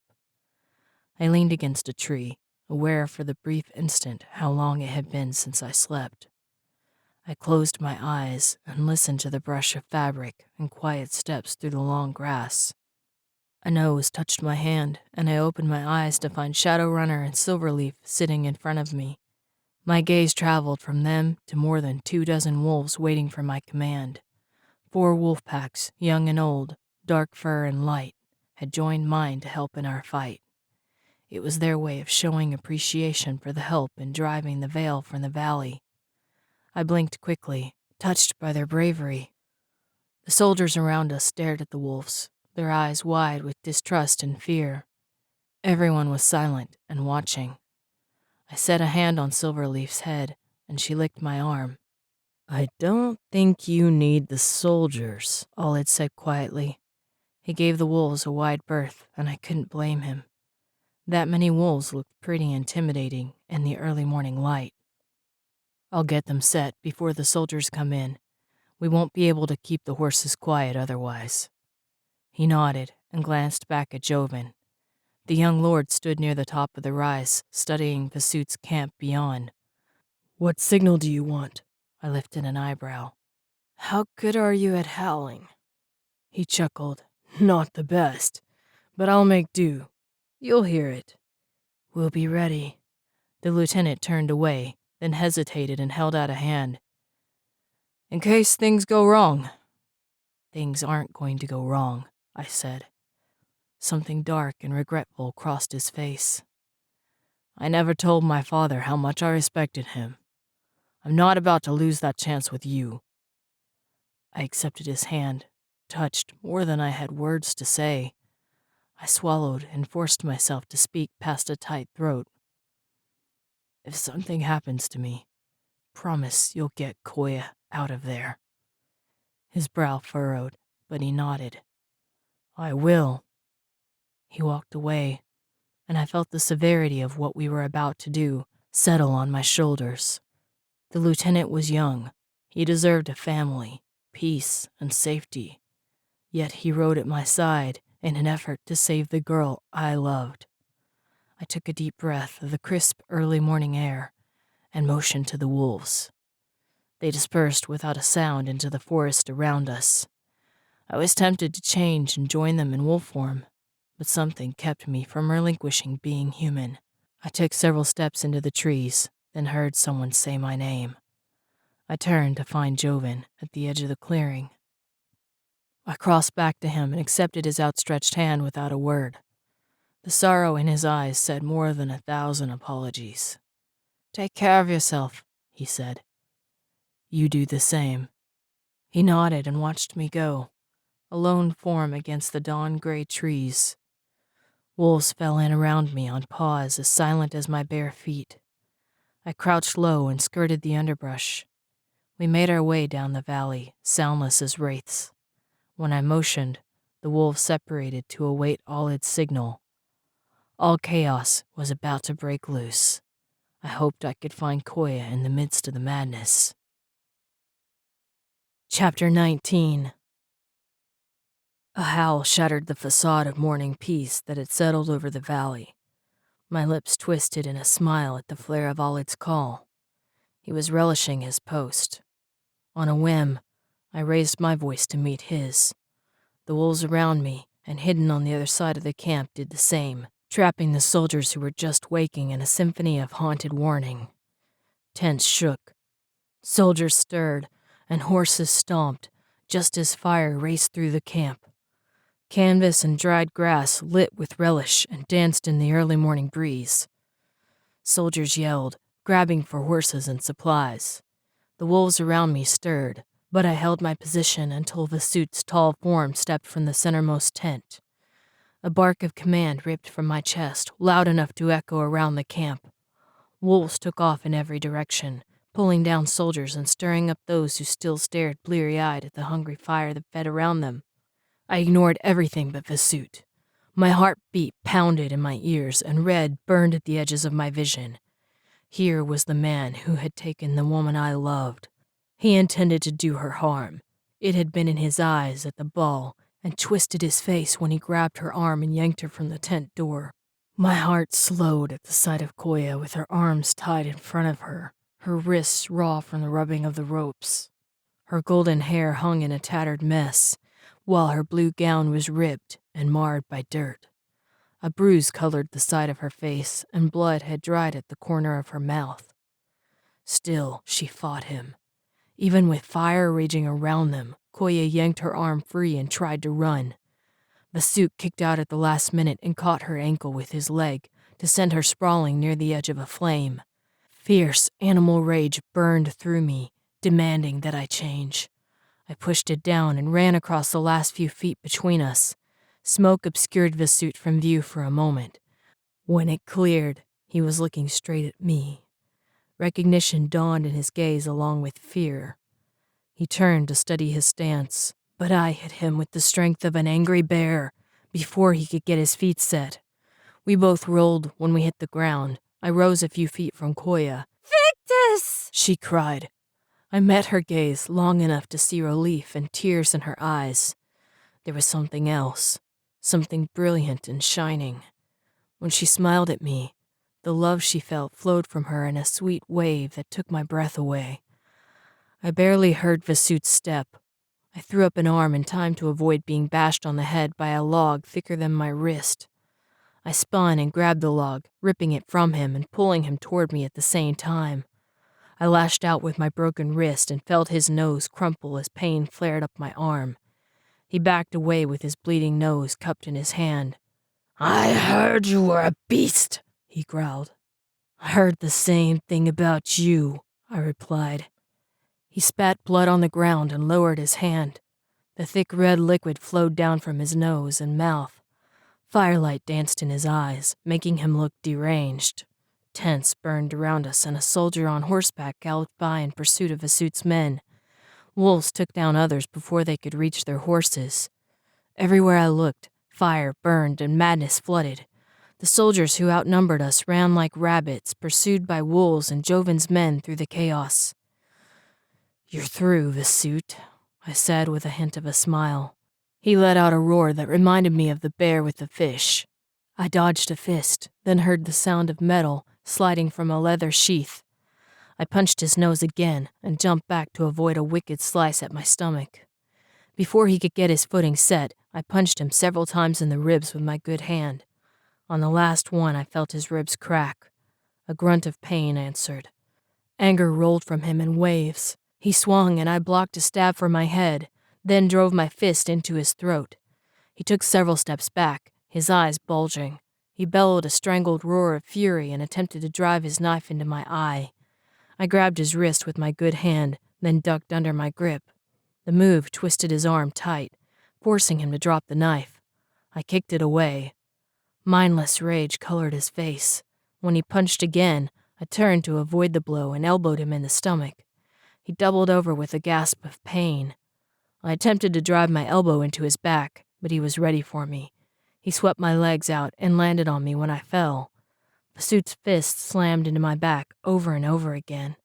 I leaned against a tree, aware for the brief instant how long it had been since I slept. I closed my eyes and listened to the brush of fabric and quiet steps through the long grass. A nose touched my hand, and I opened my eyes to find Shadowrunner and Silverleaf sitting in front of me. My gaze traveled from them to more than 24 wolves waiting for my command. 4 wolf packs, young and old, dark fur and light, had joined mine to help in our fight. It was their way of showing appreciation for the help in driving the veil from the valley. I blinked quickly, touched by their bravery. The soldiers around us stared at the wolves, their eyes wide with distrust and fear. Everyone was silent and watching. I set a hand on Silverleaf's head, and she licked my arm. "I don't think you need the soldiers," Olid said quietly. He gave the wolves a wide berth, and I couldn't blame him. That many wolves looked pretty intimidating in the early morning light. "I'll get them set before the soldiers come in. We won't be able to keep the horses quiet otherwise." He nodded and glanced back at Joven. The young lord stood near the top of the rise, studying Vasuit's camp beyond. "What signal do you want?" I lifted an eyebrow. "How good are you at howling?" He chuckled. "Not the best, but I'll make do. You'll hear it." "We'll be ready." The lieutenant turned away, then hesitated and held out a hand. "In case things go wrong." "Things aren't going to go wrong," I said. Something dark and regretful crossed his face. "I never told my father how much I respected him. I'm not about to lose that chance with you." I accepted his hand, touched more than I had words to say. I swallowed and forced myself to speak past a tight throat. "If something happens to me, promise you'll get Koya out of there." His brow furrowed, but he nodded. "I will." He walked away, and I felt the severity of what we were about to do settle on my shoulders. The lieutenant was young. He deserved a family, peace, and safety. Yet he rode at my side in an effort to save the girl I loved. I took a deep breath of the crisp early morning air and motioned to the wolves. They dispersed without a sound into the forest around us. I was tempted to change and join them in wolf form, but something kept me from relinquishing being human. I took several steps into the trees, then heard someone say my name. I turned to find Joven at the edge of the clearing. I crossed back to him and accepted his outstretched hand without a word. The sorrow in his eyes said more than 1,000 apologies. "Take care of yourself," he said. "You do the same." He nodded and watched me go, a lone form against the dawn-gray trees. Wolves fell in around me on paws as silent as my bare feet. I crouched low and skirted the underbrush. We made our way down the valley, soundless as wraiths. When I motioned, the wolves separated to await Olid's signal. All chaos was about to break loose. I hoped I could find Koya in the midst of the madness. Chapter 19. A howl shattered the facade of morning peace that had settled over the valley. My lips twisted in a smile at the flare of Olid's call. He was relishing his post. On a whim, I raised my voice to meet his. The wolves around me and hidden on the other side of the camp did the same, trapping the soldiers who were just waking in a symphony of haunted warning. Tents shook. Soldiers stirred, and horses stomped, just as fire raced through the camp. Canvas and dried grass lit with relish and danced in the early morning breeze. Soldiers yelled, grabbing for horses and supplies. The wolves around me stirred, but I held my position until Vasuit's tall form stepped from the centermost tent. A bark of command ripped from my chest, loud enough to echo around the camp. Wolves took off in every direction, pulling down soldiers and stirring up those who still stared bleary-eyed at the hungry fire that fed around them. I ignored everything but Vasuit. My heartbeat pounded in my ears, and red burned at the edges of my vision. Here was the man who had taken the woman I loved. He intended to do her harm. It had been in his eyes at the ball, and twisted his face when he grabbed her arm and yanked her from the tent door. My heart slowed at the sight of Koya with her arms tied in front of her, her wrists raw from the rubbing of the ropes. Her golden hair hung in a tattered mess, while her blue gown was ripped and marred by dirt. A bruise colored the side of her face, and blood had dried at the corner of her mouth. Still, she fought him. Even with fire raging around them, Koya yanked her arm free and tried to run. Vasuit kicked out at the last minute and caught her ankle with his leg to send her sprawling near the edge of a flame. Fierce animal rage burned through me, demanding that I change. I pushed it down and ran across the last few feet between us. Smoke obscured Vasuit from view for a moment. When it cleared, he was looking straight at me. Recognition dawned in his gaze along with fear. He turned to study his stance, but I hit him with the strength of an angry bear before he could get his feet set. We both rolled when we hit the ground. I rose a few feet from Koya. Victus! She cried. I met her gaze long enough to see relief and tears in her eyes. There was something else, something brilliant and shining. When she smiled at me, the love she felt flowed from her in a sweet wave that took my breath away. I barely heard Vasuit's step. I threw up an arm in time to avoid being bashed on the head by a log thicker than my wrist. I spun and grabbed the log, ripping it from him and pulling him toward me at the same time. I lashed out with my broken wrist and felt his nose crumple as pain flared up my arm. He backed away with his bleeding nose cupped in his hand. I heard you were a beast, he growled. I heard the same thing about you, I replied. He spat blood on the ground and lowered his hand. The thick red liquid flowed down from his nose and mouth. Firelight danced in his eyes, making him look deranged. Tents burned around us, and a soldier on horseback galloped by in pursuit of Vasuit's men. Wolves took down others before they could reach their horses. Everywhere I looked, fire burned and madness flooded. The soldiers who outnumbered us ran like rabbits, pursued by wolves and Joven's men through the chaos. "You're through, Vasuit," I said with a hint of a smile. He let out a roar that reminded me of the bear with the fish. I dodged a fist, then heard the sound of metal sliding from a leather sheath. I punched his nose again and jumped back to avoid a wicked slice at my stomach. Before he could get his footing set, I punched him several times in the ribs with my good hand. On the last one, I felt his ribs crack. A grunt of pain answered. Anger rolled from him in waves. He swung and I blocked a stab for my head, then drove my fist into his throat. He took several steps back, his eyes bulging. He bellowed a strangled roar of fury and attempted to drive his knife into my eye. I grabbed his wrist with my good hand, then ducked under my grip. The move twisted his arm tight, forcing him to drop the knife. I kicked it away. Mindless rage colored his face. When he punched again, I turned to avoid the blow and elbowed him in the stomach. He doubled over with a gasp of pain. I attempted to drive my elbow into his back, but he was ready for me. He swept my legs out and landed on me when I fell. Vasuit's fist slammed into my back over and over again.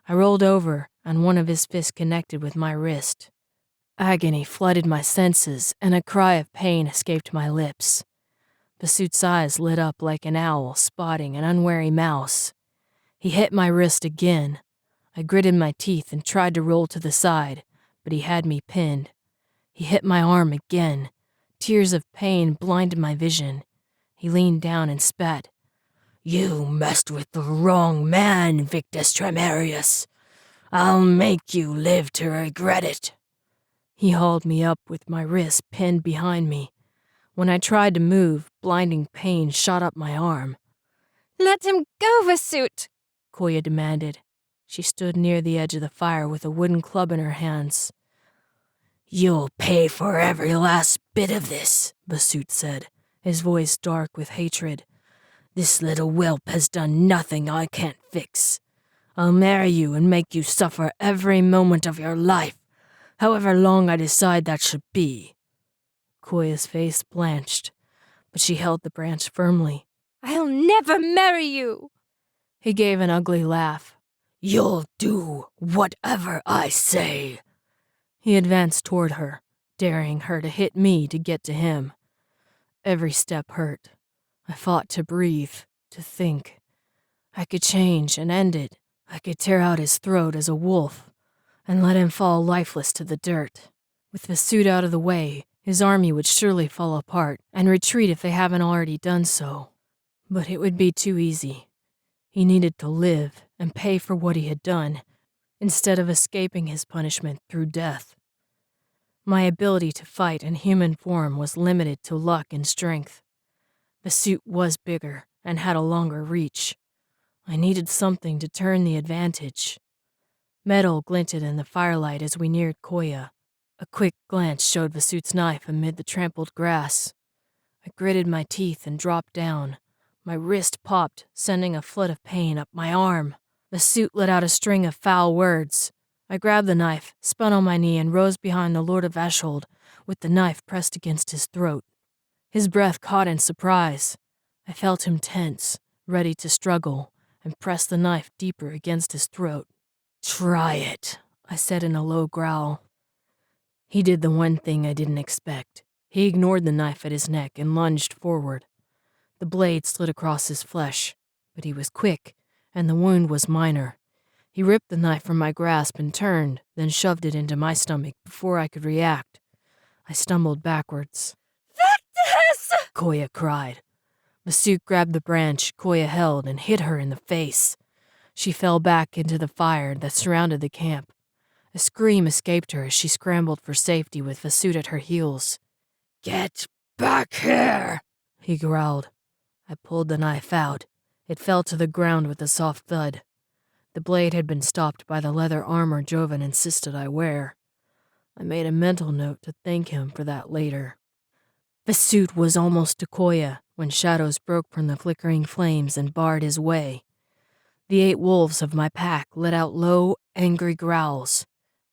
I rolled over, and one of his fists connected with my wrist. Agony flooded my senses, and a cry of pain escaped my lips. Vasuit's eyes lit up like an owl spotting an unwary mouse. He hit my wrist again. I gritted my teeth and tried to roll to the side, but he had me pinned. He hit my arm again. Tears of pain blinded my vision. He leaned down and spat. You messed with the wrong man, Victus Tremerius. I'll make you live to regret it. He hauled me up with my wrists pinned behind me. When I tried to move, blinding pain shot up my arm. Let him go, Vasut, Koya demanded. She stood near the edge of the fire with a wooden club in her hands. You'll pay for every last bit of this, Vasut said, his voice dark with hatred. This little whelp has done nothing I can't fix. I'll marry you and make you suffer every moment of your life, however long I decide that should be. Koya's face blanched, but she held the branch firmly. I'll never marry you. He gave an ugly laugh. You'll do whatever I say. He advanced toward her, daring her to hit me to get to him. Every step hurt. I fought to breathe, to think. I could change and end it. I could tear out his throat as a wolf and let him fall lifeless to the dirt. With the suit out of the way, his army would surely fall apart and retreat if they haven't already done so. But it would be too easy. He needed to live and pay for what he had done, instead of escaping his punishment through death. My ability to fight in human form was limited to luck and strength. The suit was bigger and had a longer reach. I needed something to turn the advantage. Metal glinted in the firelight as we neared Koya. A quick glance showed Vasut's knife amid the trampled grass. I gritted my teeth and dropped down. My wrist popped, sending a flood of pain up my arm. Vasut let out a string of foul words. I grabbed the knife, spun on my knee, and rose behind the Lord of Veshold, with the knife pressed against his throat. His breath caught in surprise. I felt him tense, ready to struggle, and pressed the knife deeper against his throat. Try it, I said in a low growl. He did the one thing I didn't expect. He ignored the knife at his neck and lunged forward. The blade slid across his flesh, but he was quick, and the wound was minor. He ripped the knife from my grasp and turned, then shoved it into my stomach before I could react. I stumbled backwards. Victus! Koya cried. Vasut grabbed the branch Koya held and hit her in the face. She fell back into the fire that surrounded the camp. A scream escaped her as she scrambled for safety with Vasut at her heels. Get back here, he growled. I pulled the knife out. It fell to the ground with a soft thud. The blade had been stopped by the leather armor Joven insisted I wear. I made a mental note to thank him for that later. Vasut was almost to Koya when shadows broke from the flickering flames and barred his way. The 8 wolves of my pack let out low, angry growls.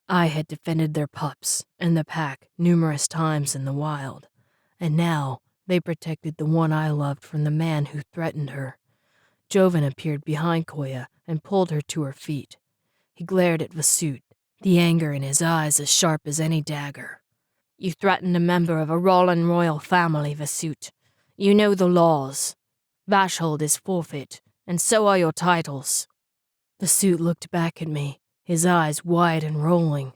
I had defended their pups and the pack numerous times in the wild, and now they protected the one I loved from the man who threatened her. Joven appeared behind Koya and pulled her to her feet. He glared at Vasut, the anger in his eyes as sharp as any dagger. You threatened a member of a Rollin royal family, Vasut. You know the laws. Veshold is forfeit, and so are your titles. Vasut looked back at me, his eyes wide and rolling.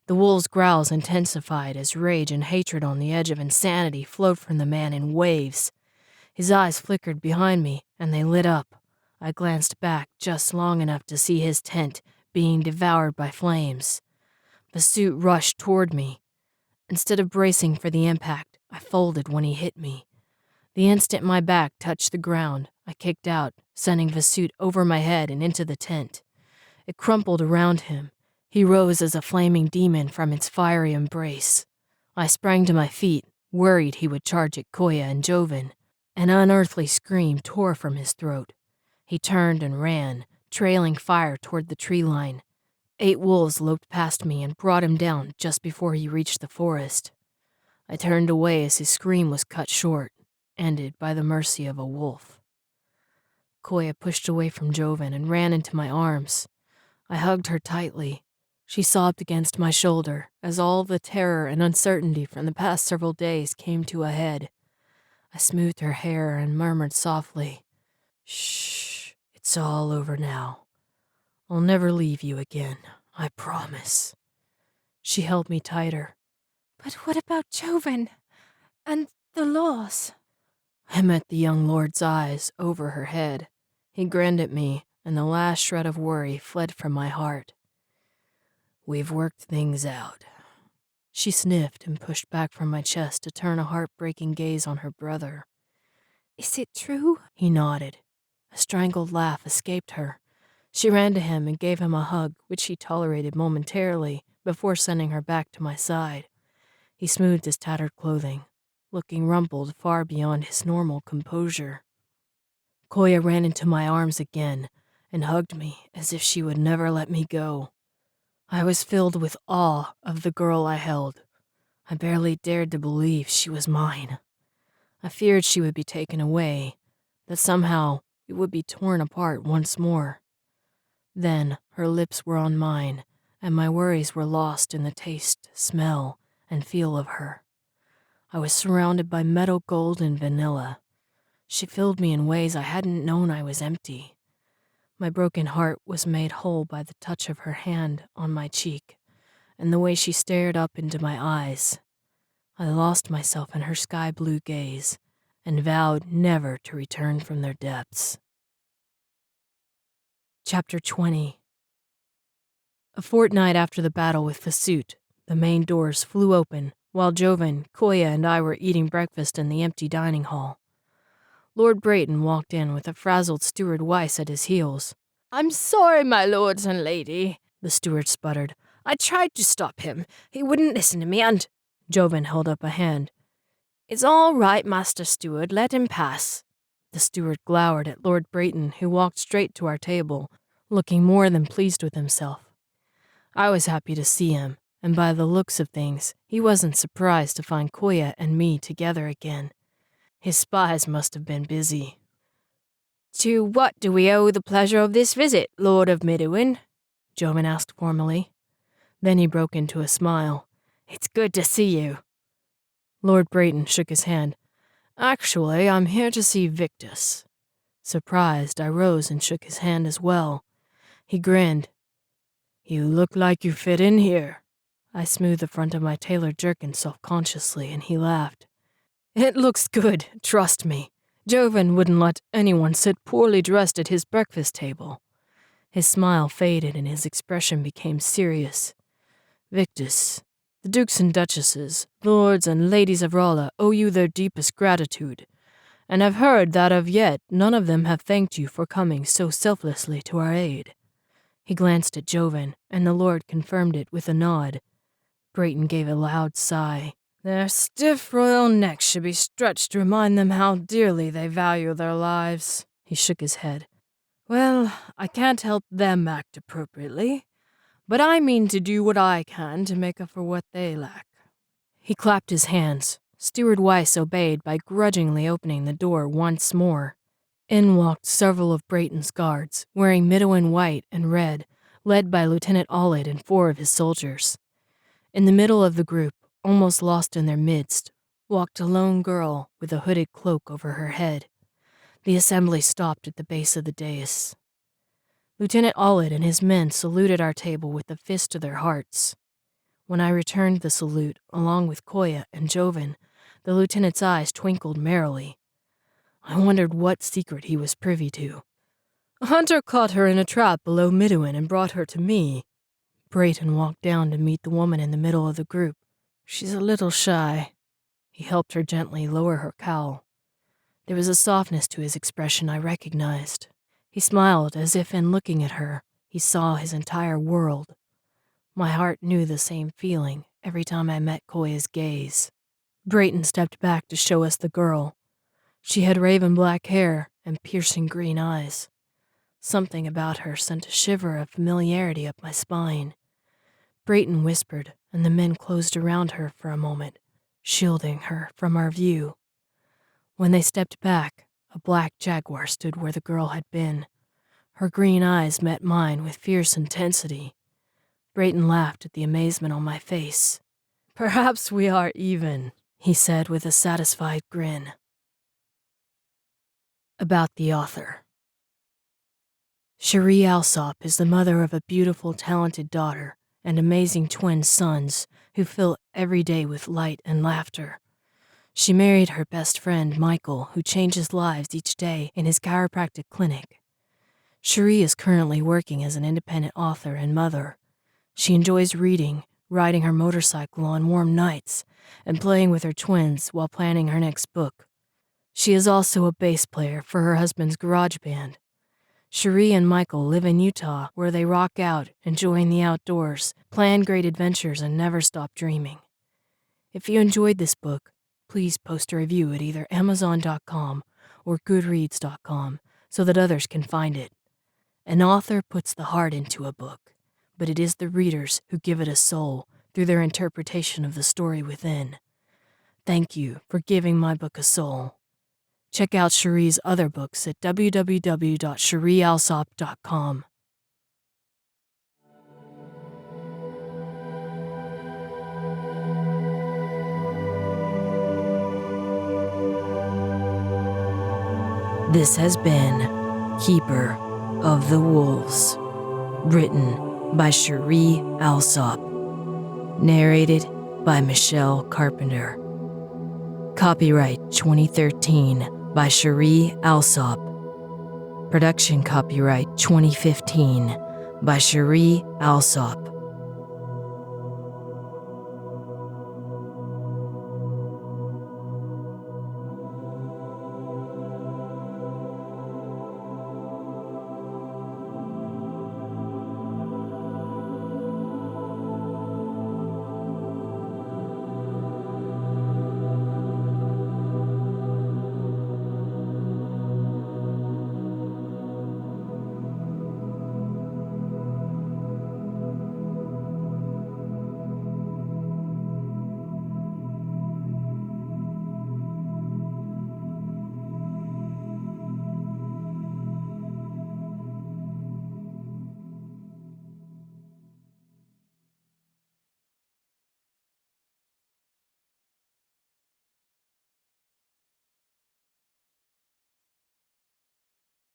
The wolves' growls intensified as rage and hatred on the edge of insanity flowed from the man in waves. His eyes flickered behind me, and they lit up. I glanced back just long enough to see his tent being devoured by flames. Vasut rushed toward me. Instead of bracing for the impact, I folded when he hit me. The instant my back touched the ground, I kicked out, sending Vasut over my head and into the tent. It crumpled around him. He rose as a flaming demon from its fiery embrace. I sprang to my feet, worried he would charge at Koya and Joven. An unearthly scream tore from his throat. He turned and ran, trailing fire toward the tree line. 8 wolves loped past me and brought him down just before he reached the forest. I turned away as his scream was cut short, ended by the mercy of a wolf. Koya pushed away from Joven and ran into my arms. I hugged her tightly. She sobbed against my shoulder as all the terror and uncertainty from the past several days came to a head. I smoothed her hair and murmured softly, "Shh, it's all over now. I'll never leave you again, I promise. She held me tighter. But what about Joven and the laws? I met the young lord's eyes over her head. He grinned at me, and the last shred of worry fled from my heart. We've worked things out. She sniffed and pushed back from my chest to turn a heartbreaking gaze on her brother. Is it true? He nodded. A strangled laugh escaped her. She ran to him and gave him a hug, which he tolerated momentarily before sending her back to my side. He smoothed his tattered clothing, looking rumpled far beyond his normal composure. Koya ran into my arms again and hugged me as if she would never let me go. I was filled with awe of the girl I held. I barely dared to believe she was mine. I feared she would be taken away, that somehow we would be torn apart once more. Then her lips were on mine, and my worries were lost in the taste, smell, and feel of her. I was surrounded by meadow gold and vanilla. She filled me in ways I hadn't known I was empty. My broken heart was made whole by the touch of her hand on my cheek, and the way she stared up into my eyes. I lost myself in her sky-blue gaze, and vowed never to return from their depths. Chapter 20. A fortnight after the battle with Fasut, the main doors flew open while Joven, Koya, and I were eating breakfast in the empty dining hall. Lord Brayton walked in with a frazzled steward Weiss at his heels. I'm sorry, my lords and lady, The steward sputtered. I tried to stop him. He wouldn't listen to me, and Joven held up a hand. It's all right, Master Steward. Let him pass. The steward glowered at Lord Brayton, who walked straight to our table, looking more than pleased with himself. I was happy to see him, and by the looks of things, he wasn't surprised to find Koya and me together again. His spies must have been busy. To what do we owe the pleasure of this visit, Lord of Midwin? Joven asked formally. Then he broke into a smile. It's good to see you. Lord Brayton shook his hand. Actually, I'm here to see Victus. Surprised, I rose and shook his hand as well. He grinned. You look like you fit in here. I smoothed the front of my tailored jerkin self-consciously, and he laughed. It looks good, trust me. Joven wouldn't let anyone sit poorly dressed at his breakfast table. His smile faded and his expression became serious. Victus, the dukes and duchesses, lords and ladies of Rala owe you their deepest gratitude, and I've heard that of yet none of them have thanked you for coming so selflessly to our aid. He glanced at Joven, and the lord confirmed it with a nod. Brayton gave a loud sigh. Their stiff royal necks should be stretched to remind them how dearly they value their lives. He shook his head. Well, I can't help them act appropriately, but I mean to do what I can to make up for what they lack. He clapped his hands. Steward Weiss obeyed by grudgingly opening the door once more. In walked several of Brayton's guards, wearing Midwin white and red, led by Lieutenant Aulid and 4 of his soldiers. In the middle of the group, almost lost in their midst, walked a lone girl with a hooded cloak over her head. The assembly stopped at the base of the dais. Lieutenant Aulid and his men saluted our table with a fist to their hearts. When I returned the salute, along with Koya and Joven, the lieutenant's eyes twinkled merrily. I wondered what secret he was privy to. A hunter caught her in a trap below Midwin and brought her to me. Brayton walked down to meet the woman in the middle of the group. She's a little shy. He helped her gently lower her cowl. There was a softness to his expression I recognized. He smiled as if in looking at her, he saw his entire world. My heart knew the same feeling every time I met Koya's gaze. Brayton stepped back to show us the girl. She had raven black hair and piercing green eyes. Something about her sent a shiver of familiarity up my spine. Brayton whispered, and the men closed around her for a moment, shielding her from our view. When they stepped back, a black jaguar stood where the girl had been. Her green eyes met mine with fierce intensity. Brayton laughed at the amazement on my face. Perhaps we are even, he said with a satisfied grin. About the author. Cheree Alsop is the mother of a beautiful, talented daughter and amazing twin sons who fill every day with light and laughter. She married her best friend, Michael, who changes lives each day in his chiropractic clinic. Cheree is currently working as an independent author and mother. She enjoys reading, riding her motorcycle on warm nights, and playing with her twins while planning her next book. She is also a bass player for her husband's garage band. Cheree and Michael live in Utah, where they rock out, enjoying the outdoors, plan great adventures, and never stop dreaming. If you enjoyed this book, please post a review at either Amazon.com or Goodreads.com so that others can find it. An author puts the heart into a book, but it is the readers who give it a soul through their interpretation of the story within. Thank you for giving my book a soul. Check out Cheree's other books at www.chereealsop.com. This has been Keeper of the Wolves, written by Cheree Alsop, narrated by Michelle Carpenter. Copyright 2013 by Cheree Alsop. Production copyright 2015 by Cheree Alsop.